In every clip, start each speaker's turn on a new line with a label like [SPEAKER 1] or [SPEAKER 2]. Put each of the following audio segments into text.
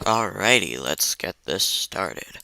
[SPEAKER 1] Alrighty, let's get this started.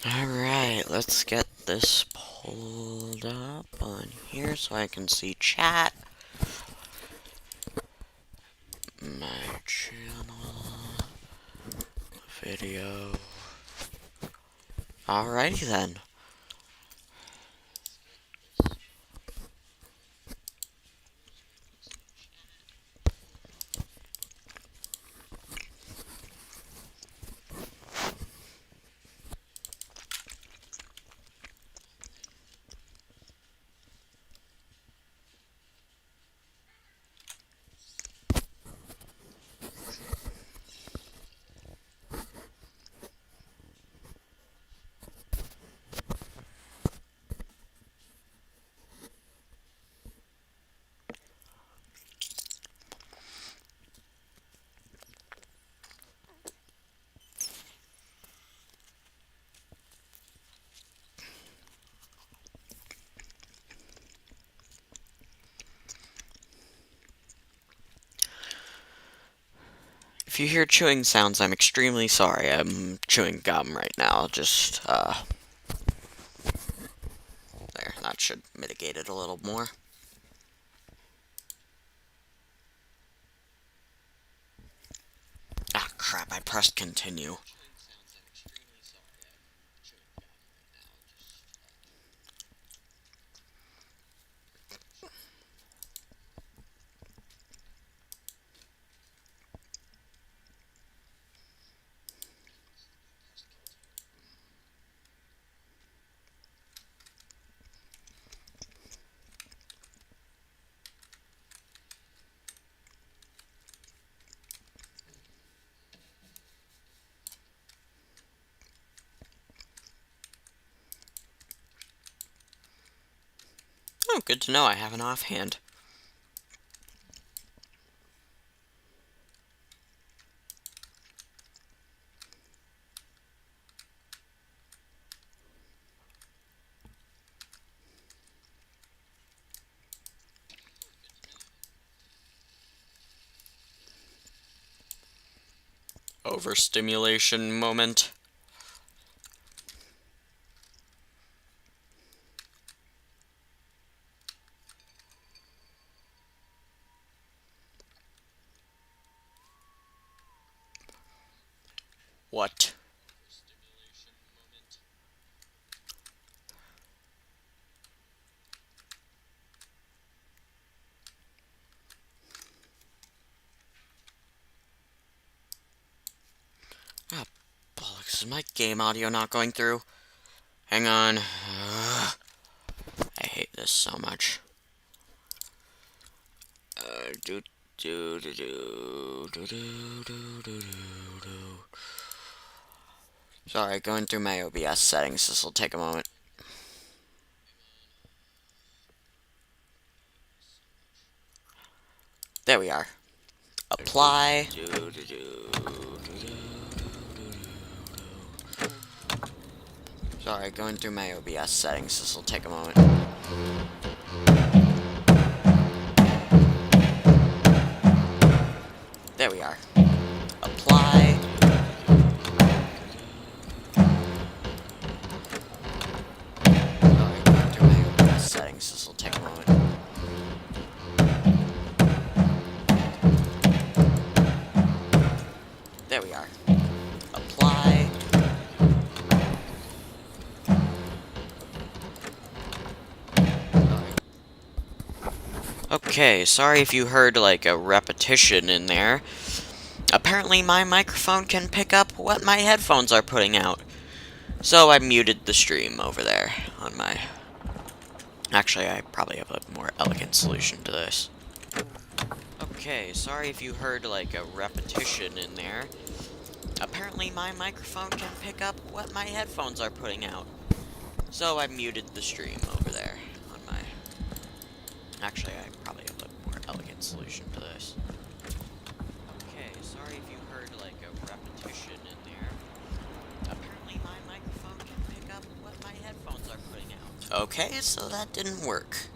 [SPEAKER 1] Alright, let's get this pulled up on here so I can see chat. My channel. Video. Alrighty then. If you hear chewing sounds, I'm extremely sorry. I'm chewing gum right now. There. That should mitigate it a little more. Ah, crap, I pressed continue. Oh, good to know I have an offhand. Overstimulation moment. What? Ah, bollocks. Is my game audio not going through? Hang on. Ugh. I hate this so much. Do do do do do do do do do. Sorry, going through my OBS settings. This will take a moment. There we are. Apply. Sorry, going through my OBS settings. This will take a moment. There we are. Apply. Sorry, going through my OBS settings. This will take a moment. There we are. Apply. Okay, sorry if you heard like a repetition in there. Apparently my microphone can pick up what my headphones are putting out. So I muted the stream over there on my Actually, I probably have a more elegant solution to this. Okay, sorry if you heard like a repetition in there. Apparently my microphone can pick up what my headphones are putting out. So I muted the stream over there on my... Actually, I probably have a more elegant solution to this. Okay, sorry if you heard like a repetition in there. Apparently my microphone can pick up what my headphones are putting out. Okay, so that didn't work.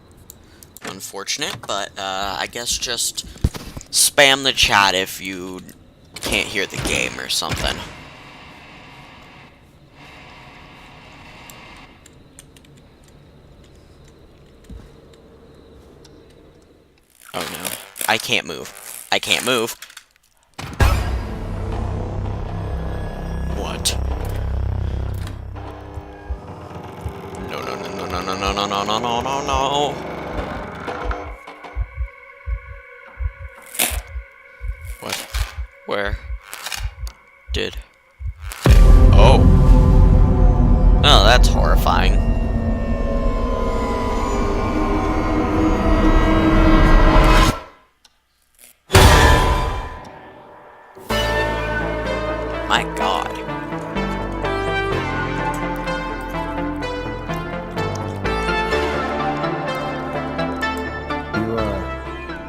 [SPEAKER 1] Unfortunate, but I guess just spam the chat if you can't hear the game or something. Oh no. I can't move. I can't move. What? No, no, no, no, no, no, no, no, no, no, no, no. What? Where? Did? Oh. Oh, that's horrifying. My God.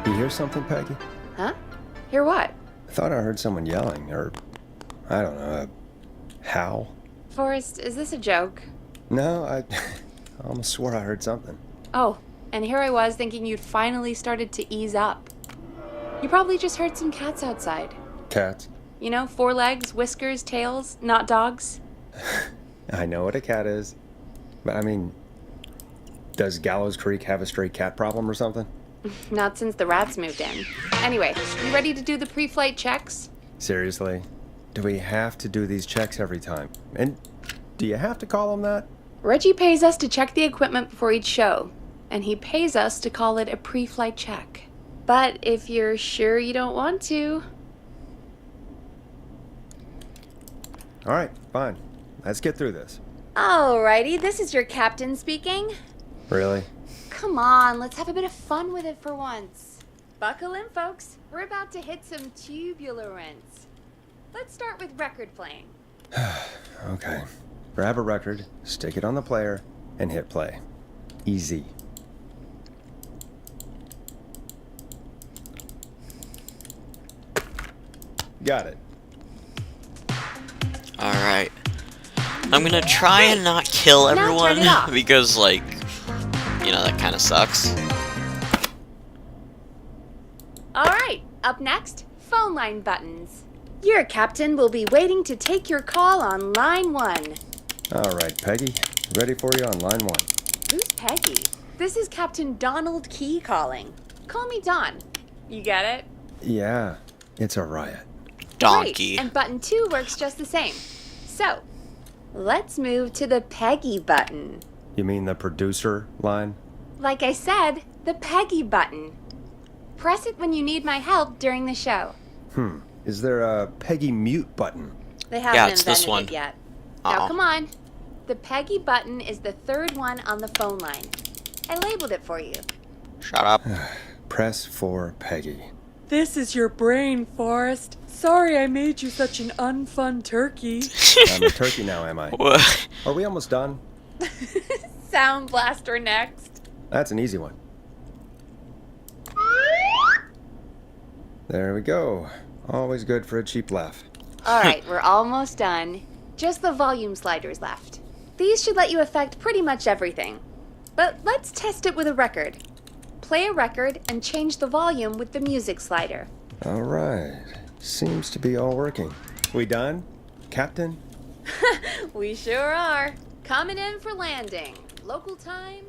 [SPEAKER 2] You hear something, Peggy?
[SPEAKER 3] Huh? Hear what?
[SPEAKER 2] I thought I heard someone yelling, or, I don't know, a howl.
[SPEAKER 3] Forrest, is this a joke?
[SPEAKER 2] No, I almost swore I heard something.
[SPEAKER 3] Oh, and here I was thinking you'd finally started to ease up. You probably just heard some cats outside.
[SPEAKER 2] Cats?
[SPEAKER 3] You know, 4 legs, whiskers, tails, not dogs.
[SPEAKER 2] I know what a cat is. But I mean, does Gallows Creek have a stray cat problem or something?
[SPEAKER 3] Not since the rats moved in. Anyway, you ready to do the pre-flight checks?
[SPEAKER 2] Seriously? Do we have to do these checks every time? And do you have to call them that?
[SPEAKER 3] Reggie pays us to check the equipment before each show, and he pays us to call it a pre-flight check. But if you're sure you don't want to...
[SPEAKER 2] All right, fine. Let's get through this.
[SPEAKER 3] Alrighty, this is your captain speaking.
[SPEAKER 2] Really?
[SPEAKER 3] Come on, let's have a bit of fun with it for once. Buckle in, folks. We're about to hit some tubular rents. Let's start with record playing.
[SPEAKER 2] Okay. Grab a record, stick it on the player, and hit play. Easy. Got it.
[SPEAKER 1] Alright. I'm gonna try and not kill
[SPEAKER 3] Now turn
[SPEAKER 1] everyone
[SPEAKER 3] it off.
[SPEAKER 1] because, like, you know, that kind of sucks.
[SPEAKER 3] Alright, up next, phone line buttons. Your captain will be waiting to take your call on line 1.
[SPEAKER 2] All right, Peggy. Ready for you on line 1.
[SPEAKER 3] Who's Peggy? This is Captain Donald Key calling. Call me Don. You get it?
[SPEAKER 2] Yeah, it's a riot.
[SPEAKER 1] Donkey.
[SPEAKER 3] Great, and button 2 works just the same. So, let's move to the Peggy button.
[SPEAKER 2] You mean the producer line?
[SPEAKER 3] Like I said, the Peggy button. Press it when you need my help during the show.
[SPEAKER 2] Is there a Peggy mute button?
[SPEAKER 3] They haven't
[SPEAKER 1] Yeah, it's this
[SPEAKER 3] invented
[SPEAKER 1] one.
[SPEAKER 3] it yet.
[SPEAKER 1] Aw.
[SPEAKER 3] Now come on. The Peggy button is the 3rd one on the phone line. I labeled it for you.
[SPEAKER 1] Shut up.
[SPEAKER 2] Press for Peggy.
[SPEAKER 4] This is your brain, Forrest. Sorry I made you such an unfun turkey.
[SPEAKER 2] I'm a turkey now, am I?
[SPEAKER 1] What?
[SPEAKER 2] Are we almost done?
[SPEAKER 3] Sound blaster next.
[SPEAKER 2] That's an easy one. There we go. Always good for a cheap laugh.
[SPEAKER 3] All right, we're almost done. Just the volume sliders left. These should let you affect pretty much everything. But let's test it with a record. Play a record and change the volume with the music slider.
[SPEAKER 2] All right. Seems to be all working. We done? Captain?
[SPEAKER 3] We sure are. Coming in for landing. Local time?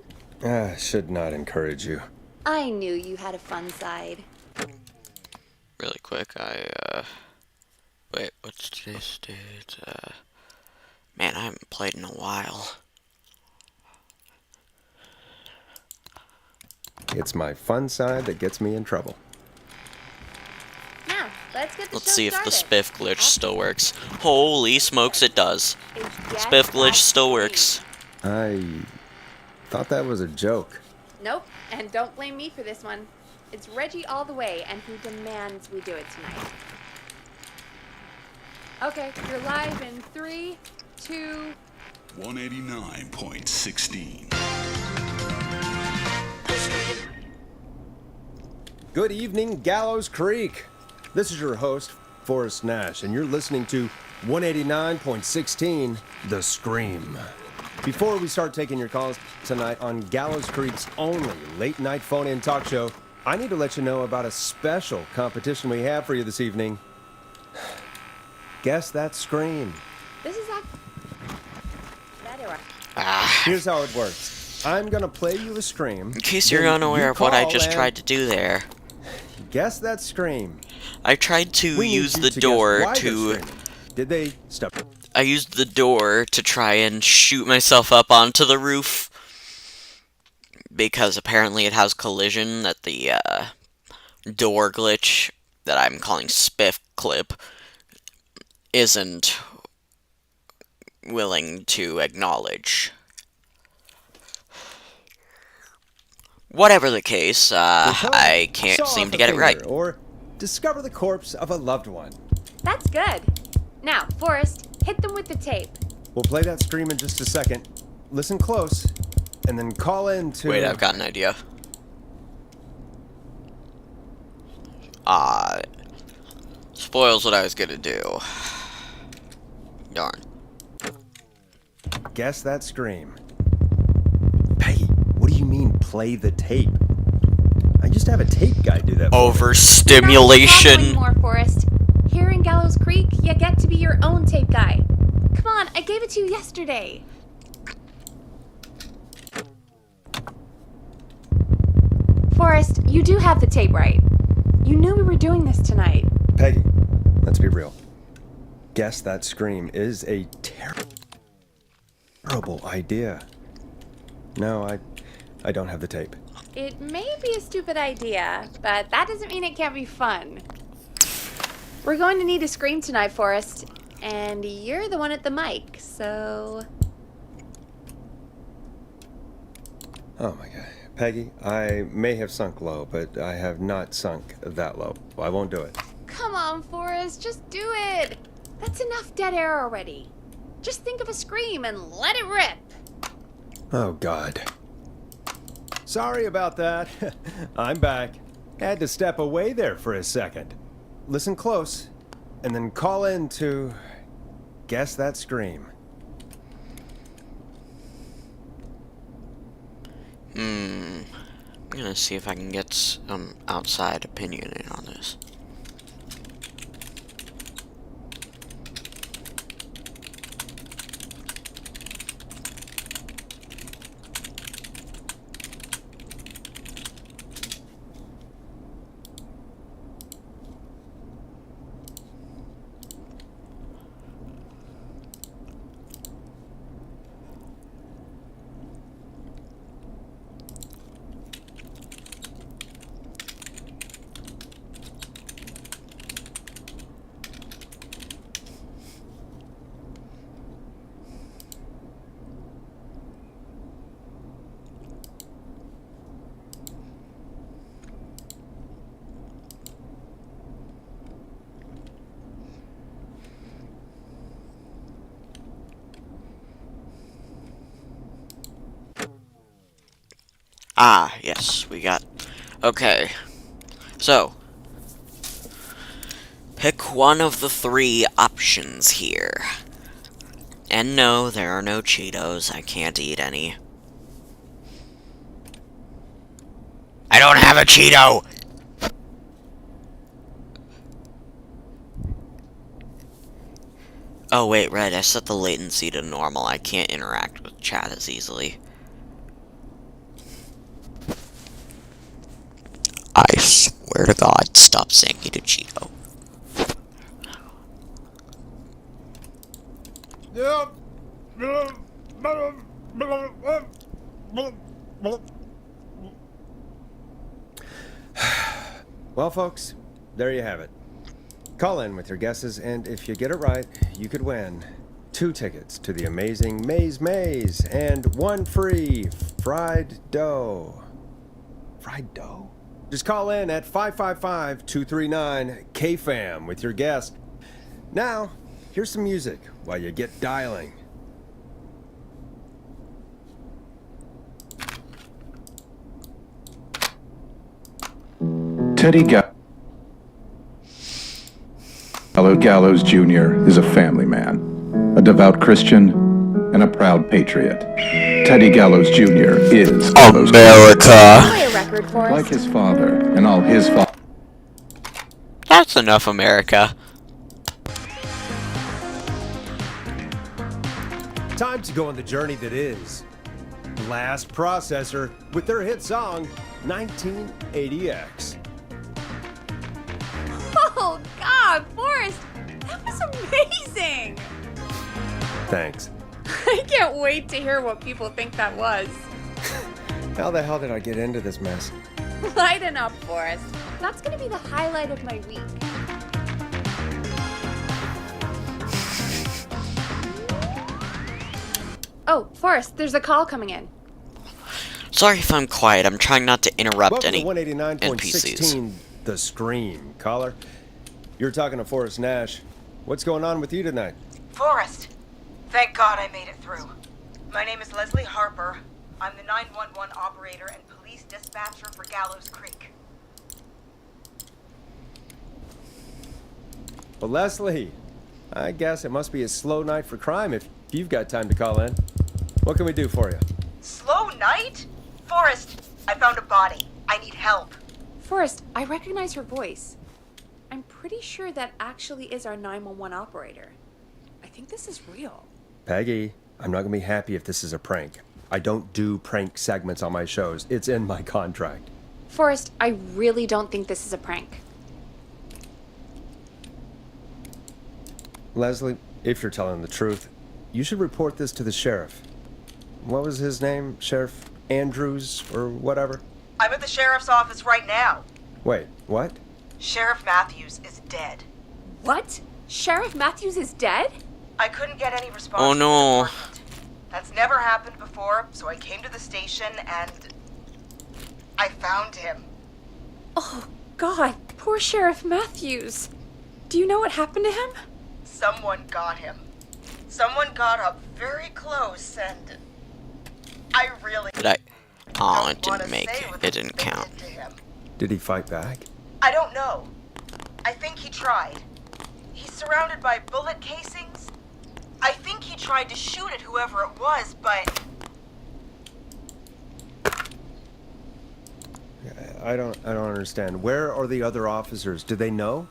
[SPEAKER 2] Should not encourage you.
[SPEAKER 3] I knew you had a fun side.
[SPEAKER 1] Really quick, wait, what's today's date? Man, I haven't played in a while.
[SPEAKER 2] It's my fun side that gets me in trouble.
[SPEAKER 3] Now, let's get the
[SPEAKER 1] Let's
[SPEAKER 3] show
[SPEAKER 1] see if the
[SPEAKER 3] started.
[SPEAKER 1] spiff glitch still works. Holy smokes, it does.
[SPEAKER 3] It's
[SPEAKER 1] Spiff glitch
[SPEAKER 3] Get
[SPEAKER 1] still
[SPEAKER 3] Up
[SPEAKER 1] works.
[SPEAKER 2] I thought that was a joke.
[SPEAKER 3] Nope, and don't blame me for this one. It's Reggie all the way, and he demands we do it tonight. Okay, you're live in 3, 2...
[SPEAKER 5] 189.16.
[SPEAKER 2] Good evening, Gallows Creek. This is your host, Forrest Nash, and you're listening to 189.16, The Scream. Before we start taking your calls tonight on Gallows Creek's only late-night phone-in talk show, I need to let you know about a special competition we have for you this evening. Guess that scream.
[SPEAKER 3] This is better.
[SPEAKER 2] Here's how it works. I'm gonna play you a scream.
[SPEAKER 1] In case you're
[SPEAKER 2] then
[SPEAKER 1] unaware
[SPEAKER 2] you
[SPEAKER 1] of what I
[SPEAKER 2] call
[SPEAKER 1] just
[SPEAKER 2] and
[SPEAKER 1] tried to do there,
[SPEAKER 2] guess that scream.
[SPEAKER 1] I tried to
[SPEAKER 2] We need
[SPEAKER 1] use
[SPEAKER 2] you
[SPEAKER 1] the
[SPEAKER 2] to guess
[SPEAKER 1] door
[SPEAKER 2] why they're
[SPEAKER 1] to...
[SPEAKER 2] screaming. Did they stop?
[SPEAKER 1] I used the door to try and shoot myself up onto the roof. Because apparently it has collision that the door glitch that I'm calling Spiff Clip isn't willing to acknowledge. Whatever the case, I can't
[SPEAKER 2] Saw
[SPEAKER 1] seem
[SPEAKER 2] off
[SPEAKER 1] to
[SPEAKER 2] a
[SPEAKER 1] get it right.
[SPEAKER 2] finger, or discover the corpse of a loved one.
[SPEAKER 3] That's good. Now, Forrest, hit them with the tape.
[SPEAKER 2] We'll play that scream in just a second. Listen close, and then call in to...
[SPEAKER 1] Wait, I've got an idea. Spoils what I was gonna do. Darn.
[SPEAKER 2] Guess that scream. Peggy, what do you mean, play the tape? I used to have a tape guy do that for me.
[SPEAKER 1] Overstimulation.
[SPEAKER 3] Not more, Forrest. Here in Gallows Creek, you get to be your own tape guy. Come on, I gave it to you yesterday. Forrest, you do have the tape right. You knew we were doing this tonight.
[SPEAKER 2] Peggy, let's be real. Guess that scream is a terrible idea. No, I don't have the tape.
[SPEAKER 3] It may be a stupid idea, but that doesn't mean it can't be fun. We're going to need a scream tonight, Forrest, and you're the one at the mic, so...
[SPEAKER 2] Oh my god. Peggy, I may have sunk low, but I have not sunk that low. I won't do it.
[SPEAKER 3] Come on, Forrest, just do it! That's enough dead air already. Just think of a scream and let it rip!
[SPEAKER 2] Oh god. Sorry about that. I'm back. Had to step away there for a second. Listen close, and then call in to guess that scream.
[SPEAKER 1] I'm gonna see if I can get some outside opinion in on this. Ah, yes, we got... Okay. So, pick one of the 3 options here. And no, there are no Cheetos. I can't eat any. I don't have a Cheeto! Oh wait, right, I set the latency to normal. I can't interact with chat as easily. I swear to God, stop saying eat a Cheeto.
[SPEAKER 2] Well, folks, there you have it. Call in with your guesses, and if you get it right, you could win 2 tickets to the amazing Maze Maze and 1 free fried dough. fried dough? Just call in at 555-239-KFAM with your guess. Now, here's some music while you get dialing.
[SPEAKER 5] Teddy Gallows Jr. is a family man, a devout Christian, and a proud patriot. Teddy Gallows Jr. is
[SPEAKER 1] America.
[SPEAKER 3] Play a record for us.
[SPEAKER 5] like his father and all his
[SPEAKER 1] That's enough, America.
[SPEAKER 2] Time to go on the journey that is Last Processor with their hit song 1980X.
[SPEAKER 3] Oh, God, Forrest! That was amazing!
[SPEAKER 2] Thanks.
[SPEAKER 3] I can't wait to hear what people think that was.
[SPEAKER 2] How the hell did I get into this mess?
[SPEAKER 3] Lighten up, Forrest. That's gonna be the highlight of my week. Oh, Forrest, there's a call coming in.
[SPEAKER 1] Sorry if I'm quiet. I'm trying not to interrupt
[SPEAKER 2] Welcome
[SPEAKER 1] any
[SPEAKER 2] to
[SPEAKER 1] NPCs.
[SPEAKER 2] 189.16 The Scream. Caller, you're talking to Forrest Nash. What's going on with you tonight?
[SPEAKER 6] Forrest! Thank God I made it through. My name is Leslie Harper. I'm the 911 operator and police dispatcher for Gallows Creek.
[SPEAKER 2] Well, Leslie, I guess it must be a slow night for crime if you've got time to call in. What can we do for you?
[SPEAKER 6] Slow night? Forrest, I found a body. I need help.
[SPEAKER 3] Forrest, I recognize her voice. I'm pretty sure that actually is our 911 operator. I think this is real.
[SPEAKER 2] Peggy, I'm not going to be happy if this is a prank. I don't do prank segments on my shows. It's in my contract.
[SPEAKER 3] Forrest, I really don't think this is a prank.
[SPEAKER 2] Leslie, if you're telling the truth, you should report this to the sheriff. What was his name? Sheriff Andrews or whatever?
[SPEAKER 6] I'm at the sheriff's office right now.
[SPEAKER 2] Wait, what?
[SPEAKER 6] Sheriff Matthews is dead.
[SPEAKER 3] What? Sheriff Matthews is dead?
[SPEAKER 6] I couldn't get any response
[SPEAKER 1] Oh,
[SPEAKER 6] from
[SPEAKER 1] no.
[SPEAKER 6] the department. That's never happened before, so I came to the station and I found him.
[SPEAKER 3] Oh, God, poor Sheriff Matthews. Do you know what happened to him?
[SPEAKER 6] Someone got him. Someone got up very close and I really
[SPEAKER 1] Did I? Oh, it
[SPEAKER 6] don't wanna
[SPEAKER 1] didn't make
[SPEAKER 6] say
[SPEAKER 1] it.
[SPEAKER 6] what
[SPEAKER 1] It didn't
[SPEAKER 6] they
[SPEAKER 1] count.
[SPEAKER 6] did to him.
[SPEAKER 2] Did he fight back?
[SPEAKER 6] I don't know. I think he tried. He's surrounded by bullet casings. I think he tried to shoot at whoever it was, but
[SPEAKER 2] I don't understand. Where are the other officers? Do they know?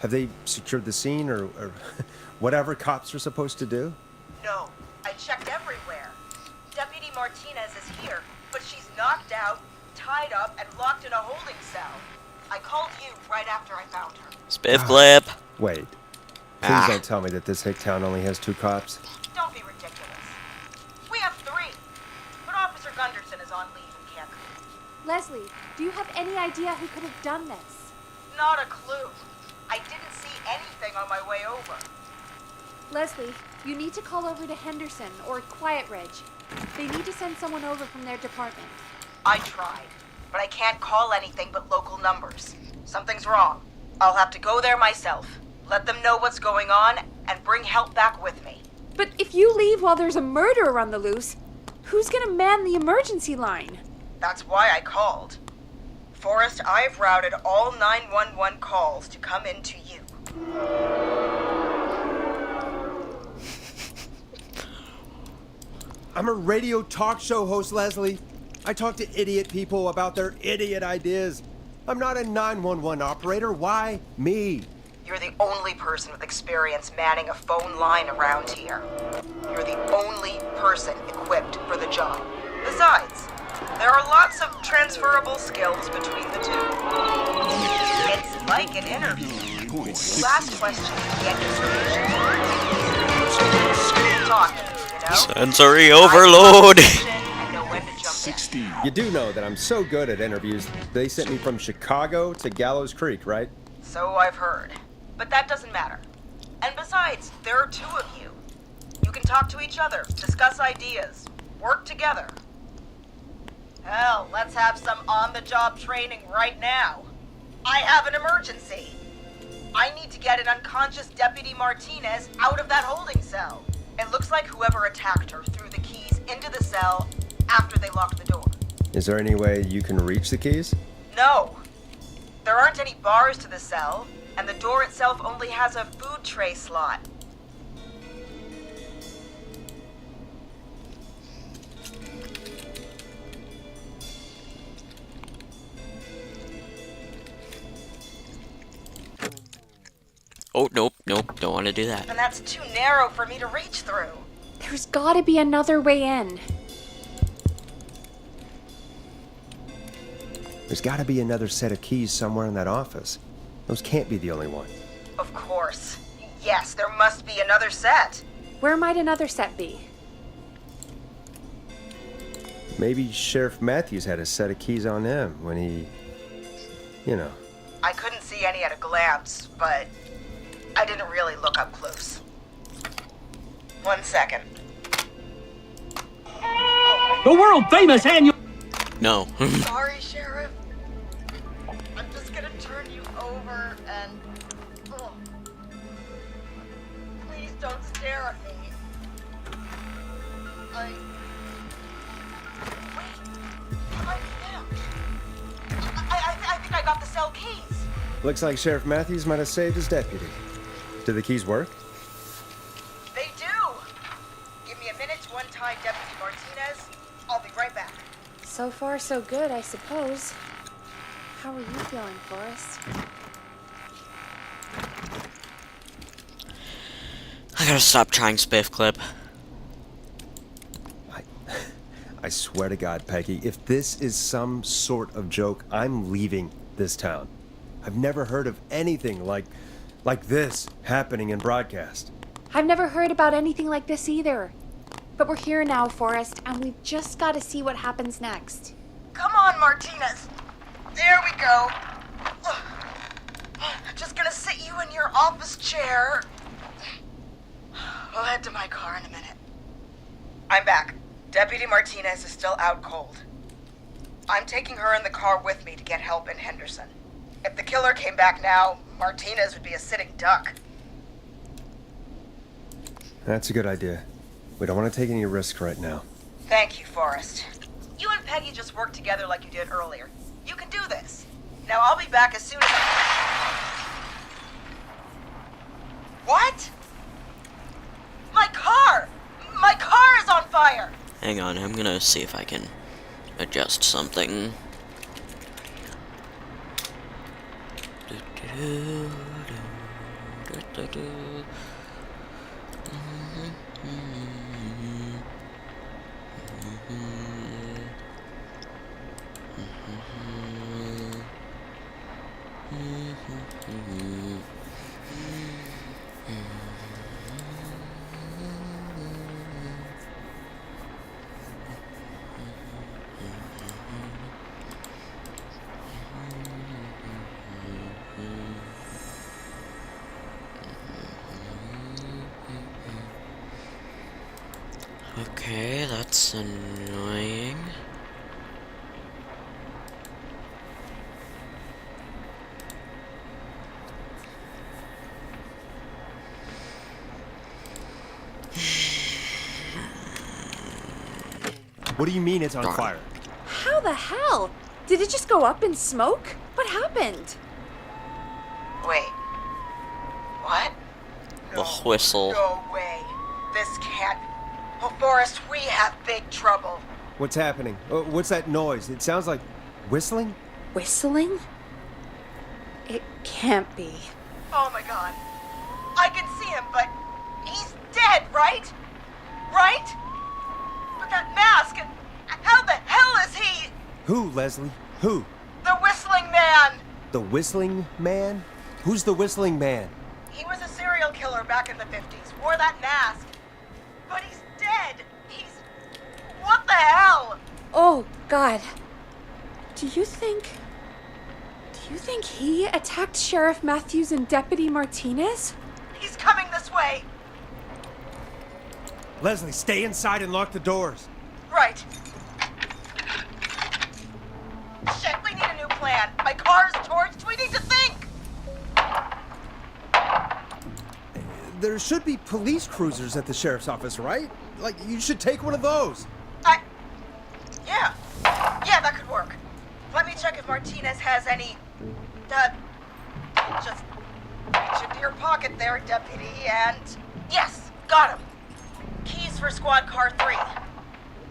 [SPEAKER 2] Have they secured the scene or whatever cops are supposed to do?
[SPEAKER 6] no. I checked everywhere. Deputy Martinez is here, but she's knocked out, tied up, and locked in a holding cell. I called you right after I found her.
[SPEAKER 1] Spiff clip.
[SPEAKER 2] Wait. Please
[SPEAKER 1] Ah.
[SPEAKER 2] don't tell me that this hick town only has 2 cops.
[SPEAKER 6] Don't be ridiculous. We have 3, but Officer Gunderson is on leave and can't come.
[SPEAKER 3] Leslie, do you have any idea who could have done this?
[SPEAKER 6] Not a clue. I didn't see anything on my way over.
[SPEAKER 3] Leslie, you need to call over to Henderson or Quiet Ridge. They need to send someone over from their department.
[SPEAKER 6] I tried, but I can't call anything but local numbers. Something's wrong. I'll have to go there myself, let them know what's going on, and bring help back with me.
[SPEAKER 3] But if you leave while there's a murderer on the loose, who's gonna man the emergency line?
[SPEAKER 6] That's why I called. Forrest, I've routed all 911 calls to come in to you.
[SPEAKER 2] I'm a radio talk show host, Leslie. I talk to idiot people about their idiot ideas. I'm not a 911 operator. Why me?
[SPEAKER 6] You're the only person with experience manning a phone line around here. You're the only person equipped for the job. Besides, there are lots of transferable skills between the two. It's like an interview. You ask questions to get information. Talk, you know?
[SPEAKER 1] Sensory overload.
[SPEAKER 6] And know when to jump in.
[SPEAKER 2] You do know that I'm so good at interviews. They sent me from Chicago to Gallows Creek, right?
[SPEAKER 6] So I've heard. But that doesn't matter. And besides, there are 2 of you. You can talk to each other, discuss ideas, work together. Hell, let's have some on-the-job training right now. I have an emergency. I need to get an unconscious Deputy Martinez out of that holding cell. It looks like whoever attacked her threw the keys into the cell after they locked the door.
[SPEAKER 2] Is there any way you can reach the keys?
[SPEAKER 6] No. There aren't any bars to the cell, and the door itself only has a food tray slot.
[SPEAKER 1] Oh, nope, don't want to do that.
[SPEAKER 6] And that's too narrow for me to reach through.
[SPEAKER 3] There's gotta be another way in.
[SPEAKER 2] There's gotta be another set of keys somewhere in that office. Those can't be the only ones.
[SPEAKER 6] Of course. Yes, there must be another set.
[SPEAKER 3] Where might another set be?
[SPEAKER 2] Maybe Sheriff Matthews had a set of keys on him when he... You know.
[SPEAKER 6] I couldn't see any at a glance, but I didn't really look up close. 1 second.
[SPEAKER 7] The world famous annual.
[SPEAKER 1] No.
[SPEAKER 6] Sorry, Sheriff. I'm just gonna turn you over and... Ugh. Please don't stare at me. Wait. I think I got the cell keys.
[SPEAKER 2] Looks like Sheriff Matthews might have saved his deputy. Do the keys work?
[SPEAKER 6] They do. Give me a minute to untie Deputy Martinez. I'll be right back.
[SPEAKER 3] So far, so good, I suppose. How are you feeling, Forrest?
[SPEAKER 1] I gotta stop trying Spiff Clip.
[SPEAKER 2] I swear to God, Peggy, if this is some sort of joke, I'm leaving this town. I've never heard of anything like this happening in broadcast.
[SPEAKER 3] I've never heard about anything like this either. But we're here now, Forrest, and we've just got to see what happens next.
[SPEAKER 6] Come on, Martinez. There we go. Just gonna sit you in your office chair. We'll head to my car in a minute. I'm back. Deputy Martinez is still out cold. I'm taking her in the car with me to get help in Henderson. If the killer came back now, Martinez would be a sitting duck.
[SPEAKER 2] That's a good idea. We don't want to take any risks right now.
[SPEAKER 6] Thank you, Forrest. You and Peggy just worked together like you did earlier. You can do this. Now I'll be back as soon as What? My car! My car is on fire!
[SPEAKER 1] Hang on, I'm gonna see if I can adjust something. Okay, that's annoying.
[SPEAKER 2] What do you mean it's on
[SPEAKER 1] Darn.
[SPEAKER 2] fire?
[SPEAKER 3] How the hell? Did it just go up in smoke? What happened?
[SPEAKER 6] Wait. What?
[SPEAKER 1] The whistle.
[SPEAKER 6] No way. This can't... Well, Forrest, we have big trouble.
[SPEAKER 2] What's happening? What's that noise? It sounds like whistling?
[SPEAKER 3] Whistling? It can't be.
[SPEAKER 6] Oh my god. I can see him, but he's dead, right? Right? But that mask, how the hell is he?
[SPEAKER 2] Who, Leslie? Who?
[SPEAKER 6] The Whistling Man!
[SPEAKER 2] The Whistling Man? Who's the Whistling Man?
[SPEAKER 6] He was a serial killer back in the 50s, wore that mask. But he's dead. He's... What the hell?
[SPEAKER 3] Oh, God. Do you think he attacked Sheriff Matthews and Deputy Martinez?
[SPEAKER 6] He's coming this way.
[SPEAKER 2] Leslie, stay inside and lock the doors.
[SPEAKER 6] Right. plan? My car's torched. We need to think.
[SPEAKER 2] There should be police cruisers at the sheriff's office, right? Like, you should take one of those.
[SPEAKER 6] Yeah. Yeah, that could work. Let me check if Martinez has any... just reach into your pocket there, Deputy, and... Yes, got him. Keys for squad car 3.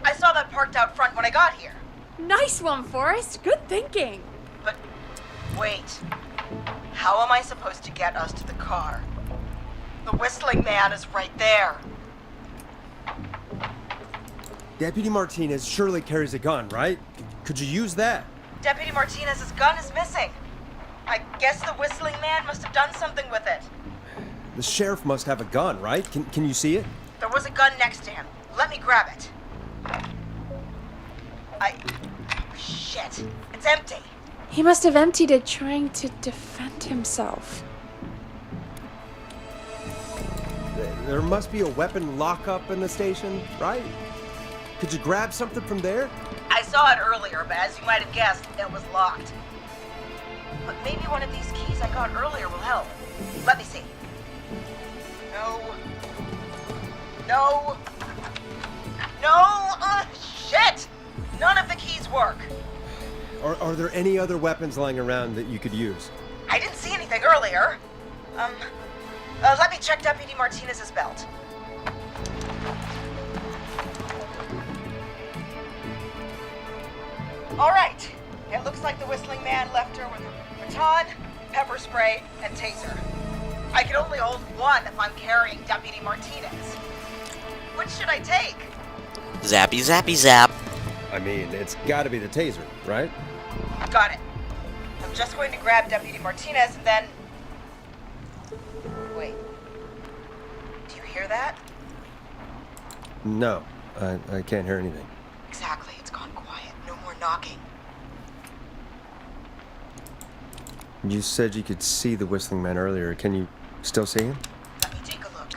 [SPEAKER 6] I saw that parked out front when I got here.
[SPEAKER 3] Nice one, Forrest. Good thinking.
[SPEAKER 6] But, wait. How am I supposed to get us to the car? The whistling man is right there.
[SPEAKER 2] Deputy Martinez surely carries a gun, right? Could you use that?
[SPEAKER 6] Deputy Martinez's gun is missing. I guess the whistling man must have done something with it.
[SPEAKER 2] The sheriff must have a gun, right? Can you see it?
[SPEAKER 6] There was a gun next to him. Let me grab it. Shit. It's empty.
[SPEAKER 3] He must have emptied it trying to defend himself.
[SPEAKER 2] There must be a weapon lockup in the station, right? Could you grab something from there?
[SPEAKER 6] I saw it earlier, but as you might have guessed, it was locked. But maybe one of these keys I got earlier will help. Let me see. No. No. No! Shit! None of the keys work.
[SPEAKER 2] Are there any other weapons lying around that you could use?
[SPEAKER 6] I didn't see anything earlier. Let me check Deputy Martinez's belt. All right. It looks like the whistling man left her with a baton, pepper spray, and taser. I can only hold one if I'm carrying Deputy Martinez. Which should I take?
[SPEAKER 1] Zappy, zappy, zap.
[SPEAKER 2] I mean, it's gotta be the taser, right?
[SPEAKER 6] Got it. I'm just going to grab Deputy Martinez and then... Wait. Do you hear that?
[SPEAKER 2] No, I can't hear anything.
[SPEAKER 6] Exactly. It's gone quiet. No more knocking.
[SPEAKER 2] You said you could see the whistling man earlier. Can you still see him?
[SPEAKER 6] Let me take a look.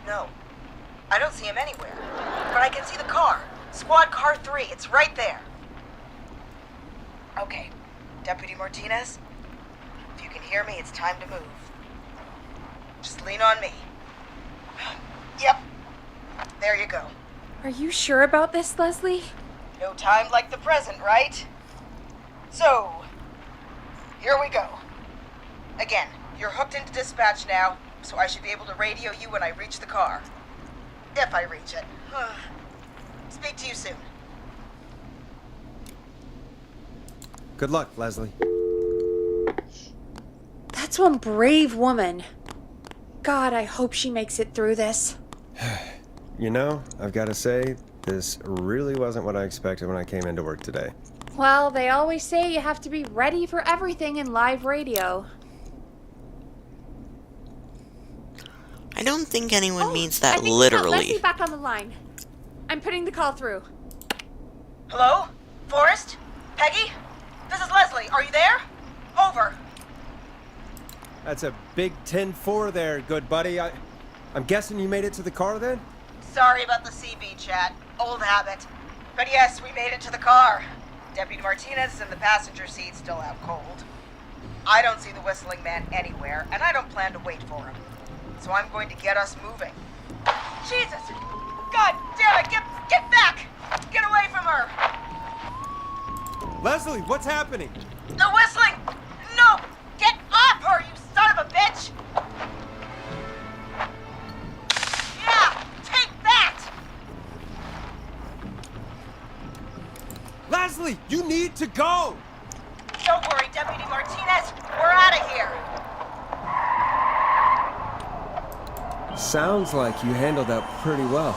[SPEAKER 6] No. I don't see him anywhere. But I can see the car. Squad car 3. It's right there. Okay. Deputy Martinez, if you can hear me, it's time to move. Just lean on me. Yep. There you go.
[SPEAKER 3] Are you sure about this, Leslie?
[SPEAKER 6] No time like the present, right? So, here we go. Again, you're hooked into dispatch now, so I should be able to radio you when I reach the car. If I reach it. Speak to you soon.
[SPEAKER 2] Good luck, Leslie.
[SPEAKER 3] That's one brave woman. God, I hope she makes it through this.
[SPEAKER 2] You know, I've got to say, this really wasn't what I expected when I came into work today.
[SPEAKER 3] Well, they always say you have to be ready for everything in live radio.
[SPEAKER 1] I don't think anyone means that
[SPEAKER 3] I think we got
[SPEAKER 1] literally.
[SPEAKER 3] Leslie back on the line. I'm putting the call through.
[SPEAKER 6] Hello? Forrest? Peggy? This is Leslie. Are you there? Over.
[SPEAKER 2] That's a big 10-4 there, good buddy. I'm guessing you made it to the car then?
[SPEAKER 6] Sorry about the CB chat. Old habit. But yes, we made it to the car. Deputy Martinez is in the passenger seat, still out cold. I don't see the whistling man anywhere, and I don't plan to wait for him. So I'm going to get us moving. Jesus! God damn it! Get back! Get away from her!
[SPEAKER 2] Leslie, what's happening?
[SPEAKER 6] The whistling! No! Get off her, you son of a bitch! Yeah! Take that!
[SPEAKER 2] Leslie, you need to go!
[SPEAKER 6] Don't worry, Deputy Martinez. We're out of here.
[SPEAKER 2] Sounds like you handled that pretty well.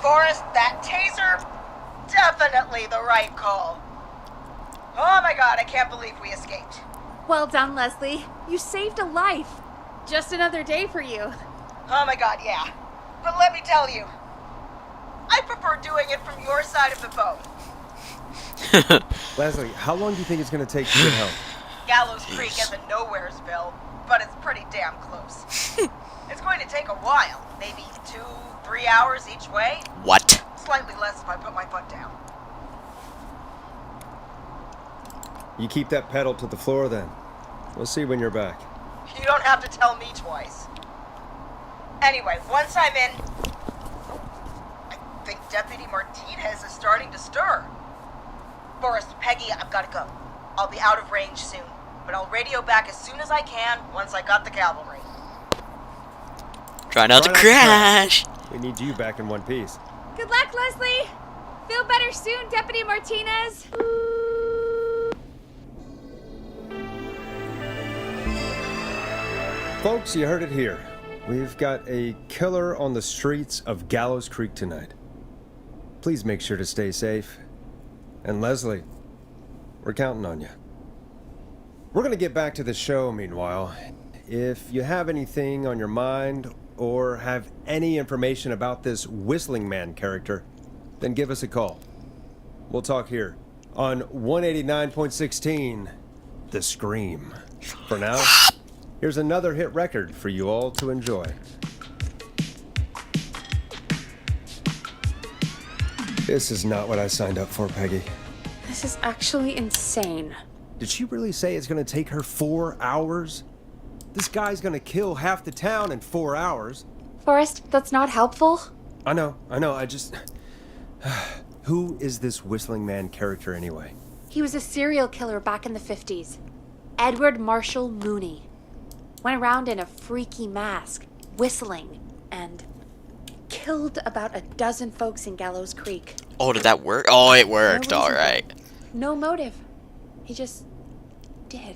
[SPEAKER 6] Forrest, that taser? Definitely the right call. Oh my god, I can't believe we escaped.
[SPEAKER 3] Well done, Leslie. You saved a life. Just another day for you.
[SPEAKER 6] Oh my god, yeah. But let me tell you, I prefer doing it from your side of the boat.
[SPEAKER 2] Leslie, how long do you think it's going to take to get home?
[SPEAKER 6] Gallows Creek isn't Nowheresville, but it's pretty damn close. It's going to take a while, maybe 2-3 hours each way.
[SPEAKER 1] What?
[SPEAKER 6] Slightly less if I put my foot down.
[SPEAKER 2] You keep that pedal to the floor then. We'll see when you're back.
[SPEAKER 6] You don't have to tell me twice. Anyway, once I'm in, I think Deputy Martinez is starting to stir. Forrest, Peggy, I've got to go. I'll be out of range soon, but I'll radio back as soon as I can once I got the cavalry.
[SPEAKER 1] Try not to crash.
[SPEAKER 2] We need you back in one piece.
[SPEAKER 3] Good luck, Leslie! Feel better soon, Deputy Martinez!
[SPEAKER 2] Folks, you heard it here. We've got a killer on the streets of Gallows Creek tonight. Please make sure to stay safe. And Leslie, we're counting on you. We're gonna get back to the show meanwhile. If you have anything on your mind or have any information about this Whistling Man character, then give us a call. We'll talk here on 189.16, The Scream. For now, here's another hit record for you all to enjoy. This is not what I signed up for, Peggy.
[SPEAKER 3] This is actually insane.
[SPEAKER 2] Did she really say it's gonna take her 4 hours? This guy's gonna kill half the town in 4 hours.
[SPEAKER 3] Forrest, that's not helpful.
[SPEAKER 2] I know, I just... Who is this Whistling Man character anyway?
[SPEAKER 3] He was a serial killer back in the 50s. Edward Marshall Mooney. Went around in a freaky mask, whistling, and killed about a dozen folks in Gallows Creek.
[SPEAKER 1] Oh, did that work? Oh, it worked.
[SPEAKER 3] No
[SPEAKER 1] All
[SPEAKER 3] reason.
[SPEAKER 1] right.
[SPEAKER 3] No motive. He just did.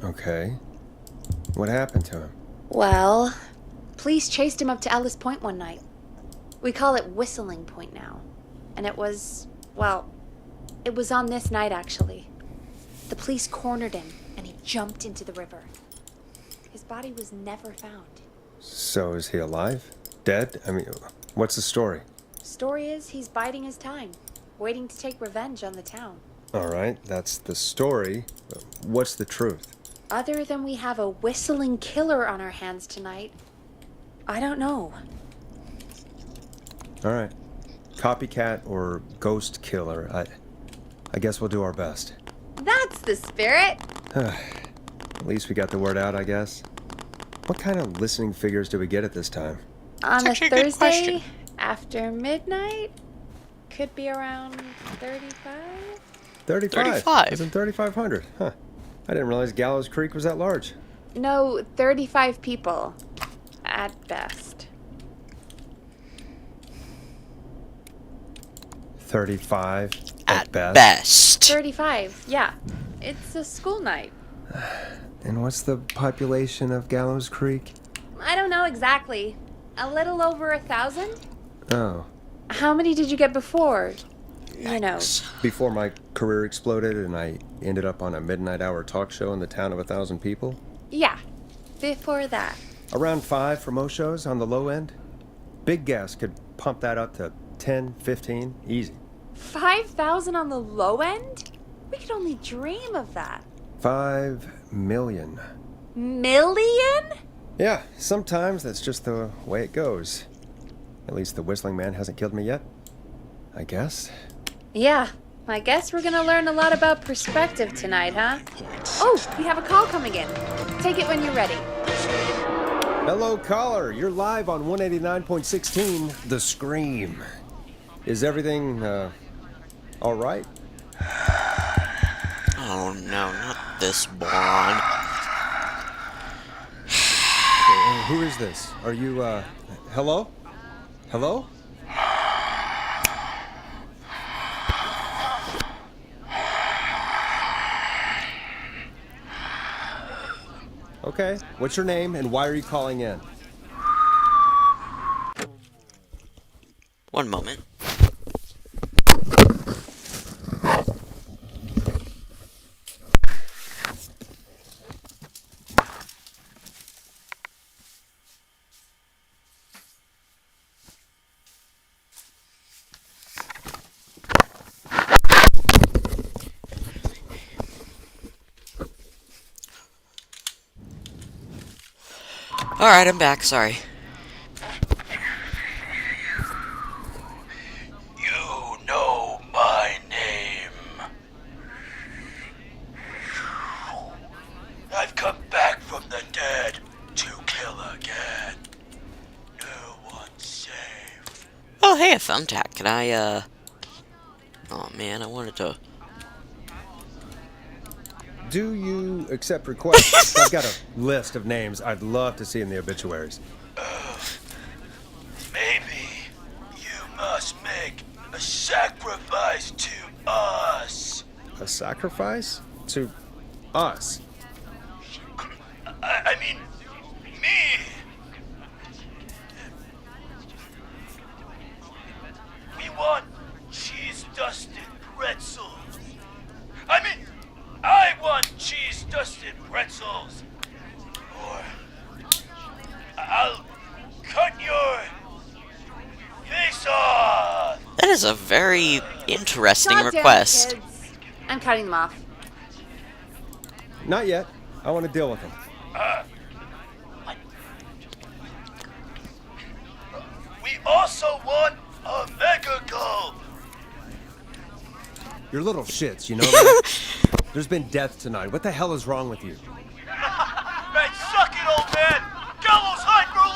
[SPEAKER 2] Okay. What happened to him?
[SPEAKER 3] Well, police chased him up to Ellis Point one night. We call it Whistling Point now. And it was, well, it was on this night actually. The police cornered him and he jumped into the river. His body was never found.
[SPEAKER 2] So is he alive? Dead? I mean, what's the story?
[SPEAKER 3] Story is he's biding his time, waiting to take revenge on the town.
[SPEAKER 2] All right, that's the story. What's the truth?
[SPEAKER 3] Other than we have a whistling killer on our hands tonight, I don't know.
[SPEAKER 2] All right. Copycat or ghost killer. I guess we'll do our best.
[SPEAKER 3] That's the spirit!
[SPEAKER 2] At least we got the word out, I guess. What kind of listening figures do we get at this time?
[SPEAKER 3] On a
[SPEAKER 1] actually a good
[SPEAKER 3] Thursday,
[SPEAKER 1] question.
[SPEAKER 3] after midnight, could be around 35?
[SPEAKER 2] 35.
[SPEAKER 1] 35.
[SPEAKER 2] Isn't 3,500? Huh. I didn't realize Gallows Creek was that large.
[SPEAKER 3] No, 35 people. At best.
[SPEAKER 2] 35
[SPEAKER 1] At
[SPEAKER 2] best.
[SPEAKER 1] best.
[SPEAKER 3] 35, yeah. It's a school night.
[SPEAKER 2] And what's the population of Gallows Creek?
[SPEAKER 3] I don't know exactly. A little over 1,000?
[SPEAKER 2] Oh.
[SPEAKER 3] How many did you get before? You know.
[SPEAKER 2] Before my career exploded and I ended up on a midnight hour talk show in the town of 1,000 people?
[SPEAKER 3] Yeah. Before that.
[SPEAKER 2] Around 5 for most shows on the low end. Big Gas could pump that up to 10, 15, easy.
[SPEAKER 3] 5,000 on the low end? We could only dream of that.
[SPEAKER 2] 5 million.
[SPEAKER 3] Million?
[SPEAKER 2] Yeah, sometimes that's just the way it goes. At least the Whistling Man hasn't killed me yet. I guess.
[SPEAKER 3] Yeah, I guess we're gonna learn a lot about perspective tonight, huh? Oh, we have a call coming in. Take it when you're ready.
[SPEAKER 2] Hello, caller. You're live on 189.16, The Scream. Is everything, all right?
[SPEAKER 1] Oh no, not this moron.
[SPEAKER 2] Who is this? Are you, hello? Hello? Okay, what's your name and why are you calling in?
[SPEAKER 1] One moment. Alright, I'm back, sorry. thumbtack. Can I, Oh, man, I wanted to...
[SPEAKER 2] Do you accept requests? I've got a list of names I'd love to see in the obituaries.
[SPEAKER 8] Maybe you must make a sacrifice to us.
[SPEAKER 2] A sacrifice? To us?
[SPEAKER 8] I mean, me. We want cheese-dusted pretzels. I mean, I want cheese-dusted pretzels. Or I'll cut your face off.
[SPEAKER 1] That is a very interesting
[SPEAKER 3] God damn it,
[SPEAKER 1] request.
[SPEAKER 3] kids. I'm cutting them off.
[SPEAKER 2] Not yet. I want to deal with them.
[SPEAKER 8] We also want a mega goal.
[SPEAKER 2] You're little shits, you know that? There's been death tonight. What the hell is wrong with you?
[SPEAKER 8] Man, suck it, old man. Gallows high for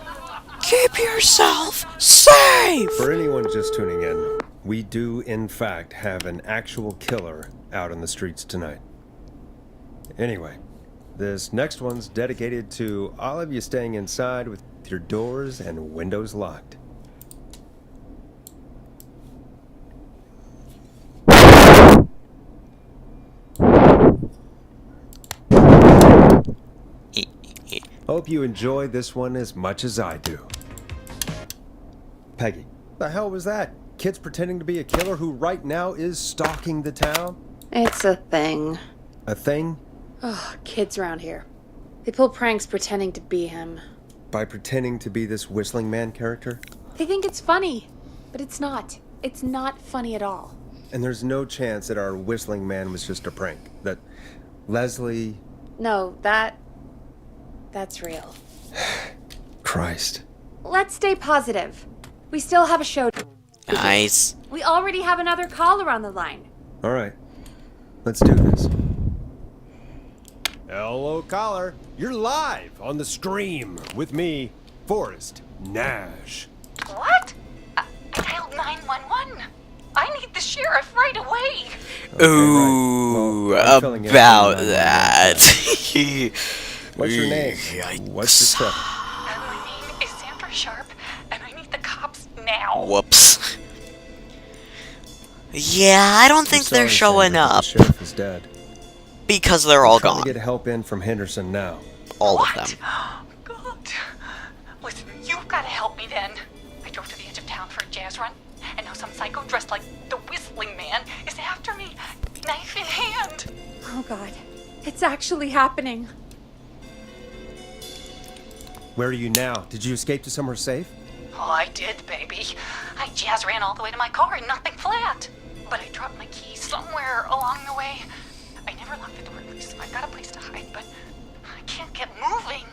[SPEAKER 8] one. Woo!
[SPEAKER 1] Keep yourself safe!
[SPEAKER 2] For anyone just tuning in, we do, in fact, have an actual killer out on the streets tonight. Anyway, this next one's dedicated to all of you staying inside with your doors and windows locked. Hope you enjoy this one as much as I do. Peggy, the hell was that? Kids pretending to be a killer who right now is stalking the town?
[SPEAKER 3] It's a thing.
[SPEAKER 2] A thing?
[SPEAKER 3] Oh, kids around here. They pull pranks pretending to be him.
[SPEAKER 2] By pretending to be this Whistling Man character?
[SPEAKER 3] They think it's funny, but it's not. It's not funny at all.
[SPEAKER 2] And there's no chance that our Whistling Man was just a prank. That Leslie...
[SPEAKER 3] No, that's real.
[SPEAKER 2] Christ.
[SPEAKER 3] Let's stay positive. We still have a show.
[SPEAKER 1] Nice.
[SPEAKER 3] We already have another caller on the line.
[SPEAKER 2] All right. Let's do this. Hello, caller. You're live on the stream with me, Forrest Nash.
[SPEAKER 9] What? Dial 911. I need the sheriff right away.
[SPEAKER 1] Ooh,
[SPEAKER 2] Well, I'm filling in
[SPEAKER 1] about
[SPEAKER 2] for
[SPEAKER 1] that.
[SPEAKER 2] What's your name? What's your trip?
[SPEAKER 9] My name is Sandra Sharp, and I need the cops now.
[SPEAKER 1] Whoops. Yeah, I don't think they're showing
[SPEAKER 2] Sandra, but
[SPEAKER 1] up.
[SPEAKER 2] The sheriff is dead.
[SPEAKER 1] Because they're all
[SPEAKER 2] Trying
[SPEAKER 1] gone.
[SPEAKER 2] to get help in from Henderson now.
[SPEAKER 1] All
[SPEAKER 9] What?
[SPEAKER 1] of them.
[SPEAKER 9] God. Listen, you've got to help me then. I drove to the edge of town for a jazz run, and now some psycho dressed like the Whistling Man is after me, knife in hand.
[SPEAKER 3] Oh, God. It's actually happening.
[SPEAKER 2] Where are you now? Did you escape to somewhere safe?
[SPEAKER 9] Oh, I did, baby. I jazz ran all the way to my car and nothing flat. But I dropped my keys somewhere along the way. I never locked the door, at least, so I got a place to hide, but I can't get moving.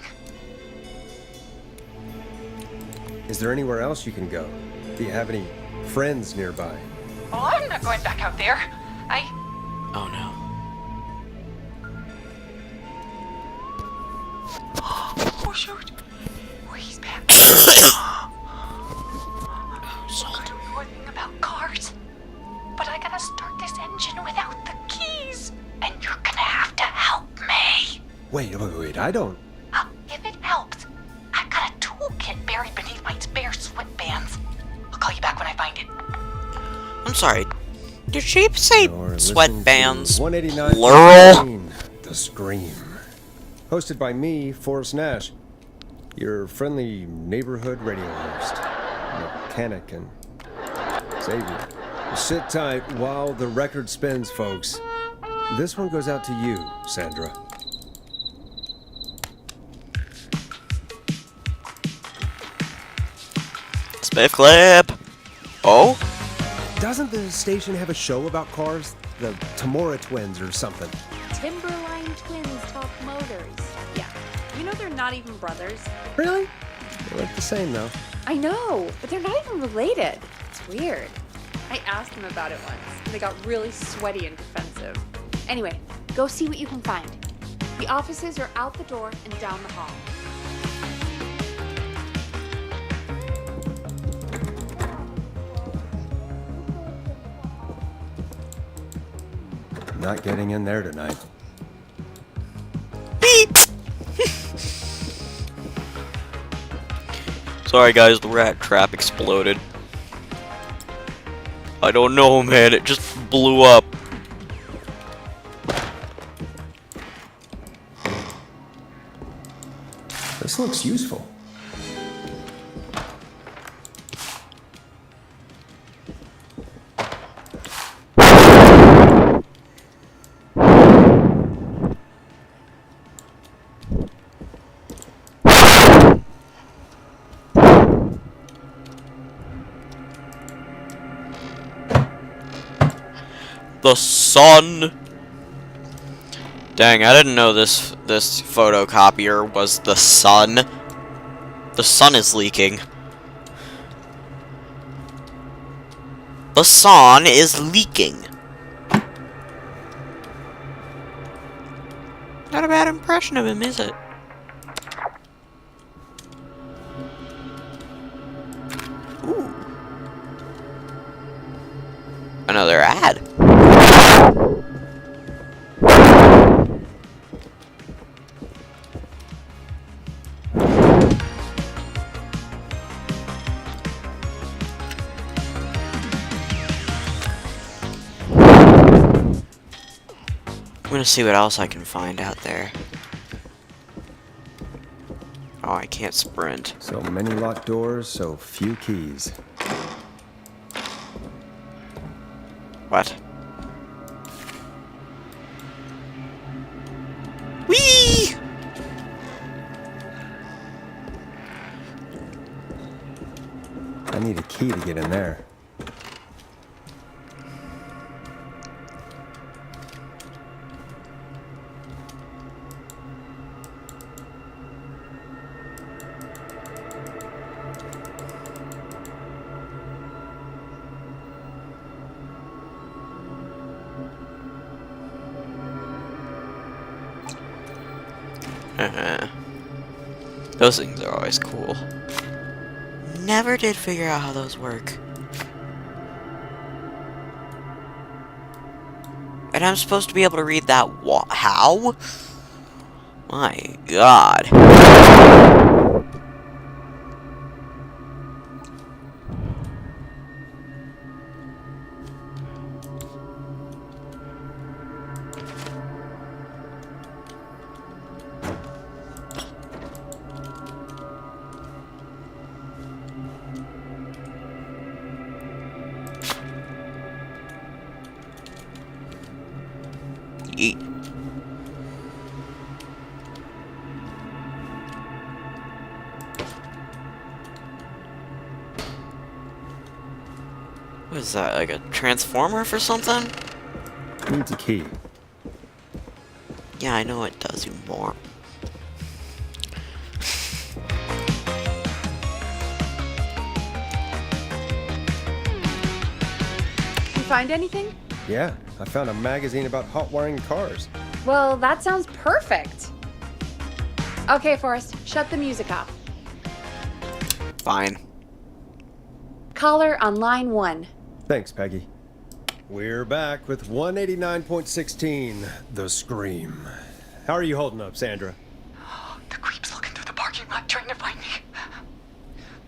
[SPEAKER 2] Is there anywhere else you can go? Do you have any friends nearby?
[SPEAKER 9] Oh, I'm not going back out there.
[SPEAKER 1] Oh no.
[SPEAKER 9] Oh, shoot. Oh, he's back. I don't know anything about cars, but I gotta start this engine without the keys. And you're gonna have to help me.
[SPEAKER 2] Wait, I don't...
[SPEAKER 9] If it helps, I've got a toolkit buried beneath my spare sweatbands. I'll call you back when I find it.
[SPEAKER 1] I'm sorry. Did she say
[SPEAKER 2] You're listening to
[SPEAKER 1] sweatbands?
[SPEAKER 2] 189
[SPEAKER 1] Plural?
[SPEAKER 2] The Scream. Hosted by me, Forrest Nash, your friendly neighborhood radio host, mechanic and savior. Sit tight while the record spins, folks. This one goes out to you, Sandra.
[SPEAKER 1] Spiff clip. Oh?
[SPEAKER 2] Doesn't the station have a show about cars? The Tamora twins or something?
[SPEAKER 3] Timberline Twins Talk Motors. Yeah. You know they're not even brothers.
[SPEAKER 2] Really? They look the same, though.
[SPEAKER 3] I know, but they're not even related. It's weird. I asked them about it once, and they got really sweaty and defensive. Anyway, go see what you can find. The offices are out the door and down the hall.
[SPEAKER 2] Not getting in there tonight.
[SPEAKER 1] Beep! Sorry guys, the rat trap exploded. I don't know, man, it just blew up.
[SPEAKER 2] This looks useful.
[SPEAKER 1] The sun. Dang, I didn't know this photocopier was the sun. The sun is leaking. The sun is leaking. Not a bad impression of him, is it? Ooh. Another ad. I'm gonna see what else I can find out there. Oh, I can't sprint.
[SPEAKER 2] So many locked doors, so few keys.
[SPEAKER 1] What? Whee!
[SPEAKER 2] I need a key to get in there.
[SPEAKER 1] Those things are always cool. Never did figure out how those work. And I'm supposed to be able to read that how? My god. Eat. What is that, like a transformer for something?
[SPEAKER 2] Needs a key.
[SPEAKER 1] Yeah, I know it does you more.
[SPEAKER 3] You find anything?
[SPEAKER 2] Yeah, I found a magazine about hot wiring cars.
[SPEAKER 3] Well, that sounds perfect. Okay, Forrest, shut the music off.
[SPEAKER 1] Fine.
[SPEAKER 3] Caller on line 1.
[SPEAKER 2] Thanks, Peggy. We're back with 189.16, The Scream. How are you holding up, Sandra?
[SPEAKER 9] The creep's looking through the parking lot trying to find me.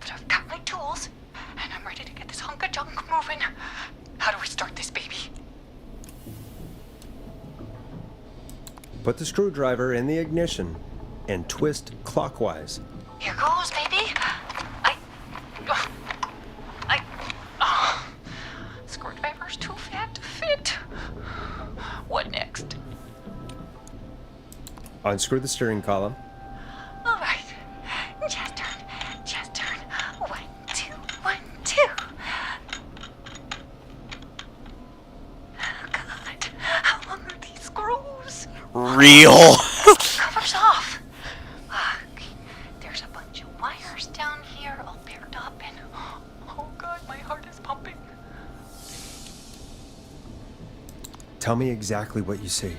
[SPEAKER 9] But I've got my tools, and I'm ready to get this hunk of junk moving. How do we start this baby?
[SPEAKER 2] Put the screwdriver in the ignition and twist clockwise.
[SPEAKER 9] Here goes, baby. Screwdriver's too fat to fit. What next?
[SPEAKER 2] Unscrew the steering column.
[SPEAKER 9] All right. Just turn. Just turn. 1, 2, 1, 2. Oh, God. How long are these screws?
[SPEAKER 1] Real.
[SPEAKER 9] Cover's off. There's a bunch of wires down here all paired up and... Oh, God, my heart is pumping.
[SPEAKER 2] Tell me exactly what you see.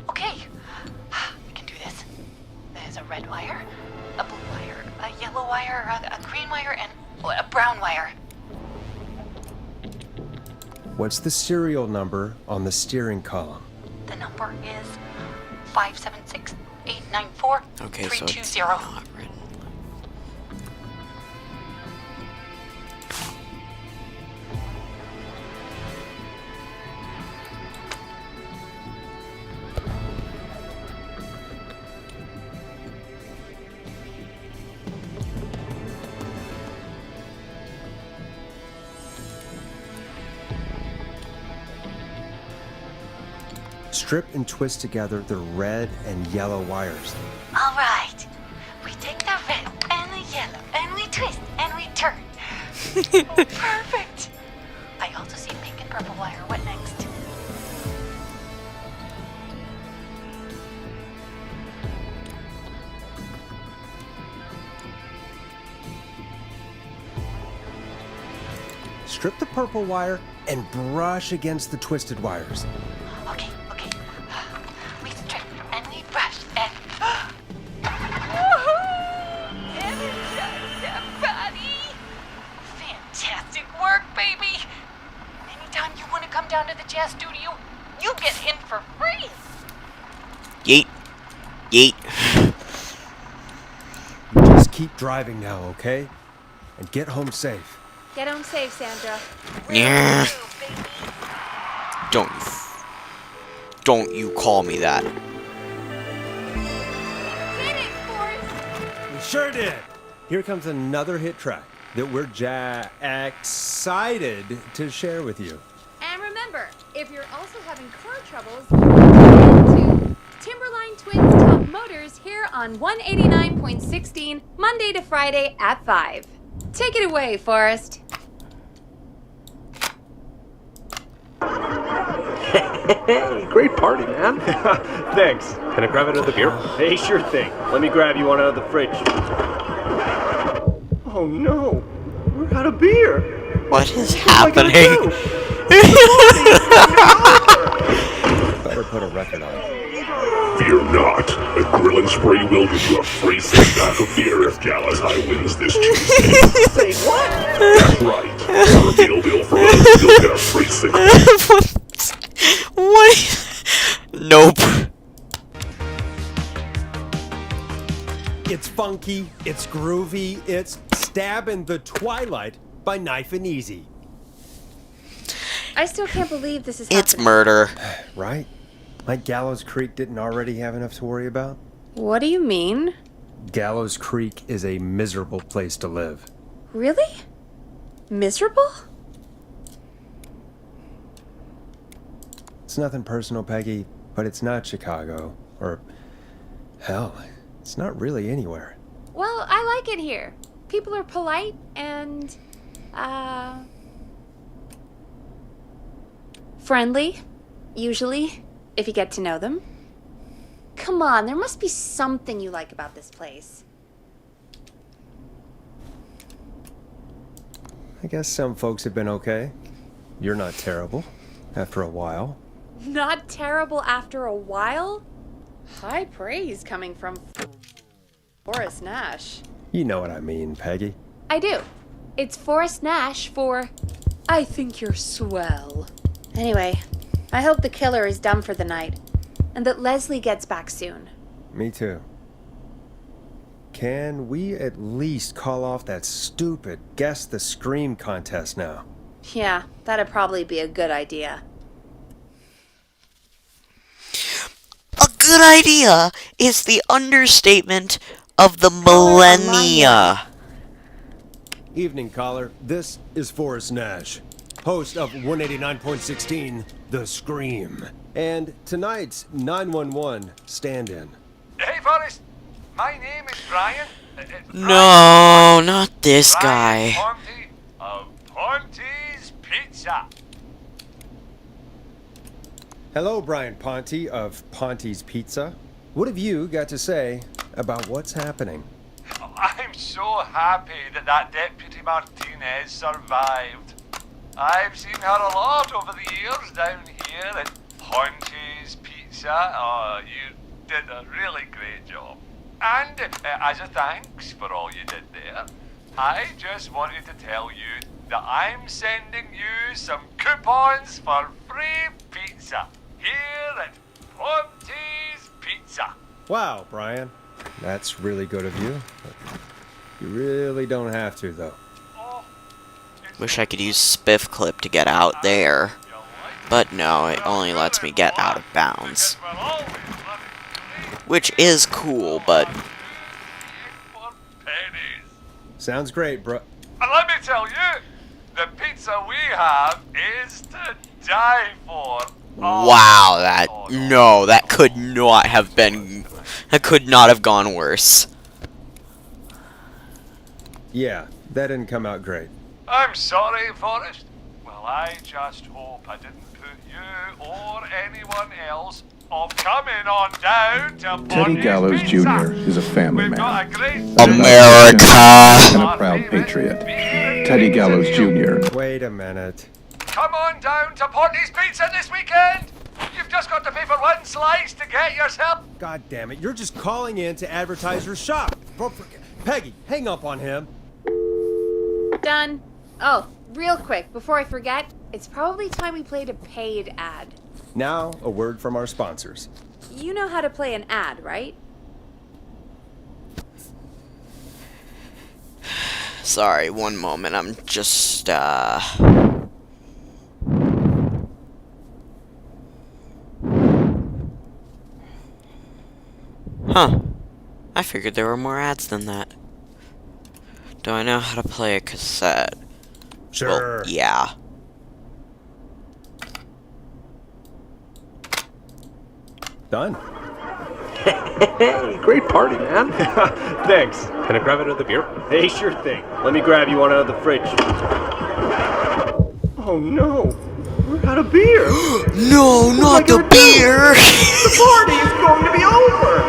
[SPEAKER 9] Okay, we can do this. There's a red wire, a blue wire, a yellow wire, a green wire, and a brown wire.
[SPEAKER 2] What's the serial number on the steering column?
[SPEAKER 9] The number is 576-894-320.
[SPEAKER 1] Okay, so it's not written.
[SPEAKER 2] Strip and twist together the red and yellow wires.
[SPEAKER 9] All right. We take the red and the yellow and we twist and we turn. Oh, perfect. I also see pink and purple wire. What next?
[SPEAKER 2] Strip the purple wire and brush against the twisted wires.
[SPEAKER 9] Okay. We strip and we brush and... Energize that body! Fantastic work, baby! Anytime you want to come down to the jazz studio, you get in for free!
[SPEAKER 1] Yeet. Yeet.
[SPEAKER 2] Just keep driving now, okay? And get home safe.
[SPEAKER 3] Get home safe, Sandra.
[SPEAKER 1] Yeah. Don't you call me that.
[SPEAKER 2] We sure did. Here comes another hit track that we're excited to share with you.
[SPEAKER 3] And remember, if you're also having car troubles, to Timberline Twins Top Motors here on 189.16, Monday to Friday at 5. Take it away, Forrest.
[SPEAKER 10] Hey, great party, man.
[SPEAKER 11] Thanks.
[SPEAKER 10] Can I grab another beer?
[SPEAKER 11] Hey, sure thing. Let me grab you one out of the fridge. Oh no, we're out of beer.
[SPEAKER 1] What is happening?
[SPEAKER 2] Better put a record on.
[SPEAKER 12] Fear not. A grill and spray will give you a free six-pack of beer if Gallus High wins this Tuesday.
[SPEAKER 11] Say what?
[SPEAKER 12] That's right. For a meal deal from us, you'll get a free six-pack.
[SPEAKER 1] What? Nope.
[SPEAKER 2] It's funky, it's groovy, it's Stabbing the Twilight by Knife and Easy.
[SPEAKER 3] I still can't believe this is happening.
[SPEAKER 1] It's murder.
[SPEAKER 2] Right? Like Gallows Creek didn't already have enough to worry about?
[SPEAKER 3] What do you mean?
[SPEAKER 2] Gallows Creek is a miserable place to live.
[SPEAKER 3] Really? Miserable?
[SPEAKER 2] It's nothing personal, Peggy, but it's not Chicago. Or, hell, it's not really anywhere.
[SPEAKER 3] Well, I like it here. People are polite and, friendly, usually, if you get to know them. Come on, there must be something you like about this place.
[SPEAKER 2] I guess some folks have been okay. You're not terrible, after a while.
[SPEAKER 3] Not terrible after a while? High praise coming from Forrest Nash.
[SPEAKER 2] You know what I mean, Peggy.
[SPEAKER 3] I do. It's Forrest Nash for I think you're swell. Anyway, I hope the killer is done for the night, and that Leslie gets back soon.
[SPEAKER 2] Me too. Can we at least call off that stupid Guess the Scream contest now?
[SPEAKER 3] Yeah, that'd probably be a good idea.
[SPEAKER 1] A good idea is the understatement of the millennia.
[SPEAKER 2] Evening, caller. This is Forrest Nash, host of 189.16, The Scream. And tonight's 911 stand-in.
[SPEAKER 8] Hey, Forrest. My name is Brian.
[SPEAKER 1] No, not this guy.
[SPEAKER 8] Ponte of Ponte's Pizza.
[SPEAKER 2] Hello, Brian Ponte of Ponte's Pizza. What have you got to say about what's happening?
[SPEAKER 8] I'm so happy that Deputy Martinez survived. I've seen her a lot over the years down here at Ponte's Pizza. Oh, you did a really great job. And as a thanks for all you did there, I just wanted to tell you that I'm sending you some coupons for free pizza here at Ponte's Pizza.
[SPEAKER 2] Wow, Brian. That's really good of you. You really don't have to, though.
[SPEAKER 1] Wish I could use Spiff Clip to get out there. But no, it only lets me get out of bounds. Which is cool, but...
[SPEAKER 2] Sounds great, bro.
[SPEAKER 8] And let me tell you, the pizza we have is to die for.
[SPEAKER 1] Wow, that could not have been... That could not have gone worse.
[SPEAKER 2] Yeah, that didn't come out great.
[SPEAKER 8] I'm sorry, Forrest. Well, I just hope I didn't put you or anyone else off coming on down to
[SPEAKER 5] Teddy Gallows Jr. is a family man.
[SPEAKER 1] America!
[SPEAKER 5] And a proud patriot. Teddy Gallows Jr.
[SPEAKER 2] Wait a minute.
[SPEAKER 8] Come on down to Ponte's Pizza this weekend. You've just got to pay for one slice to get yourself.
[SPEAKER 2] God damn it, you're just calling in to advertise your shop. Peggy, hang up on him.
[SPEAKER 3] Done. Oh, real quick, before I forget, it's probably time we played a paid ad.
[SPEAKER 2] Now, a word from our sponsors.
[SPEAKER 3] You know how to play an ad, right?
[SPEAKER 1] Sorry, one moment, I'm just, Huh. I figured there were more ads than that. Do I know how to play a cassette?
[SPEAKER 2] Sure.
[SPEAKER 1] Well, yeah.
[SPEAKER 2] Done.
[SPEAKER 10] Hey, great party, man.
[SPEAKER 11] Thanks.
[SPEAKER 10] Can I grab another beer?
[SPEAKER 11] Hey, sure thing. Let me grab you one out of the fridge. Oh no, we're out of beer.
[SPEAKER 1] No, not the beer!
[SPEAKER 11] The party is going to be over.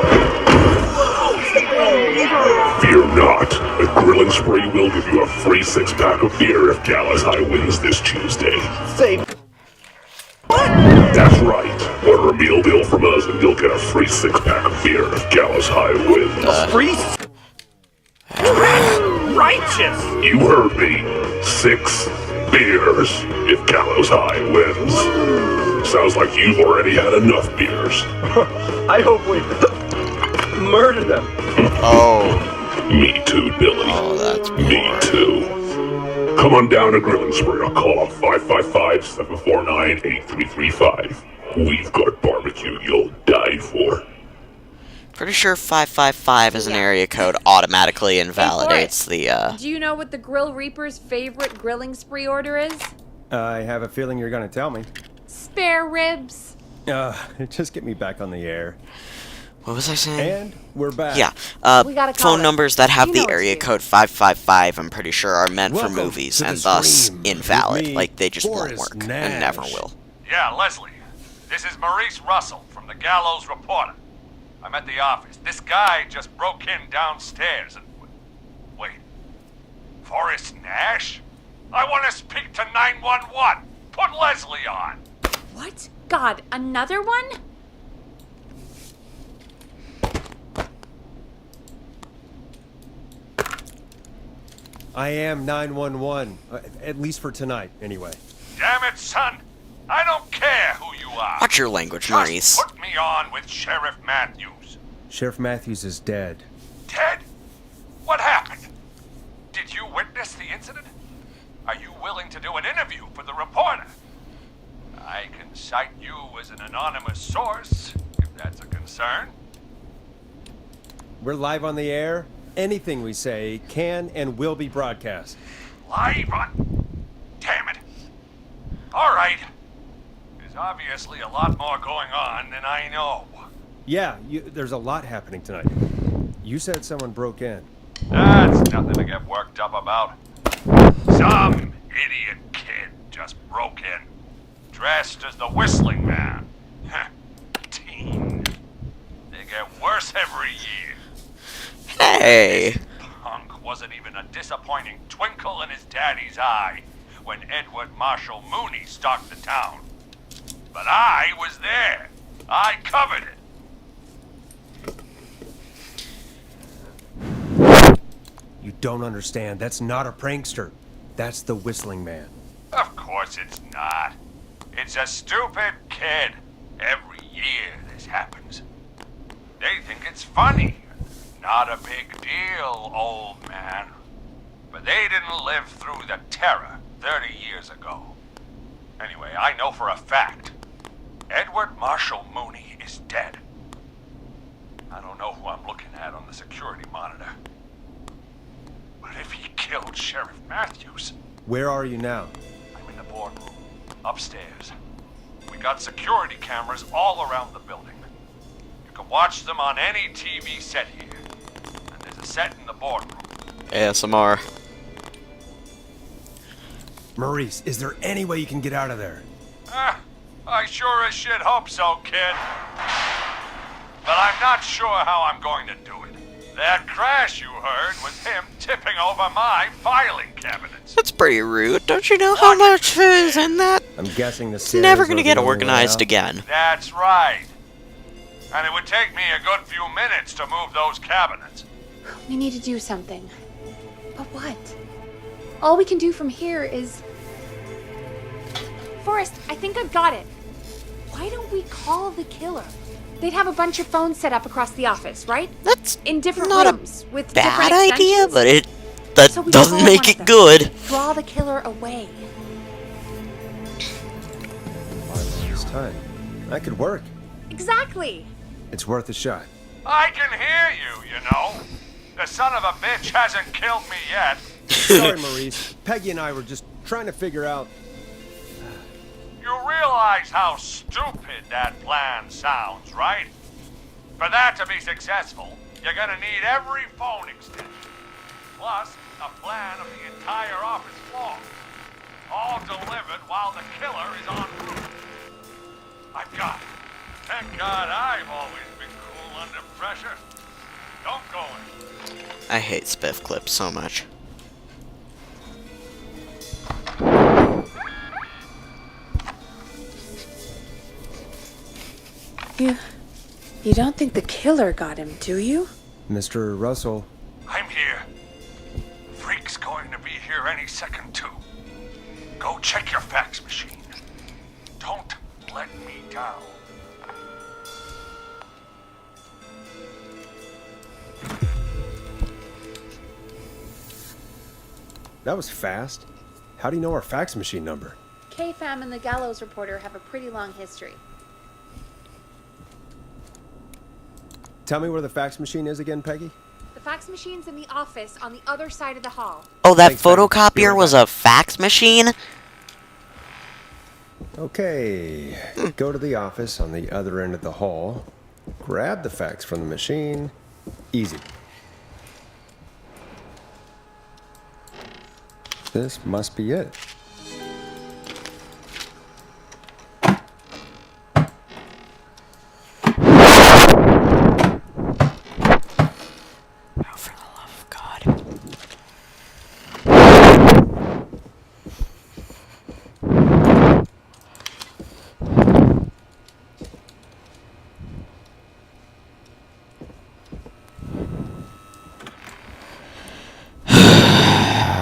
[SPEAKER 12] Fear not. A Grill and Spree will give you a free 6-pack of beer if Gallus High wins this Tuesday.
[SPEAKER 11] Say what?
[SPEAKER 12] That's right. Order a meal deal from us and you'll get a free 6-pack of beer if Gallus High wins.
[SPEAKER 11] Free? Righteous.
[SPEAKER 12] You heard me. 6 beers if Gallows High wins. Sounds like you've already had enough beers.
[SPEAKER 11] I hope we murder them.
[SPEAKER 1] Oh.
[SPEAKER 12] Me too, Billy.
[SPEAKER 1] Oh, that's
[SPEAKER 12] me too. Come on down to Grill and Spree or call 555-749-8335. We've got barbecue you'll die for.
[SPEAKER 1] Pretty sure 555 as an area code automatically invalidates the,
[SPEAKER 3] Do you know what the Grill Reaper's favorite grilling spree order is?
[SPEAKER 2] I have a feeling you're gonna tell me.
[SPEAKER 3] Spare ribs.
[SPEAKER 2] Just get me back on the air.
[SPEAKER 1] What was I saying?
[SPEAKER 2] And we're back.
[SPEAKER 1] Yeah,
[SPEAKER 3] We gotta call
[SPEAKER 1] phone
[SPEAKER 3] it.
[SPEAKER 1] numbers that have
[SPEAKER 3] You
[SPEAKER 1] the
[SPEAKER 3] know what
[SPEAKER 1] area
[SPEAKER 3] to do.
[SPEAKER 1] code 555, I'm pretty sure, are meant
[SPEAKER 2] Welcome
[SPEAKER 1] for movies,
[SPEAKER 2] to the
[SPEAKER 1] and thus
[SPEAKER 2] Scream with
[SPEAKER 1] invalid.
[SPEAKER 2] me,
[SPEAKER 1] Like, they just won't
[SPEAKER 2] Boris
[SPEAKER 1] work,
[SPEAKER 2] Nash.
[SPEAKER 1] and never will.
[SPEAKER 8] Yeah, Leslie. This is Maurice Russell from the Gallows Reporter. I'm at the office. This guy just broke in downstairs and... Wait. Forrest Nash? I want to speak to 911. Put Leslie on.
[SPEAKER 3] What? God, another one?
[SPEAKER 2] I am 911. At least for tonight, anyway.
[SPEAKER 8] Damn it, son. I don't care who you are.
[SPEAKER 1] Watch your language, Maurice.
[SPEAKER 8] Just put me on with Sheriff Matthews.
[SPEAKER 2] Sheriff Matthews is dead.
[SPEAKER 8] Dead? What happened? Did you witness the incident? Are you willing to do an interview for the reporter? I can cite you as an anonymous source, if that's a concern.
[SPEAKER 2] We're live on the air. Anything we say can and will be broadcast.
[SPEAKER 8] Live on... Damn it. All right. There's obviously a lot more going on than I know.
[SPEAKER 2] Yeah, there's a lot happening tonight. You said someone broke in.
[SPEAKER 8] That's nothing to get worked up about. Some idiot kid just broke in, dressed as the Whistling Man. Teen. They get worse every year.
[SPEAKER 1] Hey!
[SPEAKER 8] Punk wasn't even a disappointing twinkle in his daddy's eye when Edward Marshall Mooney stalked the town. But I was there. I covered it.
[SPEAKER 2] You don't understand. That's not a prankster. That's the Whistling Man.
[SPEAKER 8] Of course it's not. It's a stupid kid. Every year this happens. They think it's funny. Not a big deal, old man. But they didn't live through the terror 30 years ago. Anyway, I know for a fact Edward Marshall Mooney is dead. I don't know who I'm looking at on the security monitor. But if he killed Sheriff Matthews...
[SPEAKER 2] Where are you now?
[SPEAKER 8] I'm in the boardroom, upstairs. We got security cameras all around the building. You can watch them on any TV set here. And there's a set in the boardroom.
[SPEAKER 1] ASMR.
[SPEAKER 2] Maurice, is there any way you can get out of there?
[SPEAKER 8] I sure as shit hope so, kid. But I'm not sure how I'm going to do it. That crash you heard was him tipping over my filing cabinets.
[SPEAKER 1] That's pretty rude. Don't you know how much is in that?
[SPEAKER 2] I'm guessing the
[SPEAKER 1] It's
[SPEAKER 2] stairs
[SPEAKER 1] never
[SPEAKER 2] are
[SPEAKER 1] gonna
[SPEAKER 2] the
[SPEAKER 1] get
[SPEAKER 2] only way
[SPEAKER 1] organized
[SPEAKER 2] out.
[SPEAKER 1] again.
[SPEAKER 8] That's right. And it would take me a good few minutes to move those cabinets.
[SPEAKER 3] We need to do something. But what? All we can do from here is... Forrest, I think I've got it. Why don't we call the killer? They'd have a bunch of phones set up across the office, right?
[SPEAKER 1] That's
[SPEAKER 3] in different
[SPEAKER 1] not
[SPEAKER 3] rooms
[SPEAKER 1] a
[SPEAKER 3] with
[SPEAKER 1] bad
[SPEAKER 3] different
[SPEAKER 1] idea,
[SPEAKER 3] extensions.
[SPEAKER 1] but that
[SPEAKER 3] So we
[SPEAKER 1] doesn't
[SPEAKER 3] call
[SPEAKER 1] make
[SPEAKER 3] one of
[SPEAKER 1] it
[SPEAKER 3] them.
[SPEAKER 1] good.
[SPEAKER 3] Draw the killer away.
[SPEAKER 2] This time. That could work.
[SPEAKER 3] Exactly.
[SPEAKER 2] It's worth a shot.
[SPEAKER 8] I can hear you, you know. The son of a bitch hasn't killed me yet.
[SPEAKER 2] Sorry, Maurice. Peggy and I were just trying to figure out...
[SPEAKER 8] You realize how stupid that plan sounds, right? For that to be successful, you're gonna need every phone extension. Plus, a plan of the entire office floor. All delivered while the killer is en route. I've got it. Thank God I've always been cool under pressure. Don't go in.
[SPEAKER 1] I hate spiff clips so much.
[SPEAKER 4] You don't think the killer got him, do you?
[SPEAKER 2] Mr. Russell.
[SPEAKER 8] I'm here. Freak's going to be here any second, too. Go check your fax machine. Don't let me down.
[SPEAKER 2] That was fast. How do you know our fax machine number?
[SPEAKER 3] KFAM and the Gallows Reporter have a pretty long history.
[SPEAKER 2] Tell me where the fax machine is again, Peggy?
[SPEAKER 3] The fax machine's in the office on the other side of the hall.
[SPEAKER 1] Oh, that
[SPEAKER 2] Thanks, Ben.
[SPEAKER 1] photocopier
[SPEAKER 2] Be right
[SPEAKER 1] was
[SPEAKER 2] back.
[SPEAKER 1] a fax machine?
[SPEAKER 2] Okay. Go to the office on the other end of the hall. Grab the fax from the machine. Easy. This must be it.
[SPEAKER 1] Oh, for the love of God.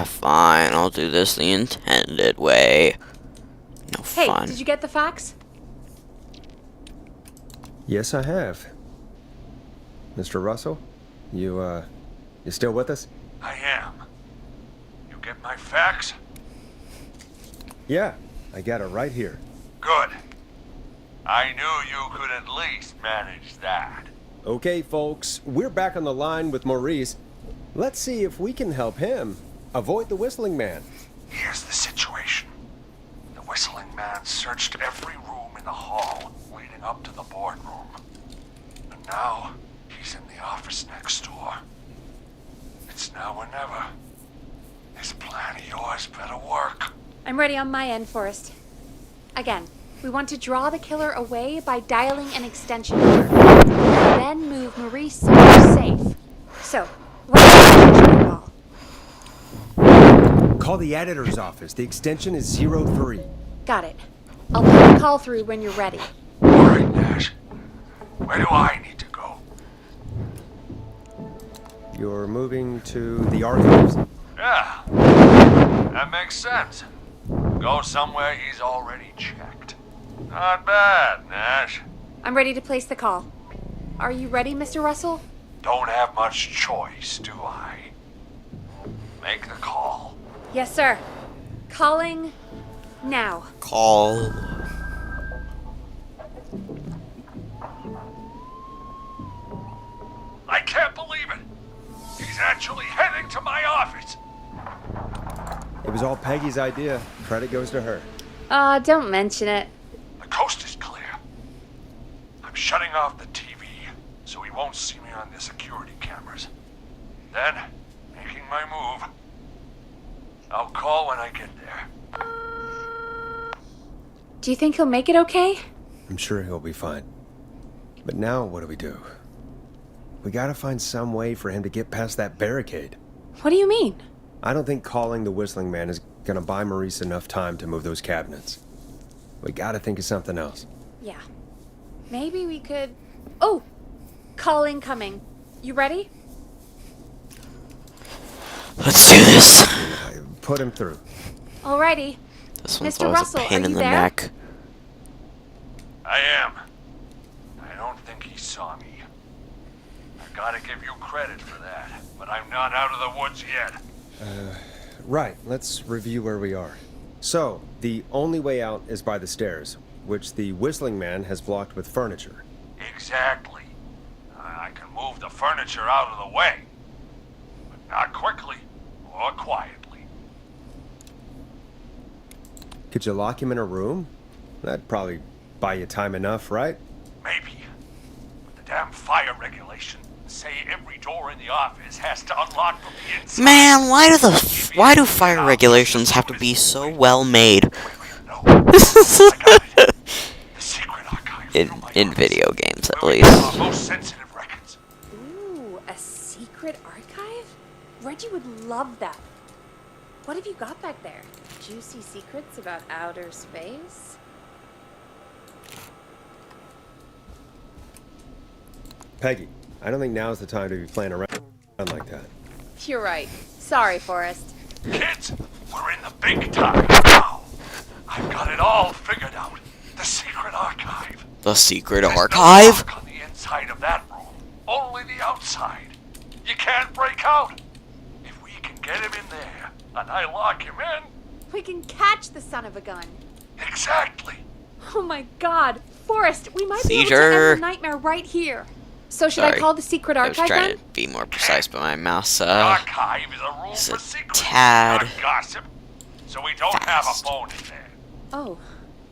[SPEAKER 1] Fine, I'll do this the intended way. No
[SPEAKER 3] Hey,
[SPEAKER 1] fun.
[SPEAKER 3] did you get the fax?
[SPEAKER 2] Yes, I have. Mr. Russell, you still with us?
[SPEAKER 8] I am. You get my fax?
[SPEAKER 2] Yeah, I got it right here.
[SPEAKER 8] Good. I knew you could at least manage that.
[SPEAKER 2] Okay, folks, we're back on the line with Maurice. Let's see if we can help him avoid the Whistling Man.
[SPEAKER 8] Here's the situation. The Whistling Man searched every room in the hall leading up to the boardroom. And now, he's in the office next door. It's now or never. This plan of yours better work.
[SPEAKER 3] I'm ready on my end, Forrest. Again, we want to draw the killer away by dialing an extension number. Then move Maurice somewhere safe. So, what extension do you call?
[SPEAKER 2] Call the editor's office. The extension is 03.
[SPEAKER 3] Got it. I'll put the call through when you're ready.
[SPEAKER 8] All right, Nash. Where do I need to go?
[SPEAKER 2] You're moving to the archives.
[SPEAKER 8] Yeah. That makes sense. Go somewhere he's already checked. Not bad, Nash.
[SPEAKER 3] I'm ready to place the call. Are you ready, Mr. Russell?
[SPEAKER 8] Don't have much choice, do I? Make the call.
[SPEAKER 3] Yes, sir. Calling now.
[SPEAKER 1] Call.
[SPEAKER 8] I can't believe it. He's actually heading to my office.
[SPEAKER 2] It was all Peggy's idea. Credit goes to her.
[SPEAKER 3] Don't mention it.
[SPEAKER 8] The coast is clear. I'm shutting off the TV so he won't see me on the security cameras. Then, making my move. I'll call when I get there.
[SPEAKER 3] Do you think he'll make it okay?
[SPEAKER 2] I'm sure he'll be fine. But now what do? We gotta find some way for him to get past that barricade.
[SPEAKER 3] What do you mean?
[SPEAKER 2] I don't think calling the Whistling Man is gonna buy Maurice enough time to move those cabinets. We gotta think of something else.
[SPEAKER 3] Yeah. Maybe we could... Oh! Call incoming. You ready?
[SPEAKER 1] Let's do this.
[SPEAKER 2] Put him through.
[SPEAKER 3] Alrighty.
[SPEAKER 1] This one's
[SPEAKER 3] Mr.
[SPEAKER 1] always
[SPEAKER 3] Russell,
[SPEAKER 1] a pain
[SPEAKER 3] are
[SPEAKER 1] in
[SPEAKER 3] you
[SPEAKER 1] the
[SPEAKER 3] there?
[SPEAKER 1] neck.
[SPEAKER 8] I am. I don't think he saw me. I gotta give you credit for that, but I'm not out of the woods yet.
[SPEAKER 2] Right, let's review where we are. So, the only way out is by the stairs, which the Whistling Man has blocked with furniture.
[SPEAKER 8] Exactly. I can move the furniture out of the way, but not quickly or quietly.
[SPEAKER 2] Could you lock him in a room? That'd probably buy you time enough, right?
[SPEAKER 8] Maybe. But the damn fire regulations say every door in the office has to unlock from the inside.
[SPEAKER 1] Man, why do fire regulations have to be so well made? in video games, at least.
[SPEAKER 8] Most sensitive records.
[SPEAKER 3] Ooh, a secret archive? Reggie would love that. What have you got back there? Juicy secrets about outer space?
[SPEAKER 2] Peggy, I don't think now's the time to be playing around like that.
[SPEAKER 3] You're right. Sorry, Forrest.
[SPEAKER 8] Kids, we're in the big time now. I've got it all figured out. The secret archive.
[SPEAKER 1] The secret
[SPEAKER 8] There's
[SPEAKER 1] archive?
[SPEAKER 8] No lock on the inside of that room. Only the outside. You can't break out. If we can get him in there, and I lock him in.
[SPEAKER 3] We can catch the son of a gun.
[SPEAKER 8] Exactly.
[SPEAKER 3] Oh my god. Forrest, we might be able to
[SPEAKER 1] Seizure.
[SPEAKER 3] end the nightmare right here. So should I
[SPEAKER 1] Sorry.
[SPEAKER 3] call the secret
[SPEAKER 1] I was
[SPEAKER 3] archive
[SPEAKER 1] trying
[SPEAKER 3] then?
[SPEAKER 1] to be more precise, but my mouse,
[SPEAKER 8] Archive is a room
[SPEAKER 1] it's
[SPEAKER 8] for
[SPEAKER 1] a
[SPEAKER 8] secrets,
[SPEAKER 1] tad
[SPEAKER 8] not gossip. So we don't have a phone in there.
[SPEAKER 3] Oh,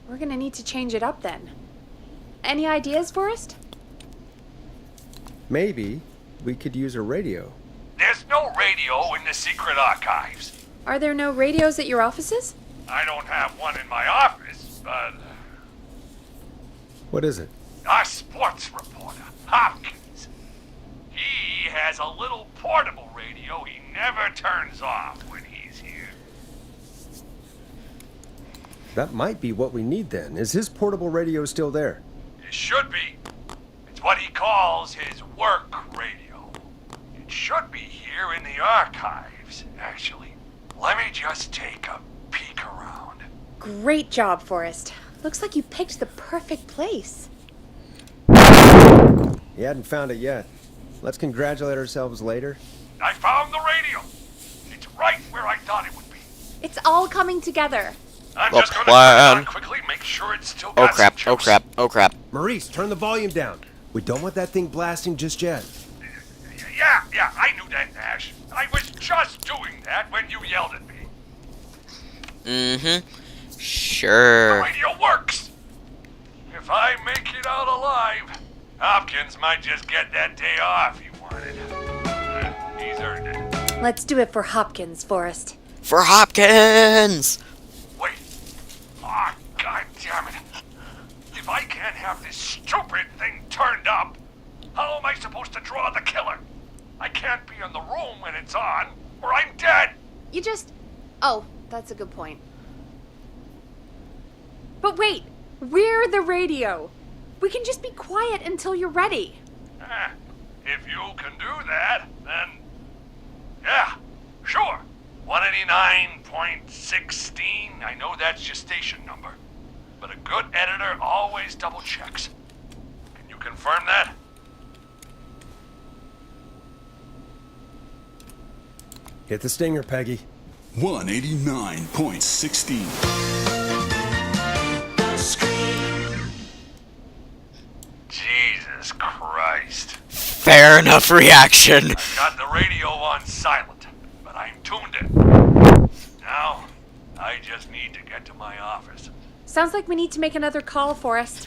[SPEAKER 3] we're gonna need to change it up then. Any ideas, Forrest?
[SPEAKER 2] Maybe we could use a radio.
[SPEAKER 8] There's no radio in the secret archives.
[SPEAKER 3] Are there no radios at your offices?
[SPEAKER 8] I don't have one in my office, but
[SPEAKER 2] What is it?
[SPEAKER 8] our sports reporter, Hopkins, he has a little portable radio he never turns off when he's here.
[SPEAKER 2] That might be what we need then. Is his portable radio still there?
[SPEAKER 8] It should be. It's what he calls his work radio. It should be here in the archives, actually. Let me just take a peek around.
[SPEAKER 3] Great job, Forrest. Looks like you picked the perfect place.
[SPEAKER 2] He hadn't found it yet. Let's congratulate ourselves later.
[SPEAKER 8] I found the radio. It's right where I thought it would be.
[SPEAKER 3] It's all coming together.
[SPEAKER 8] I'm
[SPEAKER 1] The
[SPEAKER 8] just gonna
[SPEAKER 1] plan.
[SPEAKER 8] turn it on quickly, make sure it's still
[SPEAKER 1] oh
[SPEAKER 8] got
[SPEAKER 1] crap,
[SPEAKER 8] some
[SPEAKER 1] oh
[SPEAKER 8] juice.
[SPEAKER 1] crap, oh crap.
[SPEAKER 2] Maurice, turn the volume down. We don't want that thing blasting just yet.
[SPEAKER 8] Yeah, I knew that, Nash. I was just doing that when you yelled at me.
[SPEAKER 1] Mm-hmm.
[SPEAKER 8] The
[SPEAKER 1] Sure.
[SPEAKER 8] radio works. If I make it out alive, Hopkins might just get that day off he wanted. He's earned it.
[SPEAKER 3] Let's do it for Hopkins, Forrest.
[SPEAKER 1] For Hopkins!
[SPEAKER 8] Wait. Ah, god damn it. If I can't have this stupid thing turned up, how am I supposed to draw the killer? I can't be in the room when it's on, or I'm dead.
[SPEAKER 3] You just... Oh, that's a good point. But wait, we're the radio. We can just be quiet until you're ready.
[SPEAKER 8] If you can do that, then... Yeah, sure. 189.16. I know that's your station number, but a good editor always double checks. Can you confirm that?
[SPEAKER 2] Hit the stinger, Peggy.
[SPEAKER 13] 189.16.
[SPEAKER 8] Jesus Christ.
[SPEAKER 1] Fair enough reaction.
[SPEAKER 8] I've got the radio on silent, but I'm tuned in. Now, I just need to get to my office.
[SPEAKER 3] Sounds like we need to make another call, Forrest.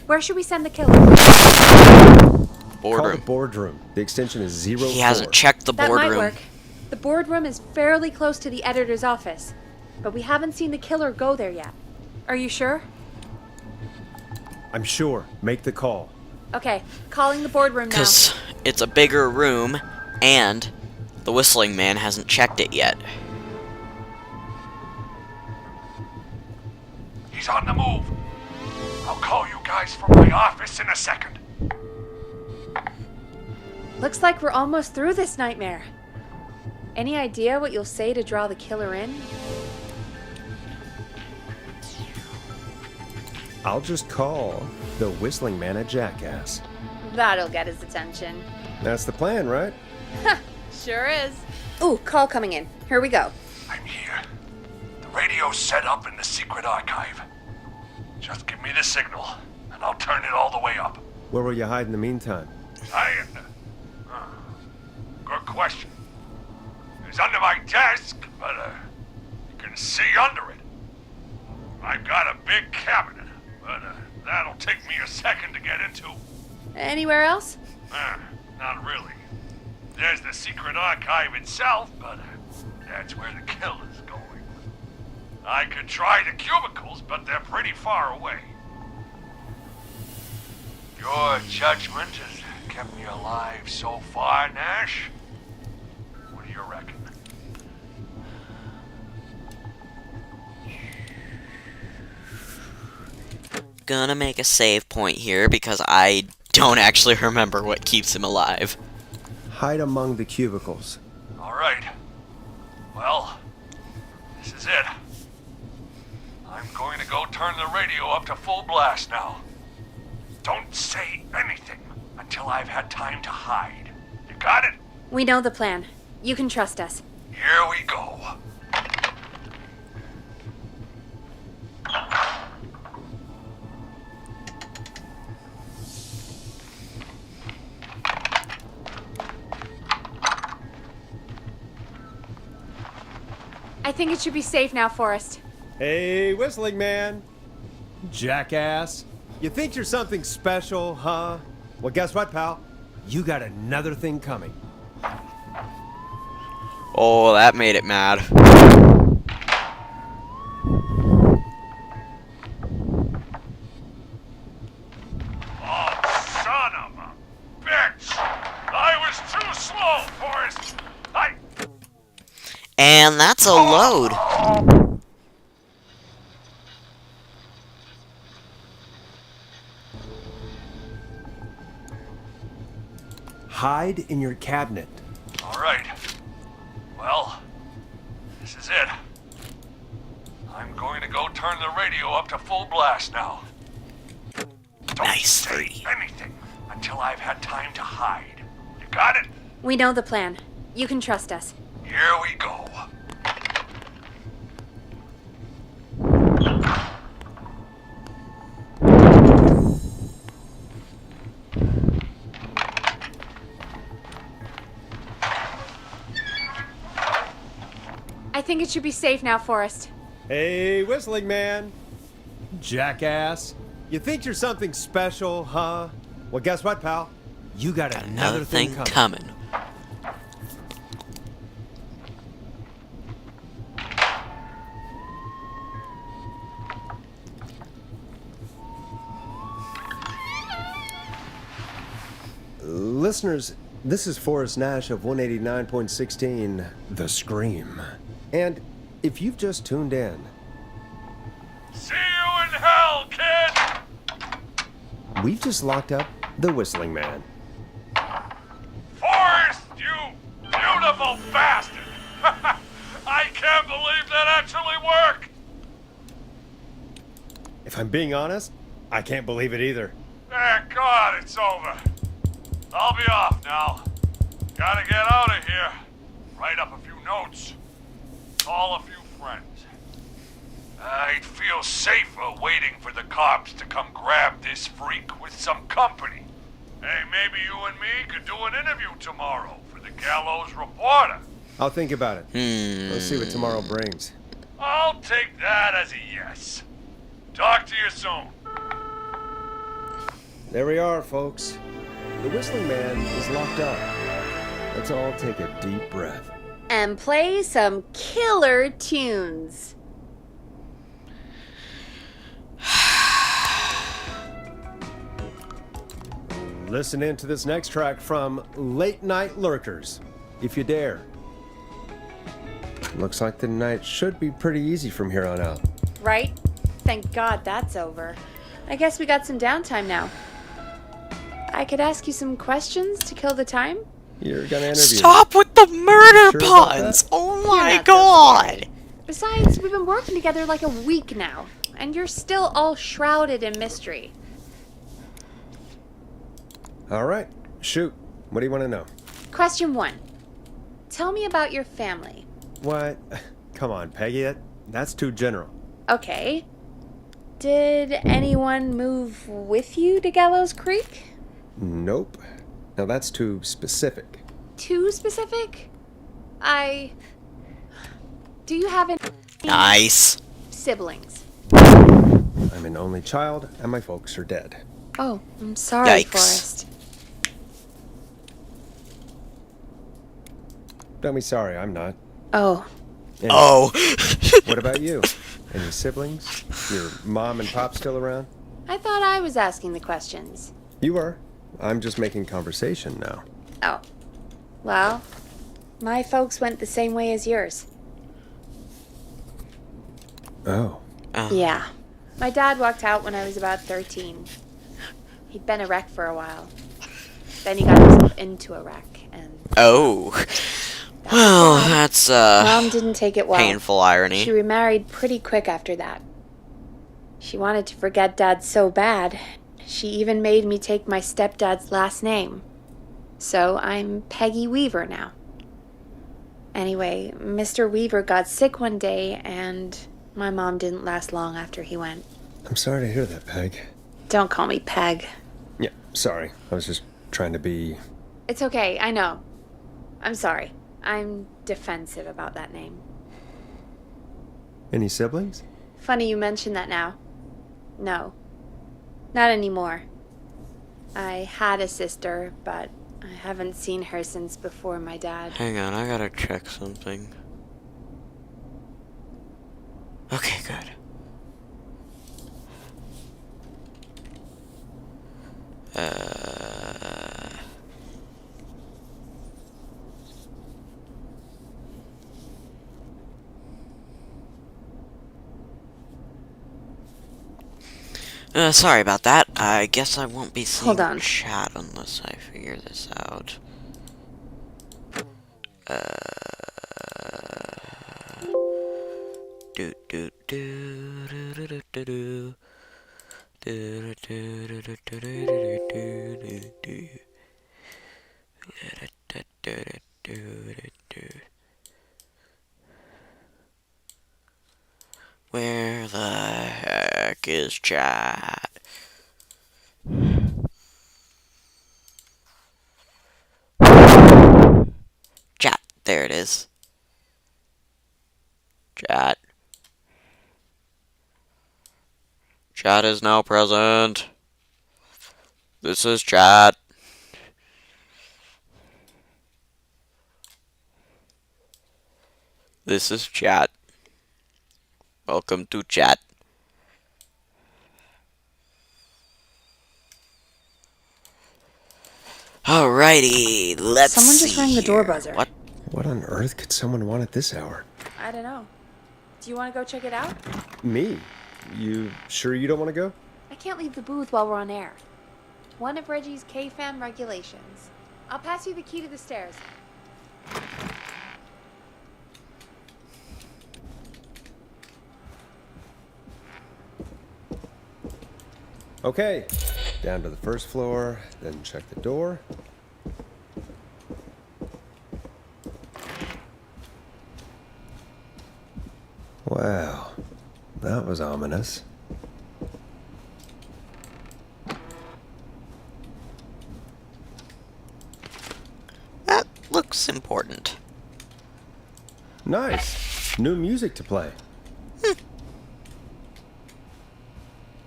[SPEAKER 3] Where should we send the killer?
[SPEAKER 2] Call the
[SPEAKER 1] Boardroom.
[SPEAKER 2] boardroom. The extension is 04.
[SPEAKER 1] He hasn't checked the
[SPEAKER 3] That might
[SPEAKER 1] boardroom.
[SPEAKER 3] work. The boardroom is fairly close to the editor's office, but we haven't seen the killer go there yet. Are you sure?
[SPEAKER 2] I'm sure. Make the call.
[SPEAKER 3] Okay, calling the boardroom now.
[SPEAKER 1] Because it's a bigger room, and the Whistling Man hasn't checked it yet.
[SPEAKER 8] He's on the move. I'll call you guys from my office in a second.
[SPEAKER 3] Looks like we're almost through this nightmare. Any idea what you'll say to draw the killer in?
[SPEAKER 2] I'll just call the Whistling Man a jackass.
[SPEAKER 3] That'll get his attention.
[SPEAKER 2] That's the plan, right?
[SPEAKER 3] Sure is. Ooh, call coming in. Here we go.
[SPEAKER 8] I'm here. The radio's set up in the secret archive. Just give me the signal, and I'll turn it all the way up.
[SPEAKER 2] Where will you hide in the meantime?
[SPEAKER 8] Good question. It's under my desk, but you can see under it. I've got a big cabinet, but that'll take me a second to get into.
[SPEAKER 3] Anywhere else?
[SPEAKER 8] Not really. There's the secret archive itself, but that's where the killer's going. I could try the cubicles, but they're pretty far away. Your judgment has kept me alive so far, Nash. What do you reckon?
[SPEAKER 1] Gonna make a save point here because I don't actually remember what keeps him alive.
[SPEAKER 2] Hide among the cubicles.
[SPEAKER 8] All right. Well, this is it. I'm going to go turn the radio up to full blast now. Don't say anything until I've had time to hide. You got it?
[SPEAKER 3] We know the plan. You can trust us.
[SPEAKER 8] Here we go.
[SPEAKER 3] I think it should be safe now, Forrest.
[SPEAKER 2] Hey, Whistling Man. Jackass. You think you're something special, huh? Well, guess what, pal? You got another thing coming.
[SPEAKER 1] Oh, that made it mad.
[SPEAKER 8] Oh, son of a bitch! I was too slow, Forrest!
[SPEAKER 1] And that's a load.
[SPEAKER 2] Hide in your cabinet.
[SPEAKER 8] All right. Well, this is it. I'm going to go turn the radio up to full blast now. Don't say anything until I've had time to hide. You got it?
[SPEAKER 3] We know the plan. You can trust us.
[SPEAKER 8] Here we go.
[SPEAKER 3] I think it should be safe now, Forrest.
[SPEAKER 2] Hey, Whistling Man. Jackass. You think you're something special, huh? Well, guess what, pal? You got another thing coming. Listeners, this is Forrest Nash of 189.16, The Scream. And if you've just tuned in,
[SPEAKER 8] see you in hell, kid!
[SPEAKER 2] we've just locked up the Whistling Man.
[SPEAKER 8] Forrest, you beautiful bastard! I can't believe that actually worked!
[SPEAKER 2] If I'm being honest, I can't believe it either.
[SPEAKER 8] Thank God it's over. I'll be off now. Gotta get out of here. Write up a few notes. Call a few friends. I'd feel safer waiting for the cops to come grab this freak with some company. Hey, maybe you and me could do an interview tomorrow for the Gallows Reporter.
[SPEAKER 2] I'll think about it. Let's see what tomorrow brings.
[SPEAKER 8] I'll take that as a yes. Talk to you soon.
[SPEAKER 2] There we are, folks. The Whistling Man is locked up. Let's all take a deep breath.
[SPEAKER 3] And play some killer tunes.
[SPEAKER 2] Listen in to this next track from Late Night Lurkers, if you dare. Looks like the night should be pretty easy from here on out.
[SPEAKER 3] Right? Thank God that's over. I guess we got some downtime now. I could ask you some questions to kill the time?
[SPEAKER 2] You're gonna interview.
[SPEAKER 1] Stop with the murder
[SPEAKER 2] Sure about
[SPEAKER 1] puns!
[SPEAKER 2] that?
[SPEAKER 1] Oh
[SPEAKER 3] You're
[SPEAKER 1] my
[SPEAKER 3] not so
[SPEAKER 1] god!
[SPEAKER 3] scary. Besides, we've been working together like a week now, and you're still all shrouded in mystery.
[SPEAKER 2] All right, shoot. What do you want to know?
[SPEAKER 3] Question 1. Tell me about your family.
[SPEAKER 2] What? Come on, Peggy. That's too general.
[SPEAKER 3] Okay. Did anyone move with you to Gallows Creek?
[SPEAKER 2] Nope. Now that's too specific.
[SPEAKER 3] Too specific? Do you have any
[SPEAKER 1] Nice.
[SPEAKER 3] siblings?
[SPEAKER 2] I'm an only child, and my folks are dead.
[SPEAKER 3] Oh, I'm sorry,
[SPEAKER 1] Yikes.
[SPEAKER 3] Forrest.
[SPEAKER 2] Don't be sorry, I'm not.
[SPEAKER 3] Oh.
[SPEAKER 2] And
[SPEAKER 1] Oh.
[SPEAKER 2] What about you? Any siblings? Your mom and pop still around?
[SPEAKER 3] I thought I was asking the questions.
[SPEAKER 2] You are. I'm just making conversation now.
[SPEAKER 3] Oh. Well, my folks went the same way as yours.
[SPEAKER 2] Oh.
[SPEAKER 3] Yeah. My dad walked out when I was about 13. He'd been a wreck for a while. Then he got himself into a wreck, and
[SPEAKER 1] Oh. Well, that's
[SPEAKER 3] Mom didn't take it well.
[SPEAKER 1] painful irony.
[SPEAKER 3] She remarried pretty quick after that. She wanted to forget Dad so bad, she even made me take my stepdad's last name. So I'm Peggy Weaver now. Anyway, Mr. Weaver got sick one day, and my mom didn't last long after he went.
[SPEAKER 2] I'm sorry to hear that, Peg.
[SPEAKER 3] Don't call me Peg.
[SPEAKER 2] Yeah, sorry. I was just trying to be...
[SPEAKER 3] It's okay, I know. I'm sorry. I'm defensive about that name.
[SPEAKER 2] Any siblings?
[SPEAKER 3] Funny you mention that now. No. Not anymore. I had a sister, but I haven't seen her since before my dad.
[SPEAKER 1] Hang on, I gotta check something. Okay, good. Sorry about that. I guess I won't be seeing
[SPEAKER 3] Hold on.
[SPEAKER 1] chat unless I figure this out. Do do do do do do do do. Do do do do do do do do do. Do do do do do. Where the heck is chat? Chat, there it is. Chat. Chat is now present. This is chat. This is chat. Welcome to chat. Alrighty, let's
[SPEAKER 3] Someone just
[SPEAKER 1] see
[SPEAKER 3] rang the door
[SPEAKER 1] here.
[SPEAKER 3] buzzer.
[SPEAKER 1] What?
[SPEAKER 2] What on earth could someone want at this hour?
[SPEAKER 3] I don't know. Do you want to go check it out?
[SPEAKER 2] Me? You sure you don't want to go?
[SPEAKER 3] I can't leave the booth while we're on air. One of Reggie's KFAM regulations. I'll pass you the key to the stairs.
[SPEAKER 2] Okay, down to the first floor, then check the door. Wow, that was ominous.
[SPEAKER 1] That looks important.
[SPEAKER 2] Nice. New music to play.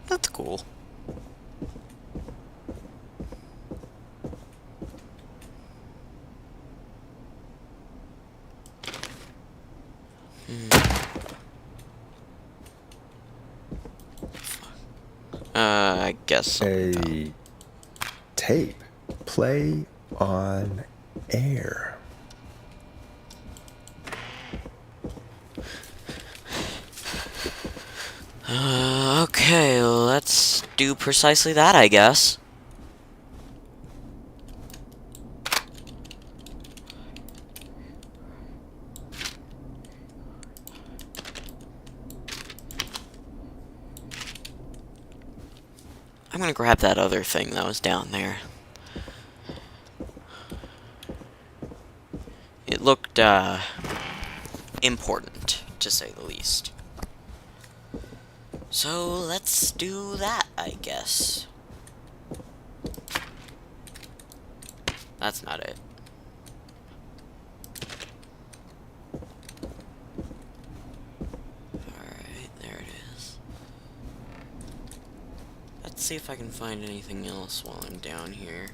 [SPEAKER 1] That's cool. I guess so.
[SPEAKER 2] A tape. Play on air.
[SPEAKER 1] Okay, let's do precisely that, I guess. I'm gonna grab that other thing that was down there. It looked, important, to say the least. So, let's do that, I guess. That's not it. Alright, there it is. Let's see if I can find anything else while I'm down here.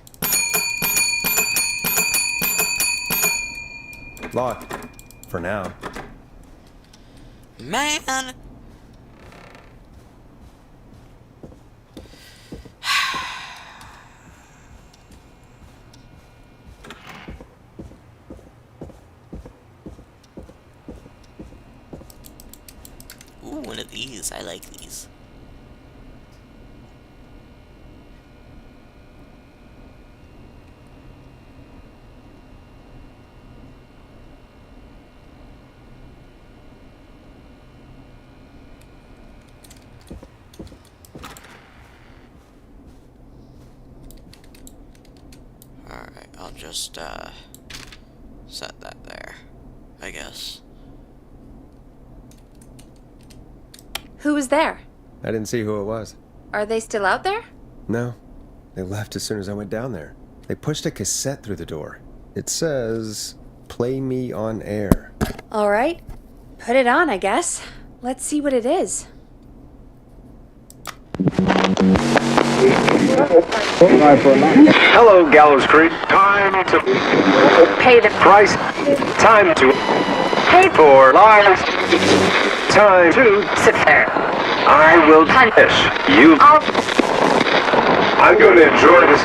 [SPEAKER 2] Locked. For now.
[SPEAKER 1] Man! Ooh, one of these. I like these. Alright, I'll just, set that there, I guess.
[SPEAKER 3] Who was there?
[SPEAKER 2] I didn't see who it was.
[SPEAKER 3] Are they still out there?
[SPEAKER 2] No. They left as soon as I went down there. They pushed a cassette through the door. It says, "Play me on air."
[SPEAKER 3] All right. Put it on, I guess. Let's see what it is.
[SPEAKER 10] Hello, Gallows Creek. Time to
[SPEAKER 3] Pay the
[SPEAKER 10] price. Time to pay for lives. Time to
[SPEAKER 3] sit there.
[SPEAKER 10] I will punish you. I'm going to enjoy this.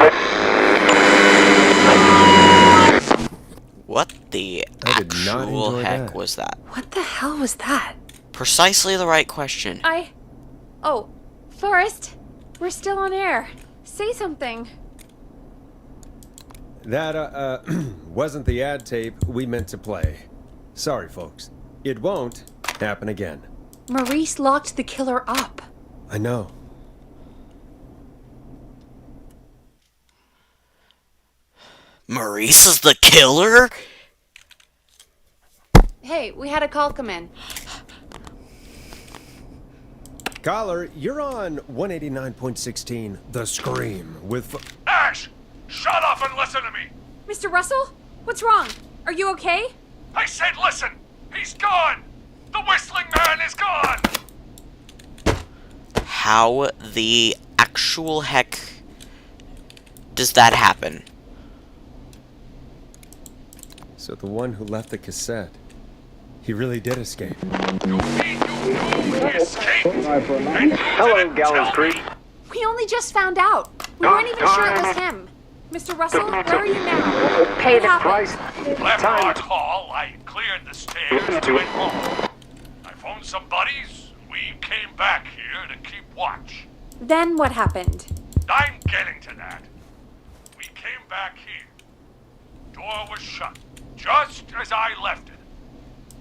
[SPEAKER 1] What the
[SPEAKER 2] I did not
[SPEAKER 1] actual
[SPEAKER 2] enjoy
[SPEAKER 1] heck
[SPEAKER 2] that.
[SPEAKER 1] was that?
[SPEAKER 3] What the hell was that?
[SPEAKER 1] Precisely the right question.
[SPEAKER 3] Oh, Forrest, we're still on air. Say something.
[SPEAKER 2] That, wasn't the ad tape we meant to play. Sorry, folks. It won't happen again.
[SPEAKER 3] Maurice locked the killer up.
[SPEAKER 2] I know.
[SPEAKER 1] Maurice is the killer?
[SPEAKER 3] Hey, we had a call come in.
[SPEAKER 2] Caller, you're on 189.16, The Scream, with...
[SPEAKER 8] Ash! Shut up and listen to me!
[SPEAKER 3] Mr. Russell? What's wrong? Are you okay?
[SPEAKER 8] I said listen! He's gone! The Whistling Man is gone!
[SPEAKER 1] How the actual heck does that happen?
[SPEAKER 2] So the one who left the cassette, he really did escape.
[SPEAKER 8] You mean you knew he escaped? And you
[SPEAKER 10] Hello,
[SPEAKER 8] didn't
[SPEAKER 10] Gallows
[SPEAKER 8] tell
[SPEAKER 10] Creek.
[SPEAKER 8] me?
[SPEAKER 3] We only just found out. We weren't even sure it was him. Mr. Russell, where are you now?
[SPEAKER 10] Pay the
[SPEAKER 3] What
[SPEAKER 10] price.
[SPEAKER 8] Left
[SPEAKER 10] Time
[SPEAKER 8] Rock Hall, I cleared the stairs and went home. I phoned some buddies. We came back here to keep watch.
[SPEAKER 3] Then what happened?
[SPEAKER 8] I'm getting to that. We came back here. Door was shut, just as I left it.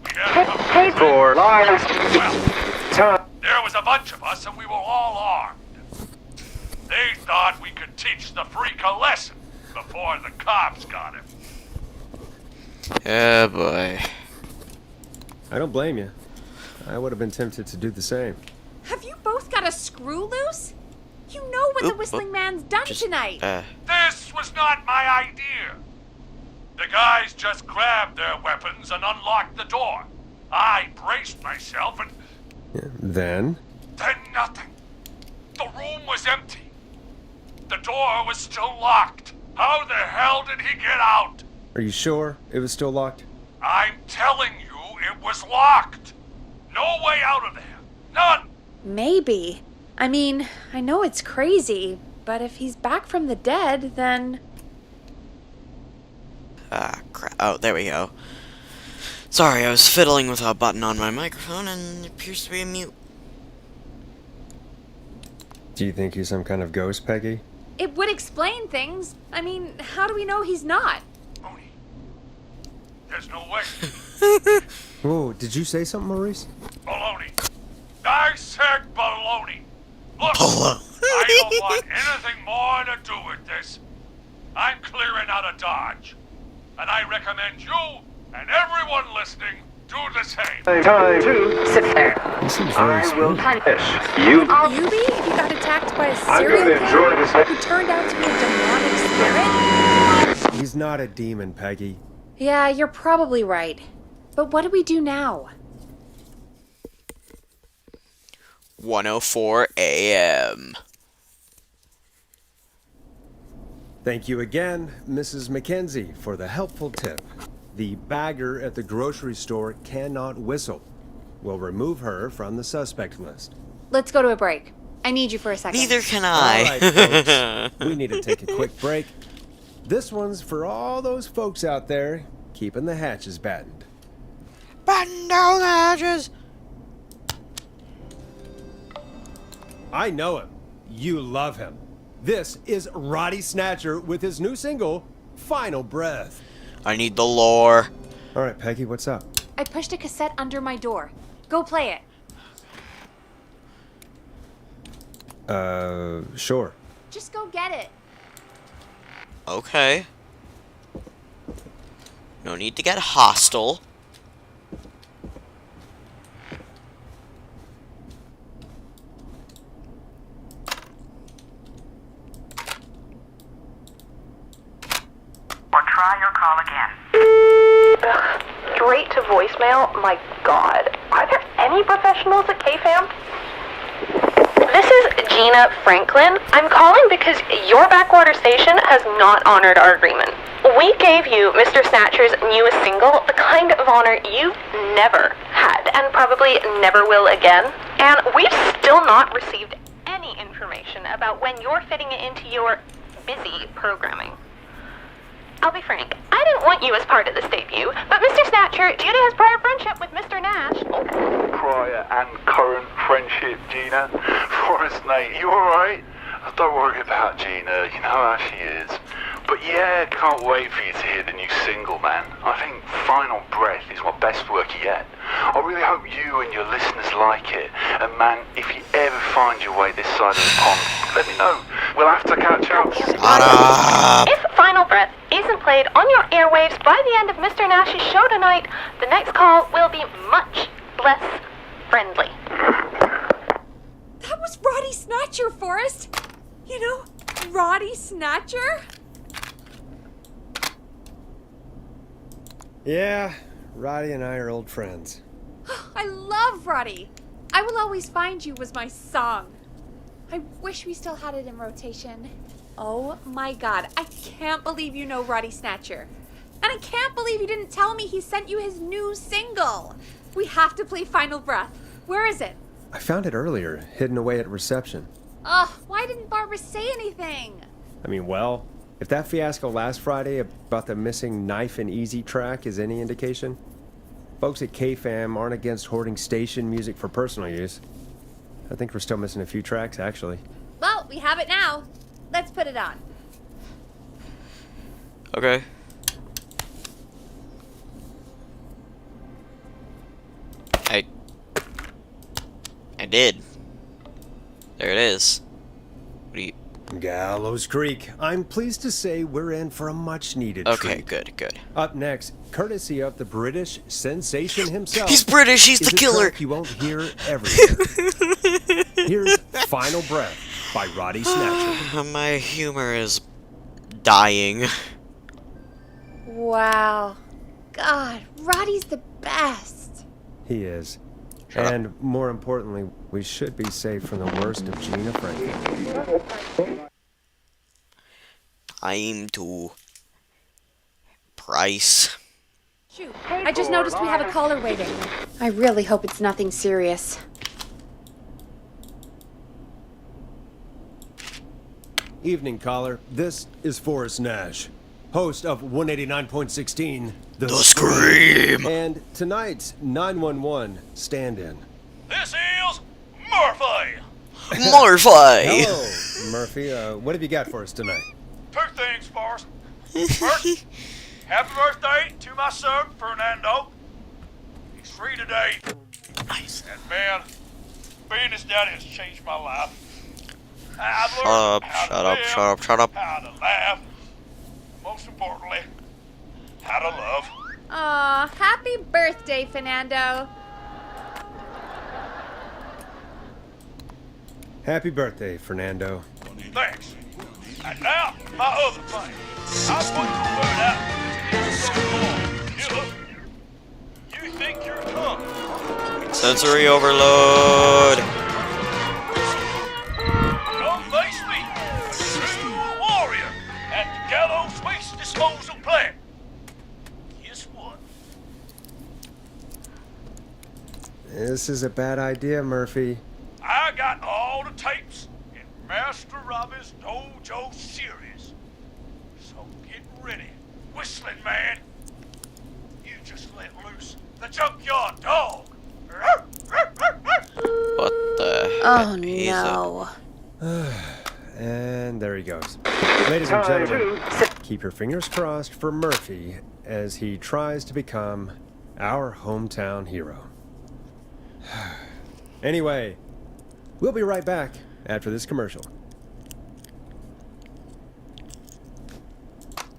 [SPEAKER 8] We had a
[SPEAKER 10] Pay for lives.
[SPEAKER 8] well,
[SPEAKER 10] Time.
[SPEAKER 8] there was a bunch of us and we were all armed. They thought we could teach the freak a lesson before the cops got him.
[SPEAKER 1] Oh boy.
[SPEAKER 2] I don't blame you. I would have been tempted to do the same.
[SPEAKER 3] Have you both got a screw loose? You know what the Whistling Man's done tonight.
[SPEAKER 8] This was not my idea. The guys just grabbed their weapons and unlocked the door. I braced myself and...
[SPEAKER 2] Then
[SPEAKER 8] nothing. The room was empty. The door was still locked. How the hell did he get out?
[SPEAKER 2] Are you sure it was still locked?
[SPEAKER 8] I'm telling you, it was locked. No way out of there. None.
[SPEAKER 3] Maybe. I mean, I know it's crazy, but if he's back from the dead, then...
[SPEAKER 1] Ah, crap. Oh, there we go. Sorry, I was fiddling with a button on my microphone and it appears to be a mute.
[SPEAKER 2] Do you think he's some kind of ghost, Peggy?
[SPEAKER 3] It would explain things. I mean, how do we know he's not?
[SPEAKER 8] There's no way.
[SPEAKER 2] Whoa, did you say something, Maurice?
[SPEAKER 8] Baloney. I said baloney. Look, I don't want anything more to do with this. I'm clearing out of Dodge. And I recommend you and everyone listening do the same.
[SPEAKER 10] Time to sit there. I will punish you.
[SPEAKER 3] Yubi? He got attacked by a serial killer who turned out to be a demonic spirit?
[SPEAKER 2] He's not a demon, Peggy.
[SPEAKER 3] Yeah, you're probably right. But what do we do now?
[SPEAKER 1] 1:04 a.m.
[SPEAKER 2] Thank you again, Mrs. Mackenzie, for the helpful tip. The bagger at the grocery store cannot whistle. We'll remove her from the suspect list.
[SPEAKER 3] Let's go to a break. I need you for a second.
[SPEAKER 1] Neither can I.
[SPEAKER 2] All right, folks. We need to take a quick break. This one's for all those folks out there keeping the hatches battened.
[SPEAKER 1] Batten down the hatches!
[SPEAKER 2] I know him. You love him. This is Roddy Snatcher with his new single, Final Breath.
[SPEAKER 1] I need the lore.
[SPEAKER 2] All right, Peggy, what's up?
[SPEAKER 3] I pushed a cassette under my door. Go play it.
[SPEAKER 2] Sure.
[SPEAKER 3] Just go get it.
[SPEAKER 1] Okay. No need to get hostile.
[SPEAKER 6] Or try your call again. Straight to voicemail? My God. Are there any professionals at KFAM? This is Gina Franklin. I'm calling because your backwater station has not honored our agreement. We gave you Mr. Snatcher's newest single, the kind of honor you've never had and probably never will again. And we've still not received any information about when you're fitting it into your busy programming. I'll be frank, I didn't want you as part of this debut, but Mr. Snatcher, due to his prior friendship with Mr. Nash...
[SPEAKER 13] Prior and current friendship, Gina. Forrest, mate, you alright? Don't worry about Gina, you know how she is. But yeah, can't wait for you to hear the new single, man. I think Final Breath is my best work yet. I really hope you and your listeners like it. And man, if you ever find your way this side of the pond, let me know. We'll have to catch up.
[SPEAKER 6] If Final Breath isn't played on your airwaves by the end of Mr. Nash's show tonight, the next call will be much less friendly.
[SPEAKER 3] That was Roddy Snatcher, Forrest. You know, Roddy Snatcher?
[SPEAKER 2] Yeah, Roddy and I are old friends.
[SPEAKER 3] I love Roddy. I Will Always Find You was my song. I wish we still had it in rotation. Oh my God, I can't believe you know Roddy Snatcher. And I can't believe you didn't tell me he sent you his new single. We have to play Final Breath. Where is it?
[SPEAKER 2] I found it earlier, hidden away at reception.
[SPEAKER 3] Ugh, why didn't Barbara say anything?
[SPEAKER 2] I mean, well, if that fiasco last Friday about the missing Knife and Easy track is any indication, folks at KFAM aren't against hoarding station music for personal use. I think we're still missing a few tracks, actually.
[SPEAKER 3] Well, we have it now. Let's put it on.
[SPEAKER 1] Okay. I did. There it is. What do you...
[SPEAKER 2] Gallows Creek. I'm pleased to say we're in for a much-needed
[SPEAKER 1] Okay,
[SPEAKER 2] treat.
[SPEAKER 1] good.
[SPEAKER 2] Up next, courtesy of the British sensation himself.
[SPEAKER 1] He's British, he's
[SPEAKER 2] is
[SPEAKER 1] the
[SPEAKER 2] a
[SPEAKER 1] killer.
[SPEAKER 2] track you won't hear everywhere. Here's Final Breath by Roddy Snatcher.
[SPEAKER 1] My humor is dying.
[SPEAKER 3] Wow. God, Roddy's the best.
[SPEAKER 2] He is.
[SPEAKER 1] Shut
[SPEAKER 2] and more importantly, we should be safe from the worst of Gina Franklin.
[SPEAKER 1] Time to price.
[SPEAKER 3] Shoot, I just noticed we have a caller waiting. I really hope it's nothing serious.
[SPEAKER 2] Evening, caller. This is Forrest Nash, host of 189.16, The
[SPEAKER 1] Scream.
[SPEAKER 2] And tonight's 911 stand-in.
[SPEAKER 8] This is Murphy.
[SPEAKER 1] Murphy.
[SPEAKER 2] Hello, Murphy. What have you got for us tonight?
[SPEAKER 8] Two things first. First, happy birthday to my son, Fernando. He's 3 today.
[SPEAKER 1] Nice.
[SPEAKER 8] And man, being his daddy has changed my life. I've
[SPEAKER 1] Shut
[SPEAKER 8] learned
[SPEAKER 1] up,
[SPEAKER 8] how to
[SPEAKER 1] shut up,
[SPEAKER 8] live,
[SPEAKER 1] shut up, shut up.
[SPEAKER 8] how to laugh, most importantly, how to love.
[SPEAKER 3] Aw, happy birthday, Fernando.
[SPEAKER 2] Happy birthday, Fernando.
[SPEAKER 8] Thanks. And now, my other thing. I put the word out. Killer, you think you're tough.
[SPEAKER 1] Sensory overload.
[SPEAKER 8] Come face me. True warrior at the Gallows Waste Disposal Plant. Guess what?
[SPEAKER 2] This is a bad idea, Murphy.
[SPEAKER 8] I got all the tapes in Master Robbie's Dojo series. So get ready, Whistling Man. You just let loose the junkyard dog.
[SPEAKER 1] What the
[SPEAKER 3] Oh
[SPEAKER 1] heck is
[SPEAKER 3] no.
[SPEAKER 2] And there he goes. Ladies and gentlemen, keep your fingers crossed for Murphy as he tries to become our hometown hero. Anyway, we'll be right back after this commercial.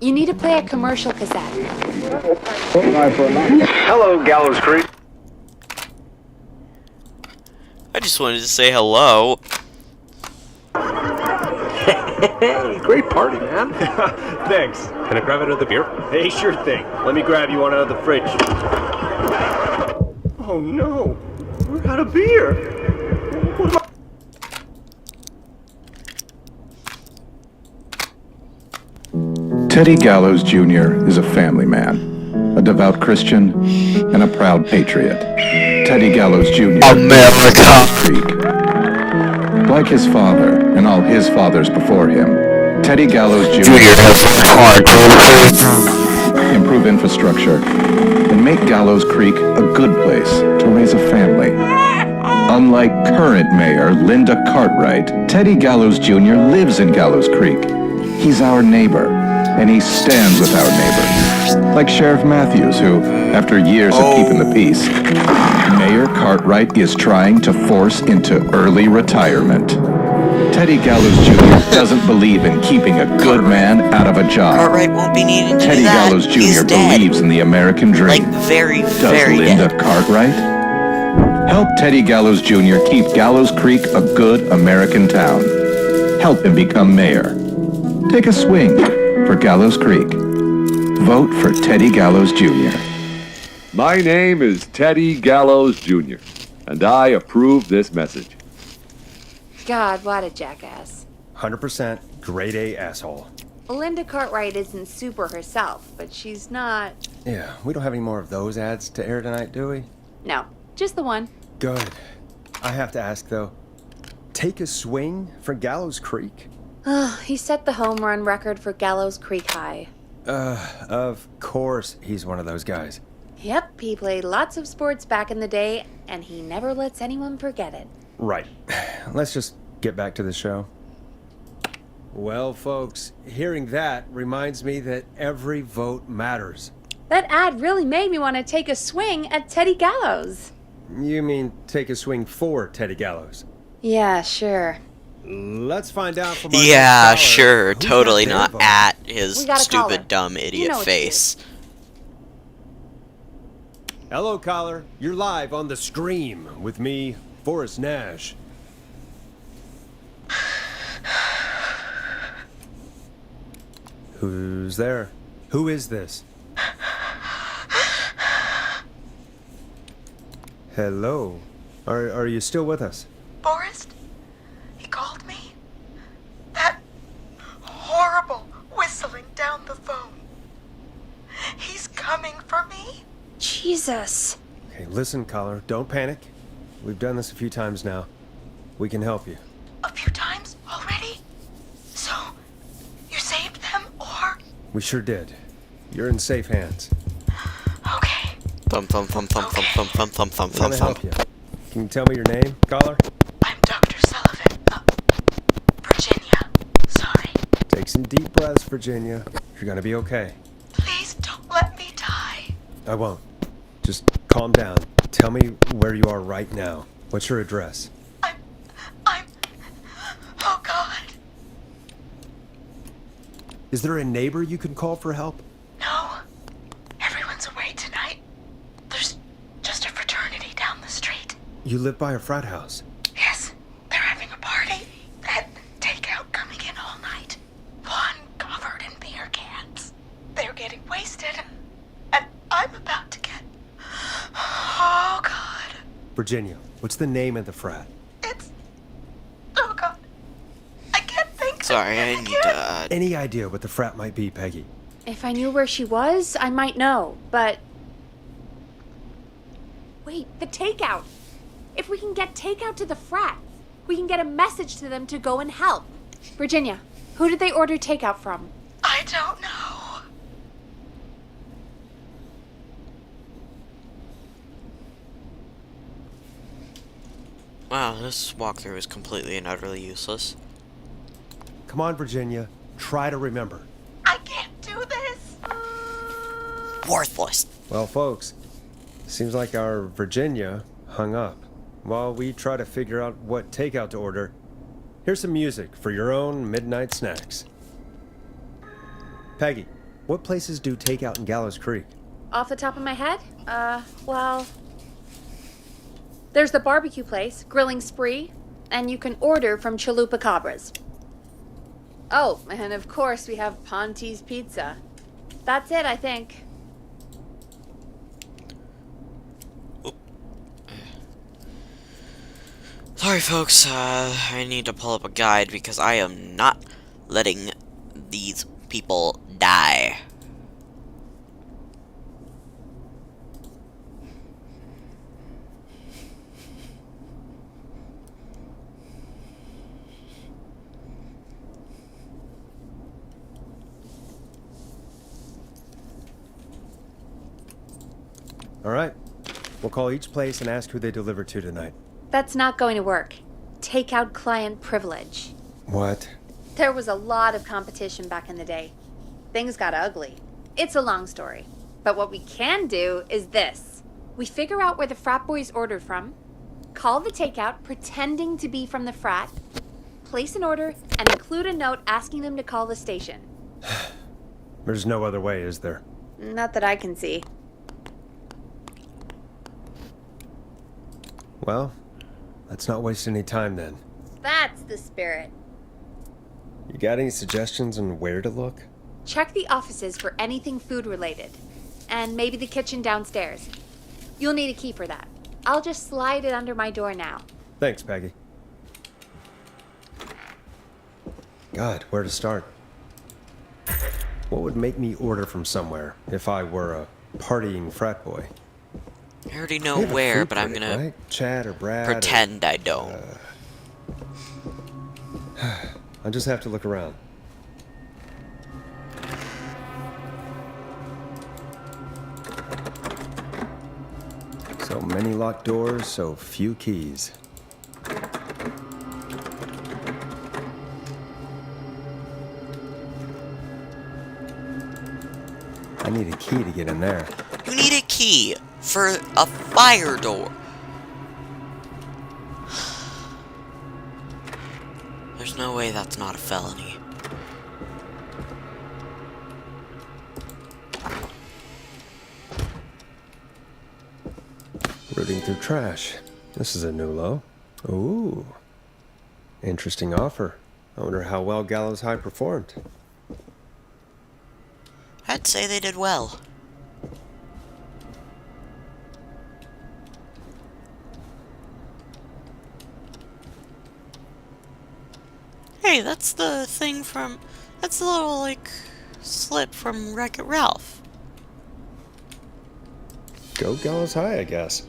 [SPEAKER 3] You need to play a commercial cassette.
[SPEAKER 10] Hello, Gallows Creek.
[SPEAKER 1] I just wanted to say hello.
[SPEAKER 10] Hey, great party, man.
[SPEAKER 11] Thanks. Can I grab another beer? Hey, sure thing. Let me grab you one out of the fridge. Oh no, we're out of beer.
[SPEAKER 5] Teddy Gallows Jr. is a family man, a devout Christian, and a proud patriot. Teddy Gallows Jr.
[SPEAKER 1] America.
[SPEAKER 5] Creek. Like his father and all his fathers before him, Teddy Gallows Jr. improve infrastructure and make Gallows Creek a good place to raise a family. Unlike current mayor Linda Cartwright, Teddy Gallows Jr. lives in Gallows Creek. He's our neighbor, and he stands with our neighbor. Like Sheriff Matthews, who, after years of keeping the peace, Mayor Cartwright is trying to force into early retirement. Teddy Gallows Jr. doesn't believe in keeping a good man out of a job.
[SPEAKER 1] Cartwright won't be needing to
[SPEAKER 5] Teddy
[SPEAKER 1] do that.
[SPEAKER 5] Gallows
[SPEAKER 1] He's
[SPEAKER 5] Jr.
[SPEAKER 1] dead.
[SPEAKER 5] believes in the American dream.
[SPEAKER 1] Like, very,
[SPEAKER 5] Does
[SPEAKER 1] very
[SPEAKER 5] Linda
[SPEAKER 1] dead.
[SPEAKER 5] Cartwright? Help Teddy Gallows Jr. keep Gallows Creek a good American town. Help him become mayor. Take a swing for Gallows Creek. Vote for Teddy Gallows Jr.
[SPEAKER 14] My name is Teddy Gallows Jr., and I approve this message.
[SPEAKER 3] God, what a jackass.
[SPEAKER 2] 100% grade A asshole.
[SPEAKER 3] Linda Cartwright isn't super herself, but she's not...
[SPEAKER 2] Yeah, we don't have any more of those ads to air tonight, do we?
[SPEAKER 3] No, just the one.
[SPEAKER 2] Good. I have to ask, though. Take a swing for Gallows Creek?
[SPEAKER 3] He set the home run record for Gallows Creek High.
[SPEAKER 2] Of course he's one of those guys.
[SPEAKER 3] Yep, he played lots of sports back in the day, and he never lets anyone forget it.
[SPEAKER 2] Right. Let's just get back to the show. Well, folks, hearing that reminds me that every vote matters.
[SPEAKER 3] That ad really made me want to take a swing at Teddy Gallows.
[SPEAKER 2] You mean take a swing for Teddy Gallows?
[SPEAKER 3] Yeah, sure.
[SPEAKER 2] Let's find out from our
[SPEAKER 1] Yeah,
[SPEAKER 2] next caller
[SPEAKER 1] sure,
[SPEAKER 2] who got
[SPEAKER 1] totally
[SPEAKER 2] their
[SPEAKER 1] not
[SPEAKER 2] vote.
[SPEAKER 1] at his
[SPEAKER 3] We gotta call her.
[SPEAKER 1] stupid, dumb, idiot
[SPEAKER 3] know what to
[SPEAKER 1] face.
[SPEAKER 2] Hello, caller. You're live on the Scream with me, Forrest Nash. Who's there? Who is this? Hello. Are you still with us?
[SPEAKER 6] Forrest? He called me? That horrible whistling down the phone. He's coming for me?
[SPEAKER 3] Jesus.
[SPEAKER 2] Okay, listen, caller. Don't panic. We've done this a few times now. We can help you.
[SPEAKER 6] A few times already? So, you saved them, or?
[SPEAKER 2] We sure did. You're in safe hands.
[SPEAKER 6] Okay.
[SPEAKER 1] Thump, thump, thump, thump, thump, thump, thump, thump, thump,
[SPEAKER 2] How
[SPEAKER 1] thump,
[SPEAKER 2] can I help
[SPEAKER 1] thump.
[SPEAKER 2] you? Can you tell me your name, caller?
[SPEAKER 6] I'm Dr. Sullivan. Virginia. Sorry.
[SPEAKER 2] Take some deep breaths, Virginia. You're gonna be okay.
[SPEAKER 6] Please don't let me die.
[SPEAKER 2] I won't. Just calm down. Tell me where you are right now. What's your address?
[SPEAKER 6] Oh, God.
[SPEAKER 2] Is there a neighbor you can call for help?
[SPEAKER 6] No. Everyone's away tonight. There's just a fraternity down the street.
[SPEAKER 2] You live by a frat house.
[SPEAKER 6] Yes, they're having a party. That takeout coming in all night. One covered in beer cans. They're getting wasted. And I'm about to get... Oh, God.
[SPEAKER 2] Virginia, what's the name of the frat?
[SPEAKER 6] Oh, God. I can't think.
[SPEAKER 1] Sorry, I need
[SPEAKER 2] Any idea what the frat might be, Peggy?
[SPEAKER 3] If I knew where she was, I might know, but... Wait, the takeout! If we can get takeout to the frat, we can get a message to them to go and help. Virginia, who did they order takeout from?
[SPEAKER 6] I don't know.
[SPEAKER 1] Wow, this walkthrough is completely and utterly useless.
[SPEAKER 2] Come on, Virginia. Try to remember.
[SPEAKER 6] I can't do this.
[SPEAKER 1] Worthless.
[SPEAKER 2] Well, folks, seems like our Virginia hung up. While we try to figure out what takeout to order, here's some music for your own midnight snacks. Peggy, what places do takeout in Gallows Creek?
[SPEAKER 3] Off the top of my head? Well... There's the barbecue place, Grilling Spree, and you can order from Chalupa Cabras. Oh, and of course we have Ponte's Pizza. That's it, I think.
[SPEAKER 1] Sorry, folks. I need to pull up a guide because I am not letting these people die.
[SPEAKER 2] All right. We'll call each place and ask who they deliver to tonight.
[SPEAKER 3] That's not going to work. Takeout client privilege.
[SPEAKER 2] What?
[SPEAKER 3] There was a lot of competition back in the day. Things got ugly. It's a long story. But what we can do is this. We figure out where the frat boys ordered from, call the takeout pretending to be from the frat, place an order, and include a note asking them to call the station.
[SPEAKER 2] There's no other way, is there?
[SPEAKER 3] Not that I can see.
[SPEAKER 2] Well, let's not waste any time then.
[SPEAKER 3] That's the spirit.
[SPEAKER 2] You got any suggestions on where to look?
[SPEAKER 3] Check the offices for anything food related. And maybe the kitchen downstairs. You'll need a key for that. I'll just slide it under my door now.
[SPEAKER 2] Thanks, Peggy. God, where to start? What would make me order from somewhere if I were a partying frat boy?
[SPEAKER 1] I already know
[SPEAKER 2] We have a
[SPEAKER 1] where,
[SPEAKER 2] food
[SPEAKER 1] but I'm
[SPEAKER 2] critic,
[SPEAKER 1] gonna
[SPEAKER 2] right? Chad or Brad
[SPEAKER 1] pretend I don't.
[SPEAKER 2] I'll just have to look around. So many locked doors, so few keys. I need a key to get in there.
[SPEAKER 1] You need a key for a fire door. There's no way that's not a felony.
[SPEAKER 2] Rooting through trash. This is a new low. Ooh. Interesting offer. I wonder how well Gallows High performed.
[SPEAKER 1] I'd say they did well. Hey, that's the thing from... That's the little, like, slip from Wreck-It Ralph.
[SPEAKER 2] Go Gallows High, I guess.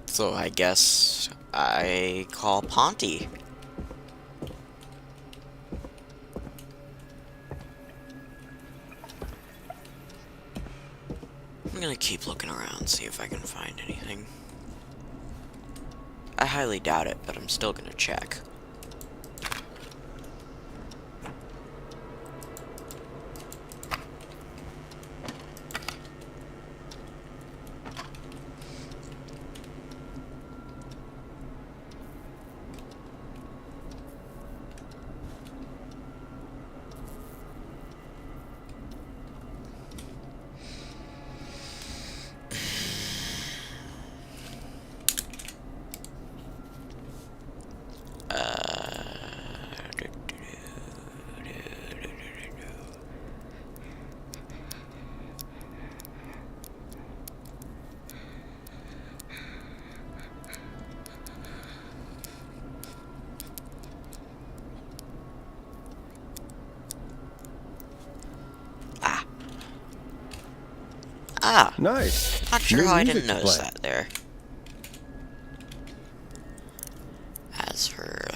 [SPEAKER 1] So I guess I call Ponty. I'm gonna keep looking around, see if I can find anything. I highly doubt it, but I'm still gonna check. Ah,
[SPEAKER 2] nice.
[SPEAKER 1] Not sure
[SPEAKER 2] New
[SPEAKER 1] how I
[SPEAKER 2] music
[SPEAKER 1] didn't
[SPEAKER 2] to
[SPEAKER 1] notice
[SPEAKER 2] play.
[SPEAKER 1] that there. As for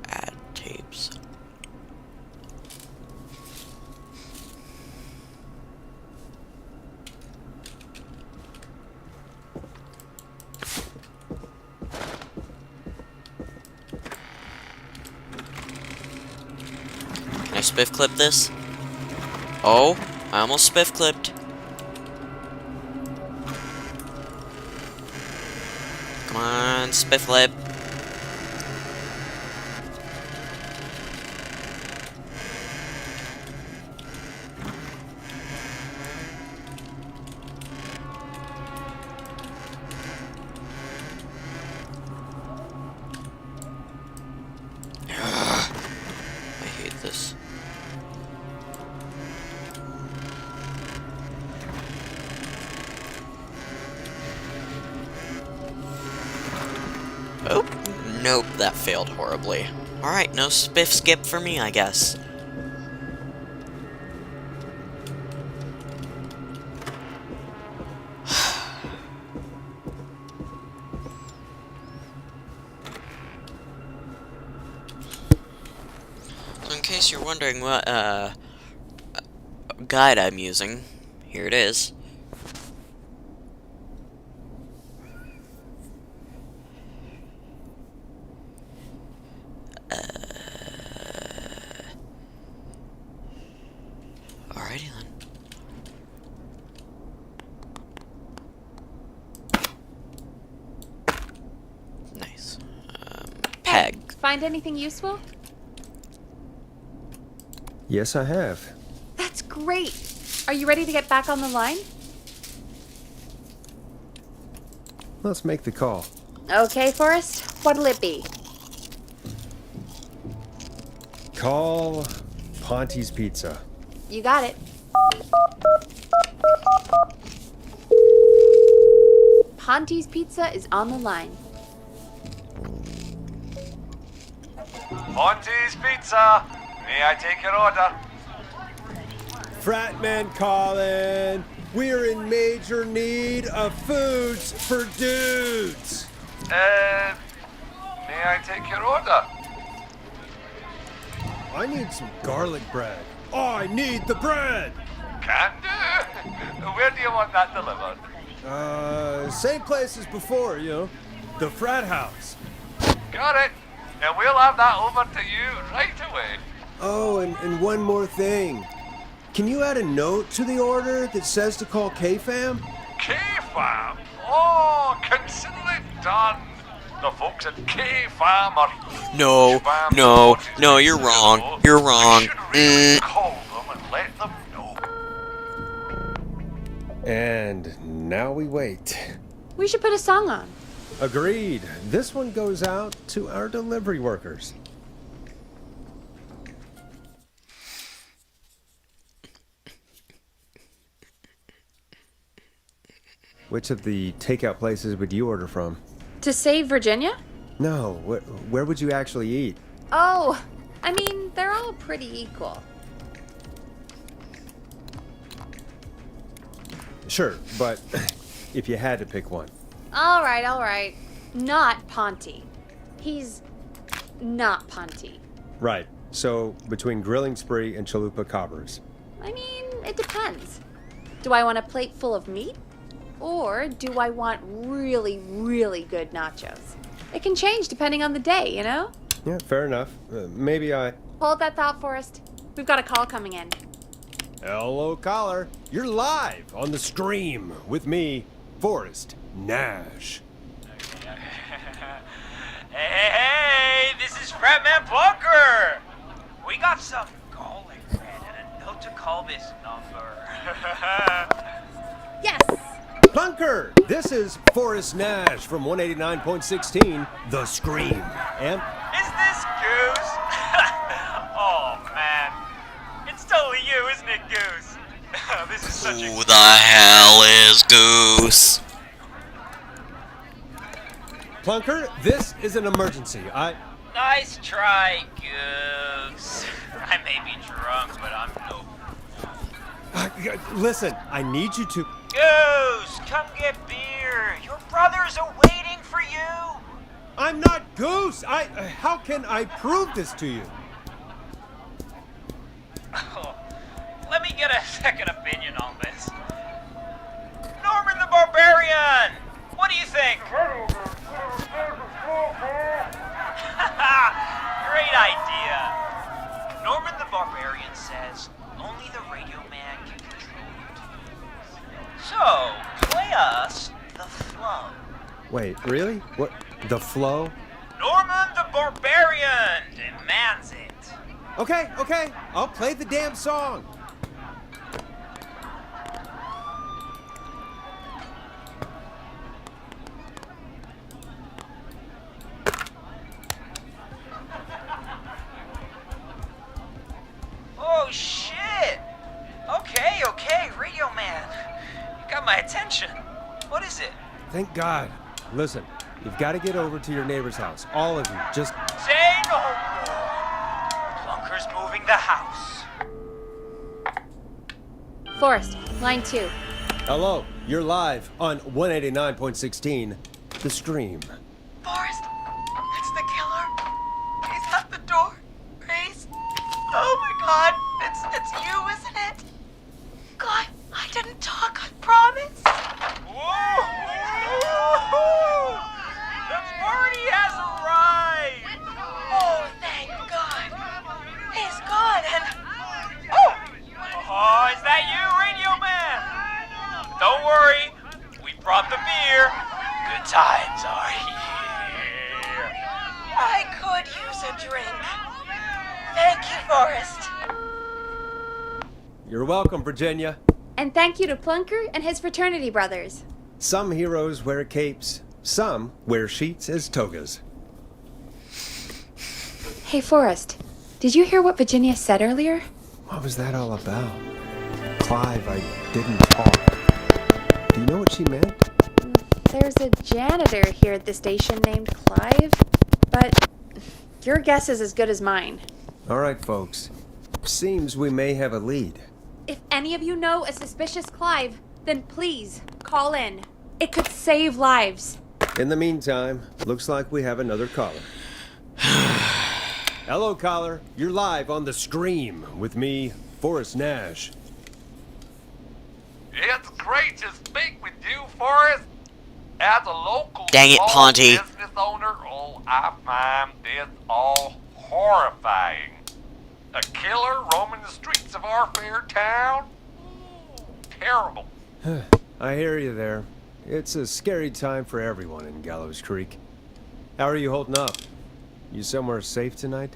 [SPEAKER 1] add tapes. Can I spiff clip this? Oh, I almost spiff clipped. Come on, spiff flip. I hate this. Oh, nope, that failed horribly. Alright, no spiff skip for me, I guess. So in case you're wondering what, guide I'm using, here it is. Alrighty then. Nice. Peg.
[SPEAKER 3] Find anything useful?
[SPEAKER 2] Yes, I have.
[SPEAKER 3] That's great. Are you ready to get back on the line?
[SPEAKER 2] Let's make the call.
[SPEAKER 3] Okay, Forrest. What'll it be?
[SPEAKER 2] Call Ponty's Pizza.
[SPEAKER 3] You got it. Ponty's Pizza is on the line.
[SPEAKER 8] Ponty's Pizza. May I take your order?
[SPEAKER 2] Fratman calling. We're in major need of foods for dudes.
[SPEAKER 8] May I take your order?
[SPEAKER 2] I need some garlic bread. I need the bread.
[SPEAKER 8] Can do. Where do you want that delivered?
[SPEAKER 2] Same place as before, you know. The frat house.
[SPEAKER 8] Got it. And we'll have that over to you right away.
[SPEAKER 2] Oh, and one more thing. can you add a note to the order that says to call K-Fam?
[SPEAKER 8] K-Fam? Oh, consider it done. The folks at K-Fam are...
[SPEAKER 1] No, you're wrong. You're wrong.
[SPEAKER 8] Call them and let them know.
[SPEAKER 2] And now we wait.
[SPEAKER 3] We should put a song on.
[SPEAKER 2] Agreed. This one goes out to our delivery workers. Which of the takeout places would you order from?
[SPEAKER 3] To save Virginia?
[SPEAKER 2] No, where would you actually eat?
[SPEAKER 3] Oh, I mean, they're all pretty equal.
[SPEAKER 2] Sure, but if you had to pick one.
[SPEAKER 3] All right. Not Ponty. He's not Ponty.
[SPEAKER 2] Right, so between Grilling Spree and Chalupa Cobbers.
[SPEAKER 3] I mean, it depends. Do I want a plate full of meat? Or do I want really, really good nachos? It can change depending on the day, you know?
[SPEAKER 2] Yeah, fair enough. Maybe I...
[SPEAKER 3] Hold that thought, Forrest. We've got a call coming in.
[SPEAKER 2] Hello, caller. You're live on the stream with me, Forrest Nash.
[SPEAKER 15] Hey, this is Fratman Plunker. We got some garlic bread and a note to call this number.
[SPEAKER 3] Yes.
[SPEAKER 2] Plunker, this is Forrest Nash from 189.16, The Scream. And
[SPEAKER 15] Is this Goose? Oh, man. It's totally you, isn't it, Goose? This is such a...
[SPEAKER 1] Who the hell is Goose?
[SPEAKER 2] Plunker, this is an emergency.
[SPEAKER 15] Nice try, Goose. I may be drunk, but I'm no...
[SPEAKER 2] Listen, I need you to...
[SPEAKER 15] Goose, come get beer. Your brothers are waiting for you.
[SPEAKER 2] I'm not Goose. How can I prove this to you?
[SPEAKER 15] Oh, let me get a second opinion on this. Norman the Barbarian, what do you think? Great idea. Norman the Barbarian says only the radio man can control it. So, play us the flow.
[SPEAKER 2] Wait, really? What? The flow?
[SPEAKER 15] Norman the Barbarian demands it.
[SPEAKER 2] Okay. I'll play the damn song.
[SPEAKER 15] Oh, shit. Okay, radio man. You got my attention. What is it?
[SPEAKER 2] Thank God. Listen, you've got to get over to your neighbor's house. All of you. Just...
[SPEAKER 15] Say no more. Plunker's moving the house.
[SPEAKER 3] Forrest, line 2.
[SPEAKER 2] Hello, you're live on 189.16, The Stream.
[SPEAKER 6] Forrest, it's the killer. He's at the door. Grace. Oh my God, it's you, isn't it? God, I didn't talk, I promise.
[SPEAKER 15] Whoa! The party has arrived!
[SPEAKER 6] Oh, thank God. He's gone and...
[SPEAKER 15] Oh, is that you, radio man? Don't worry, we brought the beer. Good times are here.
[SPEAKER 6] I could use a drink. Thank you, Forrest.
[SPEAKER 2] You're welcome, Virginia.
[SPEAKER 3] And thank you to Plunker and his fraternity brothers.
[SPEAKER 2] Some heroes wear capes, some wear sheets as togas.
[SPEAKER 3] Hey, Forrest, did you hear what Virginia said earlier?
[SPEAKER 2] What was that all about? Clive, I didn't talk. Do you know what she meant?
[SPEAKER 3] There's a janitor here at the station named Clive, but your guess is as good as mine.
[SPEAKER 2] All right, folks. Seems we may have a lead.
[SPEAKER 3] If any of you know a suspicious Clive, then please call in. It could save lives.
[SPEAKER 2] In the meantime, looks like we have another caller. Hello, caller. You're live on The Stream with me, Forrest Nash.
[SPEAKER 8] It's great to speak with you, Forrest. As a local
[SPEAKER 1] Dang it,
[SPEAKER 8] small
[SPEAKER 1] Ponty.
[SPEAKER 8] business owner, I find this all horrifying. A killer roaming the streets of our fair town? Terrible.
[SPEAKER 2] I hear you there. It's a scary time for everyone in Gallows Creek. How are you holding up? You somewhere safe tonight?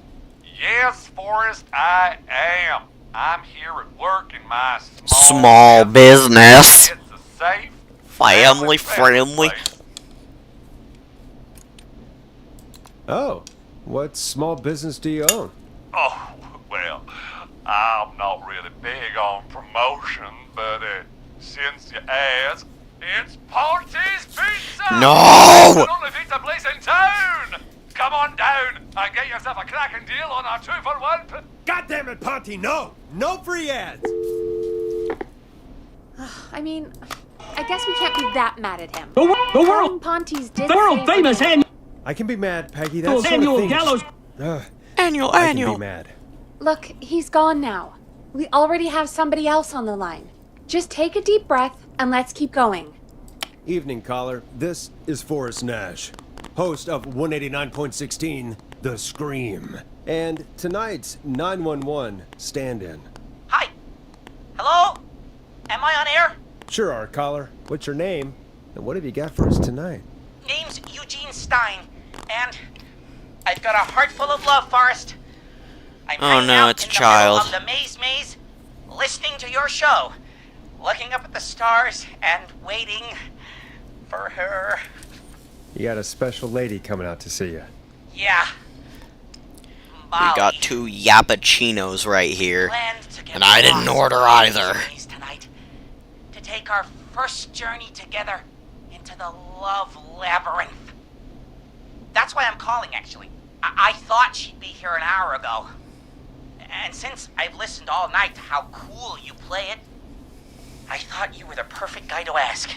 [SPEAKER 8] Yes, Forrest, I am. I'm here at work in my
[SPEAKER 1] Small business.
[SPEAKER 8] It's a safe,
[SPEAKER 1] Family friendly.
[SPEAKER 8] place.
[SPEAKER 2] Oh, what small business do you own?
[SPEAKER 8] Oh, well, I'm not really big on promotion, but since you asked, it's Ponty's Pizza!
[SPEAKER 1] No!
[SPEAKER 8] The only pizza place in town! Come on down and get yourself a cracking deal on our 2-for-1.
[SPEAKER 2] God damn it, Ponty, no! No free ads!
[SPEAKER 3] I mean, I guess we can't be that mad at him.
[SPEAKER 7] The
[SPEAKER 3] Calling
[SPEAKER 7] world,
[SPEAKER 3] Ponty's did
[SPEAKER 7] the world
[SPEAKER 3] say
[SPEAKER 7] famous
[SPEAKER 3] what-
[SPEAKER 7] annual
[SPEAKER 2] I can be mad, Peggy. That's
[SPEAKER 7] annual gallows.
[SPEAKER 2] I
[SPEAKER 1] Annual.
[SPEAKER 2] can be mad.
[SPEAKER 3] Look, he's gone now. We already have somebody else on the line. Just take a deep breath and let's keep going.
[SPEAKER 2] Evening, caller. This is Forrest Nash, host of 189.16, The Scream. And tonight's 911 stand-in.
[SPEAKER 15] Hi. Hello? Am I on air?
[SPEAKER 2] Sure are, caller. What's your name? And what have you got for us tonight?
[SPEAKER 15] Name's Eugene Stein, and I've got a heart full of love, Forrest. I'm
[SPEAKER 1] Oh,
[SPEAKER 15] hanging
[SPEAKER 1] no,
[SPEAKER 15] out
[SPEAKER 1] it's
[SPEAKER 15] in
[SPEAKER 1] a
[SPEAKER 15] the
[SPEAKER 1] child.
[SPEAKER 15] middle of the maze, listening to your show, looking up at the stars, and waiting for her.
[SPEAKER 2] You got a special lady coming out to see you.
[SPEAKER 15] Yeah.
[SPEAKER 1] We got 2 yappuccinos right here.
[SPEAKER 15] Planned to get
[SPEAKER 1] And I didn't
[SPEAKER 15] lost
[SPEAKER 1] order
[SPEAKER 15] in
[SPEAKER 1] either.
[SPEAKER 15] the maze tonight, to take our first journey together into the love labyrinth. That's why I'm calling, actually. I thought she'd be here an hour ago. And since I've listened all night to how cool you play it, I thought you were the perfect guy to ask.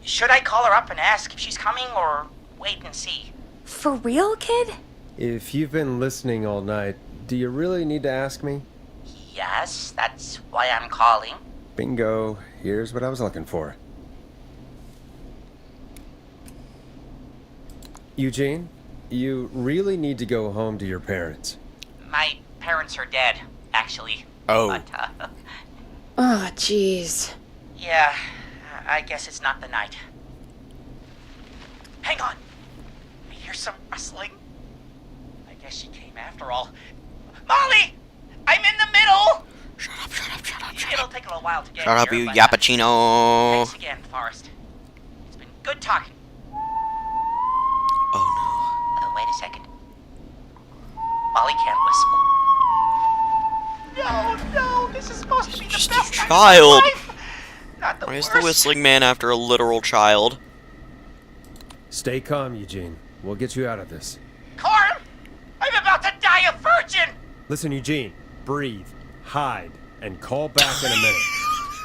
[SPEAKER 15] Should I call her up and ask if she's coming, or wait and see?
[SPEAKER 3] For real, kid?
[SPEAKER 2] If you've been listening all night, do you really need to ask me?
[SPEAKER 15] Yes, that's why I'm calling.
[SPEAKER 2] Bingo. Here's what I was looking for. Eugene, you really need to go home to your parents.
[SPEAKER 15] My parents are dead, actually.
[SPEAKER 1] Oh.
[SPEAKER 15] But,
[SPEAKER 3] Oh, jeez.
[SPEAKER 15] yeah, I guess it's not the night. Hang on. I hear some rustling. I guess she came after all. Molly! I'm in the middle!
[SPEAKER 1] Shut up, shut up, shut up, shut
[SPEAKER 15] It'll
[SPEAKER 1] up.
[SPEAKER 15] take a little while to get
[SPEAKER 1] Shut up,
[SPEAKER 15] here,
[SPEAKER 1] you
[SPEAKER 15] but,
[SPEAKER 1] yappuccino.
[SPEAKER 15] thanks again, Forrest. It's been good talking.
[SPEAKER 1] Oh
[SPEAKER 15] Wait a second. Molly can't whistle. No, this is supposed to be the
[SPEAKER 1] Just
[SPEAKER 15] best
[SPEAKER 1] a
[SPEAKER 15] night of
[SPEAKER 1] child.
[SPEAKER 15] my life. Not the
[SPEAKER 1] no. Why is
[SPEAKER 15] worst.
[SPEAKER 1] the whistling man after a literal child?
[SPEAKER 2] Stay calm, Eugene. We'll get you out of this.
[SPEAKER 15] Carm! I'm about to die a virgin!
[SPEAKER 2] Listen, Eugene. Breathe. Hide. And call back in a minute.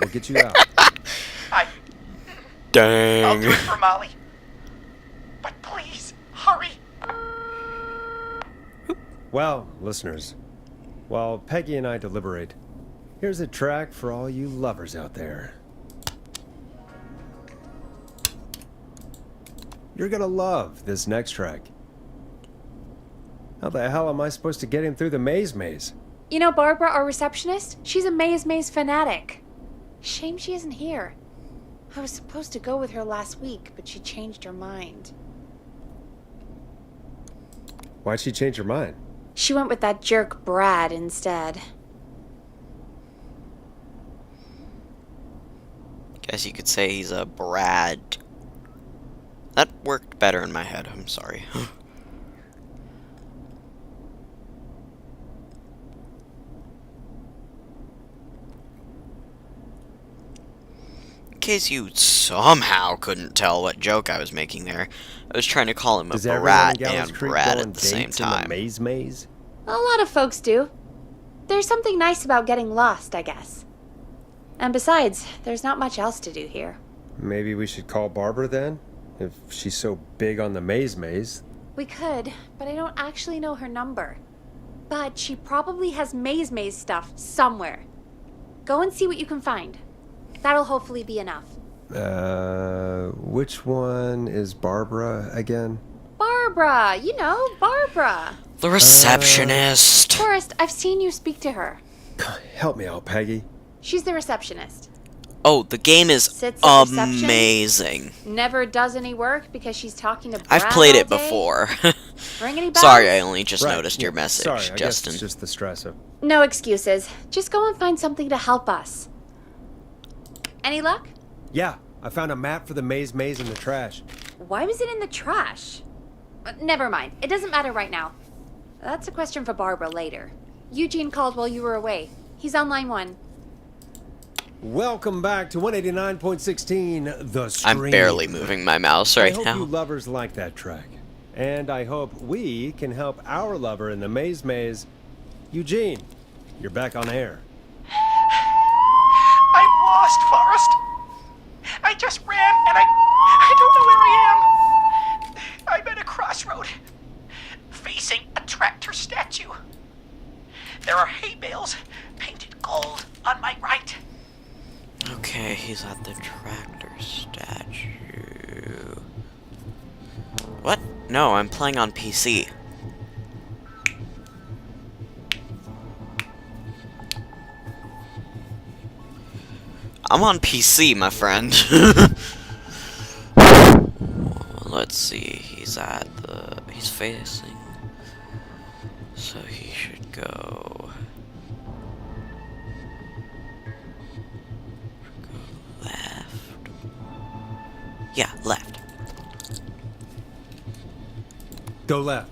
[SPEAKER 2] We'll get you out.
[SPEAKER 15] I'll
[SPEAKER 1] Dang.
[SPEAKER 15] do it for Molly. But please, hurry.
[SPEAKER 2] Well, listeners, while Peggy and I deliberate, here's a track for all you lovers out there. You're gonna love this next track. How the hell am I supposed to get him through the maze?
[SPEAKER 3] You know Barbara, our receptionist? She's a maze fanatic. Shame she isn't here. I was supposed to go with her last week, but she changed her mind.
[SPEAKER 2] Why'd she change her mind?
[SPEAKER 3] She went with that jerk Brad instead.
[SPEAKER 1] Guess you could say he's a Brad. That worked better in my head, I'm sorry. In case you somehow couldn't tell what joke I was making there, I was trying to call him a
[SPEAKER 2] Does everyone
[SPEAKER 1] brat
[SPEAKER 2] in Gallows
[SPEAKER 1] and
[SPEAKER 2] Creek
[SPEAKER 1] Brad
[SPEAKER 2] go on
[SPEAKER 1] at the same
[SPEAKER 2] dates in the
[SPEAKER 1] time.
[SPEAKER 2] maze?
[SPEAKER 3] A lot of folks do. There's something nice about getting lost, I guess. And besides, there's not much else to do here.
[SPEAKER 2] Maybe we should call Barbara then? If she's so big on the maze.
[SPEAKER 3] We could, but I don't actually know her number. But she probably has maze stuff somewhere. Go and see what you can find. That'll hopefully be enough.
[SPEAKER 2] Which one is Barbara again?
[SPEAKER 3] Barbara! Barbara! You know, Barbara!
[SPEAKER 1] The receptionist!
[SPEAKER 3] Forrest, I've seen you speak to her.
[SPEAKER 2] Help me out, Peggy.
[SPEAKER 3] She's the receptionist.
[SPEAKER 1] Oh, the game is
[SPEAKER 3] Sits at reception,
[SPEAKER 1] amazing.
[SPEAKER 3] never does any work because she's talking to Brad
[SPEAKER 1] I've played
[SPEAKER 3] all
[SPEAKER 1] it
[SPEAKER 3] day.
[SPEAKER 1] before.
[SPEAKER 3] Ring any bells?
[SPEAKER 1] Sorry, I only just
[SPEAKER 2] Right,
[SPEAKER 1] noticed your
[SPEAKER 2] yeah,
[SPEAKER 1] message,
[SPEAKER 2] sorry, I guess
[SPEAKER 1] Justin.
[SPEAKER 2] it's just the stress of...
[SPEAKER 3] No excuses. Just go and find something to help us. Any luck?
[SPEAKER 2] Yeah, I found a map for the maze in the trash.
[SPEAKER 3] Why was it in the trash? Never mind. It doesn't matter right now. That's a question for Barbara later. Eugene called while you were away. He's on line 1.
[SPEAKER 2] Welcome back to 189.16, The Stream.
[SPEAKER 1] I'm barely moving my mouse right
[SPEAKER 2] I hope
[SPEAKER 1] now.
[SPEAKER 2] you lovers like that track. And I hope we can help our lover in the maze. Eugene, you're back on air.
[SPEAKER 15] I'm lost, Forrest. I just ran and I don't know where I am. I'm at a crossroad, facing a tractor statue. There are hay bales painted gold on my right.
[SPEAKER 1] Okay, he's at the tractor statue. What? No, I'm playing on PC. I'm on PC, my friend. Let's see, he's facing. So he should go left. Yeah, left.
[SPEAKER 2] Go left.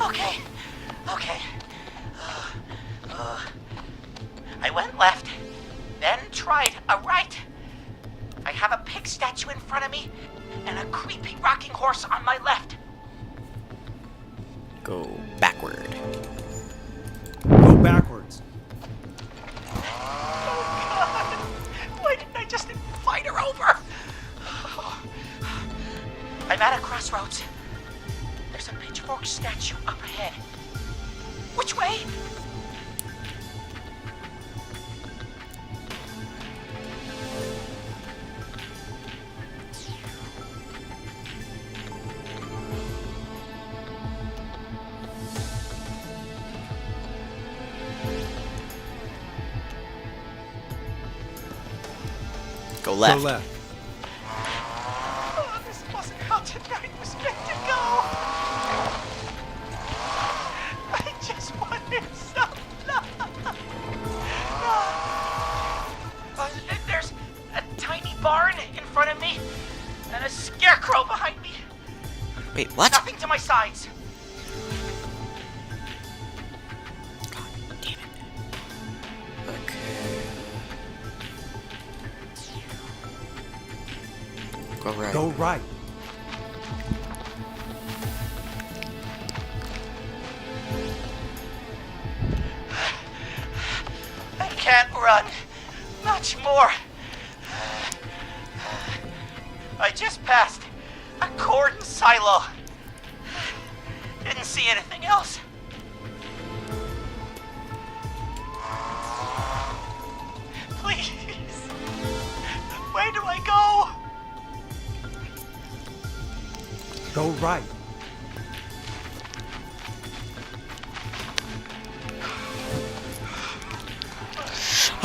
[SPEAKER 15] Okay. I went left, then tried a right. I have a pig statue in front of me and a creepy rocking horse on my left.
[SPEAKER 1] Go backward.
[SPEAKER 2] Go backwards.
[SPEAKER 15] Oh God! Why didn't I just invite her over? I'm at a crossroads. There's a pitchfork statue up ahead. Which way?
[SPEAKER 1] Go left.
[SPEAKER 2] Go left.
[SPEAKER 15] Oh, this wasn't how tonight was meant to go. I just wanted some love. There's a tiny barn in front of me and a scarecrow behind me.
[SPEAKER 1] Wait, what?
[SPEAKER 15] Nothing to my sides.
[SPEAKER 1] Go right.
[SPEAKER 2] Go right.
[SPEAKER 15] I can't run much more. I just passed a cordon silo. Didn't see anything else. Please. Where do I go?
[SPEAKER 2] Go right.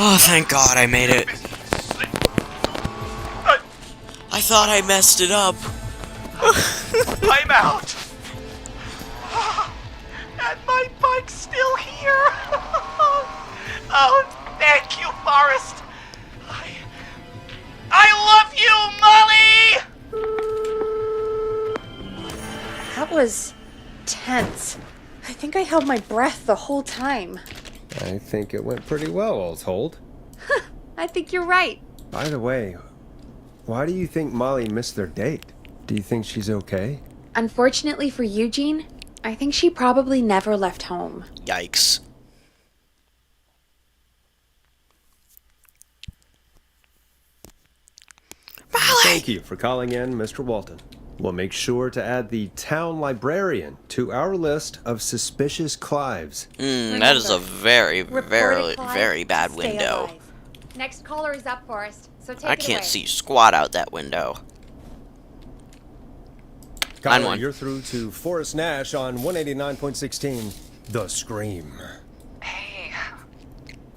[SPEAKER 1] Oh, thank God I made it. I thought I messed it up.
[SPEAKER 15] I'm out. And my bike's still here. Oh, thank you, Forrest. I love you, Molly!
[SPEAKER 3] That was tense. I think I held my breath the whole time.
[SPEAKER 2] I think it went pretty well, all told.
[SPEAKER 3] I think you're right.
[SPEAKER 2] By the way, why do you think Molly missed their date? Do you think she's okay?
[SPEAKER 3] Unfortunately for Eugene, I think she probably never left home.
[SPEAKER 1] Yikes.
[SPEAKER 2] Thank you for calling in, Mr. Walton. We'll make sure to add the town librarian to our list of suspicious Clives.
[SPEAKER 1] That is a very, very, very bad
[SPEAKER 3] Stay
[SPEAKER 1] window.
[SPEAKER 3] alive. Next caller is up, Forrest. so take
[SPEAKER 1] I
[SPEAKER 3] it
[SPEAKER 1] can't
[SPEAKER 3] away.
[SPEAKER 1] see squat out that window. Line
[SPEAKER 2] Connor,
[SPEAKER 1] one.
[SPEAKER 2] you're through to Forrest Nash on 189.16, The Scream.
[SPEAKER 9] Hey,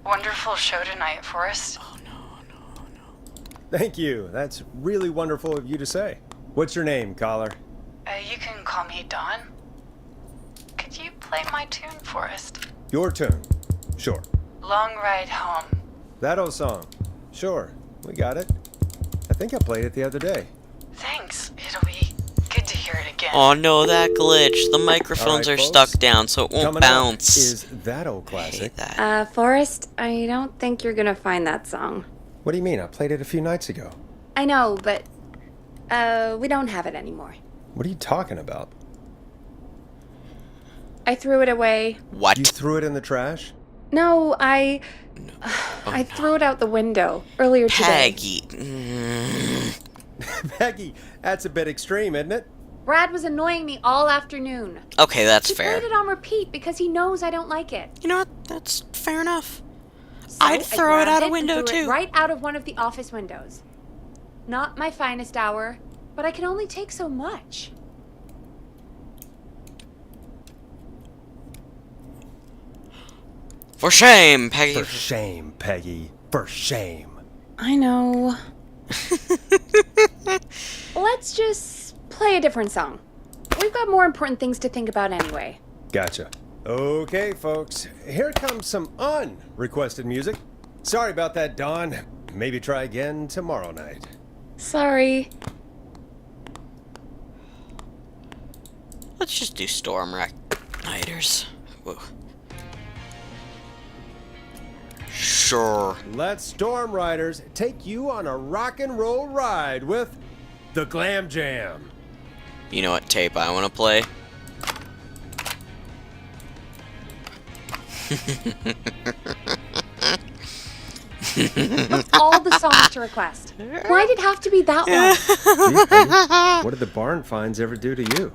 [SPEAKER 9] wonderful show tonight, Forrest.
[SPEAKER 2] Thank you. That's really wonderful of you to say. What's your name, caller?
[SPEAKER 9] You can call me Dawn. Could you play my tune, Forrest?
[SPEAKER 2] Your tune. Sure.
[SPEAKER 9] Long Ride Home.
[SPEAKER 2] That old song. Sure. We got it. I think I played it the other day.
[SPEAKER 9] Thanks. It'll be good to hear it again.
[SPEAKER 1] Oh no, that glitch. The microphones
[SPEAKER 2] All
[SPEAKER 1] are
[SPEAKER 2] right,
[SPEAKER 1] stuck
[SPEAKER 2] folks.
[SPEAKER 1] down, so it won't
[SPEAKER 2] Coming
[SPEAKER 1] bounce.
[SPEAKER 2] up is That Old Classic.
[SPEAKER 3] Forrest, I don't think you're gonna find that song.
[SPEAKER 2] What do you mean? I played it a few nights ago.
[SPEAKER 3] I know, but, we don't have it anymore.
[SPEAKER 2] What are you talking about?
[SPEAKER 3] I threw it away.
[SPEAKER 1] What?
[SPEAKER 2] You threw it in the trash?
[SPEAKER 3] No, I threw it out the window earlier today.
[SPEAKER 1] Peggy.
[SPEAKER 2] Peggy, that's a bit extreme, isn't it?
[SPEAKER 3] Brad was annoying me all afternoon.
[SPEAKER 1] Okay, that's
[SPEAKER 3] He
[SPEAKER 1] fair.
[SPEAKER 3] played it on repeat because he knows I don't like it.
[SPEAKER 1] You know what? That's fair enough.
[SPEAKER 3] So
[SPEAKER 1] I'd
[SPEAKER 3] I
[SPEAKER 1] throw it
[SPEAKER 3] grabbed
[SPEAKER 1] out a
[SPEAKER 3] and
[SPEAKER 1] window
[SPEAKER 3] threw it
[SPEAKER 1] too.
[SPEAKER 3] right out of one of the office windows. Not my finest hour, but I can only take so much.
[SPEAKER 1] For shame, Peggy.
[SPEAKER 2] For shame, Peggy. For shame.
[SPEAKER 3] I know. Let's just play a different song. We've got more important things to think about anyway.
[SPEAKER 2] Gotcha. Okay, folks. Here comes some unrequested music. Sorry about that, Dawn. Maybe try again tomorrow night.
[SPEAKER 3] Sorry.
[SPEAKER 1] Let's just do Storm Riders. Whoa. Sure.
[SPEAKER 2] Let Storm Riders take you on a rock and roll ride with the Glam Jam.
[SPEAKER 1] You know what tape I want to play?
[SPEAKER 3] Of all the songs to request, why did it have to be that one?
[SPEAKER 2] Gee, Peggy, what did the barn finds ever do to you?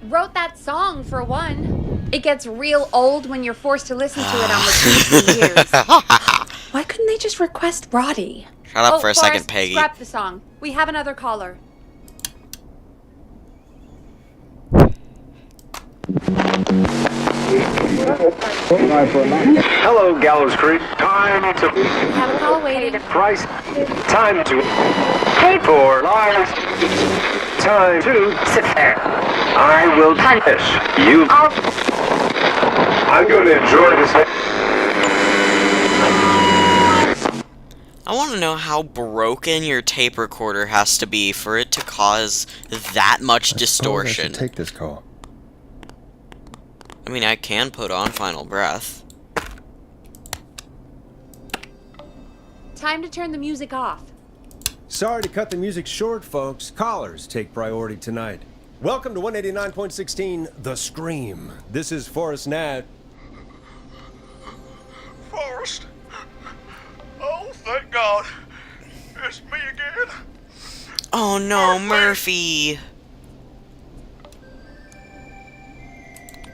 [SPEAKER 3] Wrote that song for one. It gets real old when you're forced to listen to it on repeat for years. Why couldn't they just request Roddy?
[SPEAKER 1] Shut up for a second,
[SPEAKER 3] Forrest,
[SPEAKER 1] Peggy.
[SPEAKER 3] Scrap the song. We have another caller.
[SPEAKER 10] Hello, Gallows Creek. Time to
[SPEAKER 3] We have a call waiting.
[SPEAKER 10] price. Time to pay for lives. Time to sit there. I will punish you. I'm going to enjoy this.
[SPEAKER 1] I want to know how broken your tape recorder has to be for it to cause that much distortion.
[SPEAKER 2] Take this call.
[SPEAKER 1] I mean, I can put on Final Breath.
[SPEAKER 3] Time to turn the music off.
[SPEAKER 2] Sorry to cut the music short, folks. Callers take priority tonight. Welcome to 189.16, The Scream. This is Forrest Nash.
[SPEAKER 8] Forrest. Oh, thank God. It's me again.
[SPEAKER 1] Oh no, Murphy!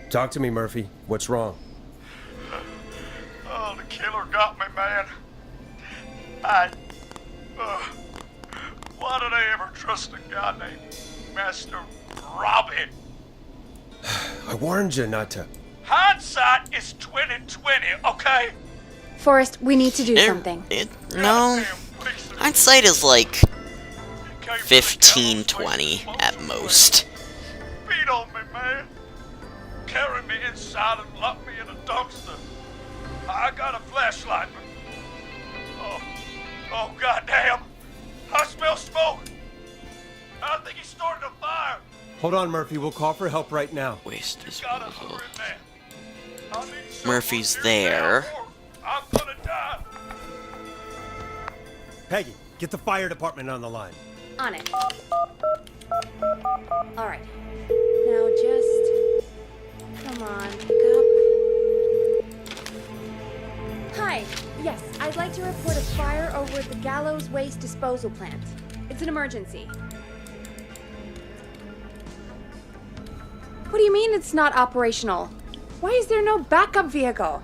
[SPEAKER 2] Talk to me, Murphy. What's wrong?
[SPEAKER 8] Oh, the killer got me, man. Why did I ever trust a guy named Master Robin?
[SPEAKER 2] I warned you not to.
[SPEAKER 8] Hindsight is 20/20, okay?
[SPEAKER 3] Forrest, we need to do something.
[SPEAKER 1] No. Hindsight is like 15-20 at most.
[SPEAKER 8] Beat on me, man. Carry me inside and lock me in a dumpster. I got a flashlight, but... Oh, goddamn. I smell smoke. I think he started a fire.
[SPEAKER 2] Hold on, Murphy. We'll call for help right now.
[SPEAKER 1] Waste is
[SPEAKER 8] Got us in there. I need
[SPEAKER 1] Murphy's there.
[SPEAKER 8] I'm gonna die.
[SPEAKER 2] Peggy, get the fire department on the line.
[SPEAKER 3] On it. Alright. Now just... Come on, pick up. Hi. Yes, I'd like to report a fire over at the Gallows Waste Disposal Plant. It's an emergency. What do you mean it's not operational? Why is there no backup vehicle?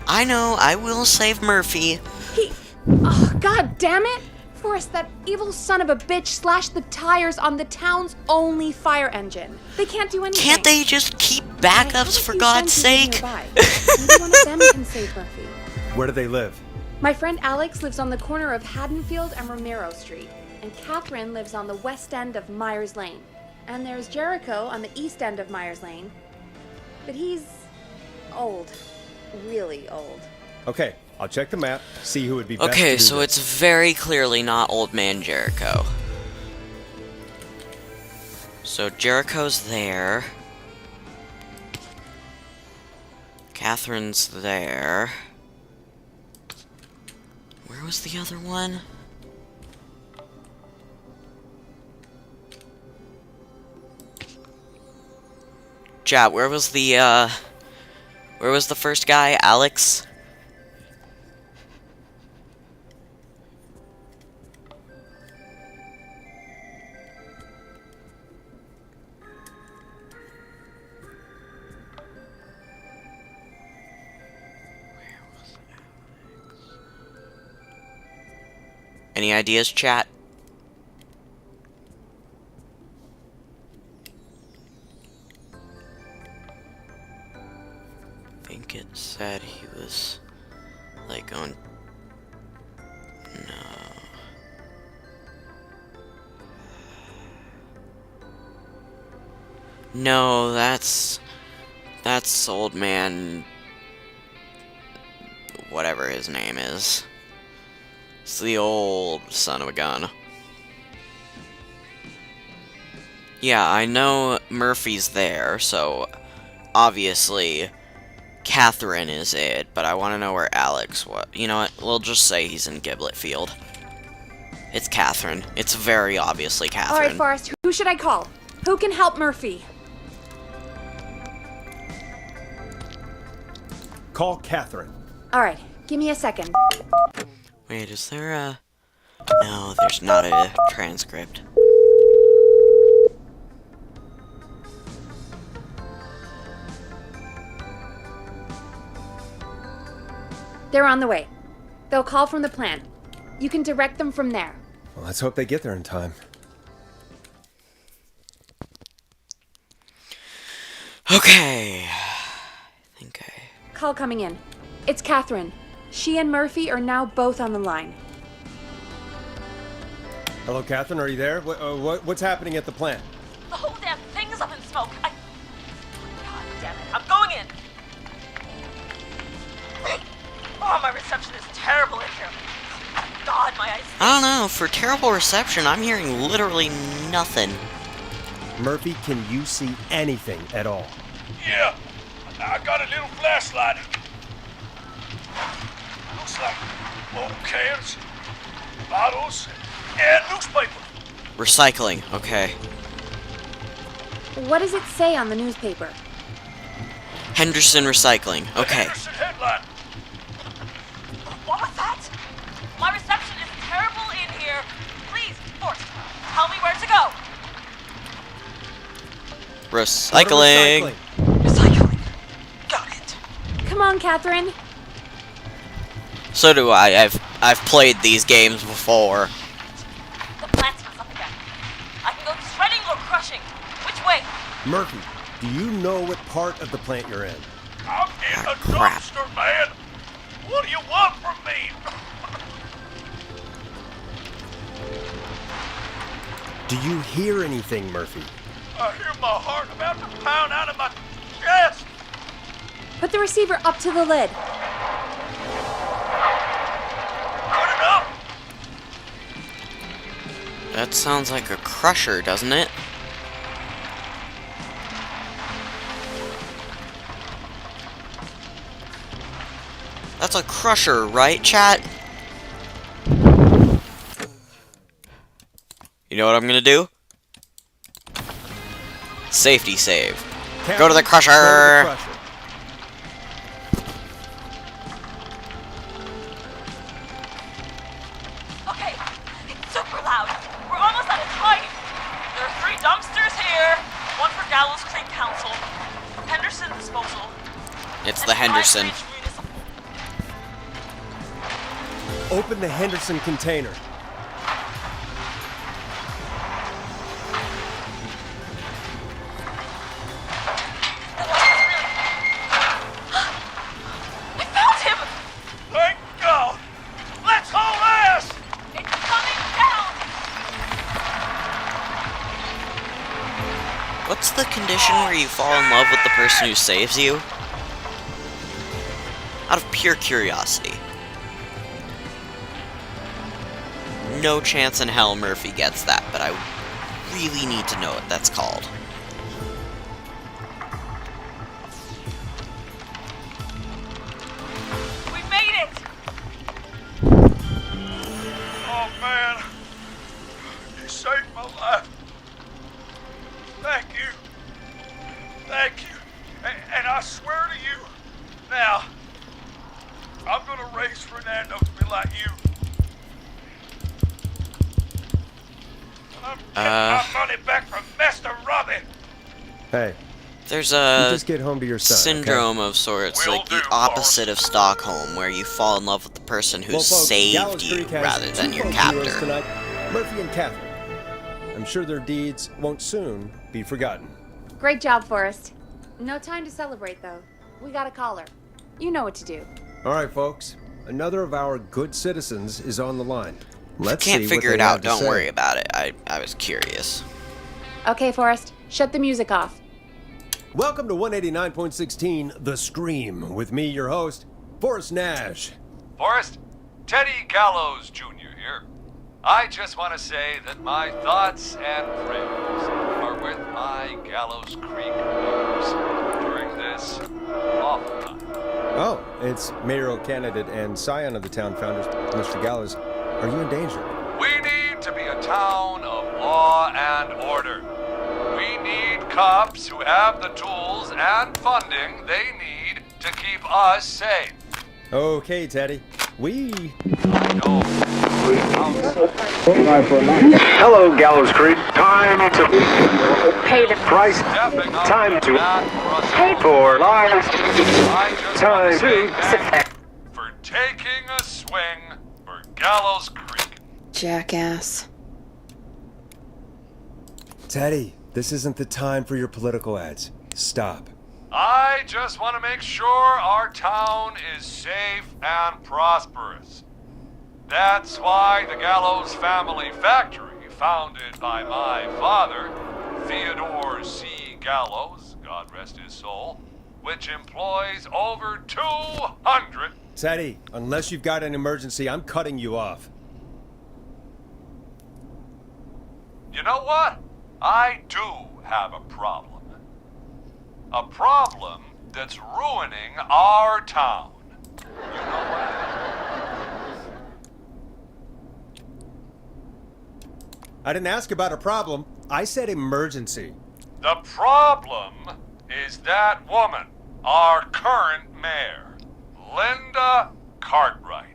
[SPEAKER 1] I know, I will save Murphy.
[SPEAKER 3] Oh, God damn it! Forrest, that evil son of a bitch slashed the tires on the town's only fire engine. They can't do anything.
[SPEAKER 1] Can't they just keep backups, for God's sake?
[SPEAKER 3] Maybe one of them can save Murphy.
[SPEAKER 2] Where do they live?
[SPEAKER 3] My friend Alex lives on the corner of Haddonfield and Romero Street, and Catherine lives on the west end of Myers Lane. And there's Jericho on the east end of Myers Lane. But he's old. Really old.
[SPEAKER 2] Okay, I'll check the map, see who would be best
[SPEAKER 1] Okay,
[SPEAKER 2] to do
[SPEAKER 1] so
[SPEAKER 2] this.
[SPEAKER 1] it's very clearly not Old Man Jericho. So Jericho's there. Catherine's there. Where was the other one? Chat, where was the first guy? Alex? Any ideas, chat? I think it said he was like on. No. No, that's Old Man. Whatever his name is. It's the old son of a gun. Yeah, I know Murphy's there, so obviously Catherine is it, but I want to know where Alex was. You know what? We'll just say he's in Giblet Field. It's Catherine. It's very obviously Catherine.
[SPEAKER 3] All right, Forrest, who should I call? Who can help Murphy?
[SPEAKER 2] Call Catherine.
[SPEAKER 3] All right, give me a second.
[SPEAKER 1] Wait, is there a... No, there's not a transcript.
[SPEAKER 3] They're on the way. They'll call from the plant. You can direct them from there.
[SPEAKER 2] Well, let's hope they get there in time.
[SPEAKER 1] Okay.
[SPEAKER 3] Call coming in. It's Catherine. She and Murphy are now both on the line.
[SPEAKER 2] Hello, Catherine, are you there? What's happening at the plant?
[SPEAKER 9] The whole damn thing is up in smoke. God damn it. I'm going in. Oh, my reception is terrible in here. God, my eyes.
[SPEAKER 1] I don't know, for terrible reception, I'm hearing literally nothing.
[SPEAKER 2] Murphy, can you see anything at all?
[SPEAKER 8] Yeah, I got a little flashlight. Looks like old cans, bottles, and newspaper.
[SPEAKER 1] Recycling, okay.
[SPEAKER 3] What does it say on the newspaper?
[SPEAKER 1] Henderson Recycling, okay.
[SPEAKER 8] Henderson headline.
[SPEAKER 9] What was that? My reception is terrible in here. Please, Forrest, tell me where to go.
[SPEAKER 1] Recycling.
[SPEAKER 9] Got it.
[SPEAKER 3] Come on, Catherine.
[SPEAKER 1] So do I. I've played these games before.
[SPEAKER 9] The plant's messed up again. I can go shredding or crushing. Which way?
[SPEAKER 2] Murphy, do you know what part of the plant you're in?
[SPEAKER 8] I'm in a
[SPEAKER 1] crap.
[SPEAKER 8] dumpster, man. What do you want from me?
[SPEAKER 2] Do you hear anything, Murphy?
[SPEAKER 8] I hear my heart about to pound out of my chest.
[SPEAKER 3] Put the receiver up to the lid.
[SPEAKER 8] Good enough.
[SPEAKER 1] That sounds like a crusher, doesn't it? That's a crusher, right, chat? You know what I'm gonna do? Safety save. Go to the crusher!
[SPEAKER 2] Go to the crusher.
[SPEAKER 9] Okay, it's super loud. We're almost out of time. There are 3 dumpsters here. One for Gallows Creek Council, Henderson Disposal.
[SPEAKER 1] It's the Henderson.
[SPEAKER 2] Open the Henderson container.
[SPEAKER 1] the condition where you fall in love with the person who saves you? Out of pure curiosity. No chance in hell Murphy gets that, but I really need to know what that's called.
[SPEAKER 15] We made it!
[SPEAKER 8] Oh man, you saved my life. Thank you. Thank you. And I swear to you, now, I'm gonna raise Fernando to be like you. I'm getting my money back from Master Robbie.
[SPEAKER 2] Hey.
[SPEAKER 1] There's
[SPEAKER 2] you
[SPEAKER 1] a
[SPEAKER 2] just get home to your son,
[SPEAKER 1] syndrome
[SPEAKER 2] okay?
[SPEAKER 1] of sorts, like the opposite of Stockholm, where you fall in love with the person who
[SPEAKER 2] Well, folks,
[SPEAKER 1] saved
[SPEAKER 2] Gallows
[SPEAKER 1] you
[SPEAKER 2] Creek has
[SPEAKER 1] rather than
[SPEAKER 2] two
[SPEAKER 1] your
[SPEAKER 2] folk heroes
[SPEAKER 1] captor.
[SPEAKER 2] tonight, Murphy and Catherine. I'm sure their deeds won't soon be forgotten.
[SPEAKER 3] Great job, Forrest. No time to celebrate, though. We got a caller. You know what to do.
[SPEAKER 2] All right, folks. Another of our good citizens is on the line. Let's
[SPEAKER 1] Can't
[SPEAKER 2] see
[SPEAKER 1] figure
[SPEAKER 2] what
[SPEAKER 1] it
[SPEAKER 2] they have
[SPEAKER 1] out,
[SPEAKER 2] to
[SPEAKER 1] don't
[SPEAKER 2] say.
[SPEAKER 1] worry about it. I was curious.
[SPEAKER 3] Okay, Forrest. Shut the music off.
[SPEAKER 2] Welcome to 189.16 The Scream, with me, your host, Forrest Nash.
[SPEAKER 8] Forrest, Teddy Gallows Jr. here. I just want to say that my thoughts and prayers are with my Gallows Creek neighbors during this awful time.
[SPEAKER 2] Oh, it's mayoral candidate and scion of the town founders, Mr. Gallows. Are you in danger?
[SPEAKER 8] We need to be a town of law and order. We need cops who have the tools and funding they need to keep us safe.
[SPEAKER 2] Okay, Teddy.
[SPEAKER 10] Hello, Gallows Creek. Time to pay the price. Time to pay for lives. Time to
[SPEAKER 8] for taking a swing for Gallows Creek.
[SPEAKER 3] Jackass.
[SPEAKER 2] Teddy, this isn't the time for your political ads. Stop.
[SPEAKER 8] I just want to make sure our town is safe and prosperous. That's why the Gallows Family Factory, founded by my father, Theodore C. Gallows, God rest his soul, which employs over 200...
[SPEAKER 2] Teddy, unless you've got an emergency, I'm cutting you off.
[SPEAKER 8] You know what? I do have a problem. A problem that's ruining our town. You know what?
[SPEAKER 2] I didn't ask about a problem. I said emergency.
[SPEAKER 8] The problem is that woman, our current mayor, Linda Cartwright.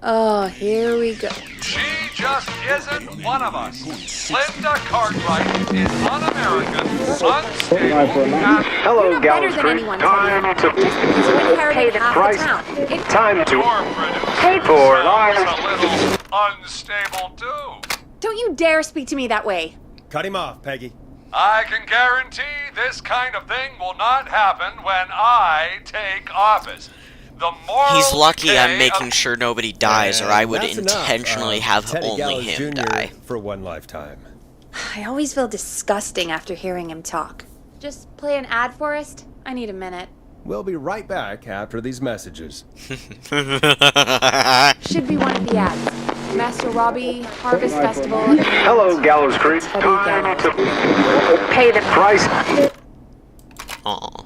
[SPEAKER 3] Oh, here we go.
[SPEAKER 8] She just isn't one of us. Linda Cartwright is un-American, unstable, and...
[SPEAKER 10] Hello, Gallows Creek. Time to pay the price. Time to pay for lives.
[SPEAKER 8] a little unstable too.
[SPEAKER 3] Don't you dare speak to me that way.
[SPEAKER 2] Cut him off, Peggy.
[SPEAKER 8] I can guarantee this kind of thing will not happen when I take office. The moral
[SPEAKER 1] He's lucky I'm
[SPEAKER 8] decay
[SPEAKER 1] making
[SPEAKER 8] of-
[SPEAKER 1] sure nobody dies, or I would
[SPEAKER 2] That's enough.
[SPEAKER 1] intentionally have
[SPEAKER 2] Teddy
[SPEAKER 1] only
[SPEAKER 2] Gallows
[SPEAKER 1] him
[SPEAKER 2] Jr.
[SPEAKER 1] die.
[SPEAKER 2] for one lifetime.
[SPEAKER 3] I always feel disgusting after hearing him talk. Just play an ad, Forrest? I need a minute.
[SPEAKER 2] We'll be right back after these messages.
[SPEAKER 3] Should be one of the ads. Master Robbie, Harvest Festival, and
[SPEAKER 10] Hello, Gallows Creek.
[SPEAKER 3] Teddy
[SPEAKER 10] Time
[SPEAKER 3] Gallows.
[SPEAKER 10] to pay the price.
[SPEAKER 1] Aw.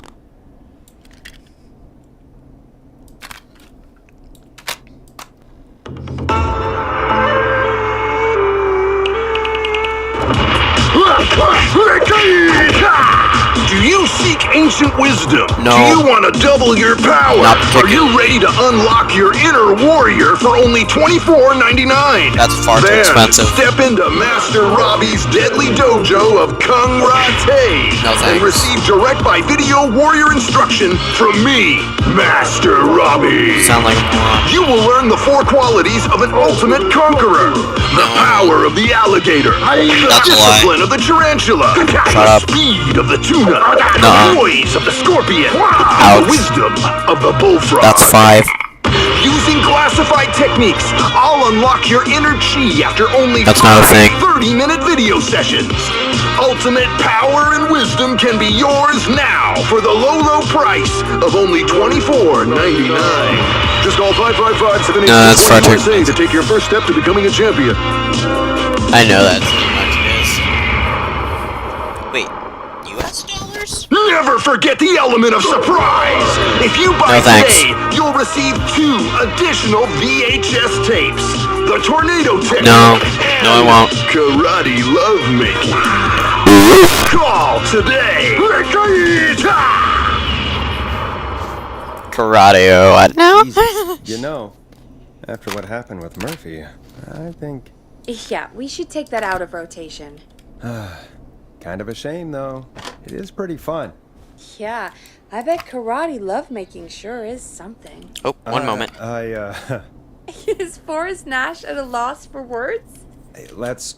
[SPEAKER 12] Do you seek ancient wisdom?
[SPEAKER 1] No.
[SPEAKER 12] Do you want to double your power?
[SPEAKER 1] Not
[SPEAKER 12] Are you ready to unlock your inner warrior for only $24.99?
[SPEAKER 1] That's far too
[SPEAKER 12] Then
[SPEAKER 1] expensive.
[SPEAKER 12] Step into Master Robbie's deadly dojo of Kung Rate
[SPEAKER 1] No
[SPEAKER 12] and
[SPEAKER 1] thanks.
[SPEAKER 12] receive direct by video warrior instruction from me, Master Robbie.
[SPEAKER 1] Sound like a moron.
[SPEAKER 12] You will learn the 4 qualities of an ultimate conqueror. The power of the alligator. The
[SPEAKER 1] That's a lie.
[SPEAKER 12] discipline of the tarantula.
[SPEAKER 1] Shut
[SPEAKER 12] The
[SPEAKER 1] up.
[SPEAKER 12] speed of the tuna. The
[SPEAKER 1] Nuh-uh.
[SPEAKER 12] poise of the scorpion.
[SPEAKER 1] Ouch.
[SPEAKER 12] The wisdom of the bullfrog.
[SPEAKER 1] That's 5.
[SPEAKER 12] Using classified
[SPEAKER 16] modified techniques. I'll unlock your inner chi after only
[SPEAKER 1] That's not a thing.
[SPEAKER 16] 30-minute video sessions. Ultimate power and wisdom can be yours now for the low price of only $24.99. Just call 555
[SPEAKER 1] that's far too
[SPEAKER 16] USA to take your first step to becoming a champion.
[SPEAKER 1] I know that's how much it is. Wait, US dollars?
[SPEAKER 16] Never forget the element of surprise! If you buy
[SPEAKER 1] No, thanks.
[SPEAKER 16] today, you'll receive 2 additional VHS tapes. The Tornado Technique
[SPEAKER 1] No, I won't.
[SPEAKER 16] Karate Lovemaking. Call today!
[SPEAKER 1] Karate, what now?
[SPEAKER 2] You know, after what happened with Murphy, I think...
[SPEAKER 3] Yeah, we should take that out of rotation.
[SPEAKER 2] Kind of a shame, though. It is pretty fun.
[SPEAKER 4] Yeah, I bet karate lovemaking sure is something.
[SPEAKER 1] Oh, one moment.
[SPEAKER 4] Is Forrest Nash at a loss for words?
[SPEAKER 2] Let's...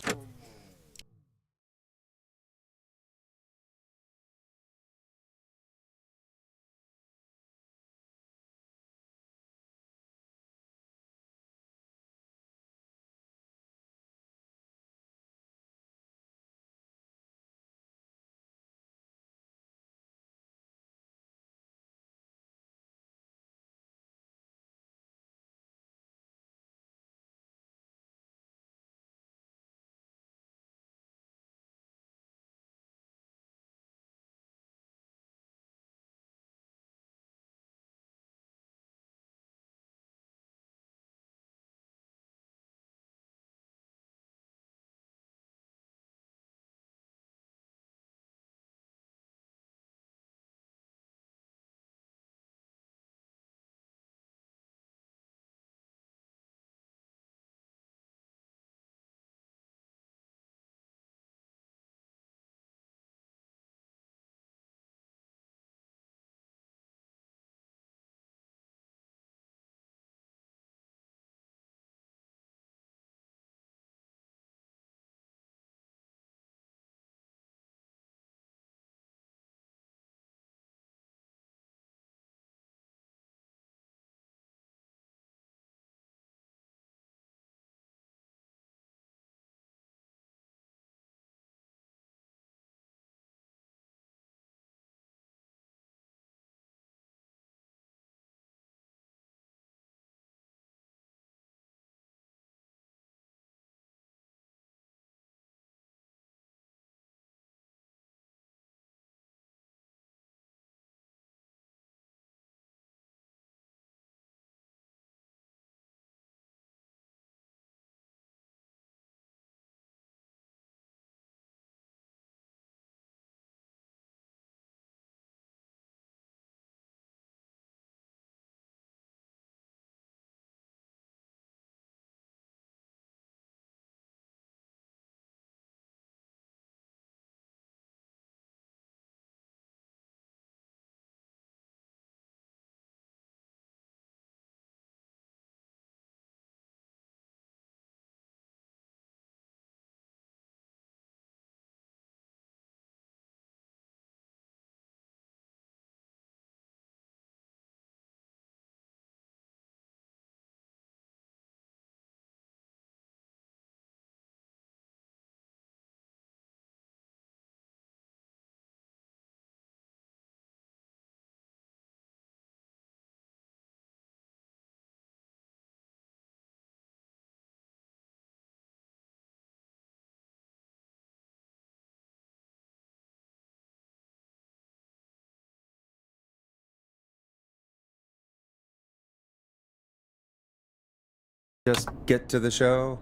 [SPEAKER 2] Just get to the show?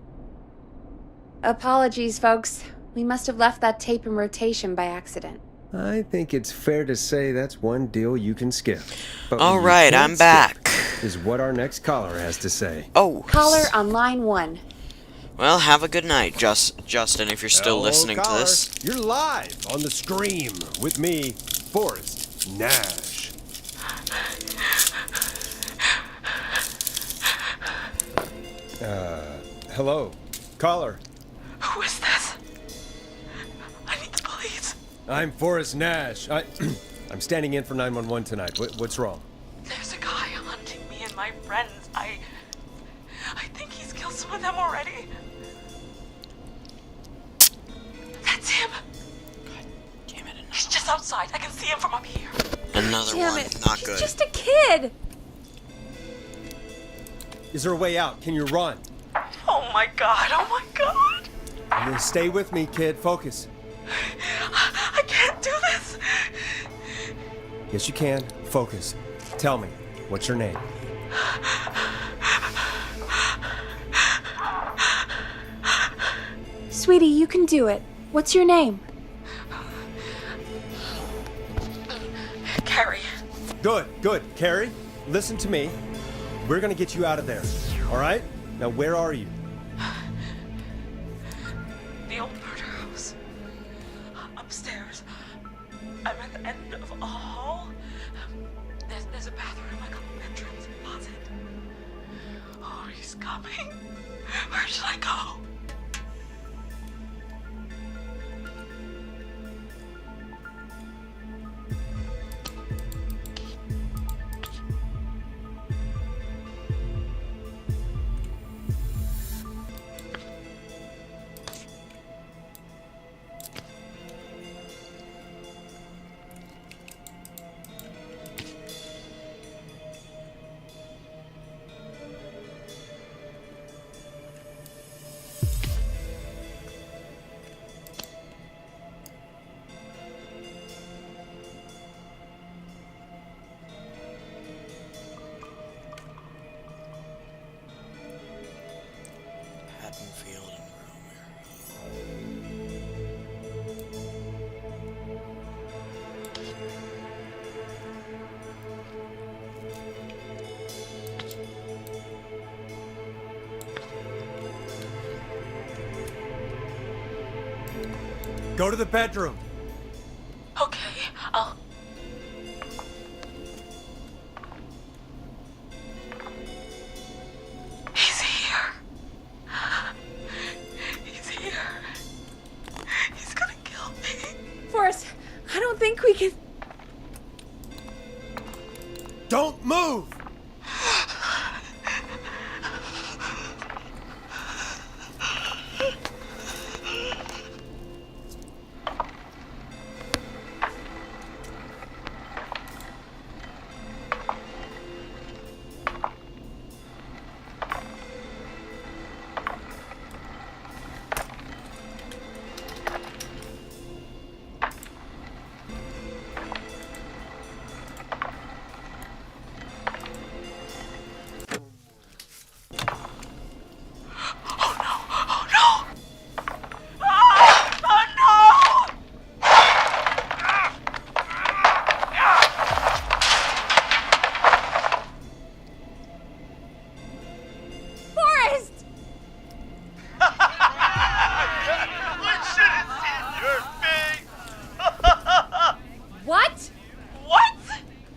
[SPEAKER 3] Apologies, folks. We must have left that tape in rotation by accident.
[SPEAKER 2] I think it's fair to say that's one deal you can skip.
[SPEAKER 1] All right, I'm back.
[SPEAKER 2] Is what our next caller has to say.
[SPEAKER 1] Oh.
[SPEAKER 3] Caller on line 1.
[SPEAKER 1] Well, have a good night, Justin, if you're still listening to this.
[SPEAKER 2] You're live on the Scream with me, Forrest Nash. Hello, caller.
[SPEAKER 15] Who is this? I need the police.
[SPEAKER 2] I'm Forrest Nash. I'm standing in for 911 tonight. What's wrong?
[SPEAKER 15] There's a guy hunting me and my friends.
[SPEAKER 9] kill some of them already. That's him.
[SPEAKER 1] Damn it,
[SPEAKER 9] He's just outside. I can see him from up here.
[SPEAKER 1] another
[SPEAKER 3] Damn
[SPEAKER 1] one.
[SPEAKER 3] it.
[SPEAKER 1] Not
[SPEAKER 3] He's
[SPEAKER 1] good.
[SPEAKER 3] just a kid.
[SPEAKER 2] Is there a way out? Can you run?
[SPEAKER 9] Oh my god, oh my god.
[SPEAKER 2] Stay with me, kid. Focus.
[SPEAKER 9] I can't do this.
[SPEAKER 2] Yes, you can. Focus. Tell me, what's your name?
[SPEAKER 3] Sweetie, you can do it. What's your name?
[SPEAKER 9] Carrie.
[SPEAKER 2] Good, good. Carrie, listen to me. We're gonna get you out of there. All right? Now, where are you?
[SPEAKER 9] The old murder house. Upstairs. I'm at the end of a hall. There's a bathroom, a couple bedrooms, a closet. Oh, he's coming. Where should I go?
[SPEAKER 1] Haddonfield and Romero.
[SPEAKER 2] Go to the bedroom.
[SPEAKER 9] Okay, I'll... He's here. He's here. He's gonna kill me.
[SPEAKER 3] Forrest, I don't think we can.
[SPEAKER 2] Don't move!
[SPEAKER 3] Forrest! What?
[SPEAKER 9] What?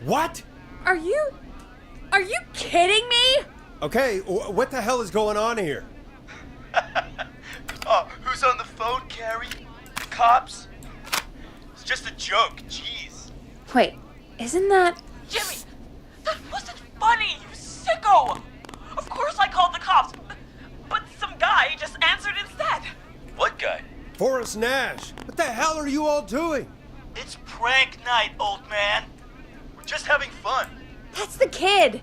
[SPEAKER 2] What?
[SPEAKER 3] Are you kidding me?
[SPEAKER 2] Okay, what the hell is going on here?
[SPEAKER 17] Oh, who's on the phone, Carrie? The cops? It's just a joke, jeez.
[SPEAKER 3] Wait, isn't that...
[SPEAKER 9] Jimmy, that wasn't funny, you sicko! Of course I called the cops, but some guy just answered instead.
[SPEAKER 17] What guy?
[SPEAKER 2] Forrest Nash. What the hell are you all doing?
[SPEAKER 17] It's prank night, old man. We're just having fun.
[SPEAKER 3] That's the kid!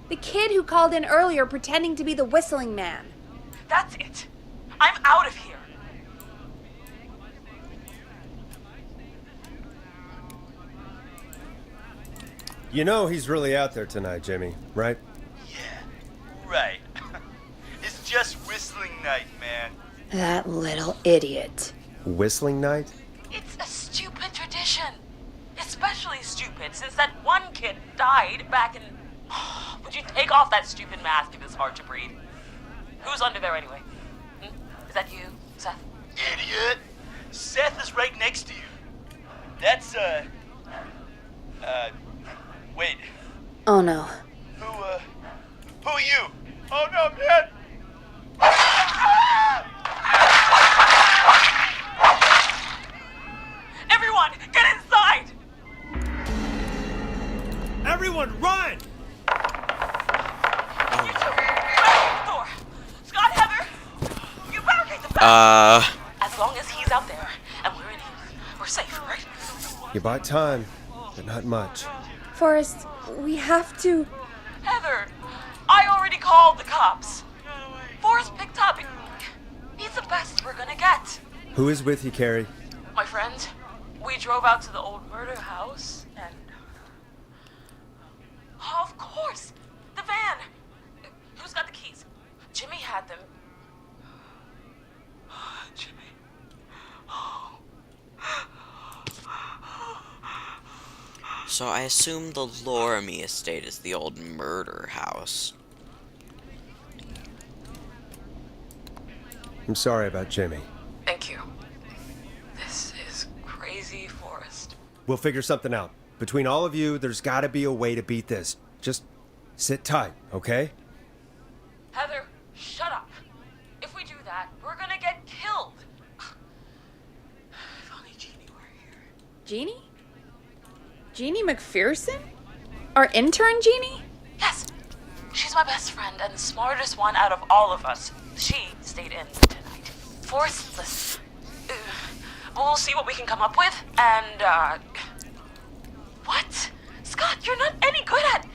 [SPEAKER 3] The kid who called in earlier pretending to be the whistling man.
[SPEAKER 9] That's it. I'm out of here.
[SPEAKER 2] You know he's really out there tonight, Jimmy, right?
[SPEAKER 17] Right. It's just whistling night, man.
[SPEAKER 3] That little idiot.
[SPEAKER 2] Whistling night?
[SPEAKER 9] It's a stupid tradition. Especially stupid since that one kid died back in... Would you take off that stupid mask if it's hard to breathe? Who's under there anyway? Is that you, Seth?
[SPEAKER 17] Idiot! Seth is right next to you. That's, wait.
[SPEAKER 3] Oh no.
[SPEAKER 17] Who are you? Oh no, man!
[SPEAKER 9] Everyone, get inside!
[SPEAKER 2] Everyone, run!
[SPEAKER 9] You two, grab the door. Scott, head
[SPEAKER 15] As long as he's out there and we're in here, we're safe, right?
[SPEAKER 2] You bought time, but not much.
[SPEAKER 4] Forrest, we have to...
[SPEAKER 15] Heather, I already called the cops. Forrest picked up. He's the best we're gonna get.
[SPEAKER 2] Who is with you, Carrie?
[SPEAKER 15] My friend, we drove out to the old murder house and... Oh, of course! The van! Who's got the keys? Jimmy had them. Jimmy.
[SPEAKER 1] So I assume the Loramie estate is the old murder house.
[SPEAKER 2] I'm sorry about Jimmy.
[SPEAKER 15] Thank you. This is crazy, Forrest.
[SPEAKER 2] We'll figure something out. Between all of you, there's gotta be a way to beat this. Just sit tight, okay?
[SPEAKER 15] Heather, shut up. If we do that, we're gonna get killed. If only Jeannie were here.
[SPEAKER 3] Jeannie? Jeannie McPherson? Our intern Jeannie?
[SPEAKER 15] Yes. She's my best friend and the smartest one out of all of us. She stayed in tonight. Forrest, listen. We'll see what we can come up with, and, What? Scott, you're not any good at...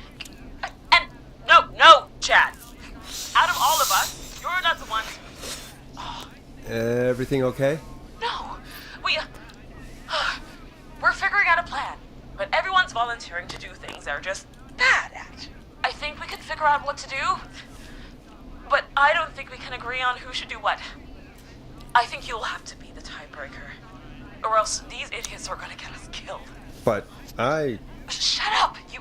[SPEAKER 15] And... No, Chad. Out of all of us, you're not the one...
[SPEAKER 2] Everything okay?
[SPEAKER 15] No. We're figuring out a plan, but everyone's volunteering to do things they're just bad at. I think we can figure out what to do, but I don't think we can agree on who should do what. I think you'll have to be the tiebreaker, or else these idiots are gonna get us killed.
[SPEAKER 2] But
[SPEAKER 15] Shut up, you...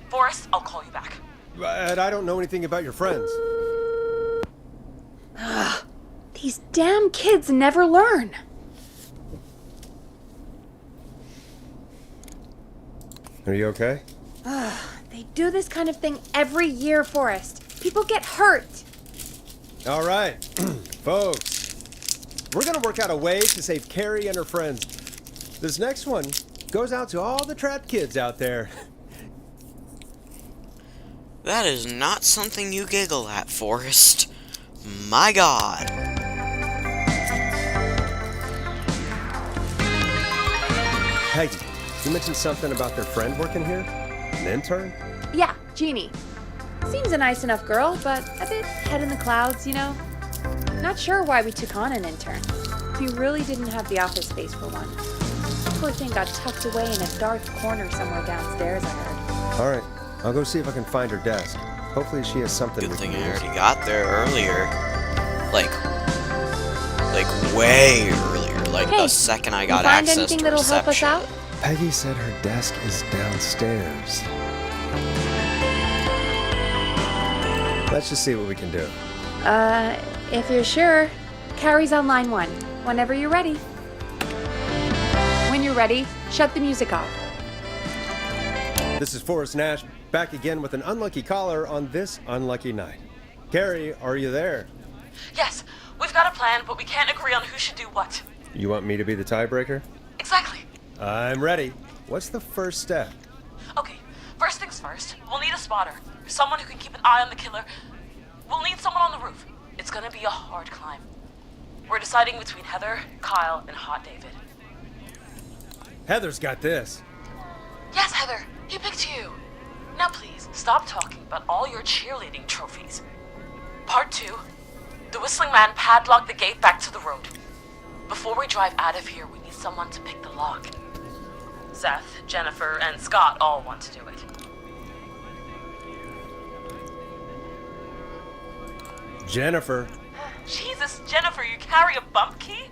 [SPEAKER 15] Forrest, I'll call you back.
[SPEAKER 2] But I don't know anything about your friends.
[SPEAKER 3] These damn kids never learn.
[SPEAKER 2] Are you okay?
[SPEAKER 3] They do this kind of thing every year, Forrest. People get hurt.
[SPEAKER 2] All right, folks. We're gonna work out a way to save Carrie and her friends. This next one goes out to all the trapped kids out there.
[SPEAKER 1] That is not something you giggle at, Forrest. My God.
[SPEAKER 2] Peggy, you mentioned something about their friend working here? An intern?
[SPEAKER 3] Yeah, Jeannie. Seems a nice enough girl, but a bit head in the clouds, you know? Not sure why we took on an intern. We really didn't have the office space for one. Poor thing got tucked away in a dark corner somewhere downstairs, I heard.
[SPEAKER 2] All right, I'll go see if I can find her desk. Hopefully she has something.
[SPEAKER 1] Good thing I already got there earlier. Like way earlier. Like
[SPEAKER 3] Hey,
[SPEAKER 1] the second I got
[SPEAKER 3] you find
[SPEAKER 1] access
[SPEAKER 3] anything
[SPEAKER 1] to
[SPEAKER 3] that'll help us
[SPEAKER 1] reception.
[SPEAKER 3] out?
[SPEAKER 2] Peggy said her desk is downstairs. Let's just see what we can do.
[SPEAKER 3] If you're sure, Carrie's on line 1, whenever you're ready. When you're ready, shut the music off.
[SPEAKER 2] This is Forrest Nash, back again with an unlucky caller on this unlucky night. Carrie, are you there?
[SPEAKER 15] Yes, we've got a plan, but we can't agree on who should do what.
[SPEAKER 2] You want me to be the tiebreaker?
[SPEAKER 15] Exactly.
[SPEAKER 2] I'm ready. What's the first step?
[SPEAKER 15] Okay, first things first, we'll need a spotter. Someone who can keep an eye on the killer. We'll need someone on the roof. It's gonna be a hard climb. We're deciding between Heather, Kyle, and Hot David.
[SPEAKER 2] Heather's got this.
[SPEAKER 15] Yes, Heather, he picked you. Now please, stop talking about all your cheerleading trophies. Part 2, the Whistling Man padlocked the gate back to the road. Before we drive out of here, we need someone to pick the lock. Seth, Jennifer, and Scott all want to do it.
[SPEAKER 2] Jennifer.
[SPEAKER 15] Jesus, Jennifer, you carry a bump key?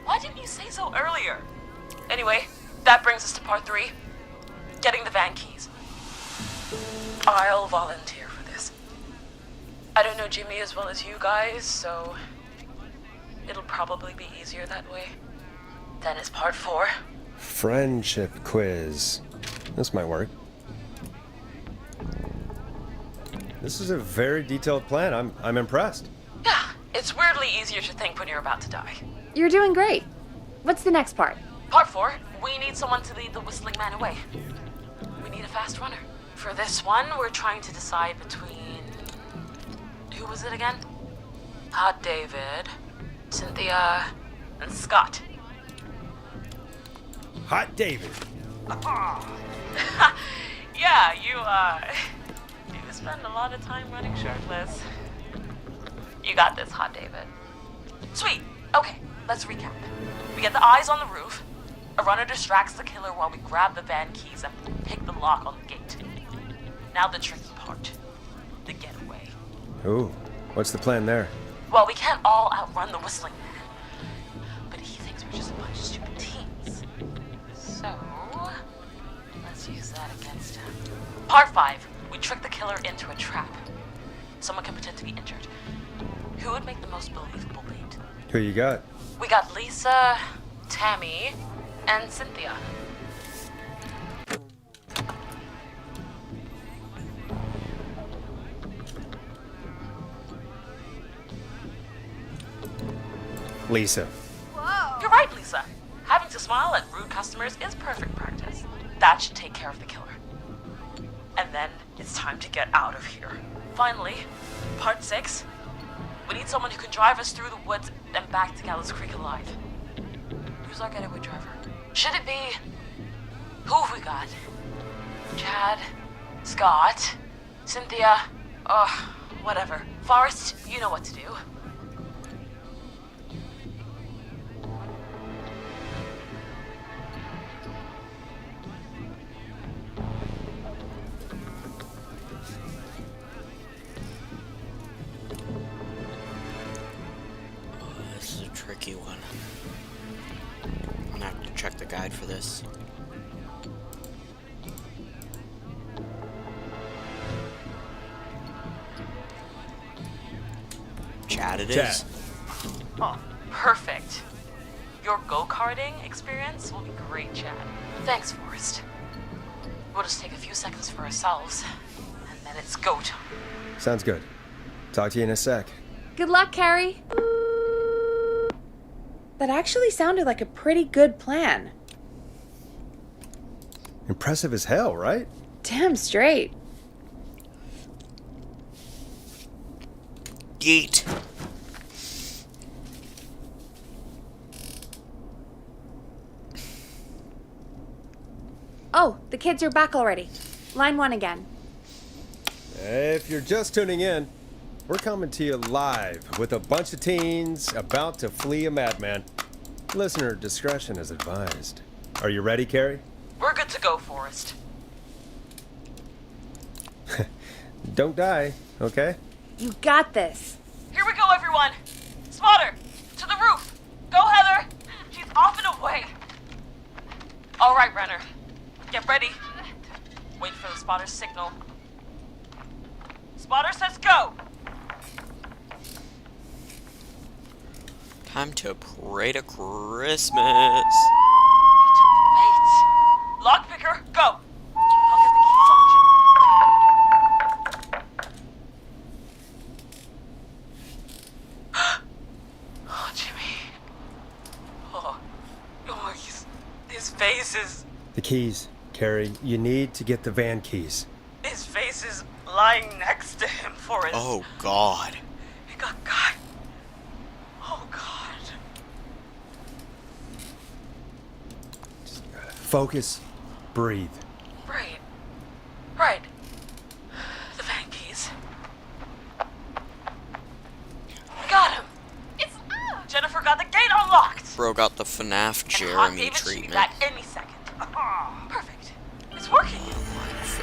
[SPEAKER 15] Why didn't you say so earlier? Anyway, that brings us to part 3. Getting the van keys. I'll volunteer for this. I don't know Jimmy as well as you guys, so it'll probably be easier that way. Then it's part 4.
[SPEAKER 2] Friendship quiz. This might work. This is a very detailed plan. I'm impressed.
[SPEAKER 15] Yeah, it's weirdly easier to think when you're about to die.
[SPEAKER 3] You're doing great. What's the next part?
[SPEAKER 15] Part 4, we need someone to lead the Whistling Man away. We need a fast runner. For this one, we're trying to decide between... Who was it again?
[SPEAKER 9] Hot David, Cynthia, and Scott.
[SPEAKER 2] Hot David.
[SPEAKER 9] Yeah, you spend a lot of time running shirtless. You got this, Hot David. Sweet. Okay, let's recap. We get the eyes on the roof. A runner distracts the killer while we grab the van keys and pick the lock on the gate. Now the tricky part. The getaway.
[SPEAKER 2] Ooh, what's the plan there?
[SPEAKER 9] Well, we can't all outrun the whistling man. But he thinks we're just a bunch of stupid teens. So, let's use that against him. Part 5. We trick the killer into a trap. Someone can pretend to be injured. Who would make the most believable lead?
[SPEAKER 2] Who you got?
[SPEAKER 9] We got Lisa, Tammy, and Cynthia.
[SPEAKER 2] Lisa.
[SPEAKER 9] You're right, Lisa. Having to smile at rude customers is perfect practice. That should take care of the killer. And then it's time to get out of here. Finally, part 6. We need someone who can drive us through the woods and back to Gallows Creek alive. Who's our getaway driver? Should it be... Who have we got? Chad? Scott? Cynthia? Whatever. Forrest, you know what to do.
[SPEAKER 1] This is a tricky one. I'm gonna have to check the guide for this. Chad it is.
[SPEAKER 9] Oh, perfect. Your go-karting experience will be great, Chad. Thanks, Forrest. We'll just take a few seconds for ourselves, and then it's go time.
[SPEAKER 2] Sounds good. Talk to you in a sec.
[SPEAKER 3] Good luck, Carrie. That actually sounded like a pretty good plan.
[SPEAKER 2] Impressive as hell, right?
[SPEAKER 3] Damn straight.
[SPEAKER 1] Yeet.
[SPEAKER 3] Oh, the kids are back already. Line 1 again.
[SPEAKER 2] If you're just tuning in, we're coming to you live with a bunch of teens about to flee a madman. Listener discretion is advised. Are you ready, Carrie?
[SPEAKER 9] We're good to go, Forrest.
[SPEAKER 2] Don't die, okay?
[SPEAKER 3] You got this.
[SPEAKER 9] Here we go, everyone. Spotter, to the roof. Go, Heather. She's off and away. All right, Renner. Get ready. Wait for the spotter's signal. Spotter says go.
[SPEAKER 1] Time to pray to Christmas.
[SPEAKER 9] Wait. Lockpicker, go. I'll get the keys off Jimmy. Oh, Jimmy. Oh, his face is...
[SPEAKER 2] The keys, Carrie. You need to get the van keys.
[SPEAKER 9] His face is lying next to him, Forrest.
[SPEAKER 1] Oh, God.
[SPEAKER 9] He got. Oh, God.
[SPEAKER 2] Focus. Breathe.
[SPEAKER 9] Right. The van keys. We got him. It's Jennifer got the gate unlocked.
[SPEAKER 1] Bro got the FNAF
[SPEAKER 9] And Hot
[SPEAKER 1] Jeremy
[SPEAKER 9] David should be
[SPEAKER 1] treatment.
[SPEAKER 9] back any second. Perfect. It's working.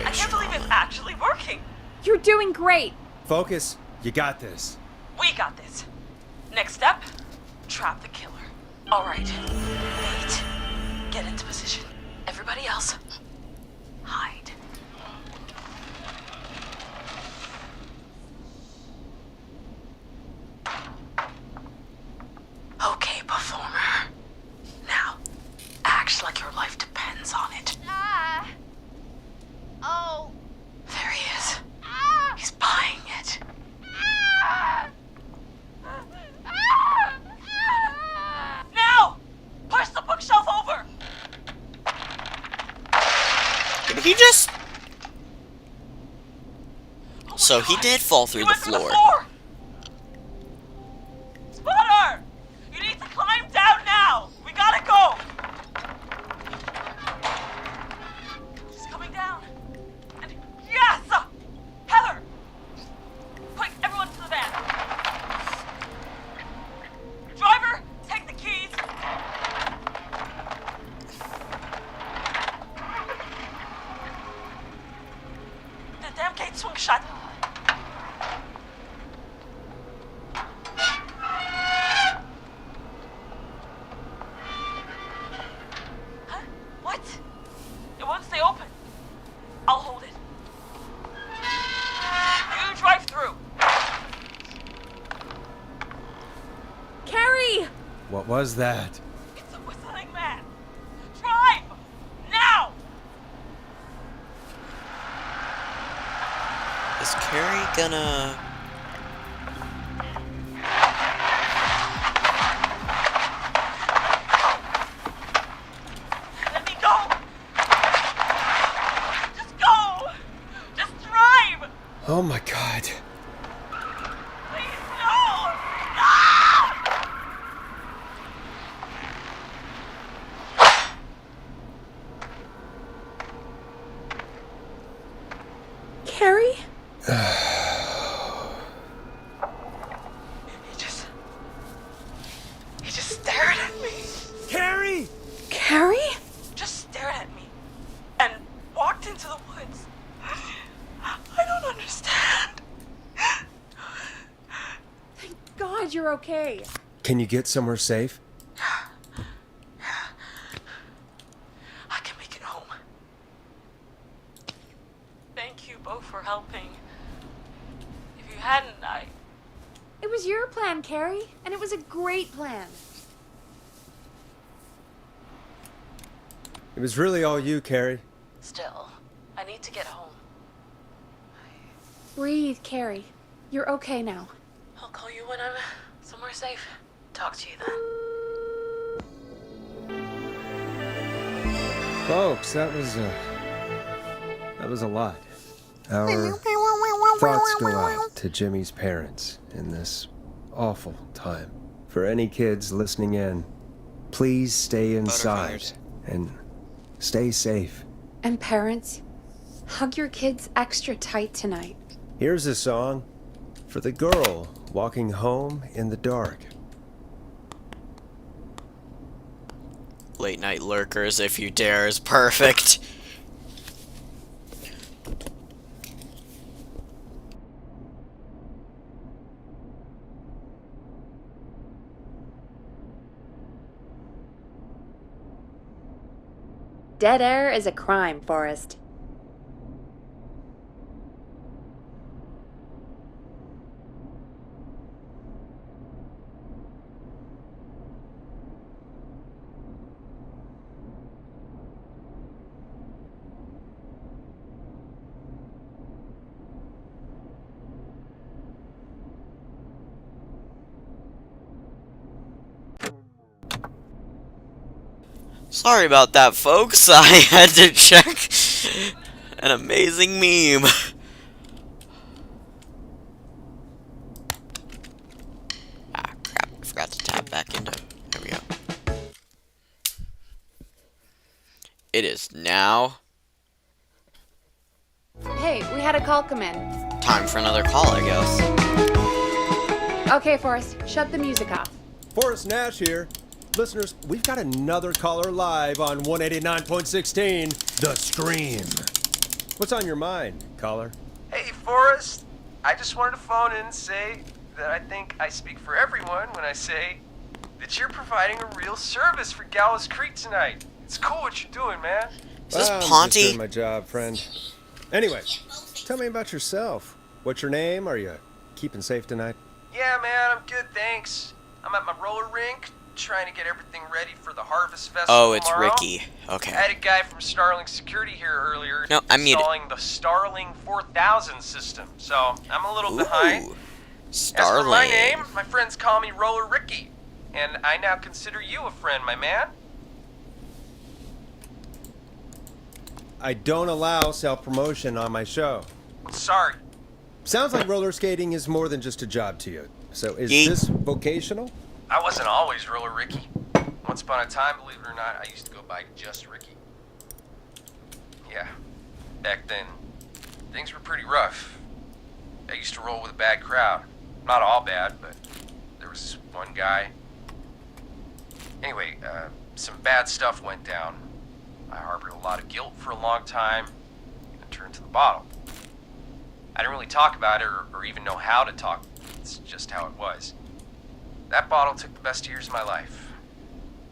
[SPEAKER 9] I can't believe it's actually working.
[SPEAKER 3] You're doing great.
[SPEAKER 2] Focus. You got this.
[SPEAKER 9] We got this. Next step, trap the killer. All right. Wait. Get into position. Everybody else, hide. Okay, performer. Now, act like your life depends on it.
[SPEAKER 3] Oh.
[SPEAKER 9] There he is. He's buying it. Now! Push the bookshelf over!
[SPEAKER 1] Did he just... So he did fall through the floor.
[SPEAKER 2] What was that?
[SPEAKER 15] It's a whistling man. Drive! Now!
[SPEAKER 1] Is Carrie gonna...
[SPEAKER 15] Let me go! Just go! Just drive!
[SPEAKER 2] Oh my god.
[SPEAKER 15] Please, no! No!
[SPEAKER 4] Carrie?
[SPEAKER 15] He just stared at me.
[SPEAKER 2] Carrie!
[SPEAKER 4] Carrie?
[SPEAKER 15] Just stared at me and walked into the woods. I don't understand.
[SPEAKER 4] Thank God you're okay.
[SPEAKER 2] Can you get somewhere safe?
[SPEAKER 15] I can make it home. Thank you both for helping. If you hadn't,
[SPEAKER 3] It was your plan, Carrie, and it was a great plan.
[SPEAKER 2] It was really all you, Carrie.
[SPEAKER 15] Still, I need to get home.
[SPEAKER 3] Breathe, Carrie. You're okay now.
[SPEAKER 15] I'll call you when I'm somewhere safe. Talk to you then.
[SPEAKER 2] Folks, that was a lot. Our thoughts go out to Jimmy's parents in this awful time. For any kids listening in, please stay inside and stay safe.
[SPEAKER 3] And parents, hug your kids extra tight tonight.
[SPEAKER 2] Here's a song for the girl walking home in the dark.
[SPEAKER 1] Late Night Lurkers, If You Dare is perfect.
[SPEAKER 3] Dead air is a crime, Forrest.
[SPEAKER 1] Sorry about that, folks. I had to check an amazing meme. Ah, crap. I forgot to tap back into... There we go. It is now
[SPEAKER 3] Hey, we had a call come in.
[SPEAKER 1] time for another call, I guess.
[SPEAKER 3] Okay, Forrest, shut the music off.
[SPEAKER 2] Forrest Nash here. Listeners, we've got another caller live on 189.16, The Stream. What's on your mind, caller?
[SPEAKER 17] Hey, Forrest. I just wanted to phone in and say that I think I speak for everyone when I say that you're providing a real service for Gallows Creek tonight. It's cool what you're doing, man.
[SPEAKER 1] Is this
[SPEAKER 2] I'm just
[SPEAKER 1] Ponty?
[SPEAKER 2] doing my job, friend. Anyway, tell me about yourself. What's your name? Are you keeping safe tonight?
[SPEAKER 17] Yeah, man, I'm good, thanks. I'm at my roller rink, trying to get everything ready for the Harvest Festival
[SPEAKER 1] Oh, it's
[SPEAKER 17] tomorrow.
[SPEAKER 1] Ricky. Okay.
[SPEAKER 17] I had a guy from Starling Security here earlier
[SPEAKER 1] No, I'm muted.
[SPEAKER 17] installing the Starling 4000 system, so I'm a little behind. As for
[SPEAKER 1] Starling.
[SPEAKER 17] my name, my friends call me Roller Ricky, and I now consider you a friend, my man.
[SPEAKER 2] I don't allow self-promotion on my show.
[SPEAKER 17] Sorry.
[SPEAKER 2] Sounds like roller skating is more than just a job to you. So is
[SPEAKER 1] Yeet.
[SPEAKER 2] this vocational?
[SPEAKER 17] I wasn't always Roller Ricky. Once upon a time, believe it or not, I used to go by just Ricky. Yeah, back then, things were pretty rough. I used to roll with a bad crowd. Not all bad, but there was this one guy. Anyway, some bad stuff went down. I harbored a lot of guilt for a long time, and turned to the bottle. I didn't really talk about it or even know how to talk. It's just how it was. That bottle took the best years of my life.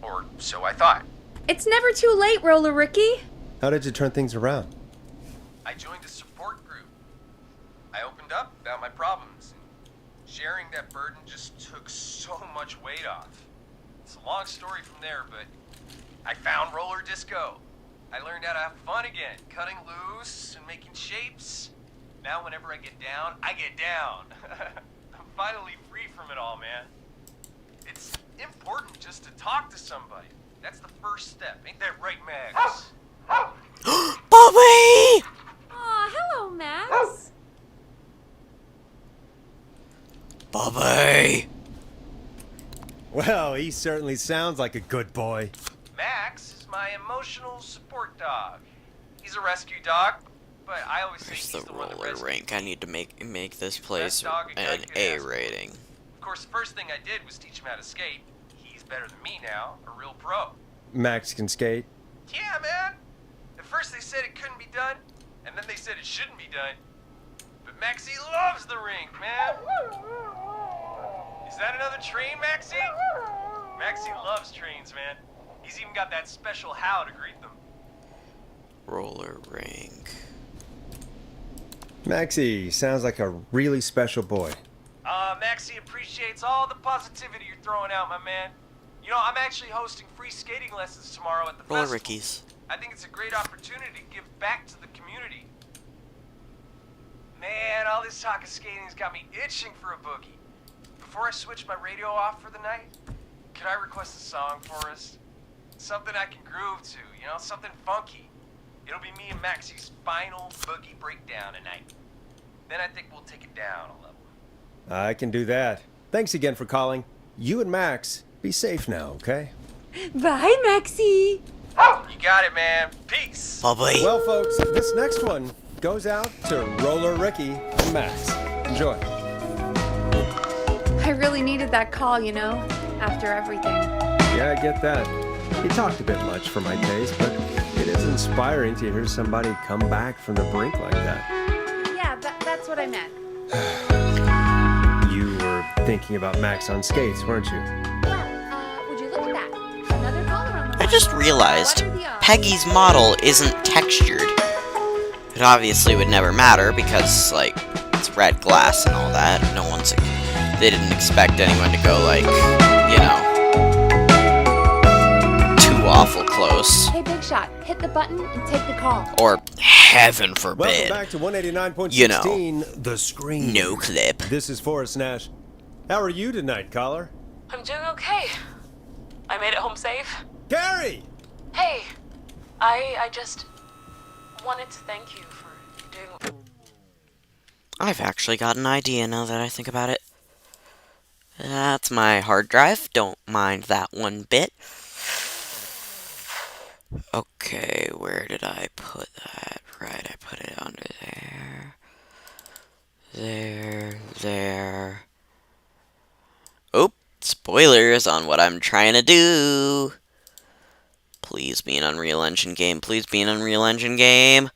[SPEAKER 17] Or so I thought.
[SPEAKER 3] It's never too late, Roller Ricky.
[SPEAKER 2] How did you turn things around?
[SPEAKER 17] I joined a support group. I opened up about my problems. And sharing that burden just took so much weight off. It's a long story from there, but I found roller disco. I learned how to have fun again, cutting loose and making shapes. Now whenever I get down, I get down. I'm finally free from it all, man. It's important just to talk to somebody. That's the first step. Ain't that right, Max?
[SPEAKER 1] Bobby!
[SPEAKER 3] Aw, hello, Max.
[SPEAKER 1] Bobby!
[SPEAKER 2] Well, he certainly sounds like a good boy.
[SPEAKER 17] Max is my emotional support dog. He's a rescue dog, but I always say
[SPEAKER 1] Where's
[SPEAKER 17] he's
[SPEAKER 1] the
[SPEAKER 17] the one that
[SPEAKER 1] roller
[SPEAKER 17] rescues
[SPEAKER 1] rink? I need to make this
[SPEAKER 17] He's the
[SPEAKER 1] place
[SPEAKER 17] best dog a guy
[SPEAKER 1] an
[SPEAKER 17] could
[SPEAKER 1] A
[SPEAKER 17] ask for.
[SPEAKER 1] rating.
[SPEAKER 17] Of course, the first thing I did was teach him how to skate. He's better than me now, a real pro.
[SPEAKER 2] Max can skate.
[SPEAKER 17] Yeah, man. At first they said it couldn't be done, and then they said it shouldn't be done. But Maxie loves the rink, man. Is that another train, Maxie? Maxie loves trains, man. He's even got that special how to greet them.
[SPEAKER 1] Roller rink.
[SPEAKER 2] Maxie sounds like a really special boy.
[SPEAKER 17] Maxie appreciates all the positivity you're throwing out, my man. You know, I'm actually hosting free skating lessons tomorrow at the
[SPEAKER 1] Roller
[SPEAKER 17] festival.
[SPEAKER 1] Rickies.
[SPEAKER 17] I think it's a great opportunity to give back to the community. Man, all this talk of skating's got me itching for a boogie. Before I switch my radio off for the night, could I request a song for us? Something I can groove to, you know, something funky. It'll be me and Maxie's final boogie breakdown tonight. Then I think we'll take it down a level.
[SPEAKER 2] I can do that. Thanks again for calling. You and Max, be safe now, okay?
[SPEAKER 4] Bye, Maxie.
[SPEAKER 17] You got it, man. Peace.
[SPEAKER 1] Bobby.
[SPEAKER 2] Well, folks, this next one goes out to Roller Ricky and Max. Enjoy.
[SPEAKER 3] I really needed that call, you know, after everything.
[SPEAKER 2] Yeah, I get that. He talked a bit much for my taste, but it is inspiring to hear somebody come back from the brink like that.
[SPEAKER 3] Yeah, that's what I meant.
[SPEAKER 2] You were thinking about Max on skates, weren't you?
[SPEAKER 3] Well, would you look at that? Another caller on the
[SPEAKER 1] I
[SPEAKER 3] line.
[SPEAKER 1] just realized
[SPEAKER 3] What are the odds?
[SPEAKER 1] Peggy's model isn't textured. It obviously would never matter because, like, it's red glass and all that. They didn't expect anyone to go, like, you know, too awful close.
[SPEAKER 3] Hey, Big Shot, hit the button and take the call.
[SPEAKER 1] Or, heaven
[SPEAKER 2] Welcome
[SPEAKER 1] forbid,
[SPEAKER 2] back to 189.16,
[SPEAKER 1] You know,
[SPEAKER 2] The Screen.
[SPEAKER 1] no clip.
[SPEAKER 2] This is Forrest Nash. How are you tonight, caller?
[SPEAKER 9] I'm doing okay. I made it home safe.
[SPEAKER 2] Gary!
[SPEAKER 9] Hey, I just wanted to thank you for doing.
[SPEAKER 1] I've actually got an idea now that I think about it. That's my hard drive. Don't mind that one bit. Okay, where did I put that? Right, I put it under there. There. Oh, spoilers on what I'm trying to do. Please be an Unreal Engine game. Please be an Unreal Engine game.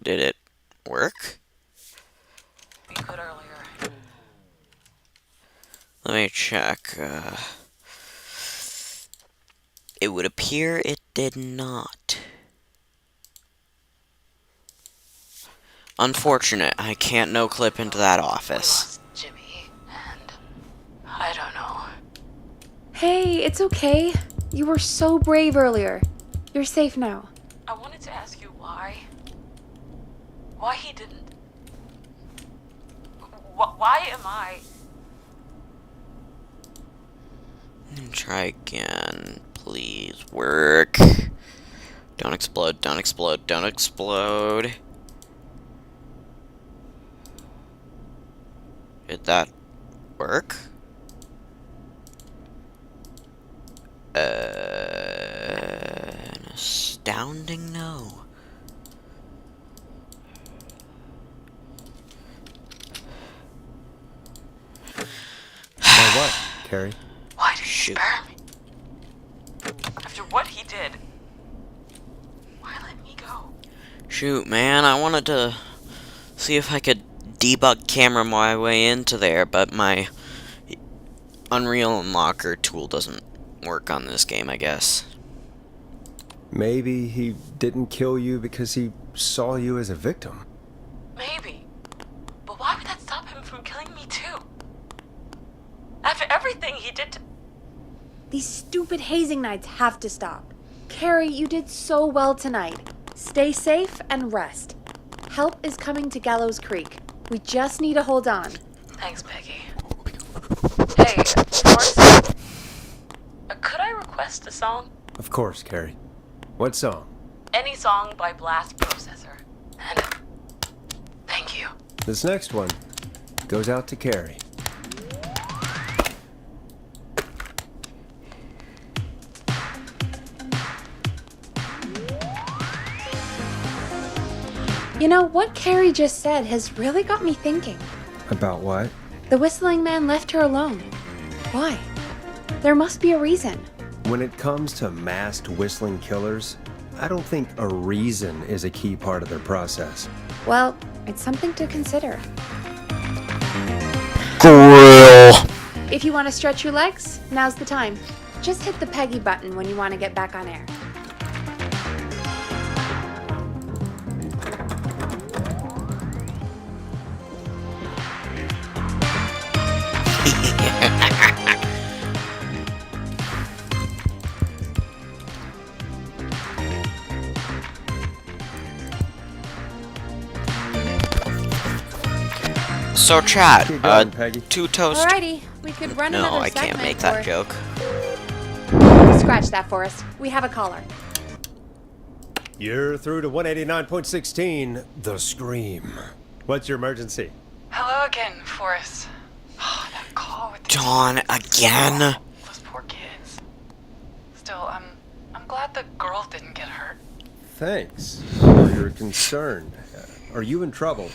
[SPEAKER 1] Did it work?
[SPEAKER 9] You could earlier.
[SPEAKER 1] Let me check. It would appear it did not. Unfortunate. I can't no-clip into that office.
[SPEAKER 9] Jimmy, and I don't know.
[SPEAKER 3] Hey, it's okay. You were so brave earlier. You're safe now.
[SPEAKER 9] I wanted to ask you why. Why he didn't. Why am I?
[SPEAKER 1] Try again. Please work. Don't explode, don't explode, don't explode. Did that work? An astounding no.
[SPEAKER 2] Now what, Carrie?
[SPEAKER 9] Why did he
[SPEAKER 1] Shoot.
[SPEAKER 9] spare me? After what he did. Why let me go?
[SPEAKER 1] Shoot, man, I wanted to see if I could debug camera my way into there, but my Unreal Unlocker tool doesn't work on this game, I guess.
[SPEAKER 2] Maybe he didn't kill you because he saw you as a victim.
[SPEAKER 9] Maybe. But why would that stop him from killing me too? After everything he did to...
[SPEAKER 3] These stupid hazing nights have to stop. Carrie, you did so well tonight. Stay safe and rest. Help is coming to Gallows Creek. We just need to hold on.
[SPEAKER 9] Thanks, Peggy. Hey, Forrest, could I request a song?
[SPEAKER 2] Of course, Carrie. What song?
[SPEAKER 9] Any song by Blast Processor. And thank you.
[SPEAKER 2] This next one goes out to Carrie.
[SPEAKER 3] You know, what Carrie just said has really got me thinking.
[SPEAKER 2] About what?
[SPEAKER 3] The whistling man left her alone. Why? There must be a reason.
[SPEAKER 2] When it comes to masked whistling killers, I don't think a reason is a key part of their process.
[SPEAKER 3] Well, it's something to consider.
[SPEAKER 1] Grill.
[SPEAKER 3] If you want to stretch your legs, now's the time. Just hit the Peggy button when you want to get back on air.
[SPEAKER 1] So, Chad,
[SPEAKER 2] Keep going, Peggy.
[SPEAKER 1] two toast.
[SPEAKER 3] Alrighty, we could run
[SPEAKER 1] No,
[SPEAKER 3] another
[SPEAKER 1] I can't
[SPEAKER 3] segment
[SPEAKER 1] make that
[SPEAKER 3] or-
[SPEAKER 1] joke.
[SPEAKER 3] Scratch that, Forrest. We have a caller.
[SPEAKER 2] You're through to 189.16, The Scream. What's your emergency?
[SPEAKER 9] Hello again, Forrest. Oh, that call with the...
[SPEAKER 1] Dawn again.
[SPEAKER 9] Those poor kids. Still, I'm glad the girl didn't get hurt.
[SPEAKER 2] Thanks for your concern. Are you in trouble?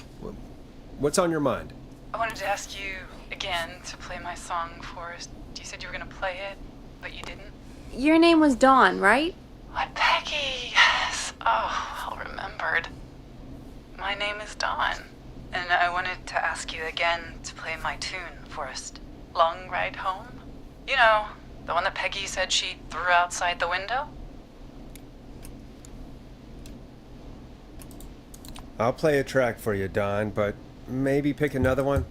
[SPEAKER 2] What's on your mind?
[SPEAKER 9] I wanted to ask you again to play my song, Forrest. You said you were gonna play it, but you didn't.
[SPEAKER 3] Your name was Dawn, right?
[SPEAKER 9] What, Peggy? Yes. Oh, well remembered. My name is Dawn, and I wanted to ask you again to play my tune, Forrest. Long Ride Home? You know, the one that Peggy said she threw outside the window?
[SPEAKER 2] I'll play a track for you, Don, but maybe pick another one?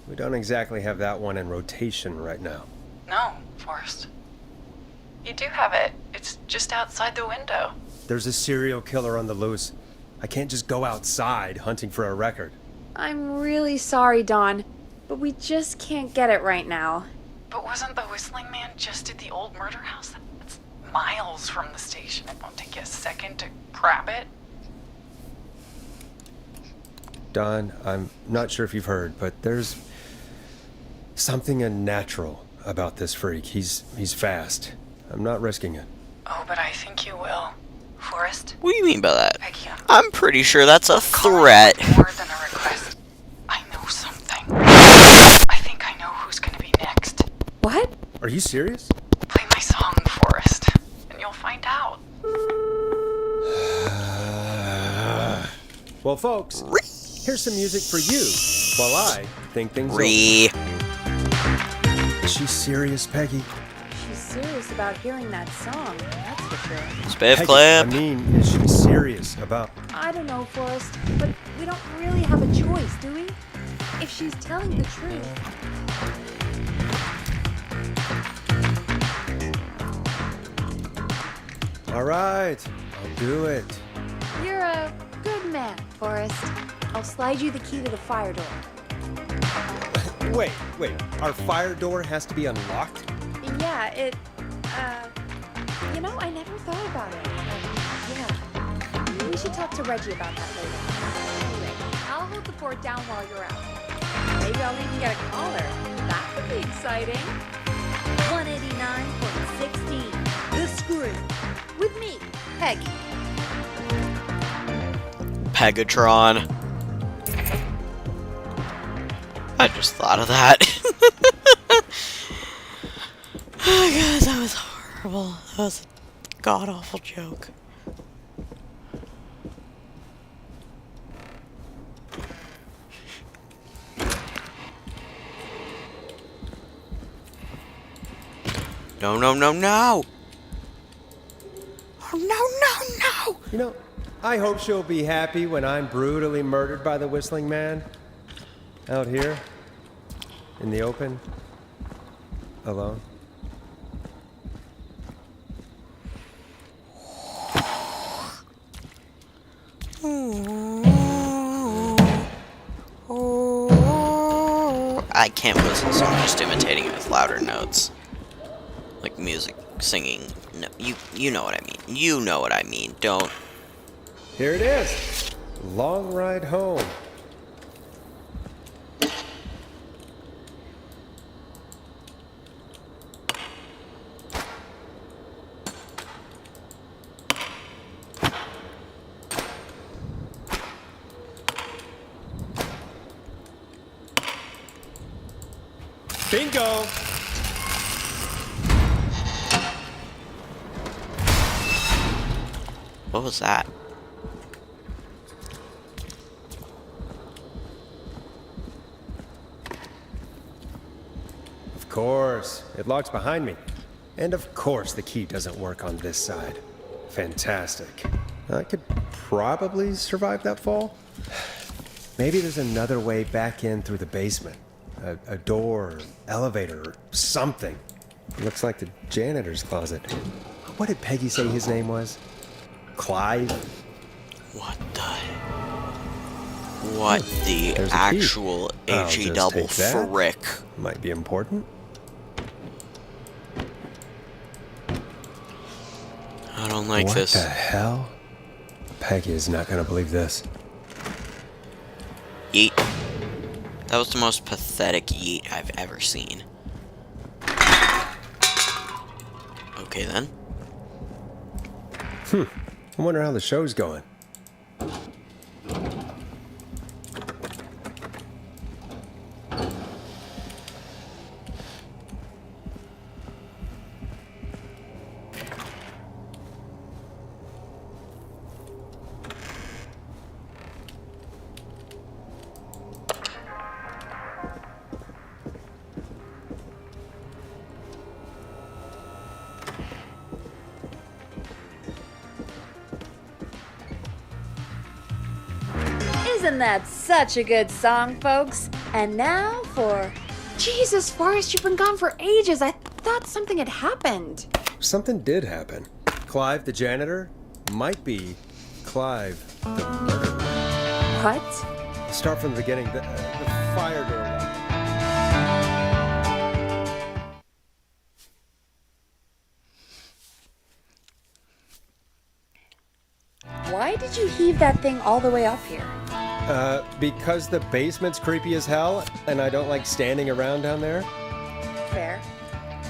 [SPEAKER 2] We don't exactly have that one in rotation right now.
[SPEAKER 9] No, Forrest. You do have it. It's just outside the window.
[SPEAKER 2] There's a serial killer on the loose. I can't just go outside hunting for a record.
[SPEAKER 3] I'm really sorry, Dawn, but we just can't get it right now.
[SPEAKER 9] But wasn't the whistling man just at the old murder house? That's miles from the station. It won't take you a second to grab it.
[SPEAKER 2] Don, I'm not sure if you've heard, but there's something unnatural about this freak. He's fast. I'm not risking it.
[SPEAKER 9] Oh, but I think you will. Forrest?
[SPEAKER 1] What do you mean by that?
[SPEAKER 9] Peggy,
[SPEAKER 1] I'm pretty sure that's a threat.
[SPEAKER 9] more than a request. I know something. I think I know who's gonna be next.
[SPEAKER 3] What?
[SPEAKER 2] Are you serious?
[SPEAKER 9] Play my song, Forrest, and you'll find out.
[SPEAKER 2] Well, folks, here's some music for you while I think things over. Is she serious, Peggy?
[SPEAKER 3] She's serious about hearing that song, that's for sure.
[SPEAKER 1] Spiff
[SPEAKER 2] Peggy,
[SPEAKER 1] clap.
[SPEAKER 2] I mean, is she serious about...
[SPEAKER 3] I don't know, Forrest, but we don't really have a choice, do we? If she's telling the truth.
[SPEAKER 2] All right, I'll do it.
[SPEAKER 3] You're a good man, Forrest. I'll slide you the key to the fire door.
[SPEAKER 2] Wait, our fire door has to be unlocked?
[SPEAKER 3] Yeah, you know, I never thought about it. Yeah. We should talk to Reggie about that later. Anyway, I'll hold the fort down while you're out. Maybe I'll even get a caller. That could be exciting. 189.16. The Scream. With me, Peggy.
[SPEAKER 1] Pegatron. I just thought of that. Oh god, that was horrible. That was a god-awful joke. No, no, no, no! Oh no! no!
[SPEAKER 2] You know, I hope she'll be happy when I'm brutally murdered by the Whistling Man. Out here, in the open, alone.
[SPEAKER 1] I can't listen, so I'm just imitating it with louder notes. Like music, singing. No, you know what I mean. You know what I mean. Don't.
[SPEAKER 2] Here it is. Long ride home. Bingo!
[SPEAKER 1] What was that?
[SPEAKER 2] Of course. It locks behind me. And of course the key doesn't work on this side. Fantastic. I could probably survive that fall. Maybe there's another way back in through the basement. A door, elevator, or something. Looks like the janitor's closet. What did Peggy say his name was? Clive?
[SPEAKER 1] What the
[SPEAKER 2] There's a
[SPEAKER 1] actual
[SPEAKER 2] key. I'll
[SPEAKER 1] HE
[SPEAKER 2] just
[SPEAKER 1] double
[SPEAKER 2] take that.
[SPEAKER 1] frick?
[SPEAKER 2] Might be important.
[SPEAKER 1] I don't like
[SPEAKER 2] What
[SPEAKER 1] this.
[SPEAKER 2] the hell? Peggy is not gonna believe this.
[SPEAKER 1] Yeet. That was the most pathetic yeet I've ever seen. Okay then.
[SPEAKER 2] I wonder how the show's going.
[SPEAKER 3] Isn't that such a good song, folks? And now for... Jesus, Forrest, you've been gone for ages. I thought something had happened.
[SPEAKER 2] Something did happen. Clive, the janitor, might be Clive, the murderer.
[SPEAKER 3] What?
[SPEAKER 2] Start from the beginning. The fire door lock.
[SPEAKER 3] Why did you heave that thing all the way up here?
[SPEAKER 2] Because the basement's creepy as hell, and I don't like standing around down there.
[SPEAKER 3] Fair.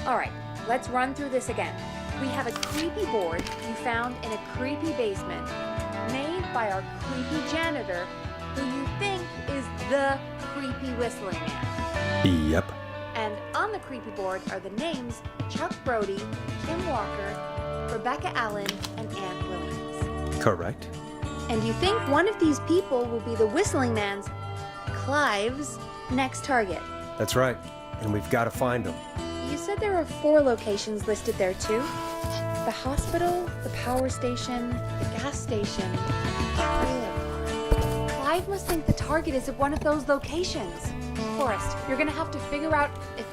[SPEAKER 3] All right, let's run through this again. We have a creepy board you found in a creepy basement, made by our creepy janitor, who you think is the creepy Whistling Man.
[SPEAKER 2] Yep.
[SPEAKER 3] And on the creepy board are the names Chuck Brody, Kim Walker, Rebecca Allen, and Ann Williams.
[SPEAKER 2] Correct.
[SPEAKER 3] And you think one of these people will be the Whistling Man's, Clive's, next target.
[SPEAKER 2] That's right. And we've got to find him.
[SPEAKER 3] You said there are 4 locations listed there too? The hospital, the power station, the gas station, the trailer park. Clive must think the target is at one of those locations. Forrest, you're gonna have to figure out if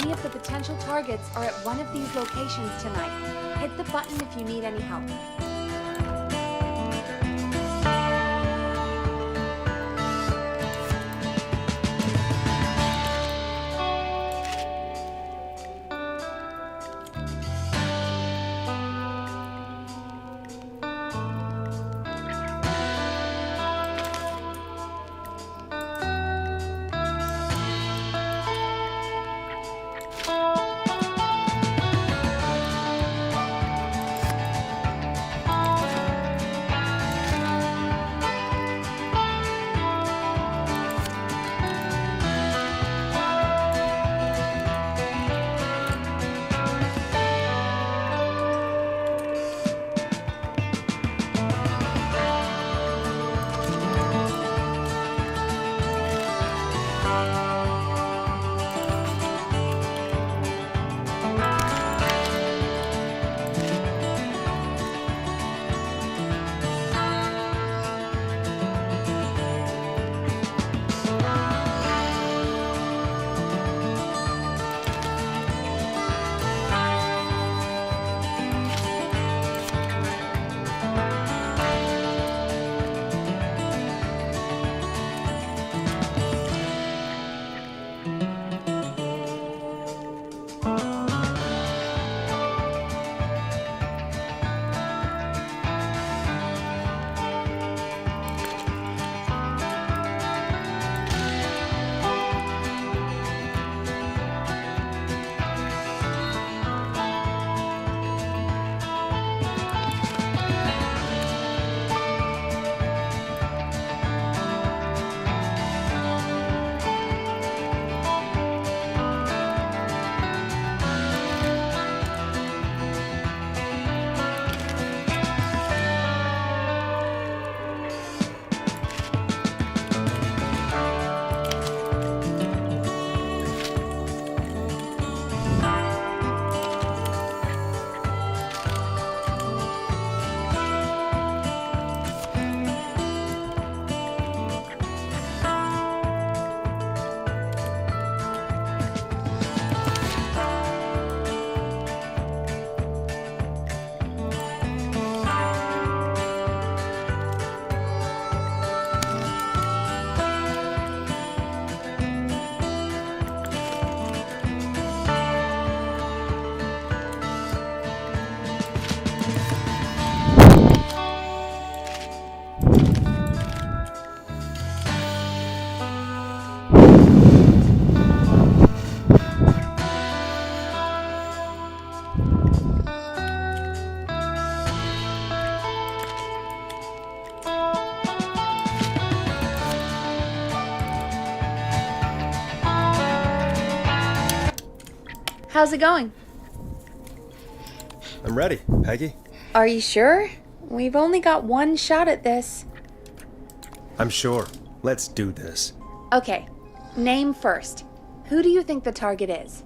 [SPEAKER 3] any of the potential targets are at one of these locations tonight. Hit the button if you need any help. How's it going?
[SPEAKER 2] I'm ready, Peggy.
[SPEAKER 3] Are you sure? We've only got one shot at this.
[SPEAKER 2] I'm sure. Let's do this.
[SPEAKER 3] Okay, name first. Who do you think the target is?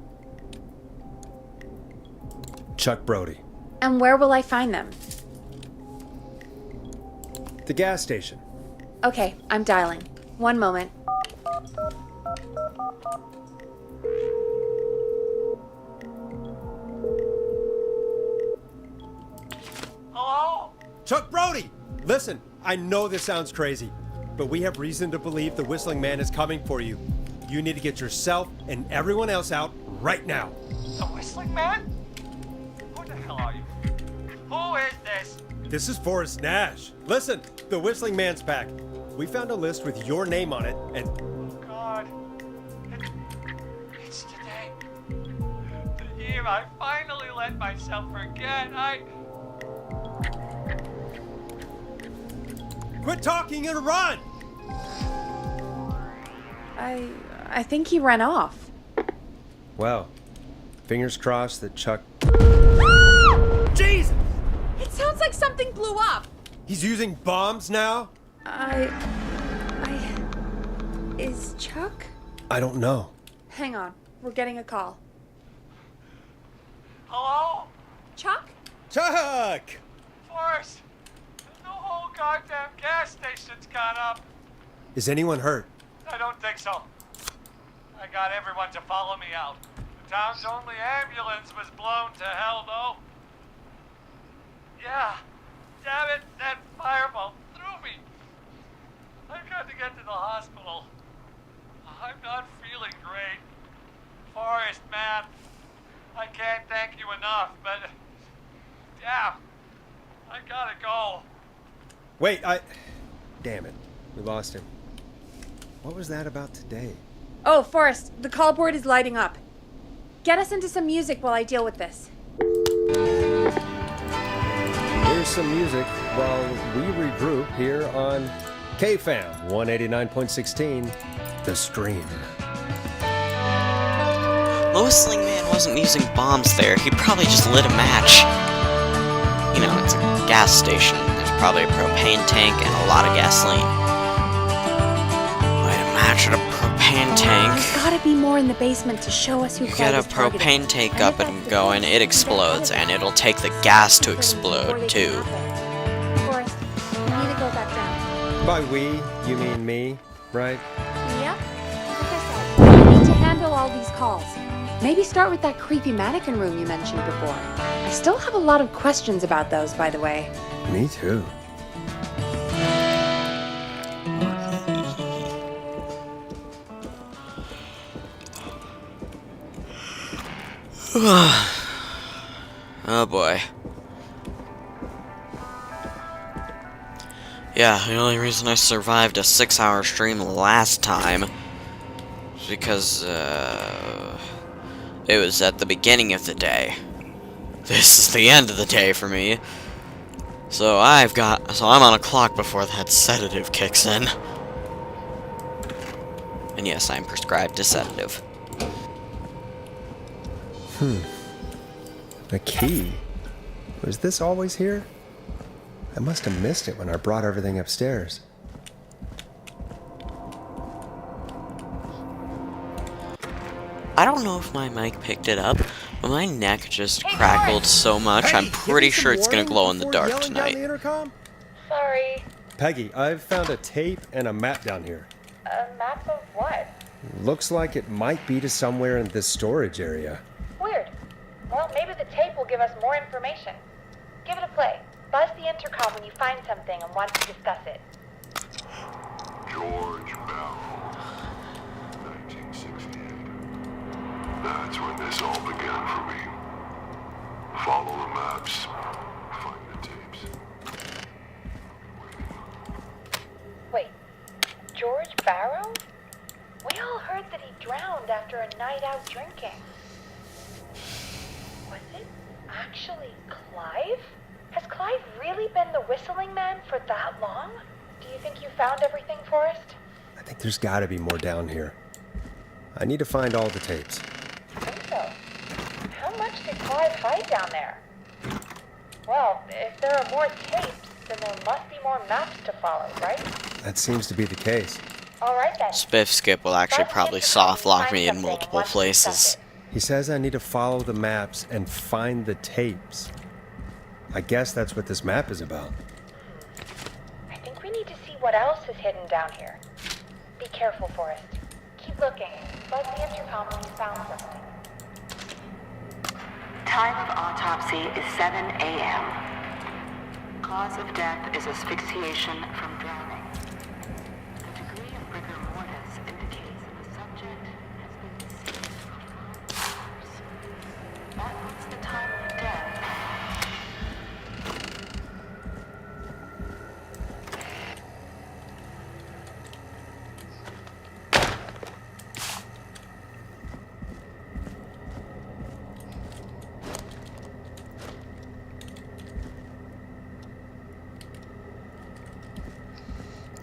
[SPEAKER 2] Chuck Brody.
[SPEAKER 3] And where will I find them?
[SPEAKER 2] The gas station.
[SPEAKER 3] Okay, I'm dialing. One moment.
[SPEAKER 8] Hello?
[SPEAKER 2] Chuck Brody! Listen, I know this sounds crazy, but we have reason to believe the Whistling Man is coming for you. You need to get yourself and everyone else out right now.
[SPEAKER 8] The Whistling Man? Who the hell are you? Who is this?
[SPEAKER 2] This is Forrest Nash. Listen, the Whistling Man's back. We found a list with your name on it, and...
[SPEAKER 8] God. It's today. The year I finally let myself forget.
[SPEAKER 2] Quit talking and run!
[SPEAKER 3] I think he ran off.
[SPEAKER 2] Well, fingers crossed that Chuck...
[SPEAKER 3] Jesus! It sounds like something blew up.
[SPEAKER 2] He's using bombs now?
[SPEAKER 3] Is Chuck?
[SPEAKER 2] I don't know.
[SPEAKER 3] Hang on, we're getting a call.
[SPEAKER 8] Hello?
[SPEAKER 3] Chuck?
[SPEAKER 2] Chuck!
[SPEAKER 8] Forrest, the whole goddamn gas station's gone up.
[SPEAKER 2] Is anyone hurt?
[SPEAKER 8] I don't think so. I got everyone to follow me out. The town's only ambulance was blown to hell, though. Yeah, damn it, that fireball threw me. I've got to get to the hospital. I'm not feeling great. Forrest, man, I can't thank you enough, but... Damn, I gotta go.
[SPEAKER 2] Wait, Damn it. We lost him. What was that about today?
[SPEAKER 3] Oh, Forrest, the call board is lighting up. Get us into some music while I deal with this.
[SPEAKER 2] Here's some music while we regroup here on KFAM 189.16, The Stream.
[SPEAKER 1] The Whistling Man wasn't using bombs there. He probably just lit a match. You know, it's a gas station. There's probably a propane tank and a lot of gasoline. Light a match at a propane tank.
[SPEAKER 3] There's gotta be more in the basement to show us who
[SPEAKER 1] You get a propane tank up and going, it explodes, and it'll take the gas to explode, too.
[SPEAKER 3] Forrest, we need to go back down.
[SPEAKER 2] By we, you mean me, right?
[SPEAKER 3] Yep. Like I said, we need to handle all these calls. Maybe start with that creepy mannequin room you mentioned before. I still have a lot of questions about those, by the way.
[SPEAKER 2] Me too.
[SPEAKER 1] Oh boy. Yeah, the only reason I survived a 6-hour stream last time is because, it was at the beginning of the day. This is the end of the day for me. So I'm on a clock before that sedative kicks in. And yes, I'm prescribed a sedative.
[SPEAKER 2] A key? Was this always here? I must have missed it when I brought everything upstairs.
[SPEAKER 1] I don't know if my mic picked it up, but my neck just crackled so much, I'm pretty sure it's gonna glow in the dark tonight.
[SPEAKER 3] Sorry.
[SPEAKER 2] Peggy, I've found a tape and a map down here.
[SPEAKER 3] A map of what?
[SPEAKER 2] Looks like it might be to somewhere in this storage area.
[SPEAKER 3] Weird. Well, maybe the tape will give us more information. Give it a play. Buzz the intercom when you find something and want to discuss it.
[SPEAKER 12] George Barrow, 1968. That's when this all began for me. Follow the maps, find the tapes.
[SPEAKER 3] Wait, George Barrow? We all heard that he drowned after a night out drinking. Was it actually Clive? Has Clive really been the Whistling Man for that long? Do you think you found everything, Forrest?
[SPEAKER 2] I think there's gotta be more down here. I need to find all the tapes.
[SPEAKER 3] I think so.
[SPEAKER 18] survive hide down there? Well, if there are more tapes, then there must be more maps to follow, right?
[SPEAKER 2] That seems to be the case.
[SPEAKER 18] Alright then.
[SPEAKER 1] Spiff Skip will actually probably soft lock me in multiple places.
[SPEAKER 2] He says I need to follow the maps and find the tapes. I guess that's what this map is about.
[SPEAKER 18] I think we need to see what else is hidden down here. Be careful, Forrest. Keep looking. Buzz the intercom when you found something.
[SPEAKER 19] Time of autopsy is 7 a.m. Cause of death is asphyxiation from drowning. The degree of rigor mortis indicates that the subject has been deceased for 5 hours. That puts the time of death.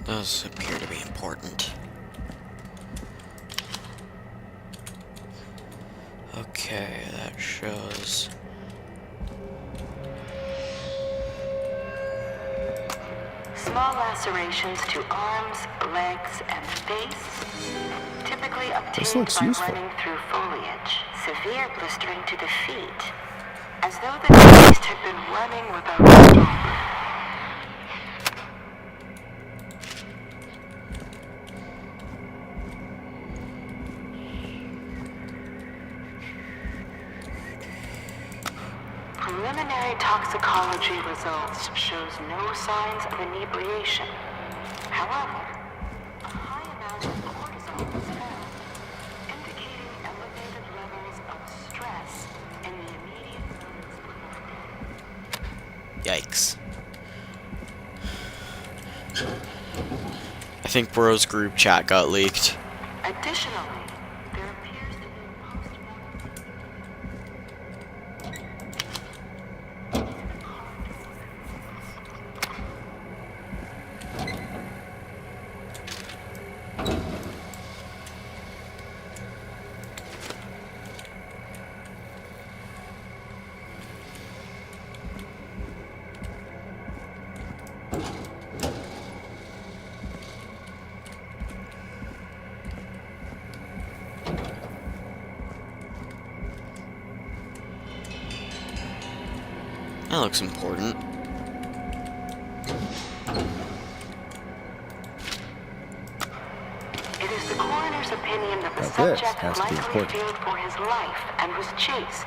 [SPEAKER 1] Those appear to be important. Okay, that shows.
[SPEAKER 19] Small lacerations to arms, legs, and face, typically obtained by running through foliage. Severe blistering to the feet, as though the deceased had been running without stop. Preliminary toxicology results shows no signs of inebriation. However, a high amount of cortisol was found, indicating elevated levels of stress in the immediate zones of
[SPEAKER 1] Yikes. I think Bro's group chat got leaked.
[SPEAKER 19] Additionally,
[SPEAKER 1] That looks important.
[SPEAKER 19] It is the coroner's opinion that the subject likely feared for his life and was chased,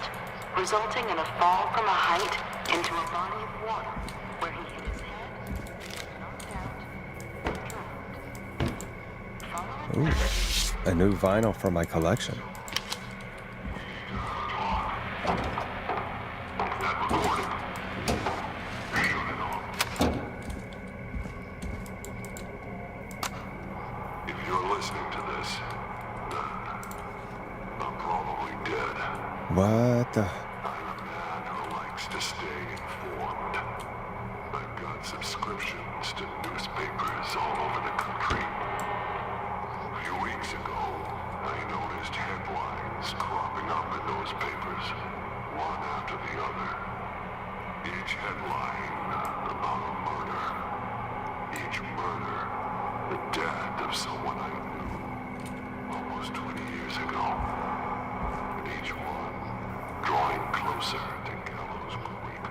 [SPEAKER 19] resulting in a fall from a height into a body of water, where he hit his head, knocked out,
[SPEAKER 2] Ooh, a new vinyl for my collection. What the?
[SPEAKER 12] I'm a man who likes to stay informed. I've got subscriptions to newspapers all over the country. A few weeks ago, I noticed headlines cropping up in those papers, one after the other. Each headline about a murder. Each murder, the death of someone I knew almost 20 years ago. And each one drawing closer to Gallows Creek.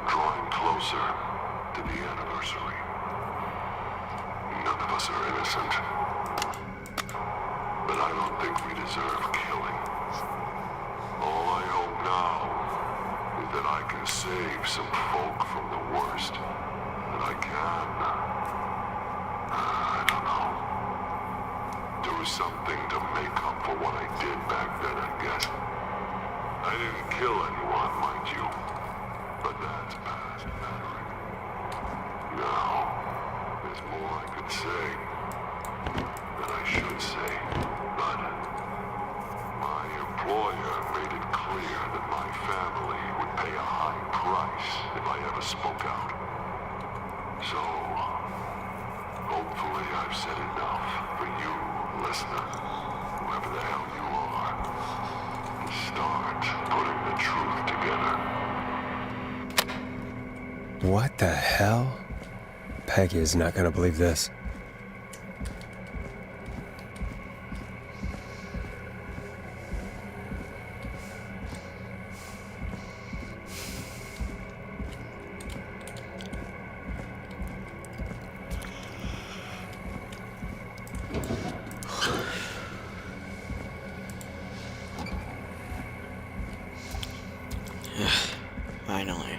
[SPEAKER 12] Drawing closer to the anniversary. None of us are innocent. But I don't think we deserve killing. All I hope now is that I can save some folk from the worst. That I can. I don't know. Do something to make up for what I did back then, I guess. I didn't kill anyone, mind you. But that's past mattering. Now, there's more I could say. That I should say. But my employer made it clear that my family would pay a high price if I ever spoke out. So, hopefully I've said enough for you, listener, whoever the hell you are, to start putting the truth
[SPEAKER 2] What the hell? Peggy is not going to believe this.
[SPEAKER 1] Finally.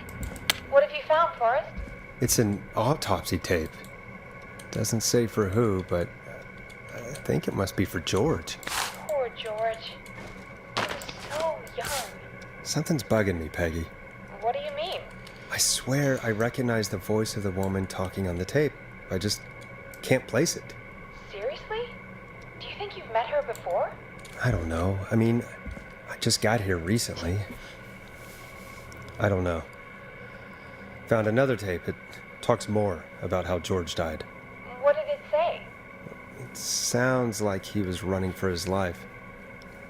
[SPEAKER 18] What have you found, Forrest?
[SPEAKER 2] It's an autopsy tape. Doesn't say for who, but I think it must be for George.
[SPEAKER 18] Poor George. He was so young.
[SPEAKER 2] Something's bugging me, Peggy.
[SPEAKER 18] What do you mean?
[SPEAKER 2] I swear I recognize the voice of the woman talking on the tape. I just can't place it.
[SPEAKER 18] Seriously? Do you think you've met her before?
[SPEAKER 2] I don't know. I mean, I just got here recently. I don't know. Found another tape. It talks more about how George died.
[SPEAKER 18] What did it say?
[SPEAKER 2] It sounds like he was running for his life.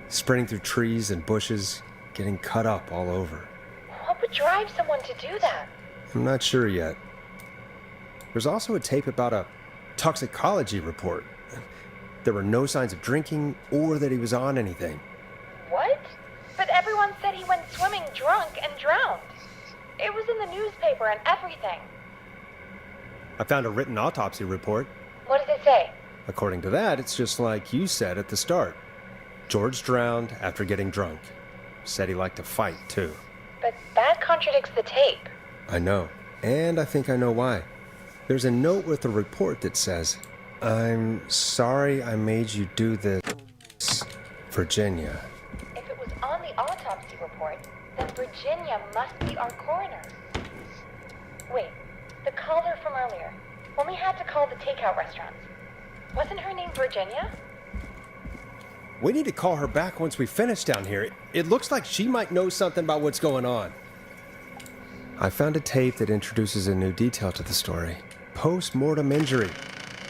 [SPEAKER 2] Sprinting through trees and bushes, getting cut up all over.
[SPEAKER 18] What would drive someone to do that?
[SPEAKER 2] I'm not sure yet. There's also a tape about a toxicology report. There were no signs of drinking or that he was on anything.
[SPEAKER 18] What? But everyone said he went swimming drunk and drowned. It was in the newspaper and everything.
[SPEAKER 2] I found a written autopsy report.
[SPEAKER 18] What does it say?
[SPEAKER 2] According to that, it's just like you said at the start. George drowned after getting drunk. Said he liked to fight, too.
[SPEAKER 18] But that contradicts the tape.
[SPEAKER 2] I know. And I think I know why. There's a note with the report that says, "I'm sorry I made you do this, Virginia."
[SPEAKER 18] If it was on the autopsy report, then Virginia must be our coroner. Wait, the caller from earlier, when we had to call the takeout restaurants, wasn't her name Virginia?
[SPEAKER 2] We need to call her back once we finish down here. It looks like she might know something about what's going on. I found a tape that introduces a new detail to the story. Post-mortem injury.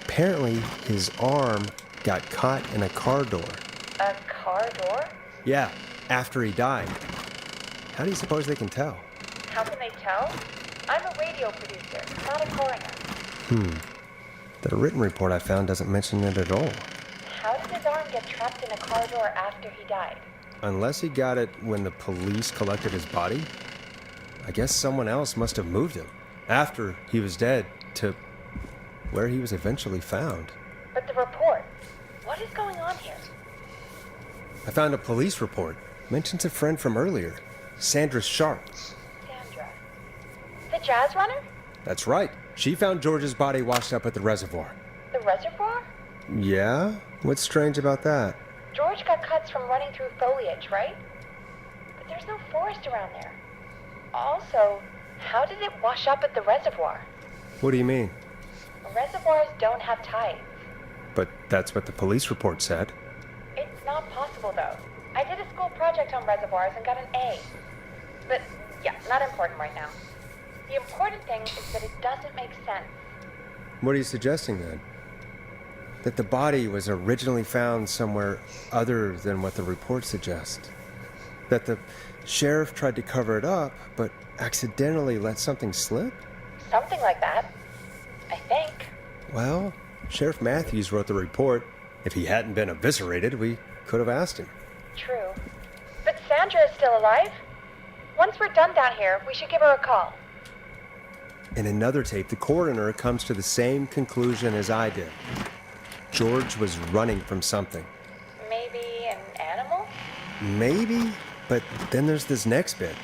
[SPEAKER 2] Apparently, his arm got caught in a car door.
[SPEAKER 18] A car door?
[SPEAKER 2] Yeah, after he died. How do you suppose they can tell?
[SPEAKER 18] How can they tell? I'm a radio producer, not a coroner.
[SPEAKER 2] The written report I found doesn't mention it at all.
[SPEAKER 18] How did his arm get trapped in a car door after he died?
[SPEAKER 2] Unless he got it when the police collected his body, I guess someone else must have moved him after he was dead to where he was eventually found.
[SPEAKER 18] But the report, what is going on here?
[SPEAKER 2] I found a police report. Mentions a friend from earlier, Sandra Sharp.
[SPEAKER 18] Sandra. The jazz runner?
[SPEAKER 2] That's right. She found George's body washed up at the reservoir.
[SPEAKER 18] The reservoir?
[SPEAKER 2] Yeah? What's strange about that?
[SPEAKER 18] George got cuts from running through foliage, right? But there's no forest around there. Also, how did it wash up at the reservoir?
[SPEAKER 2] What do you mean?
[SPEAKER 18] Reservoirs don't have tides.
[SPEAKER 2] But that's what the police report said.
[SPEAKER 18] It's not possible, though. I did a school project on reservoirs and got an A. But, yeah, not important right now. The important thing is that it doesn't make sense.
[SPEAKER 2] What are you suggesting then? That the body was originally found somewhere other than what the report suggests? That the sheriff tried to cover it up, but accidentally let something slip?
[SPEAKER 18] Something like that. I think.
[SPEAKER 2] Well, Sheriff Matthews wrote the report. If he hadn't been eviscerated, we could have asked him.
[SPEAKER 18] True. But Sandra is still alive? Once we're done down here, we should give her a call.
[SPEAKER 2] In another tape, the coroner comes to the same conclusion as I did. George was running from something.
[SPEAKER 18] Maybe an animal?
[SPEAKER 2] Maybe, but then there's this next bit,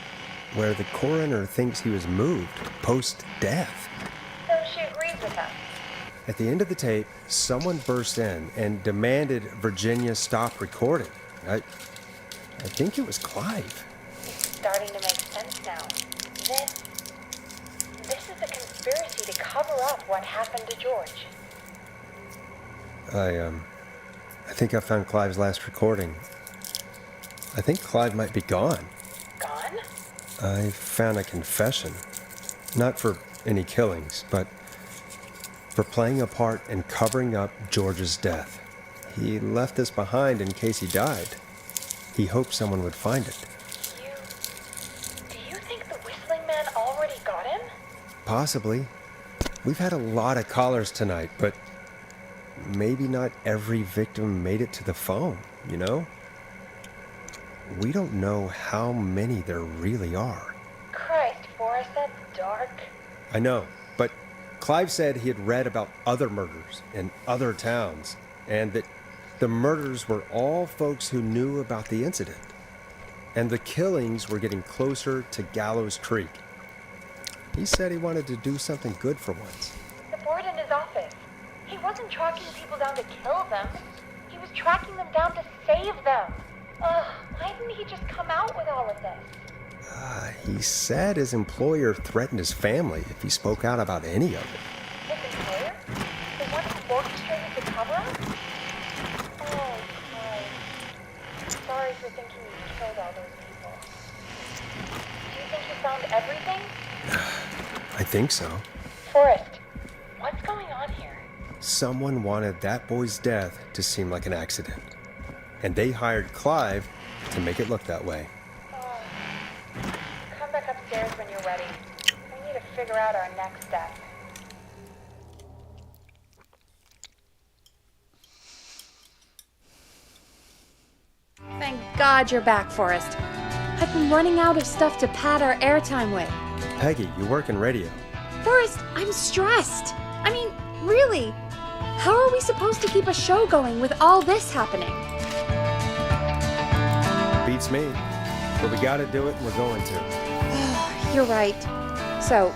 [SPEAKER 2] where the coroner thinks he was moved post-death.
[SPEAKER 18] So she agrees with him.
[SPEAKER 2] At the end of the tape, someone burst in and demanded Virginia stop recording. I think it was Clive.
[SPEAKER 18] It's starting to make sense now. This is a conspiracy to cover up what happened to George.
[SPEAKER 2] I think I found Clive's last recording. I think Clive might be gone.
[SPEAKER 18] Gone?
[SPEAKER 2] I found a confession. Not for any killings, but for playing a part in covering up George's death. He left this behind in case he died. He hoped someone would find it.
[SPEAKER 18] Do you think the Whistling Man already got him?
[SPEAKER 2] possibly. We've had a lot of callers tonight, but maybe not every victim made it to the phone, you know? We don't know how many there really are.
[SPEAKER 18] Christ, Forrest, that's dark.
[SPEAKER 2] I know, but Clive said he had read about other murders in other towns, and that the murders were all folks who knew about the incident. And the killings were getting closer to Gallows Creek. He said he wanted to do something good for once.
[SPEAKER 18] The board in his office. He wasn't tracking people down to kill them. He was tracking them down to save them. Ugh, why didn't he just come out with all of this?
[SPEAKER 2] He said his employer threatened his family if he spoke out about any of it.
[SPEAKER 18] His employer? The one who orchestrated the cover-up? Oh, Christ. Sorry for thinking you killed all those people. Do you think you found everything?
[SPEAKER 2] I think so.
[SPEAKER 18] Forrest, what's going on here?
[SPEAKER 2] Someone wanted that boy's death to seem like an accident. And they hired Clive to make it look that way.
[SPEAKER 18] Oh. Come back upstairs when you're ready. We need to figure out our next step.
[SPEAKER 3] Thank God you're back, Forrest. I've been running out of stuff to pad our airtime with.
[SPEAKER 2] Peggy, you work in radio.
[SPEAKER 3] Forrest, I'm stressed. I mean, really. How are we supposed to keep a show going with all this happening?
[SPEAKER 2] Beats me. But we gotta do it and we're going to.
[SPEAKER 3] You're right. So,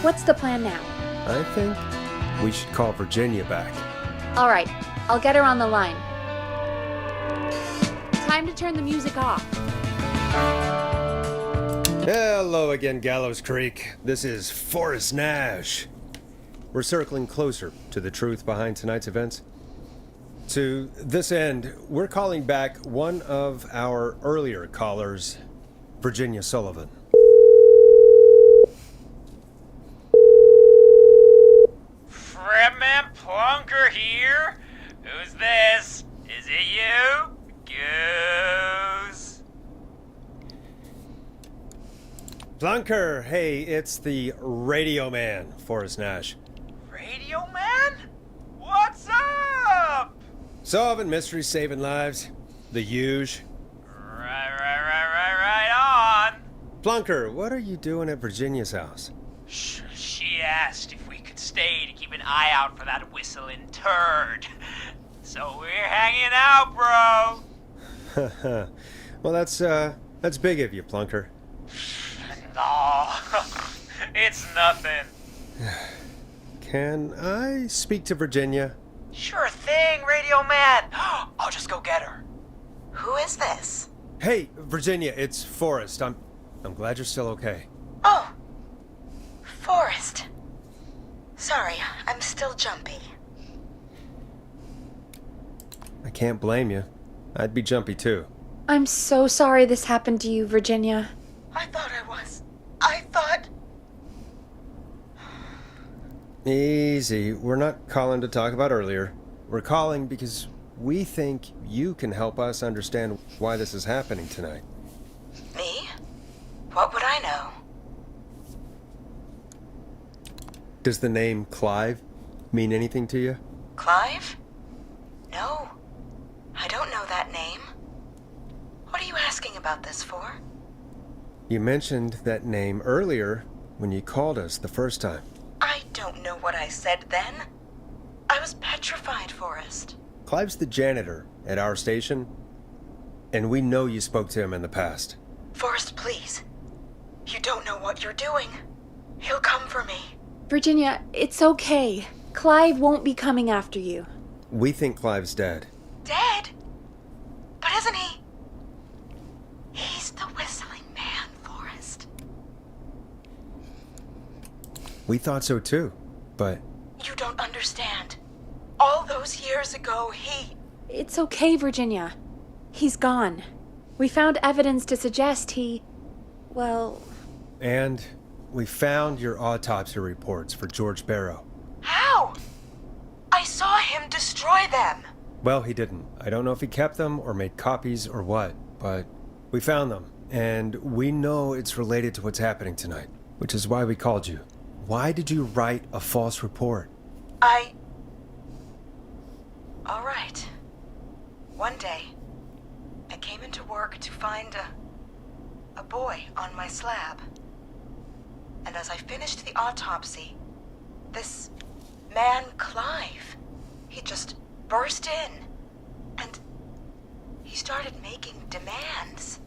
[SPEAKER 3] what's the plan now?
[SPEAKER 2] I think we should call Virginia back.
[SPEAKER 3] All right, I'll get her on the line. Time to turn the music off.
[SPEAKER 2] Hello again, Gallows Creek. This is Forrest Nash. We're circling closer to the truth behind tonight's events. To this end, we're calling back one of our earlier callers, Virginia Sullivan.
[SPEAKER 20] Fredman Plunker here. Who's this? Is it you? Goose.
[SPEAKER 2] Plunker, hey, it's the Radio Man, Forrest Nash.
[SPEAKER 20] Radio Man? What's up?
[SPEAKER 2] Solving mysteries, saving lives. The huge.
[SPEAKER 20] Right on.
[SPEAKER 2] Plunker, what are you doing at Virginia's house?
[SPEAKER 20] She asked if we could stay to keep an eye out for that whistling turd. So we're hanging out, bro.
[SPEAKER 2] Well, that's big of you, Plunker.
[SPEAKER 20] No, it's nothing.
[SPEAKER 2] Can I speak to Virginia?
[SPEAKER 15] Sure thing, Radio Man. I'll just go get her. Who is this?
[SPEAKER 2] Hey, Virginia, it's Forrest. I'm glad you're still okay.
[SPEAKER 6] Oh, Forrest. Sorry, I'm still jumpy.
[SPEAKER 2] I can't blame you. I'd be jumpy too.
[SPEAKER 3] I'm so sorry this happened to you, Virginia.
[SPEAKER 6] I thought I was. I thought...
[SPEAKER 2] Easy. We're not calling to talk about earlier. We're calling because we think you can help us understand why this is happening tonight.
[SPEAKER 6] Me? What would I know?
[SPEAKER 2] Does the name Clive mean anything to you?
[SPEAKER 6] Clive? No. I don't know that name. What are you asking about this for?
[SPEAKER 2] You mentioned that name earlier when you called us the first time.
[SPEAKER 6] I don't know what I said then. I was petrified, Forrest.
[SPEAKER 2] Clive's the janitor at our station, and we know you spoke to him in the past.
[SPEAKER 6] Forrest, please. You don't know what you're doing. He'll come for me.
[SPEAKER 3] Virginia, it's okay. Clive won't be coming after you.
[SPEAKER 2] We think Clive's dead.
[SPEAKER 6] Dead? But isn't he? He's the whistling man, Forrest.
[SPEAKER 2] We thought so too, but...
[SPEAKER 6] You don't understand. All those years ago, he...
[SPEAKER 3] It's okay, Virginia. He's gone. We found evidence to suggest he... well...
[SPEAKER 2] And we found your autopsy reports for George Barrow.
[SPEAKER 6] How? I saw him destroy them.
[SPEAKER 2] Well, he didn't. I don't know if he kept them or made copies or what, but we found them. And we know it's related to what's happening tonight, which is why we called you. why did you write a false report?
[SPEAKER 6] All right. One day, I came into work to find a boy on my slab. And as I finished the autopsy, this man, Clive, he just burst in. And he started making demands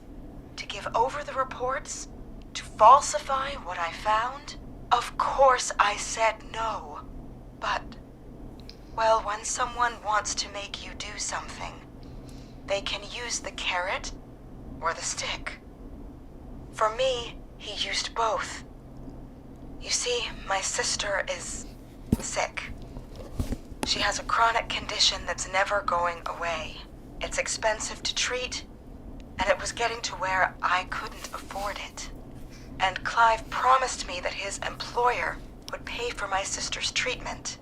[SPEAKER 6] to give over the reports, to falsify what I found. Of course I said no. But, well, when someone wants to make you do something, they can use the carrot or the stick. For me, he used both. You see, my sister is sick. She has a chronic condition that's never going away. It's expensive to treat, and it was getting to where I couldn't afford it. And Clive promised me that his employer would pay for my sister's treatment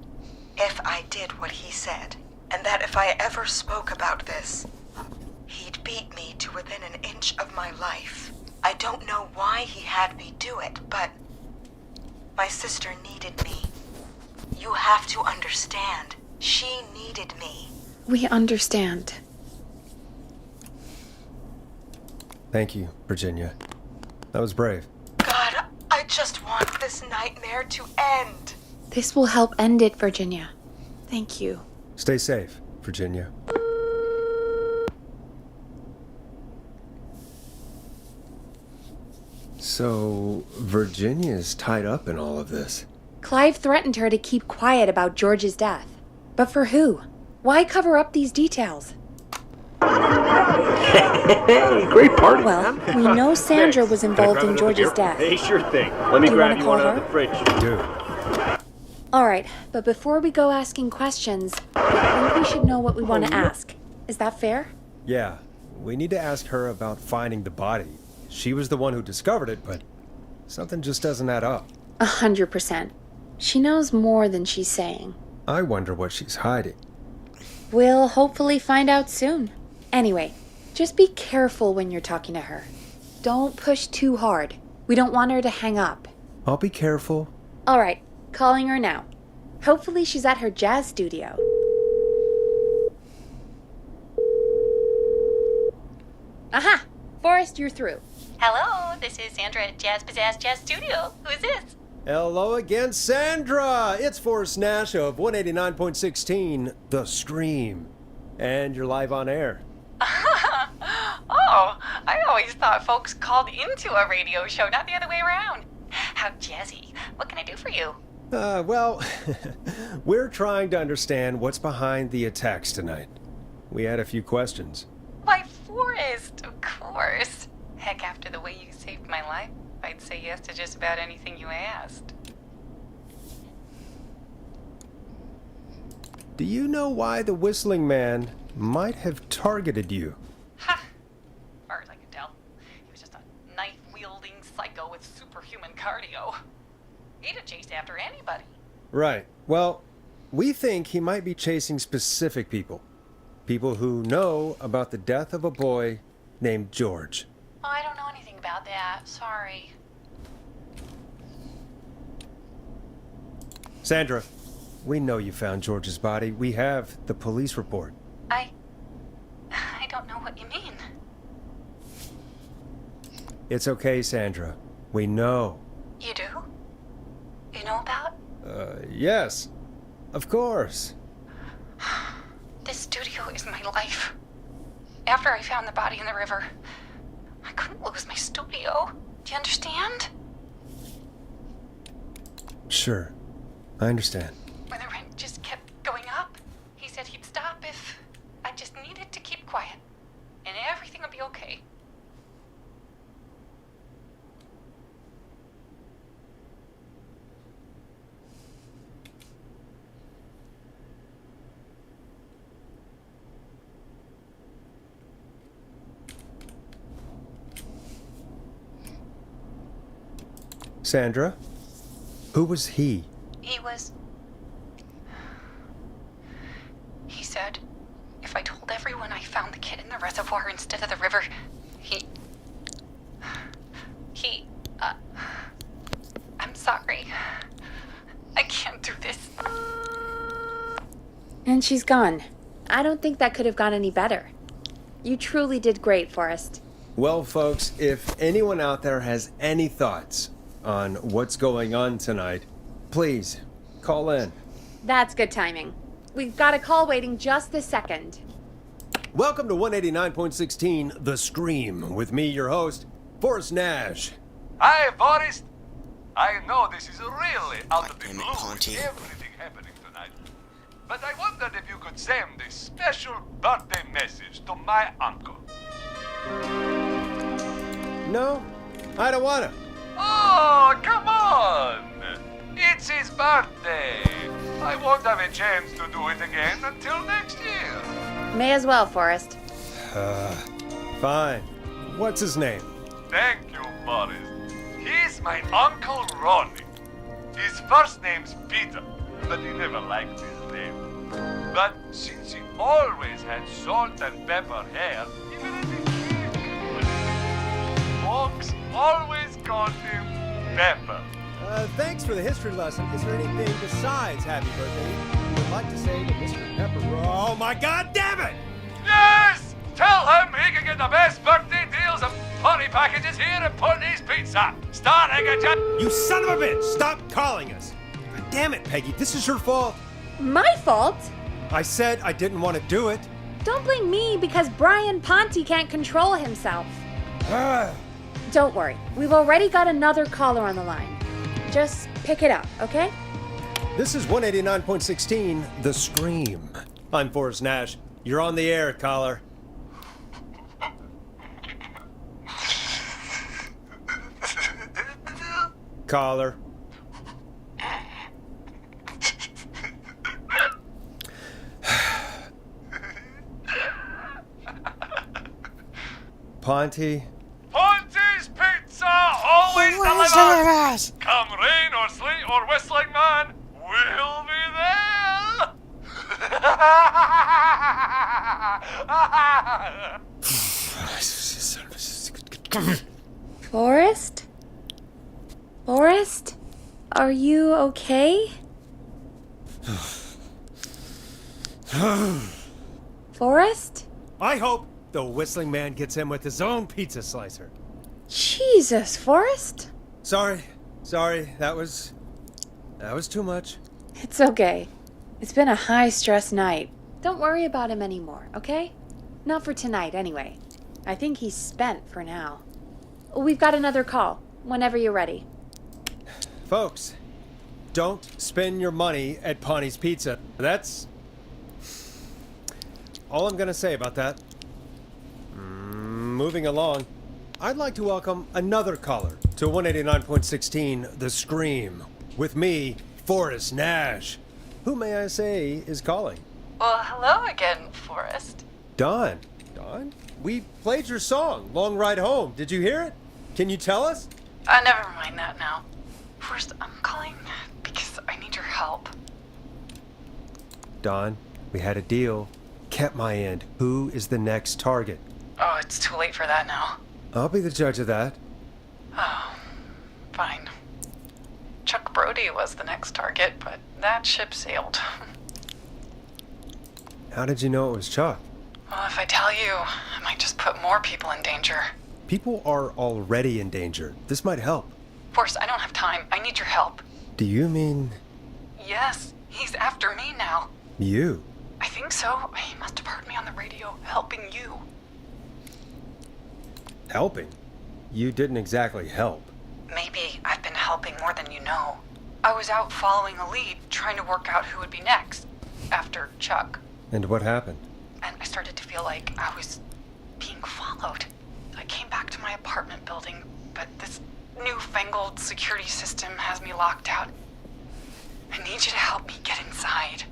[SPEAKER 6] if I did what he said, and that if I ever spoke about this, he'd beat me to within an inch of my life. I don't know why he had me do it, but my sister needed me. You have to understand. She needed me.
[SPEAKER 3] We understand.
[SPEAKER 2] Thank you, Virginia. That was brave.
[SPEAKER 6] God, I just want this nightmare to end.
[SPEAKER 3] This will help end it, Virginia. Thank you.
[SPEAKER 2] Stay safe, Virginia. So, Virginia's tied up in all of this.
[SPEAKER 3] Clive threatened her to keep quiet about George's death. But for who? Why cover up these details?
[SPEAKER 11] Hey, great party,
[SPEAKER 3] Well,
[SPEAKER 11] man.
[SPEAKER 3] we know Sandra was
[SPEAKER 11] Can I
[SPEAKER 3] involved
[SPEAKER 11] grab
[SPEAKER 3] in
[SPEAKER 11] another
[SPEAKER 3] George's
[SPEAKER 11] beer?
[SPEAKER 3] death.
[SPEAKER 11] Hey, sure thing. Let me
[SPEAKER 3] Do you
[SPEAKER 11] grab
[SPEAKER 3] wanna
[SPEAKER 11] you
[SPEAKER 3] call
[SPEAKER 11] one out
[SPEAKER 3] her?
[SPEAKER 11] of the fridge.
[SPEAKER 2] Do.
[SPEAKER 3] All right, but before we go asking questions, I think we should know what we want to ask. Is that fair?
[SPEAKER 2] Yeah, we need to ask her about finding the body. She was the one who discovered it, but something just doesn't add up.
[SPEAKER 3] 100%. She knows more than she's saying.
[SPEAKER 2] I wonder what she's hiding.
[SPEAKER 3] We'll hopefully find out soon. Anyway, just be careful when you're talking to her. Don't push too hard. We don't want her to hang up.
[SPEAKER 2] I'll be careful.
[SPEAKER 3] All right, calling her now. Hopefully she's at her jazz studio. Aha! Forrest, you're through.
[SPEAKER 9] Hello, this is Sandra at Jazz Pizzazz Jazz Studio. Who is this?
[SPEAKER 2] Hello again, Sandra! It's Forrest Nash of 189.16, The Scream. And you're live on air.
[SPEAKER 9] Oh, I always thought folks called into a radio show, not the other way around. How jazzy. What can I do for you?
[SPEAKER 2] Well, we're trying to understand what's behind the attacks tonight. We had a few questions.
[SPEAKER 9] Why, Forrest, of course. Heck, after the way you saved my life, I'd say yes to just about anything you asked.
[SPEAKER 2] Do you know why the Whistling Man might have targeted you?
[SPEAKER 9] Ha! As far as I can tell, he was just a knife-wielding psycho with superhuman cardio. He'd have chased after anybody.
[SPEAKER 2] Right. Well, we think he might be chasing specific people. People who know about the death of a boy named George.
[SPEAKER 9] Oh, I don't know anything about that. Sorry.
[SPEAKER 2] Sandra, we know you found George's body. We have the police report.
[SPEAKER 9] I don't know what you mean.
[SPEAKER 2] It's okay, Sandra. We know.
[SPEAKER 9] You do? You know about?
[SPEAKER 2] Yes. Of course.
[SPEAKER 9] This studio is my life. After I found the body in the river, I couldn't lose my studio. Do you understand?
[SPEAKER 2] Sure. I understand.
[SPEAKER 9] When the rent just kept going up, he said he'd stop if I just needed to keep quiet. And everything would be okay.
[SPEAKER 2] Sandra? Who was he?
[SPEAKER 9] He said if I told everyone I found the kid in the reservoir instead of the river, I'm sorry. can't do this.
[SPEAKER 3] And she's gone. I don't think that could have gone any better. You truly did great, Forrest.
[SPEAKER 2] Well, folks, if anyone out there has any thoughts on what's going on tonight, please call in.
[SPEAKER 3] That's good timing. We've got a call waiting just this second.
[SPEAKER 2] Welcome to 189.16 The Scream with me, your host, Forrest Nash.
[SPEAKER 8] Hi, Forrest. I know this is really out of the blue with everything happening tonight. But I wondered if you could send a special birthday message to my uncle.
[SPEAKER 2] No, I don't want to.
[SPEAKER 8] Oh, come on! It's his birthday. I won't have a chance to do it again until next year.
[SPEAKER 3] May as well, Forrest.
[SPEAKER 2] Fine. What's his name?
[SPEAKER 8] Thank you, Forrest. He's my Uncle Ronnie. His first name's Peter, but he never liked his name. But since he always had salt and pepper hair, even as a kid, folks always called him Pepper.
[SPEAKER 2] Thanks for the history lesson. Is there anything besides happy birthday you would like to say to Mr. Pepper? Oh my God, damn it!
[SPEAKER 8] Yes! Tell him he can get the best birthday deals and party packages here at Putney's Pizza. Starting at
[SPEAKER 2] You son of a bitch! Stop calling us! God damn it, Peggy, this is your fault.
[SPEAKER 3] My fault?
[SPEAKER 2] I said I didn't want to do it.
[SPEAKER 3] Don't blame me because Brian Ponte can't control himself. Don't worry, we've already got another caller on the line. Just pick it up, okay?
[SPEAKER 2] This is 189.16 The Scream. I'm Forrest Nash. You're on the air, caller. Caller. Ponte.
[SPEAKER 8] Ponte's Pizza, always delivers. Come rain or sleet or whistling man, we'll be there.
[SPEAKER 3] Forrest? Forrest? Are you okay? Forrest?
[SPEAKER 2] I hope the whistling man gets him with his own pizza slicer.
[SPEAKER 3] Jesus, Forrest?
[SPEAKER 2] Sorry. That was too much.
[SPEAKER 3] It's okay. It's been a high-stress night. Don't worry about him anymore, okay? Not for tonight, anyway. I think he's spent for now. We've got another call, whenever you're ready.
[SPEAKER 2] Folks, don't spend your money at Ponte's Pizza. That's all I'm gonna say about that. Moving along, I'd like to welcome another caller to 189.16 The Scream with me, Forrest Nash. Who may I say is calling?
[SPEAKER 9] Well, hello again, Forrest.
[SPEAKER 2] Don. Don? We played your song, Long Ride Home. Did you hear it? Can you tell us?
[SPEAKER 9] Never mind that now. First, I'm calling because I need your help.
[SPEAKER 2] Don, we had a deal. Kept my end. Who is the next target?
[SPEAKER 9] Oh, it's too late for that now.
[SPEAKER 2] I'll be the judge of that.
[SPEAKER 9] Oh, fine. Chuck Brody was the next target, but that ship sailed.
[SPEAKER 2] How did you know it was Chuck?
[SPEAKER 9] Well, if I tell you, I might just put more people in danger.
[SPEAKER 2] People are already in danger. This might help.
[SPEAKER 9] Forrest, I don't have time. I need your help.
[SPEAKER 2] Do you mean
[SPEAKER 9] Yes, he's after me now.
[SPEAKER 2] you?
[SPEAKER 9] I think so. He must have heard me on the radio helping you.
[SPEAKER 2] Helping? You didn't exactly help.
[SPEAKER 9] Maybe I've been helping more than you know. I was out following a lead, trying to work out who would be next, after Chuck.
[SPEAKER 2] And what happened?
[SPEAKER 9] And I started to feel like I was being followed. I came back to my apartment building, but this newfangled security system has me locked out. I need you to help me get inside.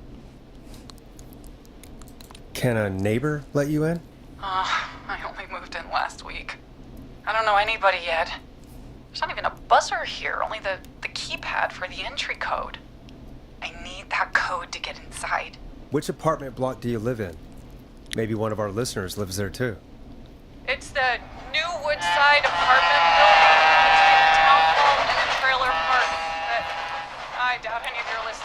[SPEAKER 2] Can a neighbor let you in?
[SPEAKER 9] I only moved in last week. I don't know anybody yet. There's not even a buzzer here, only the keypad for the entry code. I need that code to get inside.
[SPEAKER 2] Which apartment block do you live in? Maybe one of our listeners lives there too.
[SPEAKER 9] It's the New Woodside apartment building between the town hall and the trailer park. But I doubt any of your listeners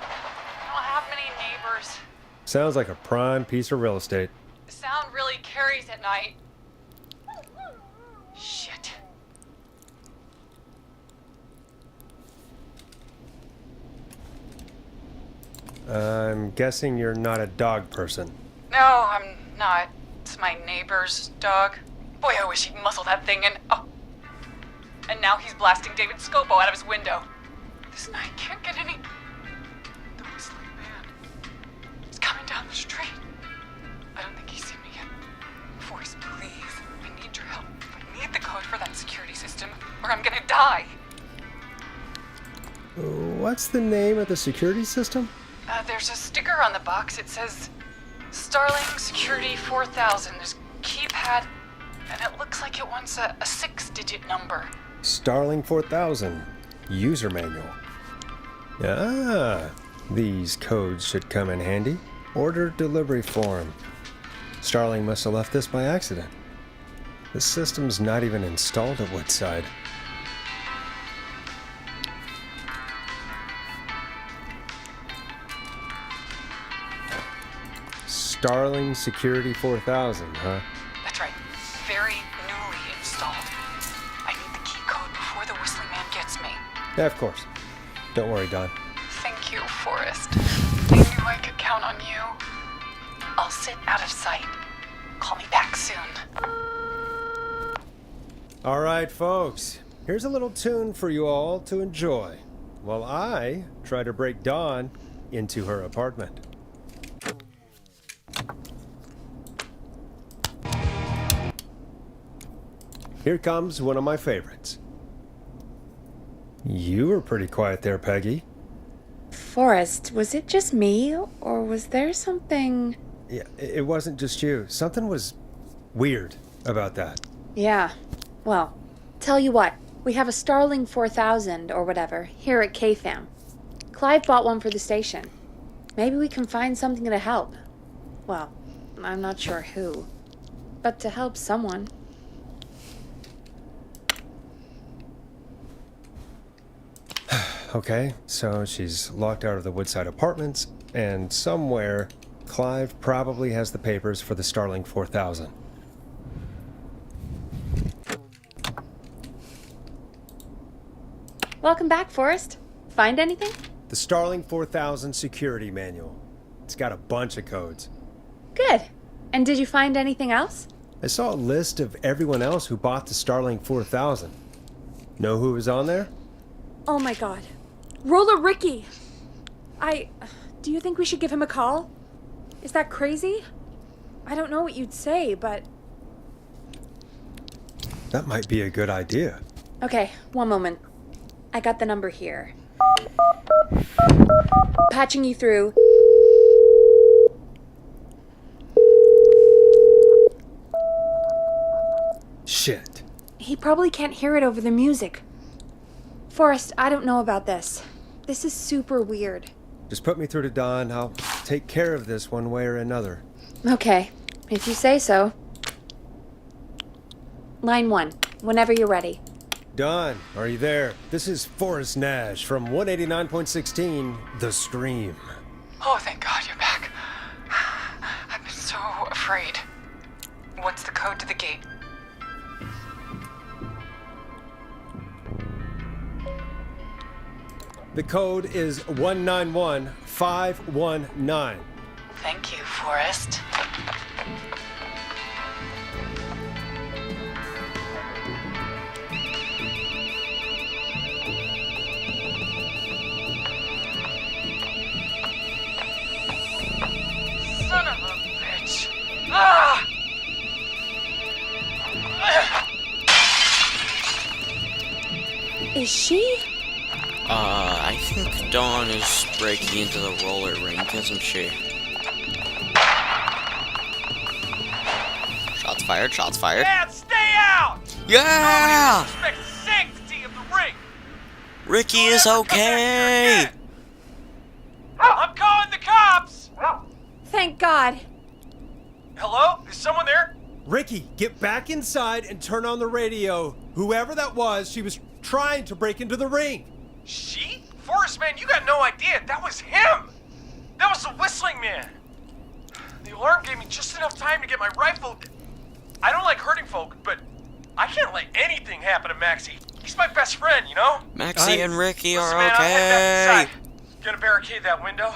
[SPEAKER 9] I don't have many neighbors.
[SPEAKER 2] Sounds like a prime piece of real estate.
[SPEAKER 9] The sound really carries at night. Shit.
[SPEAKER 2] I'm guessing you're not a dog person.
[SPEAKER 9] No, I'm not. It's my neighbor's dog. Boy, I wish he'd muscle that thing in. Oh. And now he's blasting David Scopo out of his window. This night can't get any. The whistling man. He's coming down the street. I don't think he's seen me yet. Forrest, please. I need your help. I need the code for that security system, or I'm gonna die.
[SPEAKER 2] What's the name of the security system?
[SPEAKER 9] There's a sticker on the box. It says Starling Security 4000. There's a keypad, and it looks like it wants a 6-digit number.
[SPEAKER 2] Starling 4000. User manual. Ah, these codes should come in handy. Order delivery form. Starling must have left this by accident. The system's not even installed at Woodside. Starling Security 4000, huh?
[SPEAKER 9] That's right. Very newly installed. I need the key code before the whistling man gets me.
[SPEAKER 2] Yeah, of course. Don't worry, Don.
[SPEAKER 9] Thank you, Forrest. I knew I could count on you. I'll sit out of sight. Call me back soon.
[SPEAKER 2] All right, folks. Here's a little tune for you all to enjoy while I try to break Dawn into her apartment. Here comes one of my favorites. You were pretty quiet there, Peggy.
[SPEAKER 3] Forrest, was it just me, or was there something...
[SPEAKER 2] Yeah, it wasn't just you. Something was weird about that.
[SPEAKER 3] Yeah. Well, tell you what. We have a Starling 4000, or whatever, here at KFAM. Clive bought one for the station. Maybe we can find something to help. Well, I'm not sure who. But to help someone.
[SPEAKER 2] Okay, so she's locked out of the Woodside Apartments, and somewhere, Clive probably has the papers for the Starling 4000.
[SPEAKER 3] Welcome back, Forrest. Find anything?
[SPEAKER 2] The Starling 4000 security manual. It's got a bunch of codes.
[SPEAKER 3] Good. And did you find anything else?
[SPEAKER 2] I saw a list of everyone else who bought the Starling 4000. Know who was on there?
[SPEAKER 4] Oh my god. Roller Ricky! Do you think we should give him a call? Is that crazy? I don't know what you'd say, but...
[SPEAKER 2] That might be a good idea.
[SPEAKER 3] Okay, one moment. I got the number here. Patching you through.
[SPEAKER 2] Shit.
[SPEAKER 4] he probably can't hear it over the music. Forrest, I don't know about this. This is super weird.
[SPEAKER 2] Just put me through to Don. I'll take care of this one way or another.
[SPEAKER 3] Okay, if you say so. Line 1, whenever you're ready.
[SPEAKER 2] Don, are you there? This is Forrest Nash from 189.16, The Scream.
[SPEAKER 9] Oh, thank God you're back. I've been so afraid. What's the code to the gate?
[SPEAKER 2] The code is 191519.
[SPEAKER 9] Thank you, Forrest. Son of a bitch. Ah!
[SPEAKER 4] Is she?
[SPEAKER 1] I think Dawn is breaking into the roller rink, isn't she? Shots fired, shots fired.
[SPEAKER 20] And stay out!
[SPEAKER 1] Yeah!
[SPEAKER 20] Respect the sanctity of the ring!
[SPEAKER 1] Ricky is okay!
[SPEAKER 20] I'm calling the cops!
[SPEAKER 4] Thank God.
[SPEAKER 20] Hello? Is someone there?
[SPEAKER 2] Ricky, get back inside and turn on the radio. Whoever that was, she was trying to break into the ring.
[SPEAKER 20] She? Forrest
[SPEAKER 17] man, you got no idea. That was him. That was the Whistling Man. The alarm gave me just enough time to get my rifle. I don't like hurting folk, but I can't let anything happen to Maxie. He's my best friend, you know?
[SPEAKER 1] Maxie and Ricky
[SPEAKER 17] Listen,
[SPEAKER 1] are
[SPEAKER 17] man, I'm heading back
[SPEAKER 1] okay.
[SPEAKER 17] inside. Gonna barricade that window.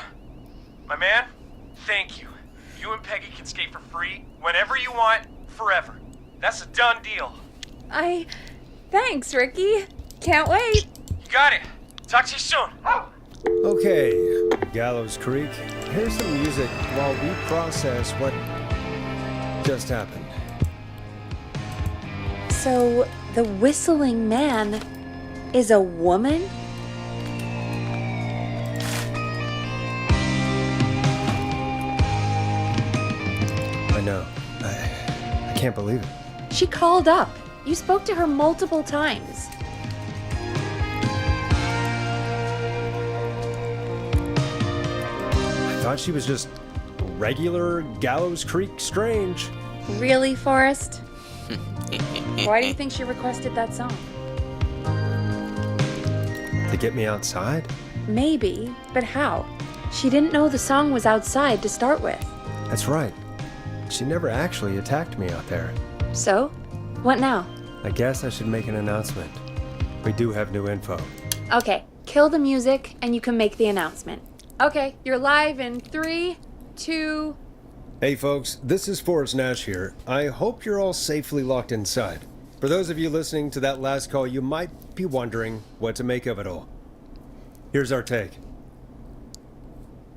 [SPEAKER 17] My man, thank you. You and Peggy can skate for free whenever you want, forever. That's a done deal.
[SPEAKER 4] Thanks, Ricky. Can't wait.
[SPEAKER 17] You got it. Talk to you soon.
[SPEAKER 2] Okay, Gallows Creek, here's some music while we process what just happened.
[SPEAKER 4] So, the Whistling Man is a woman?
[SPEAKER 2] I know. I can't believe it.
[SPEAKER 4] She called up. You spoke to her multiple times.
[SPEAKER 2] I thought she was just regular Gallows Creek Strange.
[SPEAKER 4] Really, Forrest? Why do you think she requested that song?
[SPEAKER 2] To get me outside?
[SPEAKER 4] Maybe, but how? She didn't know the song was outside to start with.
[SPEAKER 2] That's right. She never actually attacked me out there.
[SPEAKER 4] So? What now?
[SPEAKER 2] I guess I should make an announcement. We do have new info.
[SPEAKER 4] Okay, kill the music and you can make the announcement. Okay, you're live in 3, 2...
[SPEAKER 2] Hey folks, this is Forrest Nash here. I hope you're all safely locked inside. For those of you listening to that last call, you might be wondering what to make of it all. Here's our take.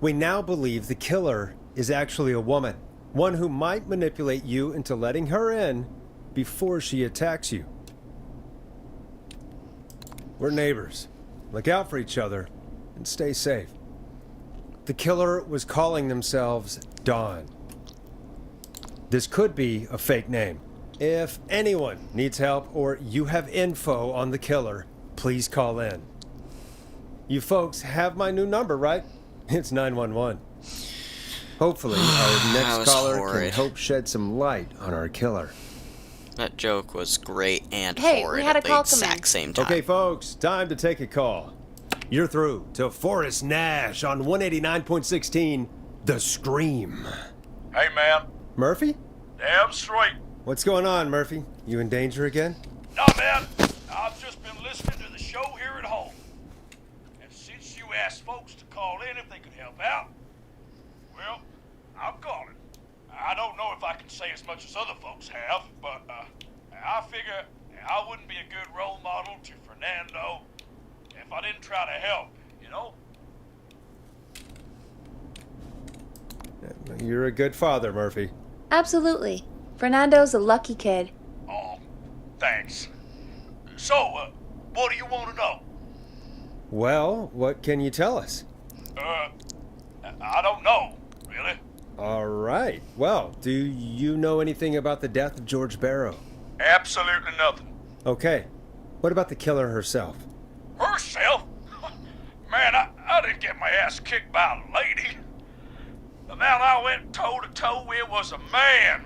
[SPEAKER 2] We now believe the killer is actually a woman. One who might manipulate you into letting her in before she attacks you. We're neighbors. Look out for each other and stay safe. The killer was calling themselves Dawn. This could be a fake name. If anyone needs help or you have info on the killer, please call in. You folks have my new number, right? It's 911. Hopefully, our next caller can help shed some light on our killer.
[SPEAKER 1] That joke was great and
[SPEAKER 4] Hey,
[SPEAKER 1] horrid
[SPEAKER 4] we had
[SPEAKER 1] at
[SPEAKER 4] a
[SPEAKER 1] the
[SPEAKER 4] call come in.
[SPEAKER 1] exact same time.
[SPEAKER 2] Okay, folks, time to take a call. You're through to Forrest Nash on 189.16, The Scream.
[SPEAKER 8] Hey, man.
[SPEAKER 2] Murphy?
[SPEAKER 8] Damn straight.
[SPEAKER 2] What's going on, Murphy? You in danger again?
[SPEAKER 8] No, man. I've just been listening to the show here at home. And since you asked folks to call in if they could help out, well, I'm calling. I don't know if I can say as much as other folks have, but I figure I wouldn't be a good role model to Fernando if I didn't try to help, you know?
[SPEAKER 2] You're a good father, Murphy.
[SPEAKER 4] Absolutely. Fernando's a lucky kid.
[SPEAKER 8] Oh, thanks. So, what do you want to know?
[SPEAKER 2] Well, what can you tell us?
[SPEAKER 8] I don't know, really.
[SPEAKER 2] All right. Well, do you know anything about the death of George Barrow?
[SPEAKER 8] Absolutely nothing.
[SPEAKER 2] Okay. What about the killer herself?
[SPEAKER 8] Herself? Man, I didn't get my ass kicked by a lady. The man I went toe-to-toe with was a man.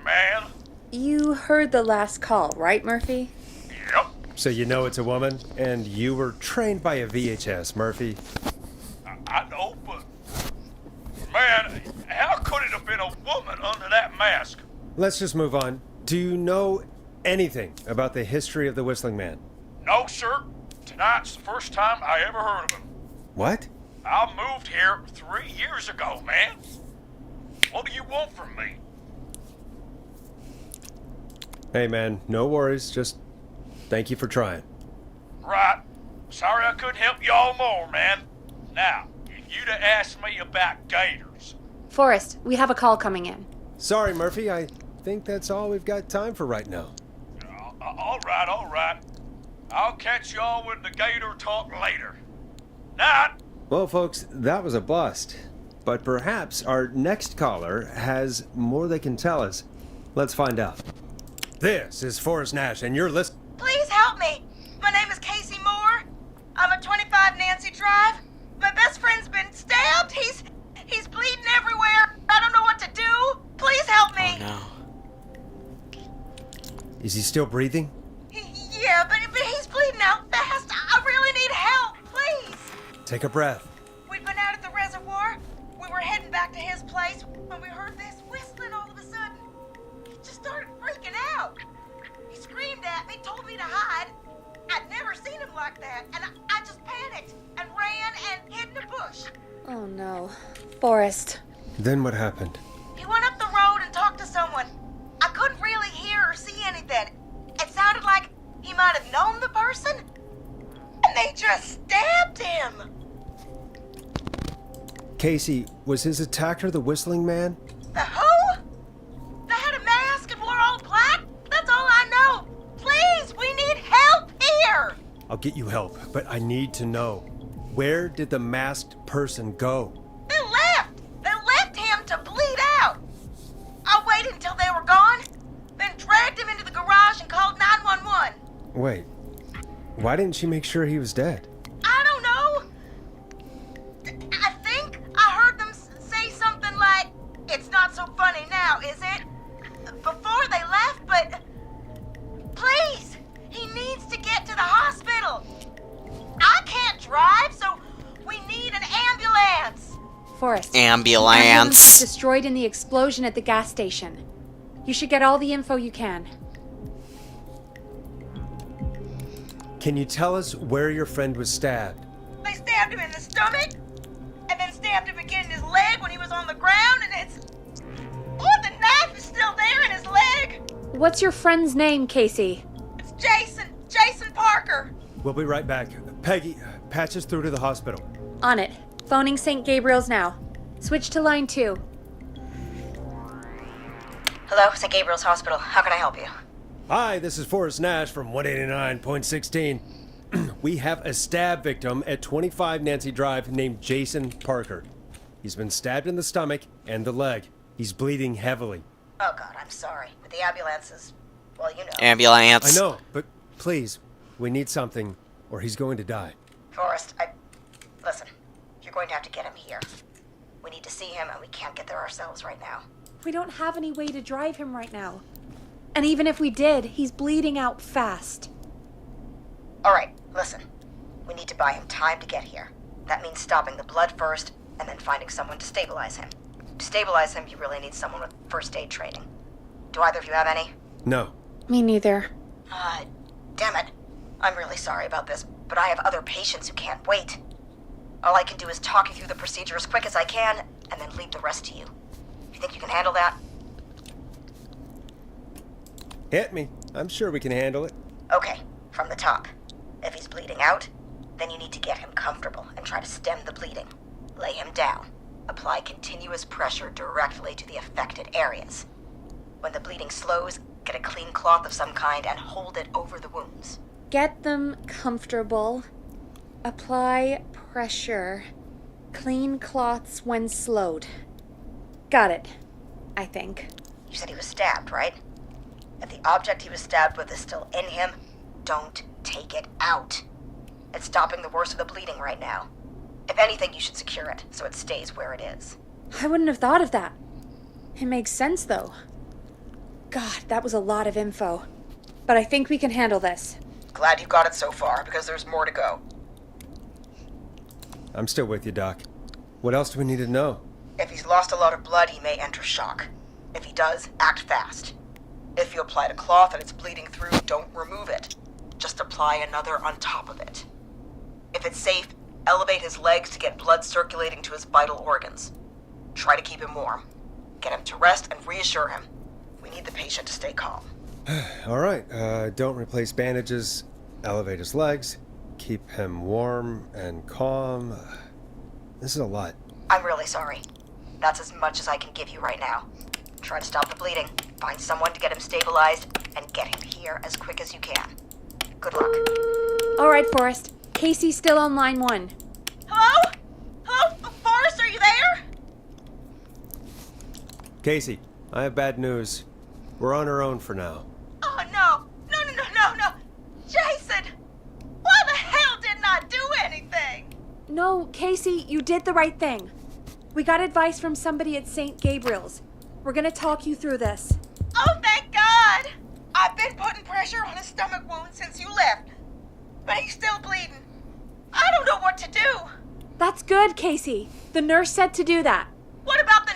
[SPEAKER 4] You heard the last call, right, Murphy?
[SPEAKER 8] Yep.
[SPEAKER 2] So you know it's a woman, and you were trained by a VHS, Murphy.
[SPEAKER 8] I know, but... Man, how could it have been a woman under that mask?
[SPEAKER 2] Let's just move on. Do you know anything about the history of the Whistling Man?
[SPEAKER 8] No, sir. Tonight's the first time I ever heard of him.
[SPEAKER 2] What?
[SPEAKER 8] I moved here 3 years ago, man. What do you want from me?
[SPEAKER 2] Hey, man, no worries. Just thank you for trying.
[SPEAKER 8] Right. Sorry I couldn't help y'all more, man. Now, if you'd have asked me about gators...
[SPEAKER 4] Forrest, we have a call coming in.
[SPEAKER 2] Sorry, Murphy. I think that's all we've got time for right now.
[SPEAKER 8] All right. I'll catch y'all with the gator talk later. Night.
[SPEAKER 2] Well, folks, that was a bust. But perhaps our next caller has more they can tell us. Let's find out. This is Forrest Nash, and you're listening.
[SPEAKER 6] Please help me. My name is Casey Moore. I'm at 25 Nancy Drive. My best friend's been stabbed. He's bleeding everywhere. I don't know what to do. Please help me.
[SPEAKER 1] Oh, no.
[SPEAKER 2] Is he still breathing?
[SPEAKER 6] Yeah, but he's bleeding out fast. I really need help. Please.
[SPEAKER 2] Take a breath.
[SPEAKER 6] back to his place when we heard this whistling all of a sudden. He just started freaking out. He screamed at me, told me to hide. I'd never seen him like that, and I just panicked and ran and hid in a bush.
[SPEAKER 4] Oh no. Forrest.
[SPEAKER 2] Then what happened?
[SPEAKER 6] He went up the road and talked to someone. I couldn't really hear or see anything. It sounded like he might have known the person, and they just stabbed him.
[SPEAKER 2] Casey, was his attacker the whistling man?
[SPEAKER 6] The who? They had a mask and wore all black? That's all I know. Please, we need help here.
[SPEAKER 2] I'll get you help, but I need to know. Where did the masked person go?
[SPEAKER 6] They left. They left him to bleed out. I waited until they were gone, then dragged him into the garage and called 911.
[SPEAKER 2] Wait, why didn't she make sure he was dead?
[SPEAKER 6] I don't know. I think I heard them say something like, "It's not so funny now, is it?" before they left, but please, he needs to get to the hospital. I can't drive, so we need an ambulance.
[SPEAKER 4] Forrest.
[SPEAKER 1] Ambulance.
[SPEAKER 4] Was destroyed in the explosion at the gas station. You should get all the info you can.
[SPEAKER 2] Can you tell us where your friend was stabbed?
[SPEAKER 6] They stabbed him in the stomach, and then stabbed him again in his leg when he was on the ground, and it's... Oh, the knife is still there in his leg!
[SPEAKER 4] What's your friend's name, Casey?
[SPEAKER 6] It's Jason Parker.
[SPEAKER 2] We'll be right back. Peggy, patch us through to the hospital.
[SPEAKER 4] On it. Phoning St. Gabriel's now. Switch to line 2.
[SPEAKER 6] Hello, St. Gabriel's Hospital. How can I help you?
[SPEAKER 2] Hi, this is Forrest Nash from 189.16. We have a stab victim at 25 Nancy Drive named Jason Parker. He's been stabbed in the stomach and the leg. He's bleeding heavily.
[SPEAKER 6] Oh, God, I'm sorry. But the ambulance is... well, you know.
[SPEAKER 1] Ambulance.
[SPEAKER 2] I know, but please, we need something, or he's going to die.
[SPEAKER 6] Forrest, listen, you're going to have to get him here. We need to see him, and we can't get there ourselves right now.
[SPEAKER 4] We don't have any way to drive him right now. And even if we did, he's bleeding out fast.
[SPEAKER 6] All right, listen. We need to buy him time to get here. That means stopping the blood first, and then finding someone to stabilize him. To stabilize him, you really need someone with first aid training. Do either of you have any?
[SPEAKER 2] No.
[SPEAKER 4] Me neither.
[SPEAKER 6] Damn it. I'm really sorry about this, but I have other patients who can't wait. All I can do is talk you through the procedure as quick as I can, and then leave the rest to you. You think you can handle that?
[SPEAKER 2] Hit me. I'm sure we can handle it.
[SPEAKER 6] Okay, from the top. If he's bleeding out, then you need to get him comfortable and try to stem the bleeding. Lay him down. Apply continuous pressure directly to the affected areas. When the bleeding slows, get a clean cloth of some kind and hold it over the wounds.
[SPEAKER 4] Get them comfortable. Apply pressure. Clean cloths when slowed. Got it, I think.
[SPEAKER 6] You said he was stabbed, right? If the object he was stabbed with is still in him, don't take it out. It's stopping the worst of the bleeding right now. If anything, you should secure it so it stays where it is.
[SPEAKER 4] I wouldn't have thought of that. It makes sense, though. God, that was a lot of info. But I think we can handle this.
[SPEAKER 6] Glad you got it so far, because there's more to go.
[SPEAKER 2] I'm still with you, Doc. What else do we need to know?
[SPEAKER 6] If he's lost a lot of blood, he may enter shock. If he does, act fast. If you applied a cloth and it's bleeding through, don't remove it. Just apply another on top of it. If it's safe, elevate his legs to get blood circulating to his vital organs. Try to keep him warm. Get him to rest and reassure him. We need the patient to stay calm.
[SPEAKER 2] All right, don't replace bandages. Elevate his legs. Keep him warm and calm. This is a lot.
[SPEAKER 6] I'm really sorry. That's as much as I can give you right now. Try to stop the bleeding, find someone to get him stabilized, and get him here as quick as you can. Good luck.
[SPEAKER 4] All right, Forrest. Casey's still on line 1.
[SPEAKER 6] Hello? Hello, Forrest, are you there?
[SPEAKER 2] Casey, I have bad news. We're on our own for now.
[SPEAKER 6] Oh, no. No. Jason! Why the hell didn't I do anything?
[SPEAKER 4] No, Casey, you did the right thing. We got advice from somebody at St. Gabriel's. We're gonna talk you through this.
[SPEAKER 6] Oh, thank God! I've been putting pressure on his stomach wound since you left, but he's still bleeding. I don't know what to do.
[SPEAKER 4] That's good, Casey. The nurse said to do that.
[SPEAKER 6] What about the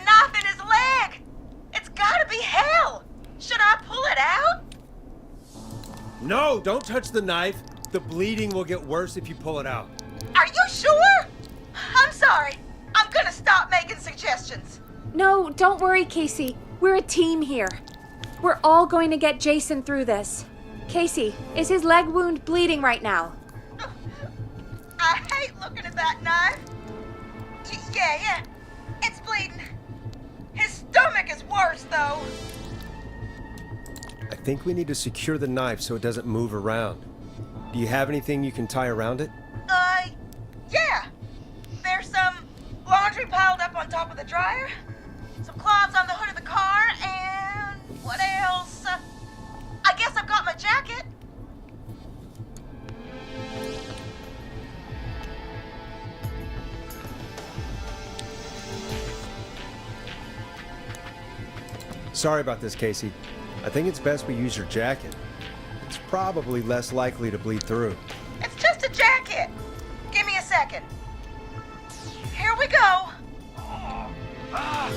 [SPEAKER 2] No, don't touch the knife. The bleeding will get worse if you pull it out.
[SPEAKER 6] Are you sure? I'm sorry. I'm gonna stop making suggestions.
[SPEAKER 4] No, don't worry, Casey. We're a team here. We're all going to get Jason through this. Casey, is his leg wound bleeding right now?
[SPEAKER 6] I hate looking at that knife. Yeah. It's bleeding. His stomach is worse, though.
[SPEAKER 2] I think we need to secure the knife so it doesn't move around. Do you have anything you can tie around it?
[SPEAKER 6] Yeah. There's some laundry piled up on top of the dryer, some cloths on the hood of the car, and what else? I guess I've got my jacket.
[SPEAKER 2] Sorry about this, Casey. I think it's best we use your jacket. It's probably less likely to bleed through.
[SPEAKER 6] It's just a jacket. Give me a second. Here we go. I'm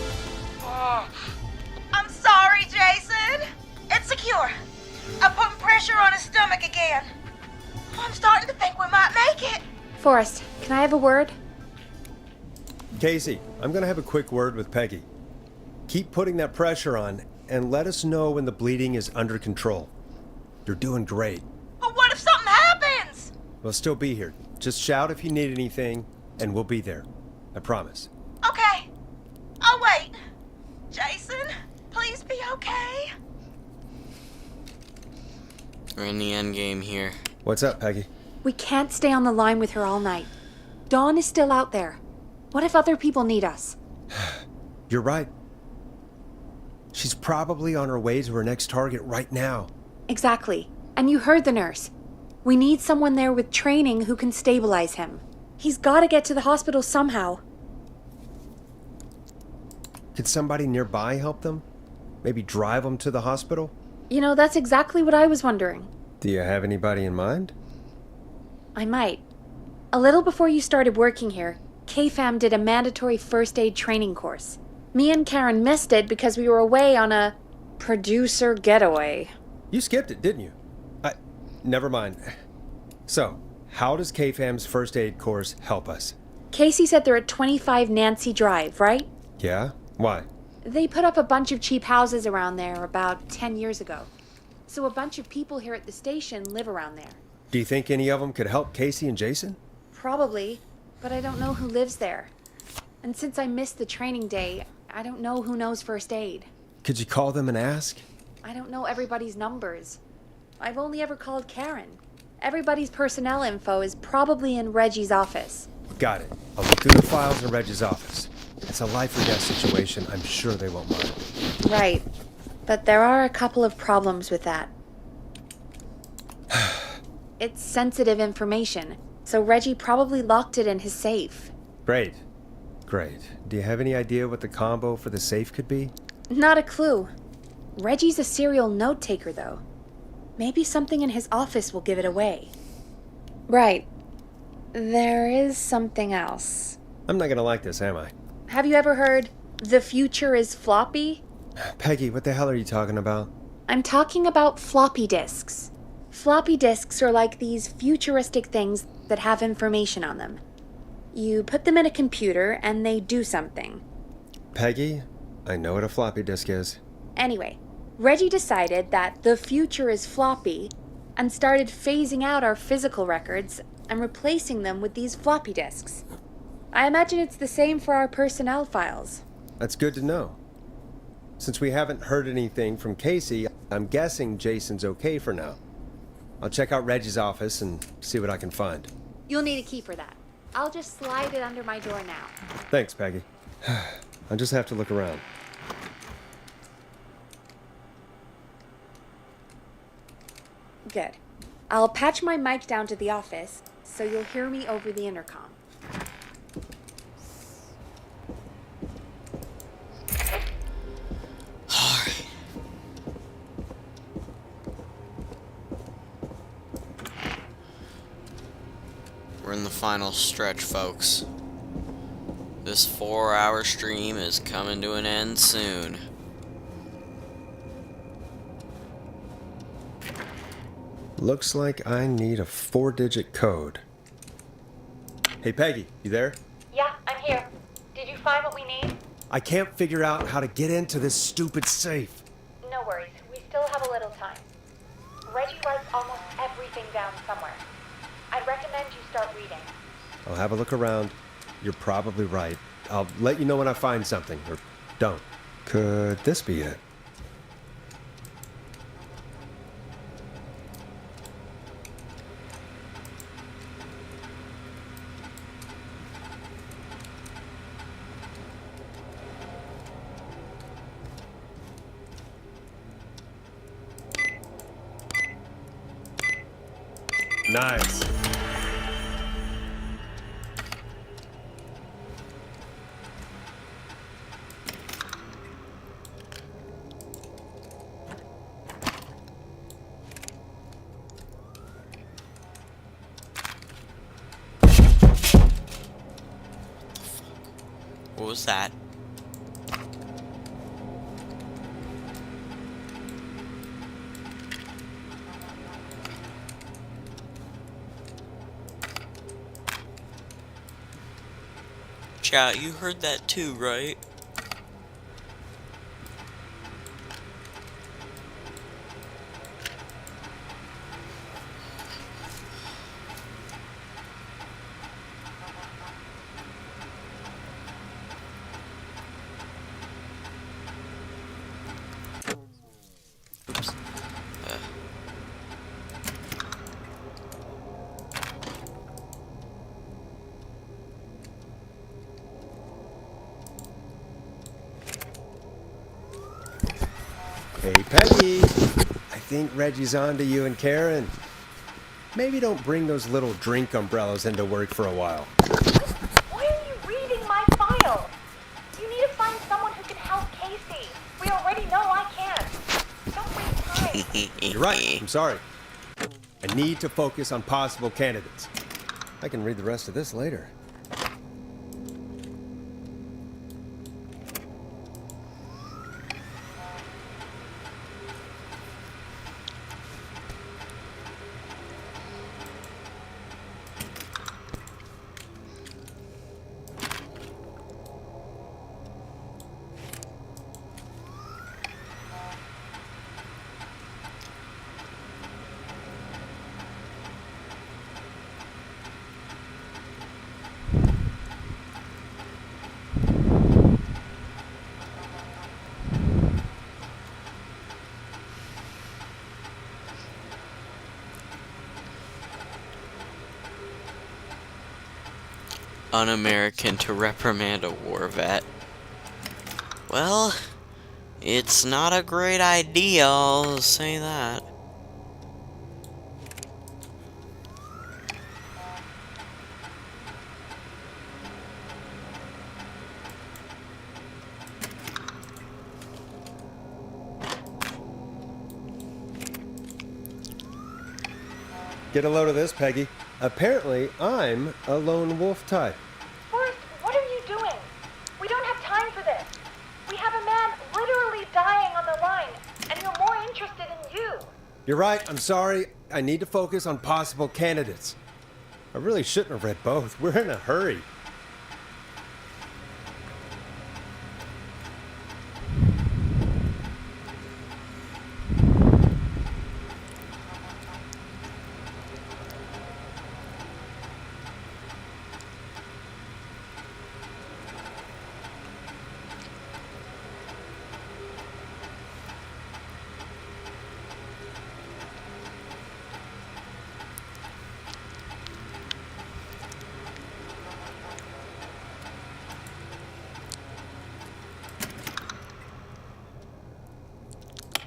[SPEAKER 6] sorry, Jason. It's secure. I'm putting pressure on his stomach again. I'm starting to think we might make it.
[SPEAKER 4] Forrest, can I have a word?
[SPEAKER 2] Casey, I'm gonna have a quick word with Peggy. Keep putting that pressure on and let us know when the bleeding is under control. You're doing great.
[SPEAKER 6] But what if something happens?
[SPEAKER 2] We'll still be here. Just shout if you need anything, and we'll be there. I promise.
[SPEAKER 6] Okay. I'll wait. Jason, please be okay.
[SPEAKER 1] We're in the end game here.
[SPEAKER 2] What's up, Peggy?
[SPEAKER 4] We can't stay on the line with her all night. Dawn is still out there. What if other people need us?
[SPEAKER 2] You're right. She's probably on her way to her next target right now.
[SPEAKER 4] Exactly. And you heard the nurse. We need someone there with training who can stabilize him. He's got to get to the hospital somehow.
[SPEAKER 2] Could somebody nearby help them? Maybe drive them to the hospital?
[SPEAKER 4] You know, that's exactly what I was wondering.
[SPEAKER 2] Do you have anybody in mind?
[SPEAKER 4] I might. A little before you started working here, KFAM did a mandatory first aid training course. Me and Karen missed it because we were away on a producer getaway.
[SPEAKER 2] You skipped it, didn't you? Never mind. So, how does KFAM's first aid course help us?
[SPEAKER 4] Casey said they're at 25 Nancy Drive, right?
[SPEAKER 2] Yeah? Why?
[SPEAKER 4] They put up a bunch of cheap houses around there about 10 years ago. So a bunch of people here at the station live around there.
[SPEAKER 2] Do you think any of them could help Casey and Jason?
[SPEAKER 4] Probably, but I don't know who lives there. And since I missed the training day, I don't know who knows first aid.
[SPEAKER 2] Could you call them and ask?
[SPEAKER 4] I don't know everybody's numbers. I've only ever called Karen. Everybody's personnel info is probably in Reggie's office.
[SPEAKER 2] Got it. I'll look through the files in Reggie's office. It's a life or death situation. I'm sure they won't mind.
[SPEAKER 4] Right. But there are a couple of problems with that. It's sensitive information, so Reggie probably locked it in his safe.
[SPEAKER 2] Great. Do you have any idea what the combo for the safe could be?
[SPEAKER 4] Not a clue. Reggie's a serial note taker, though. Maybe something in his office will give it away. Right. There is something else.
[SPEAKER 2] I'm not gonna like this, am I?
[SPEAKER 4] Have you ever heard, the future is floppy?
[SPEAKER 2] Peggy, what the hell are you talking about?
[SPEAKER 4] I'm talking about floppy disks. Floppy disks are like these futuristic things that have information on them. You put them in a computer and they do something.
[SPEAKER 2] Peggy, I know what a floppy disk is.
[SPEAKER 4] Anyway, Reggie decided that the future is floppy and started phasing out our physical records and replacing them with these floppy disks. I imagine it's the same for our personnel files.
[SPEAKER 2] That's good to know. Since we haven't heard anything from Casey, I'm guessing Jason's okay for now. I'll check out Reggie's office and see what I can find.
[SPEAKER 4] You'll need a key for that. I'll just slide it under my door now.
[SPEAKER 2] Thanks, Peggy. I'll just have to look around.
[SPEAKER 4] Good. I'll patch my mic down to the office, so you'll hear me over the intercom.
[SPEAKER 1] We're in the final stretch, folks. This 4-hour stream is coming to an end soon.
[SPEAKER 2] Looks like I need a 4-digit code. Hey, Peggy, you there?
[SPEAKER 18] Yeah, I'm here. Did you find what we need?
[SPEAKER 2] I can't figure out how to get into this stupid safe.
[SPEAKER 18] No worries. We still have a little time. Reggie writes almost everything down somewhere. I'd recommend you start reading.
[SPEAKER 2] I'll have a look around. You're probably right. I'll let you know when I find something, or don't. Could this be it? Nice.
[SPEAKER 1] What was that? Chat, you heard that too, right? Oops.
[SPEAKER 2] Hey, Peggy. I think Reggie's on to you and Karen. Maybe don't bring those little drink umbrellas into work for a while.
[SPEAKER 18] Why are you reading my file? You need to find someone who can help Casey. We already know I can't. Don't waste time.
[SPEAKER 2] You're right. I'm sorry. I need to focus on possible candidates. I can read the rest of this later.
[SPEAKER 1] Un-American to reprimand a war vet. Well, it's not a great idea, I'll say that.
[SPEAKER 2] Get a load of this, Peggy. Apparently, I'm a lone wolf type.
[SPEAKER 18] Forrest, what are you doing? We don't have time for this. We have a man literally dying on the line, and you're more interested in you.
[SPEAKER 2] You're right. I'm sorry. I need to focus on possible candidates. I really shouldn't have read both. We're in a hurry.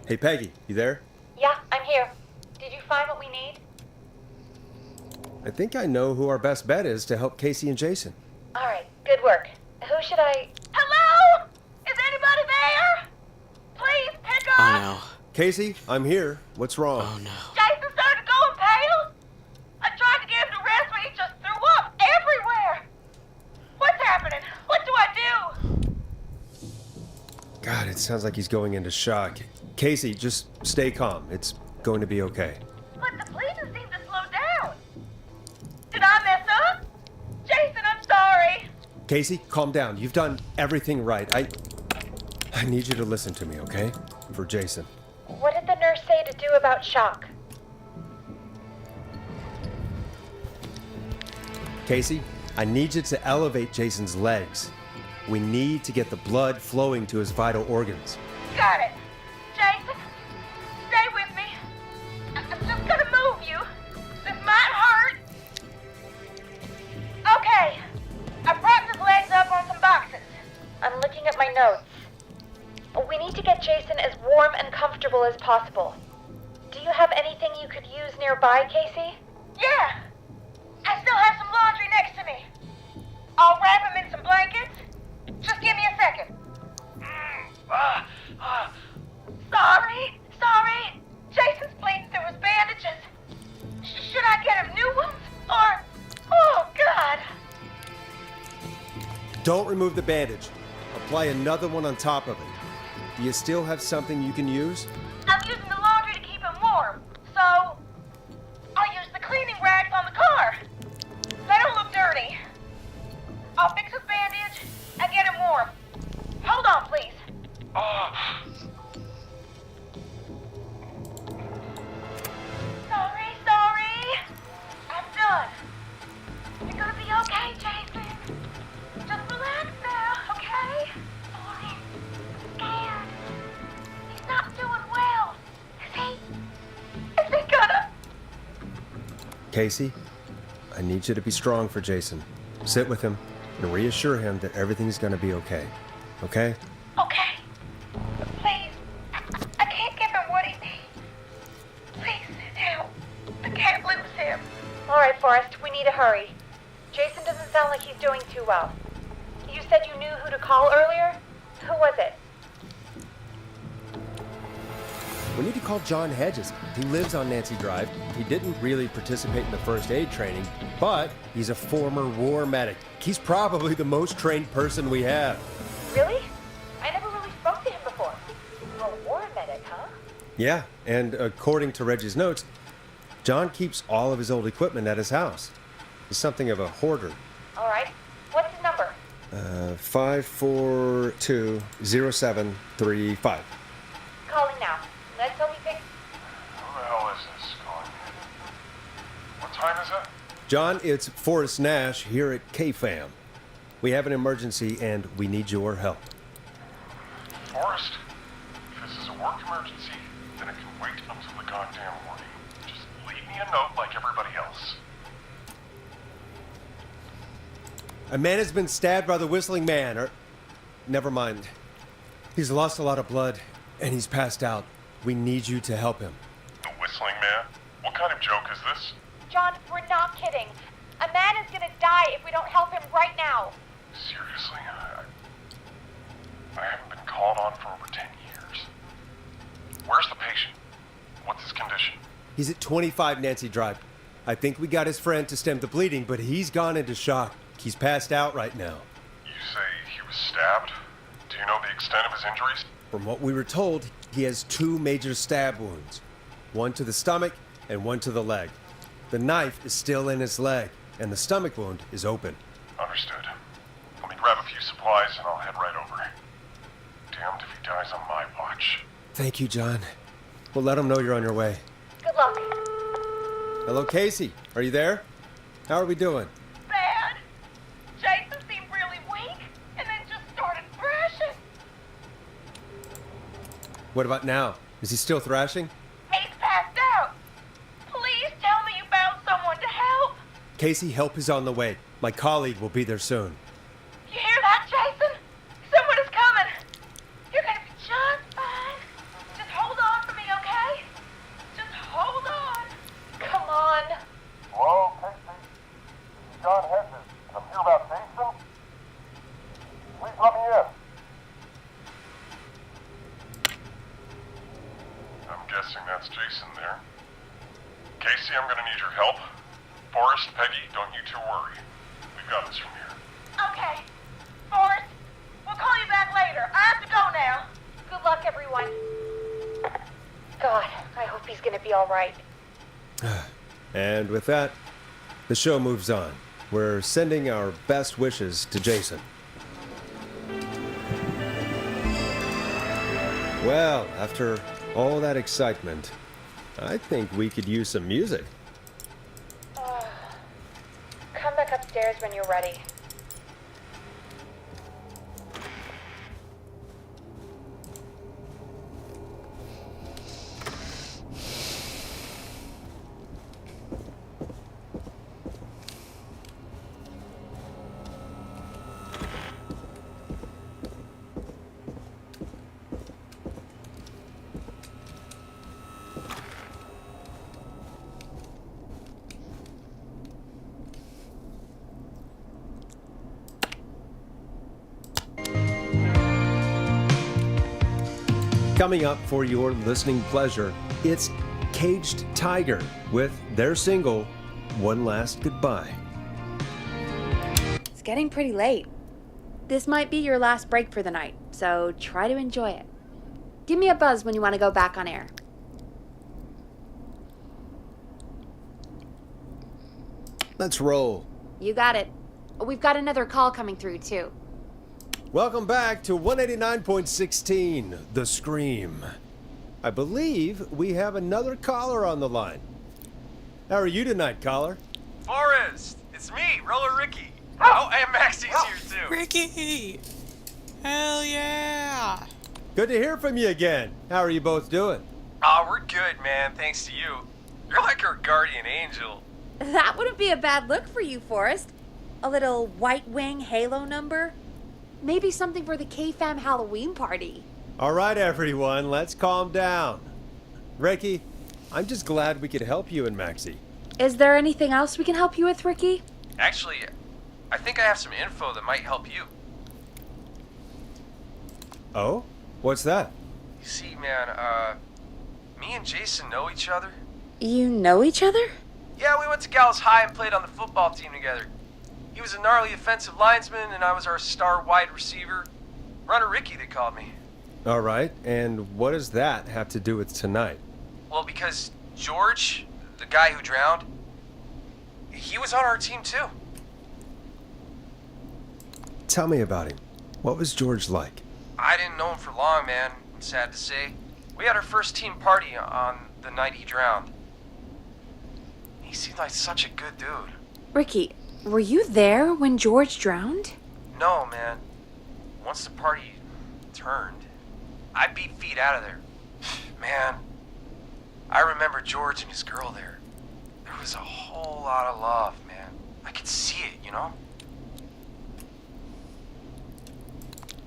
[SPEAKER 2] Hey, Peggy, you there?
[SPEAKER 18] Yeah, I'm here. Did you find what we need?
[SPEAKER 2] I think I know who our best bet is to help Casey and Jason.
[SPEAKER 18] All right, good work. Who should I... Hello? Is anybody there? Please pick up!
[SPEAKER 1] Oh no.
[SPEAKER 2] Casey, I'm here. What's wrong?
[SPEAKER 1] Oh no.
[SPEAKER 18] Jason started going pale. I tried to get him to rest, but he just threw up everywhere. What's happening? What do I do?
[SPEAKER 2] God, it sounds like he's going into shock. Casey, just stay calm. It's going to be okay.
[SPEAKER 18] But the police
[SPEAKER 2] Casey, calm down. You've done everything right. I need you to listen to me, okay? For Jason.
[SPEAKER 18] What did the nurse say to do about shock?
[SPEAKER 2] Casey, I need you to elevate Jason's legs. We need to get the blood flowing to his vital organs.
[SPEAKER 18] Got it. Jason, stay with me. I'm just gonna move you. This might hurt. Okay. I propped his legs up on some boxes. I'm looking at my notes. We need to get Jason as warm and comfortable as possible. Do you have anything you could use nearby, Casey? Yeah. I still have some laundry next to me. I'll wrap him in some blankets. Just give me a second. Sorry. Jason's bleeding through his bandages. Should I get him new ones? Or... Oh, God.
[SPEAKER 2] Don't remove the bandage. Apply another one on top of it. Do you still have something you can use?
[SPEAKER 18] I'm using the laundry to keep him warm, so I'll use the cleaning rags on the car. They don't look dirty. I'll fix his bandage and get him warm. Hold on, please. Sorry. I'm done. You're gonna be okay, Jason. Just relax now, okay? Sorry. Scared. He's not doing well. Is he gonna?
[SPEAKER 2] Casey, I need you to be strong for Jason. Sit with him and reassure him that everything's gonna be okay. Okay?
[SPEAKER 18] Okay. Please. I can't give him what he needs. Please sit down. I can't lose him. All right, Forrest, we need to hurry. Jason doesn't sound like he's doing too well. You said you knew who to call earlier? Who was it?
[SPEAKER 2] We need to call John Hedges. He lives on Nancy Drive. He didn't really participate in the first aid training, but he's a former war medic. He's probably the most trained person we have.
[SPEAKER 18] Really? I never really spoke to him before. A war medic, huh?
[SPEAKER 2] Yeah, and according to Reggie's notes, John keeps all of his old equipment at his house. He's something of a hoarder.
[SPEAKER 18] All right. What's his number?
[SPEAKER 2] 5420735.
[SPEAKER 18] Calling now. Let's hope he picks.
[SPEAKER 12] Who the hell is this calling me? What time is it?
[SPEAKER 2] John, it's Forrest Nash here at KFAM. We have an emergency and we need your help.
[SPEAKER 12] Forrest, if this is a work emergency, then it can wait until the goddamn morning. Just leave me a note like everybody else.
[SPEAKER 2] A man has been stabbed by the Whistling Man, or... Never mind. He's lost a lot of blood, and he's passed out. We need you to help him.
[SPEAKER 12] The Whistling Man? What kind of joke is this?
[SPEAKER 18] John, we're not kidding. A man is gonna die if we don't help him right now.
[SPEAKER 12] Seriously, I haven't been called on for over 10 years. Where's the patient? What's his condition?
[SPEAKER 2] He's at 25 Nancy Drive. I think we got his friend to stem the bleeding, but he's gone into shock. He's passed out right now.
[SPEAKER 12] You say he was stabbed? Do you know the extent of his injuries?
[SPEAKER 2] From what we were told, he has 2 major stab wounds. One to the stomach and one to the leg. The knife is still in his leg, and the stomach wound is open.
[SPEAKER 12] Understood. Let me grab a few supplies and I'll head right over. Damned if he dies on my watch.
[SPEAKER 2] Thank you, John. We'll let him know you're on your way.
[SPEAKER 18] Good luck.
[SPEAKER 2] Hello, Casey. Are you there? How are we doing?
[SPEAKER 18] Bad. Jason seemed really weak and then just started thrashing.
[SPEAKER 2] What about now? Is he still thrashing?
[SPEAKER 18] He's passed out. Please tell me you found someone to help.
[SPEAKER 2] Casey, help is on the way. My colleague will be there soon.
[SPEAKER 18] You hear that, Jason? Someone is coming. You're gonna be just fine. Just hold on for me, okay? Just hold on. Come on.
[SPEAKER 12] Hello, Casey. This is John Hedges. I'm here about Jason. Please let me in. I'm guessing that's Jason there. Casey, I'm gonna need your help. Forrest, Peggy, don't you two worry. We've got this from here.
[SPEAKER 18] Okay. Forrest, we'll call you back later. I have to go now. Good luck, everyone. God, I hope he's gonna be all right.
[SPEAKER 2] And with that, the show moves on. We're sending our best wishes to Jason. Well, after all that excitement, I think we could use some music.
[SPEAKER 18] Come back upstairs when you're ready.
[SPEAKER 2] Coming up for your listening pleasure, it's Caged Tiger with their single, One Last Goodbye.
[SPEAKER 4] It's getting pretty late. This might be your last break for the night, so try to enjoy it. Give me a buzz when you want to go back on air.
[SPEAKER 2] Let's roll.
[SPEAKER 4] You got it. We've got another call coming through, too.
[SPEAKER 2] Welcome back to 189.16, The Scream. I believe we have another caller on the line. How are you tonight, caller?
[SPEAKER 17] Forrest, it's me, Roller Ricky. Oh, and Maxie's here too.
[SPEAKER 1] Ricky! Hell yeah!
[SPEAKER 2] Good to hear from you again. How are you both doing?
[SPEAKER 17] Oh, we're good, man, thanks to you. You're like our guardian angel.
[SPEAKER 4] That wouldn't be a bad look for you, Forrest. A little White Wing Halo number? Maybe something for the K-Fam Halloween party.
[SPEAKER 2] All right, everyone, let's calm down. Ricky, I'm just glad we could help you and Maxie.
[SPEAKER 4] Is there anything else we can help you with, Ricky?
[SPEAKER 17] Actually, I think I have some info that might help you.
[SPEAKER 2] Oh? What's that?
[SPEAKER 17] You see, man, me and Jason know each other.
[SPEAKER 4] You know each other?
[SPEAKER 17] Yeah, we went to Gallows High and played on the football team together. He was a gnarly offensive linesman, and I was our star wide receiver. Runner Ricky, they called me.
[SPEAKER 2] All right, and what does that have to do with tonight?
[SPEAKER 17] Well, because George, the guy who drowned, he was on our team too.
[SPEAKER 2] Tell me about him. What was George like?
[SPEAKER 17] I didn't know him for long, man. I'm sad to say. We had our first team party on the night he drowned. He seemed like such a good dude.
[SPEAKER 4] Ricky, were you there when George drowned?
[SPEAKER 17] No, man. Once the party turned, I beat feet out of there. Man, I remember George and his girl there. There was a whole lot of love, man. I could see it, you know?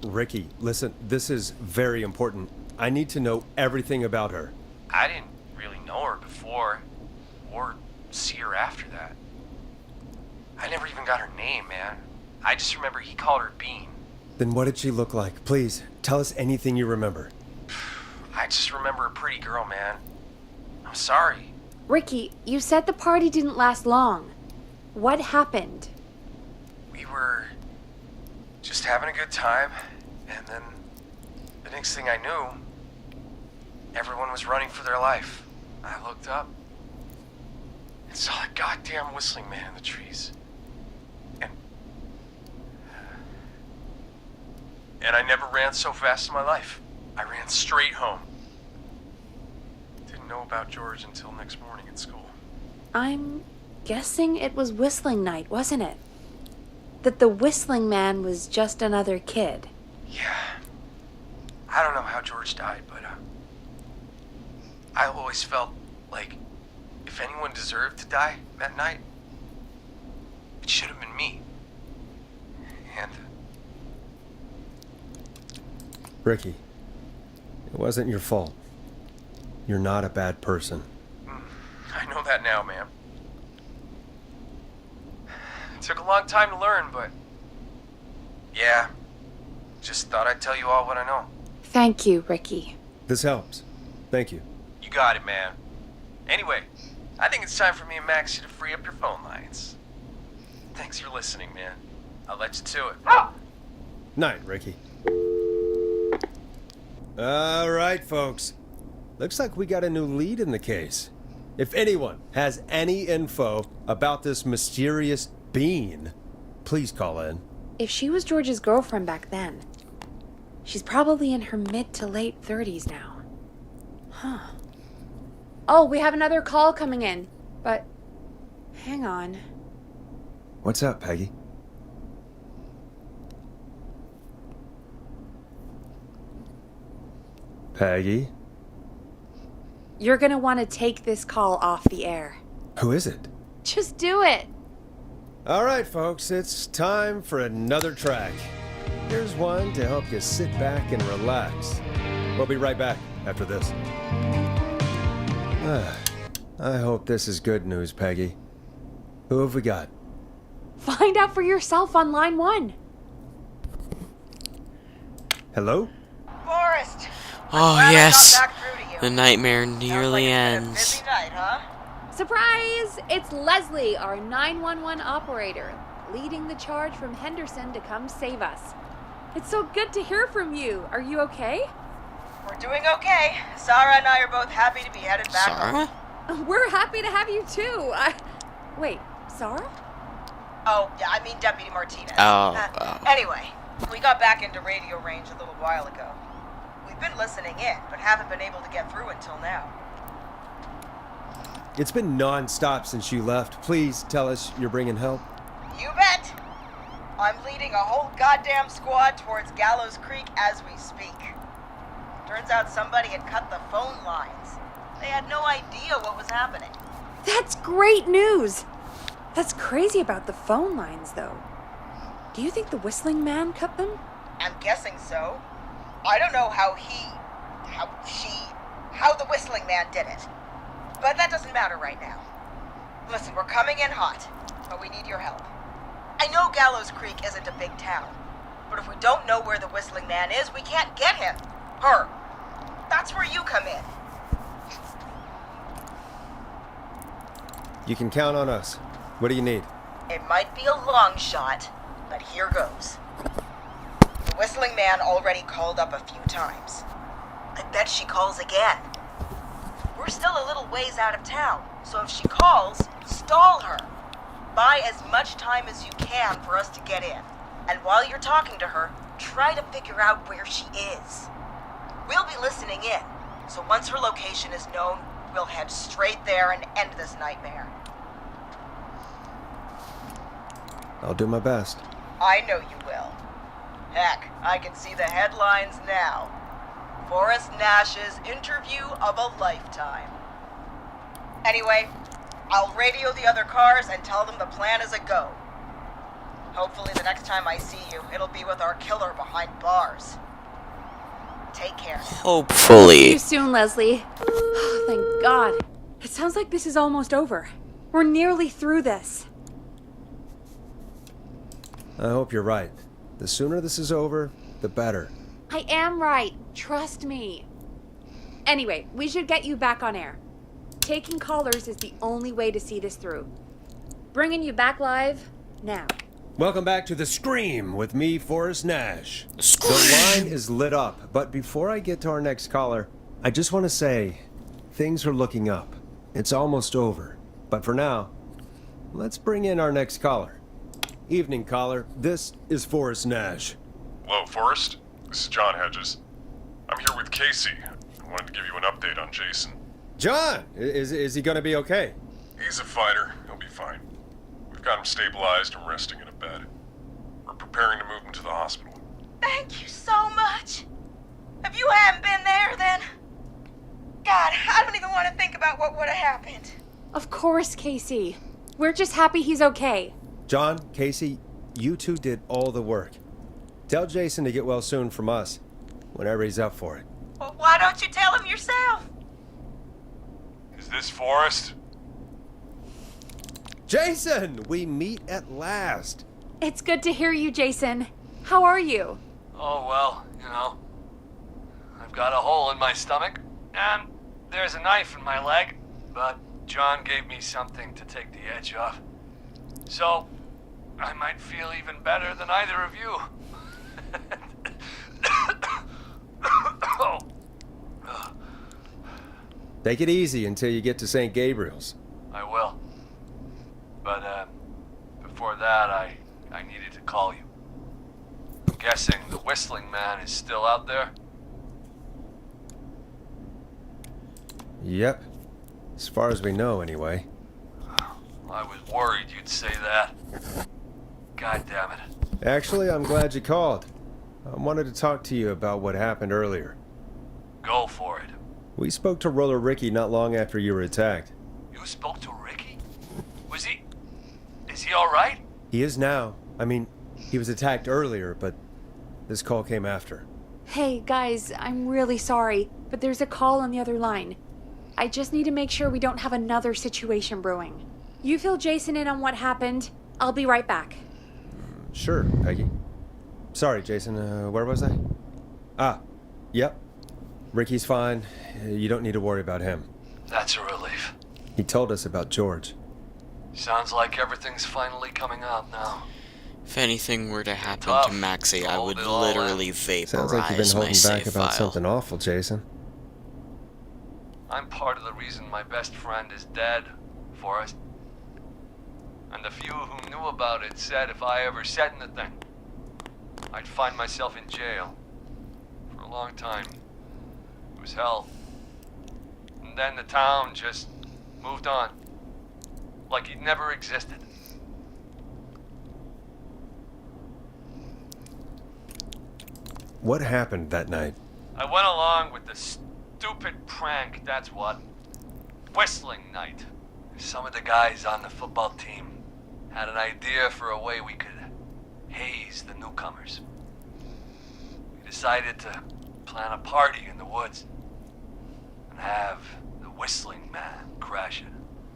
[SPEAKER 2] Ricky, listen, this is very important. I need to know everything about her.
[SPEAKER 17] I didn't really know her before, or see her after that. I never even got her name, man. I just remember he called her Bean.
[SPEAKER 2] Then what did she look like? Please, tell us anything you remember.
[SPEAKER 17] I just remember a pretty girl, man. I'm sorry.
[SPEAKER 4] Ricky, you said the party didn't last long. What happened?
[SPEAKER 17] We were just having a good time, and then the next thing I knew, everyone was running for their life. I looked up and saw that goddamn whistling man in the trees. And I never ran so fast in my life. I ran straight home. Didn't know about George until next morning at school.
[SPEAKER 4] I'm guessing it was whistling night, wasn't it? That the whistling man was just another kid.
[SPEAKER 17] Yeah. I don't know how George died, but I always felt like if anyone deserved to die that night, it should have been me. And
[SPEAKER 2] Ricky, it wasn't your fault. You're not a bad person.
[SPEAKER 17] I know that now, ma'am. It took a long time to learn, but yeah, just thought I'd tell you all what I know.
[SPEAKER 4] Thank you, Ricky.
[SPEAKER 2] This helps. Thank you.
[SPEAKER 17] You got it, man. Anyway, I think it's time for me and Maxie to free up your phone lines. Thanks for listening, man. I'll let you to it.
[SPEAKER 2] Night, Ricky. All right, folks. Looks like we got a new lead in the case. If anyone has any info about this mysterious Bean? Please call in.
[SPEAKER 4] If she was George's girlfriend back then, she's probably in her mid to late 30s now. Huh. Oh, we have another call coming in, but hang on.
[SPEAKER 2] What's up, Peggy? Peggy?
[SPEAKER 4] You're gonna want to take this call off the air.
[SPEAKER 2] Who is it?
[SPEAKER 4] Just do it.
[SPEAKER 2] All right, folks, it's time for another track. Here's one to help you sit back and relax. We'll be right back after this. I hope this is good news, Peggy. Who have we got?
[SPEAKER 4] Find out for yourself on line 1.
[SPEAKER 2] Hello?
[SPEAKER 6] Forrest!
[SPEAKER 1] Oh,
[SPEAKER 6] Glad I
[SPEAKER 1] yes.
[SPEAKER 6] got back through to you.
[SPEAKER 1] The nightmare nearly
[SPEAKER 6] Sounds like it's been a
[SPEAKER 1] ends.
[SPEAKER 6] busy night, huh?
[SPEAKER 4] Surprise! It's Leslie, our 911 operator, leading the charge from Henderson to come save us. It's so good to hear from you. Are you okay?
[SPEAKER 6] We're doing okay. Sarah and I are both happy to be headed back home.
[SPEAKER 1] Sarah?
[SPEAKER 4] We're happy to have you too. Wait, Sarah?
[SPEAKER 6] Oh, yeah, I mean Deputy Martinez.
[SPEAKER 1] Oh.
[SPEAKER 6] Anyway, we got back into radio range a little while ago. We've been listening in, but haven't been able to get through until now.
[SPEAKER 2] It's been non-stop since you left. Please tell us you're bringing help.
[SPEAKER 6] You bet! I'm leading a whole goddamn squad towards Gallows Creek as we speak. Turns out somebody had cut the phone lines. They had no idea what was happening.
[SPEAKER 4] That's great news. That's crazy about the phone lines, though. Do you think the Whistling Man cut them?
[SPEAKER 6] I'm guessing so. I don't know how the Whistling Man did it. But that doesn't matter right now. Listen, we're coming in hot, but we need your help. I know Gallows Creek isn't a big town, but if we don't know where the Whistling Man is, we can't get him. Her. That's where you come in.
[SPEAKER 2] You can count on us. What do you need?
[SPEAKER 6] It might be a long shot, but here goes. The Whistling Man already called up a few times. I bet she calls again. We're still a little ways out of town, so if she calls, stall her. Buy as much time as you can for us to get in. And while you're talking to her, try to figure out where she is. We'll be listening in, so once her location is known, we'll head straight there and end this nightmare.
[SPEAKER 2] I'll do my best.
[SPEAKER 6] I know you will. Heck, I can see the headlines now. Forrest Nash's interview of a lifetime. Anyway, I'll radio the other cars and tell them the plan is a go. Hopefully the next time I see you, it'll be with our killer behind bars. Take care.
[SPEAKER 1] Hopefully.
[SPEAKER 4] See you soon, Leslie. Oh, thank God. It sounds like this is almost over. We're nearly through this.
[SPEAKER 2] I hope you're right. The sooner this is over, the better.
[SPEAKER 4] I am right. Trust me. Anyway, we should get you back on air. Taking callers is the only way to see this through. Bringing you back live now.
[SPEAKER 2] Welcome back to The Scream with me, Forrest Nash. The line is lit up, but before I get to our next caller, I just want to say, things are looking up. It's almost over. But for now, let's bring in our next caller. Evening, caller. This is Forrest Nash.
[SPEAKER 21] Hello, Forrest. This is John Hedges. I'm here with Casey. I wanted to give you an update on Jason.
[SPEAKER 2] John! Is he gonna be okay?
[SPEAKER 21] He's a fighter. He'll be fine. We've got him stabilized and resting in a bed. We're preparing to move him to the hospital.
[SPEAKER 6] Thank you so much. If you hadn't been there, then... God, I don't even want to think about what would have happened.
[SPEAKER 4] Of course, Casey. We're just happy he's okay.
[SPEAKER 2] John, Casey, you two did all the work. Tell Jason to get well soon from us, whenever he's up for it.
[SPEAKER 6] Well, why don't you tell him yourself?
[SPEAKER 21] Is this Forrest?
[SPEAKER 2] Jason! We meet at last.
[SPEAKER 4] It's good to hear you, Jason. How are you?
[SPEAKER 22] Oh, well, you know. I've got a hole in my stomach, and there's a knife in my leg, but John gave me something to take the edge off. So, I might feel even better than either of you.
[SPEAKER 2] Take it easy until you get to St. Gabriel's.
[SPEAKER 22] I will. But, before that, is still out there?
[SPEAKER 2] Yep. As far as we know, anyway.
[SPEAKER 22] I was worried you'd say that. God damn it.
[SPEAKER 2] Actually, I'm glad you called. I wanted to talk to you about what happened earlier.
[SPEAKER 22] Go for it.
[SPEAKER 2] We spoke to Roller Ricky not long after you were attacked.
[SPEAKER 22] You spoke to Ricky? Is he alright?
[SPEAKER 2] He is now. I mean, he was attacked earlier, but this call came after.
[SPEAKER 4] Hey, guys, I'm really sorry, but there's a call on the other line. I just need to make sure we don't have another situation brewing. You fill Jason in on what happened. I'll be right back.
[SPEAKER 2] Sure, Peggy. Sorry, Jason, where was I? Yep. Ricky's fine. You don't need to worry about him.
[SPEAKER 22] That's a relief.
[SPEAKER 2] He told us about George.
[SPEAKER 22] Sounds like everything's finally coming out now.
[SPEAKER 1] If anything were to happen
[SPEAKER 22] Tough.
[SPEAKER 1] to Maxie, I would
[SPEAKER 22] Hold it all
[SPEAKER 1] literally
[SPEAKER 22] in.
[SPEAKER 1] vaporize
[SPEAKER 2] Sounds like you've been
[SPEAKER 1] my
[SPEAKER 2] holding
[SPEAKER 1] save
[SPEAKER 2] back about
[SPEAKER 1] file.
[SPEAKER 2] something awful, Jason.
[SPEAKER 22] I'm part of the reason my best friend is dead, Forrest. And the few who knew about it said if I ever said anything, I'd find myself in jail. For a long time. It was hell. And then the town just moved on. Like he'd never existed.
[SPEAKER 2] What happened that night?
[SPEAKER 22] I went along with the stupid prank, that's what. Whistling night. Some of the guys on the football team had an idea for a way we could haze the newcomers. We decided to plan a party in the woods and have the Whistling Man crash it.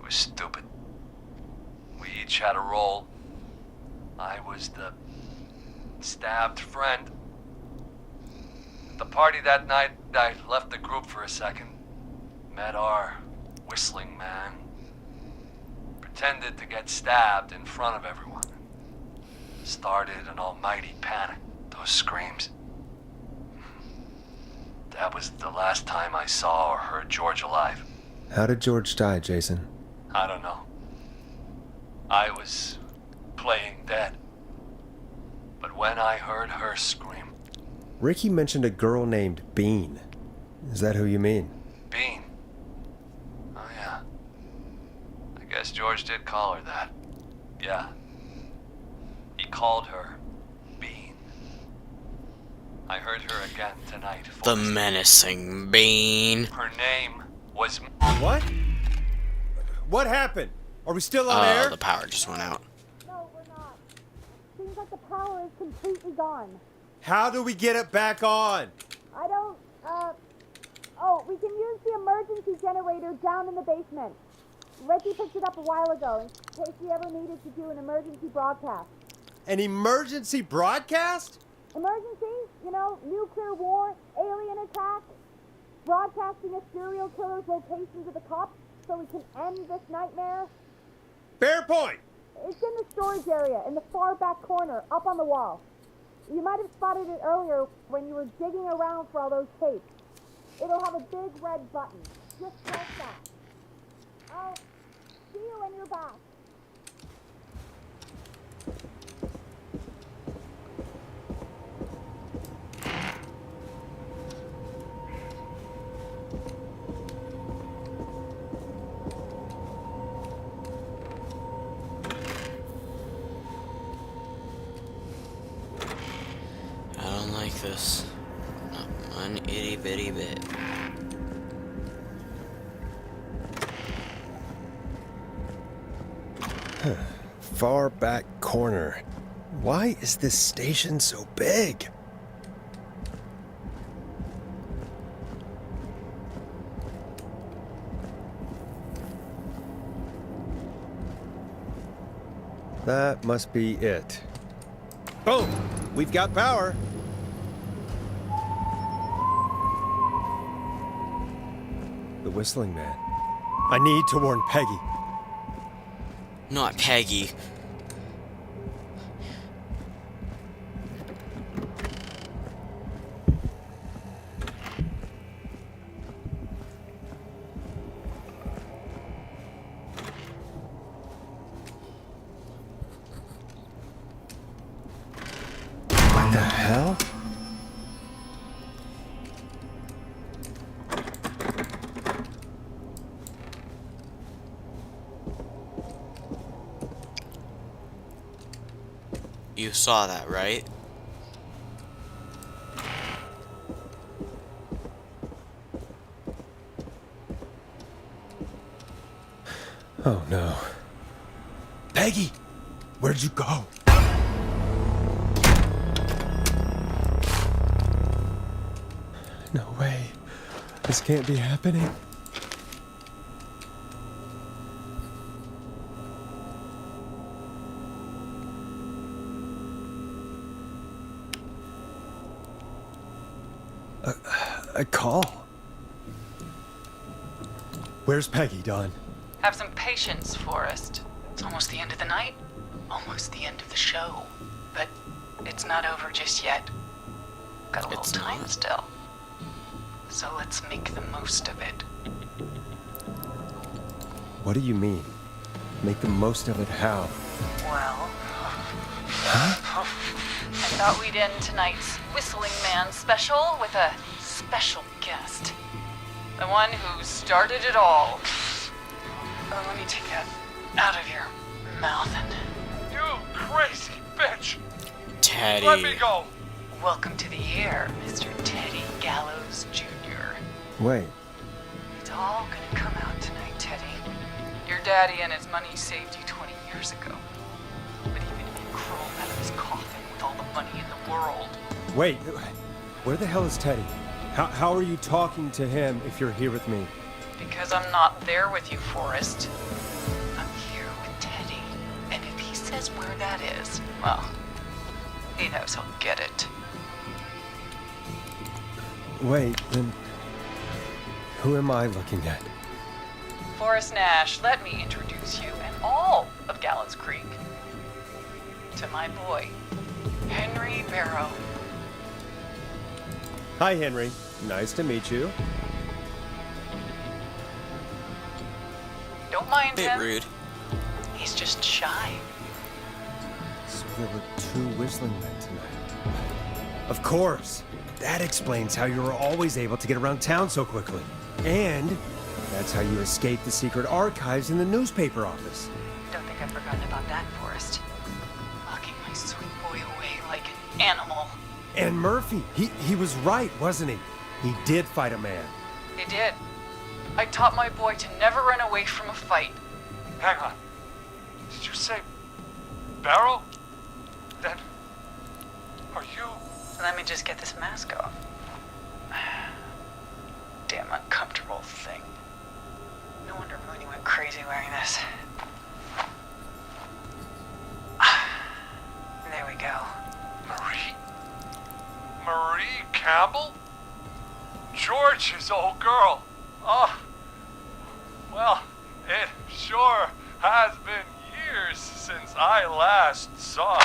[SPEAKER 22] It was stupid. We each had a role. I was the stabbed friend. At the party that night, I left the group for a second. Met our Whistling Man. Pretended to get stabbed in front of everyone. Started an almighty panic. Those screams. That was the last time I saw or heard George alive.
[SPEAKER 2] How did George die, Jason?
[SPEAKER 22] I don't know. I was playing dead. But when I heard her scream...
[SPEAKER 2] Ricky mentioned a girl named Bean. Is that who you mean?
[SPEAKER 22] Bean? Oh yeah. I guess George did call her that. Yeah. He called her Bean. I heard her again tonight.
[SPEAKER 1] The menacing Bean.
[SPEAKER 22] Her name was...
[SPEAKER 2] What? What happened? Are we still on air?
[SPEAKER 1] The power just went out.
[SPEAKER 4] No, we're not. Seems like the power is completely gone.
[SPEAKER 2] How do we get it back on?
[SPEAKER 4] I don't, Oh, we can use the emergency generator down in the basement. Ricky picked it up a while ago in case we ever needed to do an emergency broadcast.
[SPEAKER 2] An emergency broadcast?
[SPEAKER 4] Emergency? You know, nuclear war, alien attack, broadcasting a serial killer's location to the cops so we can end this nightmare.
[SPEAKER 2] Fair point.
[SPEAKER 4] It's in the storage area in the far back corner, up on the wall. You might have spotted it earlier when you were digging around for all those tapes. It'll have a big red button. Just press that. I'll see you when you're back.
[SPEAKER 1] I don't like this. Not one itty bitty bit.
[SPEAKER 2] Far back corner. Why is this station so big? That must be it. Boom! We've got power. The Whistling Man. I need to warn Peggy.
[SPEAKER 1] Not Peggy.
[SPEAKER 2] What the hell?
[SPEAKER 1] You saw that, right?
[SPEAKER 2] Oh no. Peggy! Where'd you go? No way. This can't be happening. A call? Where's Peggy, Dawn?
[SPEAKER 9] Have some patience, Forrest. It's almost the end of the night, almost the end of the show. But it's not over just yet. Got a little time still. So let's make the most of it.
[SPEAKER 2] What do you mean? Make the most of it how?
[SPEAKER 9] Well,
[SPEAKER 2] Huh?
[SPEAKER 9] I thought we'd end tonight's Whistling Man special with a special guest. The one who started it all. Oh, let me take that out of your mouth and...
[SPEAKER 8] You crazy bitch!
[SPEAKER 1] Teddy.
[SPEAKER 8] Let me go!
[SPEAKER 9] Welcome to the air, Mr. Teddy Gallows Jr.
[SPEAKER 2] Wait.
[SPEAKER 9] It's all gonna come out tonight, Teddy. Your daddy and his money saved you 20 years ago. But even if you crawled out of his coffin with all the money in the world...
[SPEAKER 2] Wait. Where the hell is Teddy? How are you talking to him if you're here with me?
[SPEAKER 9] Because I'm not there with you, Forrest. I'm here with Teddy. And if he says where that is, well, he knows he'll get it.
[SPEAKER 2] Wait, then... Who am I looking at?
[SPEAKER 9] Forrest Nash, let me introduce you and all of Gallows Creek to my boy, Henry Barrow.
[SPEAKER 2] Hi, Henry. Nice to meet you.
[SPEAKER 9] Don't mind
[SPEAKER 1] Bit
[SPEAKER 9] him.
[SPEAKER 1] rude.
[SPEAKER 9] He's just shy.
[SPEAKER 2] So there were two whistling men tonight. Of course. That explains how you were always able to get around town so quickly. And that's how you escaped the secret archives in the newspaper office.
[SPEAKER 9] Don't think I've forgotten about that, Forrest. Locking my sweet boy away like an animal.
[SPEAKER 2] And Murphy, he was right, wasn't he? He did fight a man.
[SPEAKER 9] He did. I taught my boy to never run away from a fight.
[SPEAKER 8] Hang on. Did you say Barrow? Then are you?
[SPEAKER 9] Let me just get this mask off. Damn uncomfortable thing. No wonder Mooney went crazy wearing this. There we go.
[SPEAKER 8] Marie Campbell? George's old girl. Oh, well, it sure has been years since I last saw.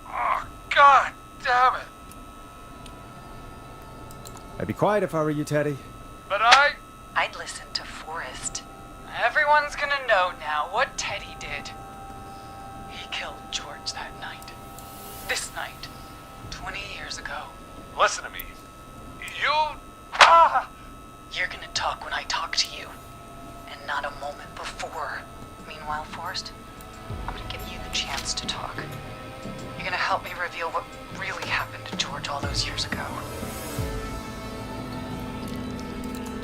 [SPEAKER 8] Oh, God damn it.
[SPEAKER 2] I'd be quiet if I were you, Teddy.
[SPEAKER 8] But
[SPEAKER 9] I'd listen to Forrest. Everyone's gonna know now what Teddy did. He killed George that night. This night. 20 years ago.
[SPEAKER 8] Listen to me. You...
[SPEAKER 9] You're gonna talk when I talk to you. And not a moment before. Meanwhile, Forrest, I'm gonna give you the chance to talk. You're gonna help me reveal what really happened to George all those years ago.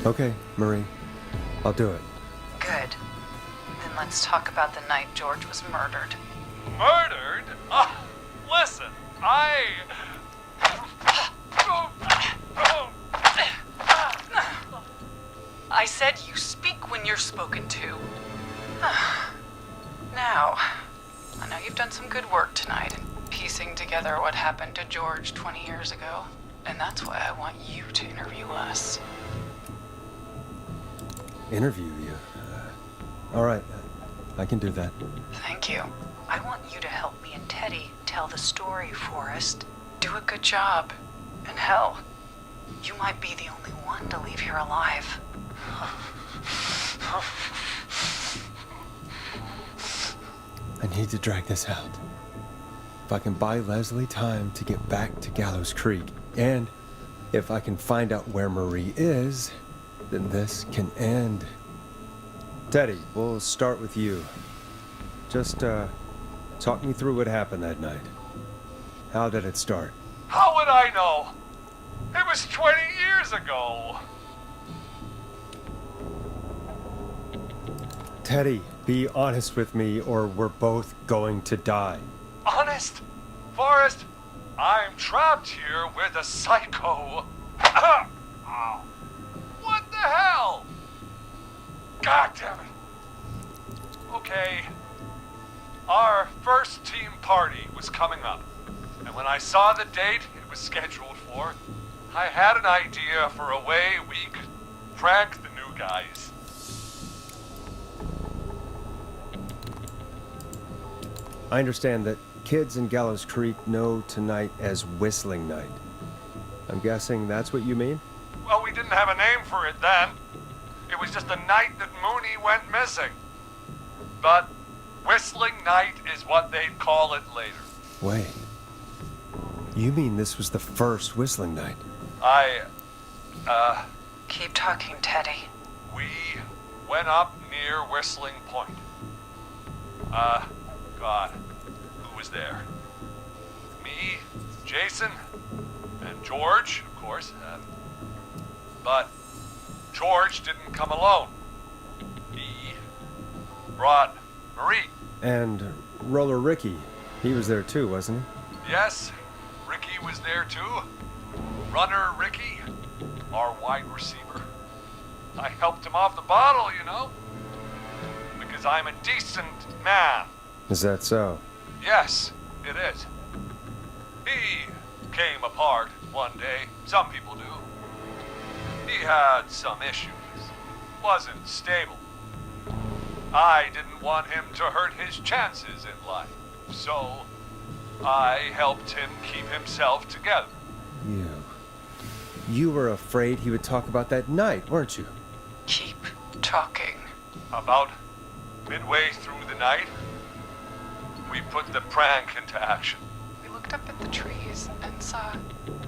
[SPEAKER 2] Okay, Marie. I'll do it.
[SPEAKER 9] Good. Then let's talk about the night George was murdered.
[SPEAKER 8] Murdered? Listen,
[SPEAKER 9] I said you speak when you're spoken to. Now, I know you've done some good work tonight in piecing together what happened to George 20 years ago, and that's why I want you to interview us.
[SPEAKER 2] Interview you? All right. I can do that.
[SPEAKER 9] Thank you. I want you to help me and Teddy tell the story, Forrest. Do a good job. And hell, you might be the only one to leave here alive.
[SPEAKER 2] I need to drag this out. If I can buy Leslie time to get back to Gallows Creek, and if I can find out where Marie is, then this can end. Teddy, we'll start with you. Just, talk me through what happened that night. How did it start?
[SPEAKER 8] How would I know? It was 20 years ago.
[SPEAKER 2] Teddy, be honest with me or we're both going to die.
[SPEAKER 8] Honest? Forrest, I'm trapped here with a psycho. Ow. What the hell? God damn it. Okay. Our first team party was coming up. And when I saw the date it was scheduled for, I had an idea for a way we could prank the new guys.
[SPEAKER 2] I understand that kids in Gallows Creek know tonight as Whistling Night. I'm guessing that's what you mean?
[SPEAKER 8] Well, we didn't have a name for it then. It was just the night that Mooney went missing. But Whistling Night is what they'd call it later.
[SPEAKER 2] Wait. You mean this was the first Whistling Night?
[SPEAKER 6] Keep talking, Teddy.
[SPEAKER 8] We went up near Whistling Point. God, who was there? Me, Jason, and George, of course. But George didn't come alone. He brought Marie.
[SPEAKER 2] And Roller Ricky, he was there too, wasn't he?
[SPEAKER 8] Yes, Ricky was there too. Runner Ricky, our wide receiver. I helped him off the bottle, you know. Because I'm a decent man.
[SPEAKER 2] Is that so?
[SPEAKER 8] Yes, it is. He came apart one day. Some people do. He had some issues. Wasn't stable. I didn't want him to hurt his chances in life. So, I helped him keep himself together.
[SPEAKER 2] You were afraid he would talk about that night, weren't you?
[SPEAKER 6] Keep talking.
[SPEAKER 8] About midway through the night, we put the prank into action.
[SPEAKER 9] We looked up at the trees and saw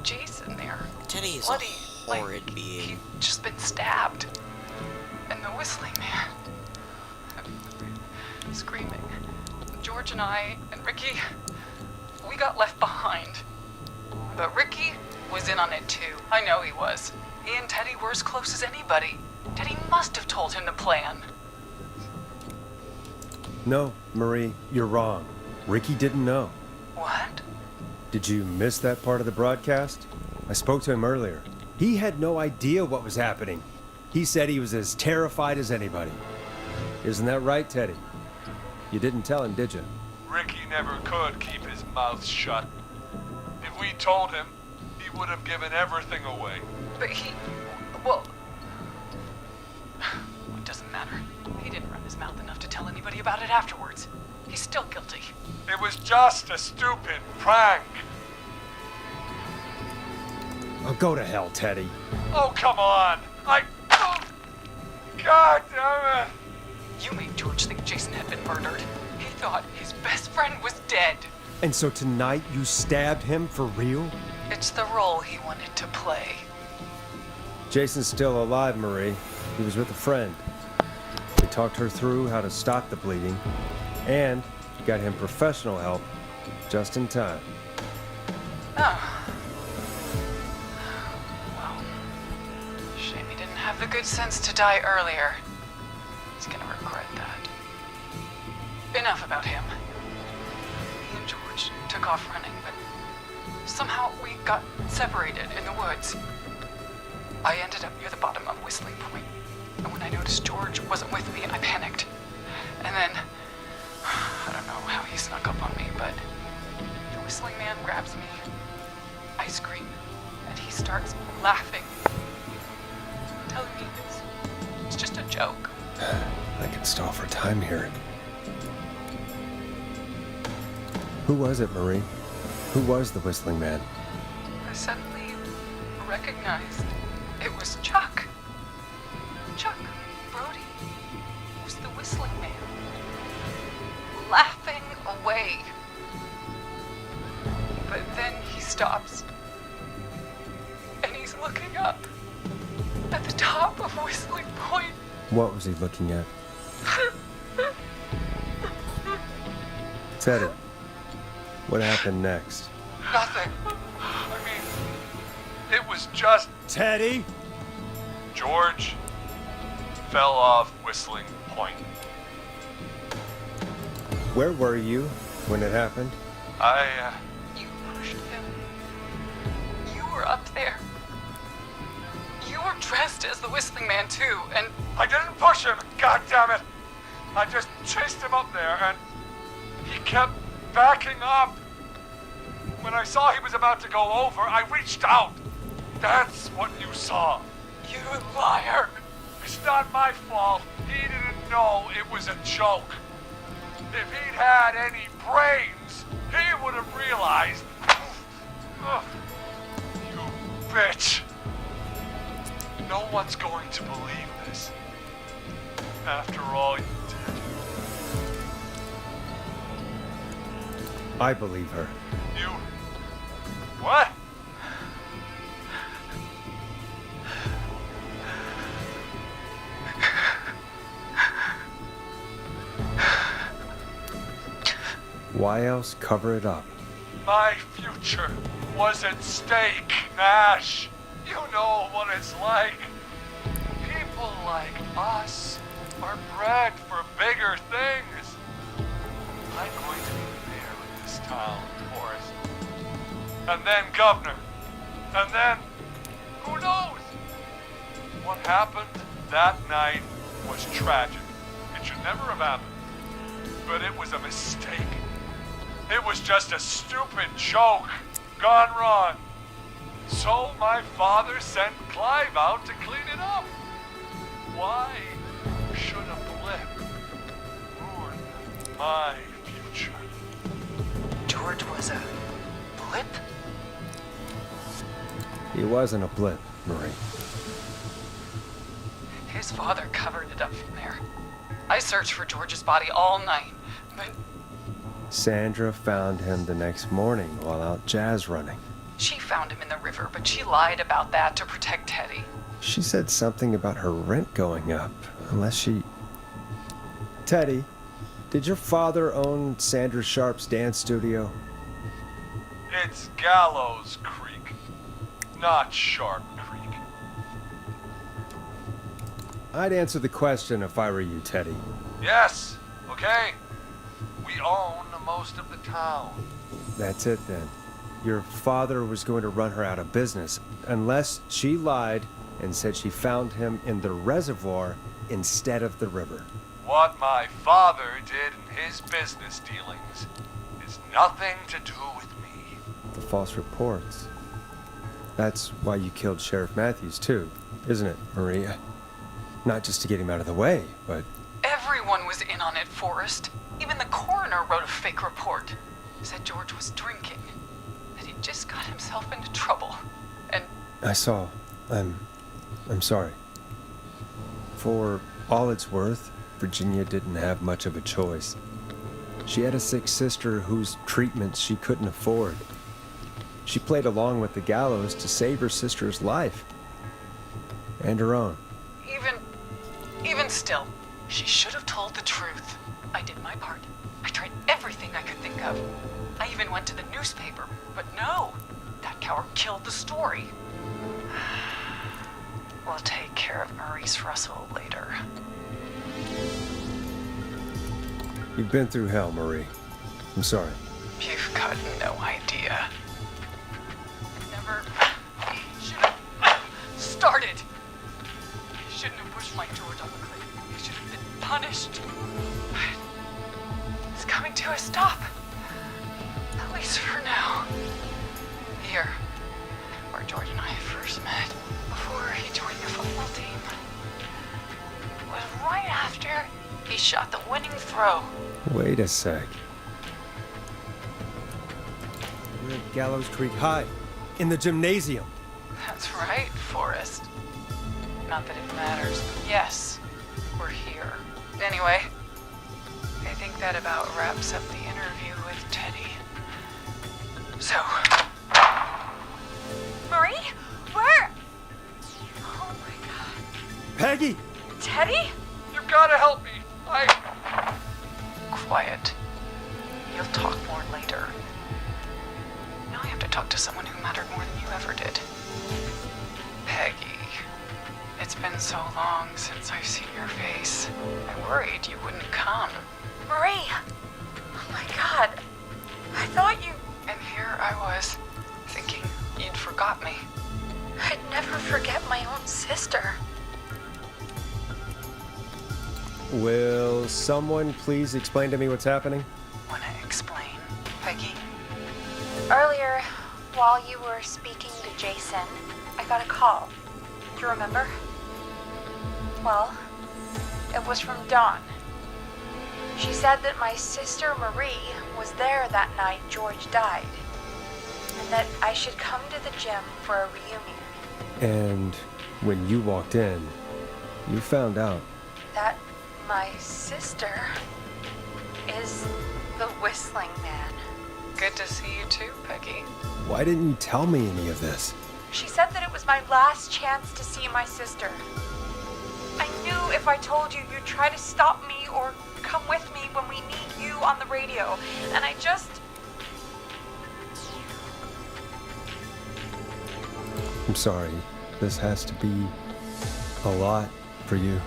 [SPEAKER 9] Jason there.
[SPEAKER 1] Teddy is
[SPEAKER 9] bloody,
[SPEAKER 1] a horrid being.
[SPEAKER 9] He'd just been stabbed. And the Whistling Man. Screaming. George and I and Ricky, we got left behind. But Ricky was in on it too. I know he was. He and Teddy were as close as anybody. Teddy must have told him to plan.
[SPEAKER 2] No, Marie, you're wrong. Ricky didn't know.
[SPEAKER 9] What?
[SPEAKER 2] Did you miss that part of the broadcast? I spoke to him earlier. He had no idea what was happening. He said he was as terrified as anybody. Isn't that right, Teddy? You didn't tell him, did you?
[SPEAKER 8] Ricky never could keep his mouth shut. If we told him, he would have given everything away.
[SPEAKER 9] But well, it doesn't matter. He didn't run his mouth enough to tell anybody about it afterwards. He's still guilty.
[SPEAKER 8] It was just a stupid prank.
[SPEAKER 2] Oh, go to hell, Teddy.
[SPEAKER 8] Oh, come on. God damn it.
[SPEAKER 9] You made George think Jason had been murdered. He thought his best friend was dead.
[SPEAKER 2] And so tonight you stabbed him for real?
[SPEAKER 9] It's the role he wanted to play.
[SPEAKER 2] Jason's still alive, Marie. He was with a friend. We talked her through how to stop the bleeding, and got him professional help just in time.
[SPEAKER 9] Oh. Well, shame he didn't have the good sense to die earlier. He's gonna regret that. Enough about him. Me and George took off running, but somehow we got separated in the woods. I ended up near the bottom of Whistling Point, and when I noticed George wasn't with me, I panicked. And then, I don't know how he snuck up on me, but the Whistling Man grabs me. I scream, and he starts laughing, telling me it's just a joke.
[SPEAKER 2] I can stall for time here. Who was it, Marie? Who was the Whistling Man?
[SPEAKER 9] I suddenly recognized it was Chuck. Chuck Brody was the Whistling Man, laughing away. But then he stops, and he's looking up at the top of Whistling Point.
[SPEAKER 2] What was he looking at? Teddy, what happened next?
[SPEAKER 21] Nothing. I mean, it was just...
[SPEAKER 2] Teddy?
[SPEAKER 21] George fell off Whistling Point.
[SPEAKER 2] Where were you when it happened?
[SPEAKER 9] You pushed him. You were up there. You were dressed as the Whistling Man too, and...
[SPEAKER 21] I didn't push him, God damn it! I just chased him up there, and he kept backing up. When I saw he was about to go over, I reached out. That's what you saw.
[SPEAKER 9] You liar!
[SPEAKER 21] It's not my fault. He didn't know it was a joke. If he'd had any brains, he would have realized. Ugh. You bitch. No one's going to believe this. After all you did.
[SPEAKER 2] I believe her.
[SPEAKER 21] You... What?
[SPEAKER 2] Why else cover it up?
[SPEAKER 21] My future was at stake, Nash. You know what it's like. People like us are bred for bigger things. I'm going to be mayor of this town, Forrest. And then governor. And then, who knows? What happened that night was tragic. It should never have happened. But it was a mistake. It was just a stupid joke gone wrong. So my father sent Clive out to clean it up. Why should a blip ruin my future?
[SPEAKER 9] George was a blip?
[SPEAKER 2] He wasn't a blip, Marie.
[SPEAKER 9] His father covered it up from there. I searched for George's body all night, but
[SPEAKER 2] Sandra found him the next morning while out jazz running.
[SPEAKER 9] she found him in the river, but she lied about that to protect Teddy.
[SPEAKER 2] She said something about her rent going up, unless she... Teddy, did your father own Sandra Sharp's dance studio?
[SPEAKER 21] It's Gallows Creek, not Sharp Creek.
[SPEAKER 2] I'd answer the question if I were you, Teddy.
[SPEAKER 21] Yes, okay. We own most of the town.
[SPEAKER 2] That's it then. Your father was going to run her out of business, unless she lied and said she found him in the reservoir instead of the river.
[SPEAKER 21] What my father did in his business dealings is nothing to do with me.
[SPEAKER 2] The false reports. That's why you killed Sheriff Matthews too, isn't it, Maria? Not just to get him out of the way, but...
[SPEAKER 9] Everyone was in on it, Forrest. Even the coroner wrote a fake report. Said George was drinking. That he just got himself into trouble. And
[SPEAKER 2] I saw. I'm sorry. For all it's worth, Virginia didn't have much of a choice. She had a sick sister whose treatment she couldn't afford. She played along with the gallows to save her sister's life. And her own.
[SPEAKER 9] even still, she should have told the truth. I did my part. I tried everything I could think of. I even went to the newspaper, but no. That coward killed the story. We'll take care of Maurice Russell later.
[SPEAKER 2] You've been through hell, Marie. I'm sorry.
[SPEAKER 9] You've got no idea. I never should have started. I shouldn't have pushed my George off a cliff. I should have been punished. But it's coming to a stop. At least for now. Here, where George and I first met, before he joined the football team, was right after he shot the winning throw.
[SPEAKER 2] Wait a sec. We're at Gallows Creek High, in the gymnasium.
[SPEAKER 9] That's right, Forrest. Not that it matters, but yes, we're here. Anyway, I think that about wraps up the interview with Teddy. So... Marie? Where? Oh my god.
[SPEAKER 2] Peggy!
[SPEAKER 9] Teddy?
[SPEAKER 21] You've got to help me.
[SPEAKER 9] Quiet. You'll talk more later. Now I have to talk to someone who mattered more than you ever did. Peggy, it's been so long since I've seen your face. I worried you wouldn't come.
[SPEAKER 4] Marie! Oh my god. I thought you...
[SPEAKER 9] And here I was, thinking you'd forgot me.
[SPEAKER 4] I'd never forget my own sister.
[SPEAKER 2] Will someone please explain to me what's happening?
[SPEAKER 9] Wanna explain, Peggy?
[SPEAKER 4] Earlier, while you were speaking to Jason, I got a call. Do you remember? Well, it was from Dawn. She said that my sister Marie was there that night George died, and that I should come to the gym for a reunion.
[SPEAKER 2] And when you walked in, you found out.
[SPEAKER 4] That my sister is the Whistling Man.
[SPEAKER 9] Good to see you too, Peggy.
[SPEAKER 2] Why didn't you tell me any of this?
[SPEAKER 4] She said that it was my last chance to see my sister. I knew if I told you, you'd try to stop me or come with me when we need you on the radio. And I just...
[SPEAKER 2] I'm sorry. This has to be a lot for you.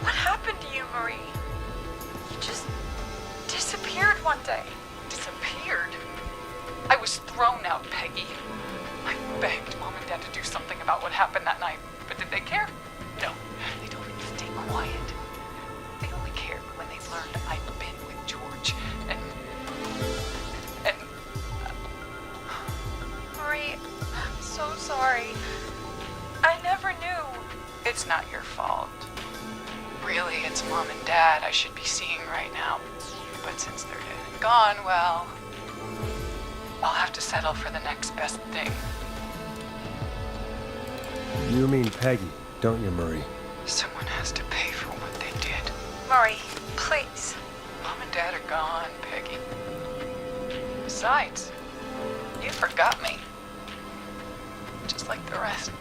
[SPEAKER 4] What happened to you, Marie? You just disappeared one day.
[SPEAKER 9] Disappeared? I was thrown out, Peggy. I begged Mom and Dad to do something about what happened that night, but did they care? No. They told me to stay quiet. They only cared when they learned I'd been with George, and...
[SPEAKER 4] Marie, I'm so sorry. I never knew.
[SPEAKER 9] It's not your fault. Really, it's Mom and Dad I should be seeing right now. But since they're dead and gone, well... I'll have to settle for the next best thing.
[SPEAKER 2] You mean Peggy, don't you, Marie?
[SPEAKER 9] Someone has to pay for what they did.
[SPEAKER 4] Marie, please.
[SPEAKER 9] Mom and Dad are gone, Peggy. Besides, you forgot me. Just like the rest.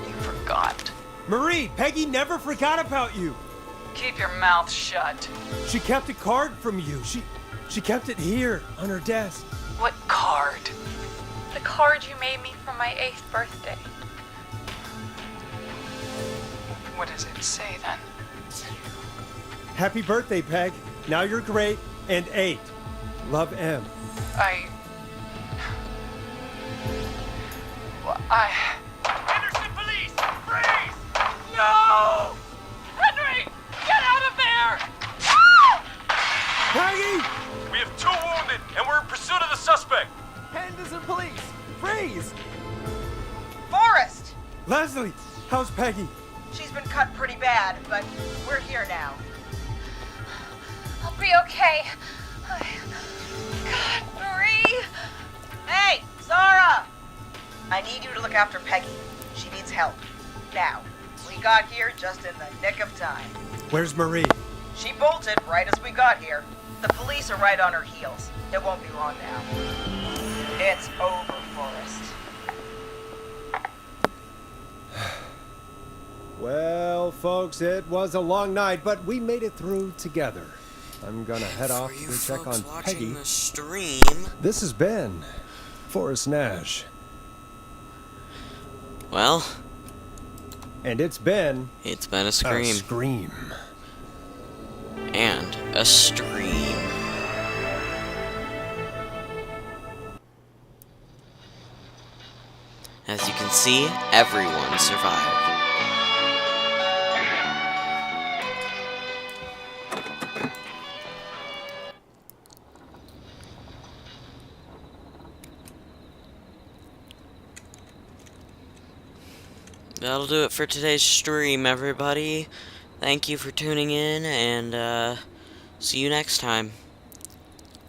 [SPEAKER 9] You forgot.
[SPEAKER 5] Marie, Peggy never forgot about you.
[SPEAKER 9] Keep your mouth shut.
[SPEAKER 5] She kept a card from you. She kept it here on her desk.
[SPEAKER 9] What card?
[SPEAKER 4] The card you made me for my 8th birthday.
[SPEAKER 9] What does it say then?
[SPEAKER 5] Happy birthday, Peg. Now you're great and 8. Love, M.
[SPEAKER 20] Henderson police! Freeze! No! Henry! Get out of there!
[SPEAKER 5] Peggy!
[SPEAKER 11] We have 2 wounded, and we're in pursuit of the suspect.
[SPEAKER 5] Henderson police! Freeze!
[SPEAKER 6] Forrest!
[SPEAKER 5] Leslie, how's Peggy?
[SPEAKER 6] She's been cut pretty bad, but we're here now.
[SPEAKER 4] I'll be okay. God, Marie!
[SPEAKER 6] Hey, Zara! I need you to look after Peggy. She needs help. Now. We got here just in the nick of time.
[SPEAKER 5] Where's Marie?
[SPEAKER 6] She bolted right as we got here. The police are right on her heels. It won't be long now. It's over, Forrest.
[SPEAKER 2] Well, folks, it was a long night, but we made it through together. I'm gonna head off to check on Peggy.
[SPEAKER 1] The stream.
[SPEAKER 2] This has been Forrest Nash.
[SPEAKER 1] Well.
[SPEAKER 2] And it's been
[SPEAKER 1] a scream.
[SPEAKER 2] A scream.
[SPEAKER 1] And a stream. As you can see, everyone survived. That'll do it for today's stream, everybody. Thank you for tuning in, and see you next time.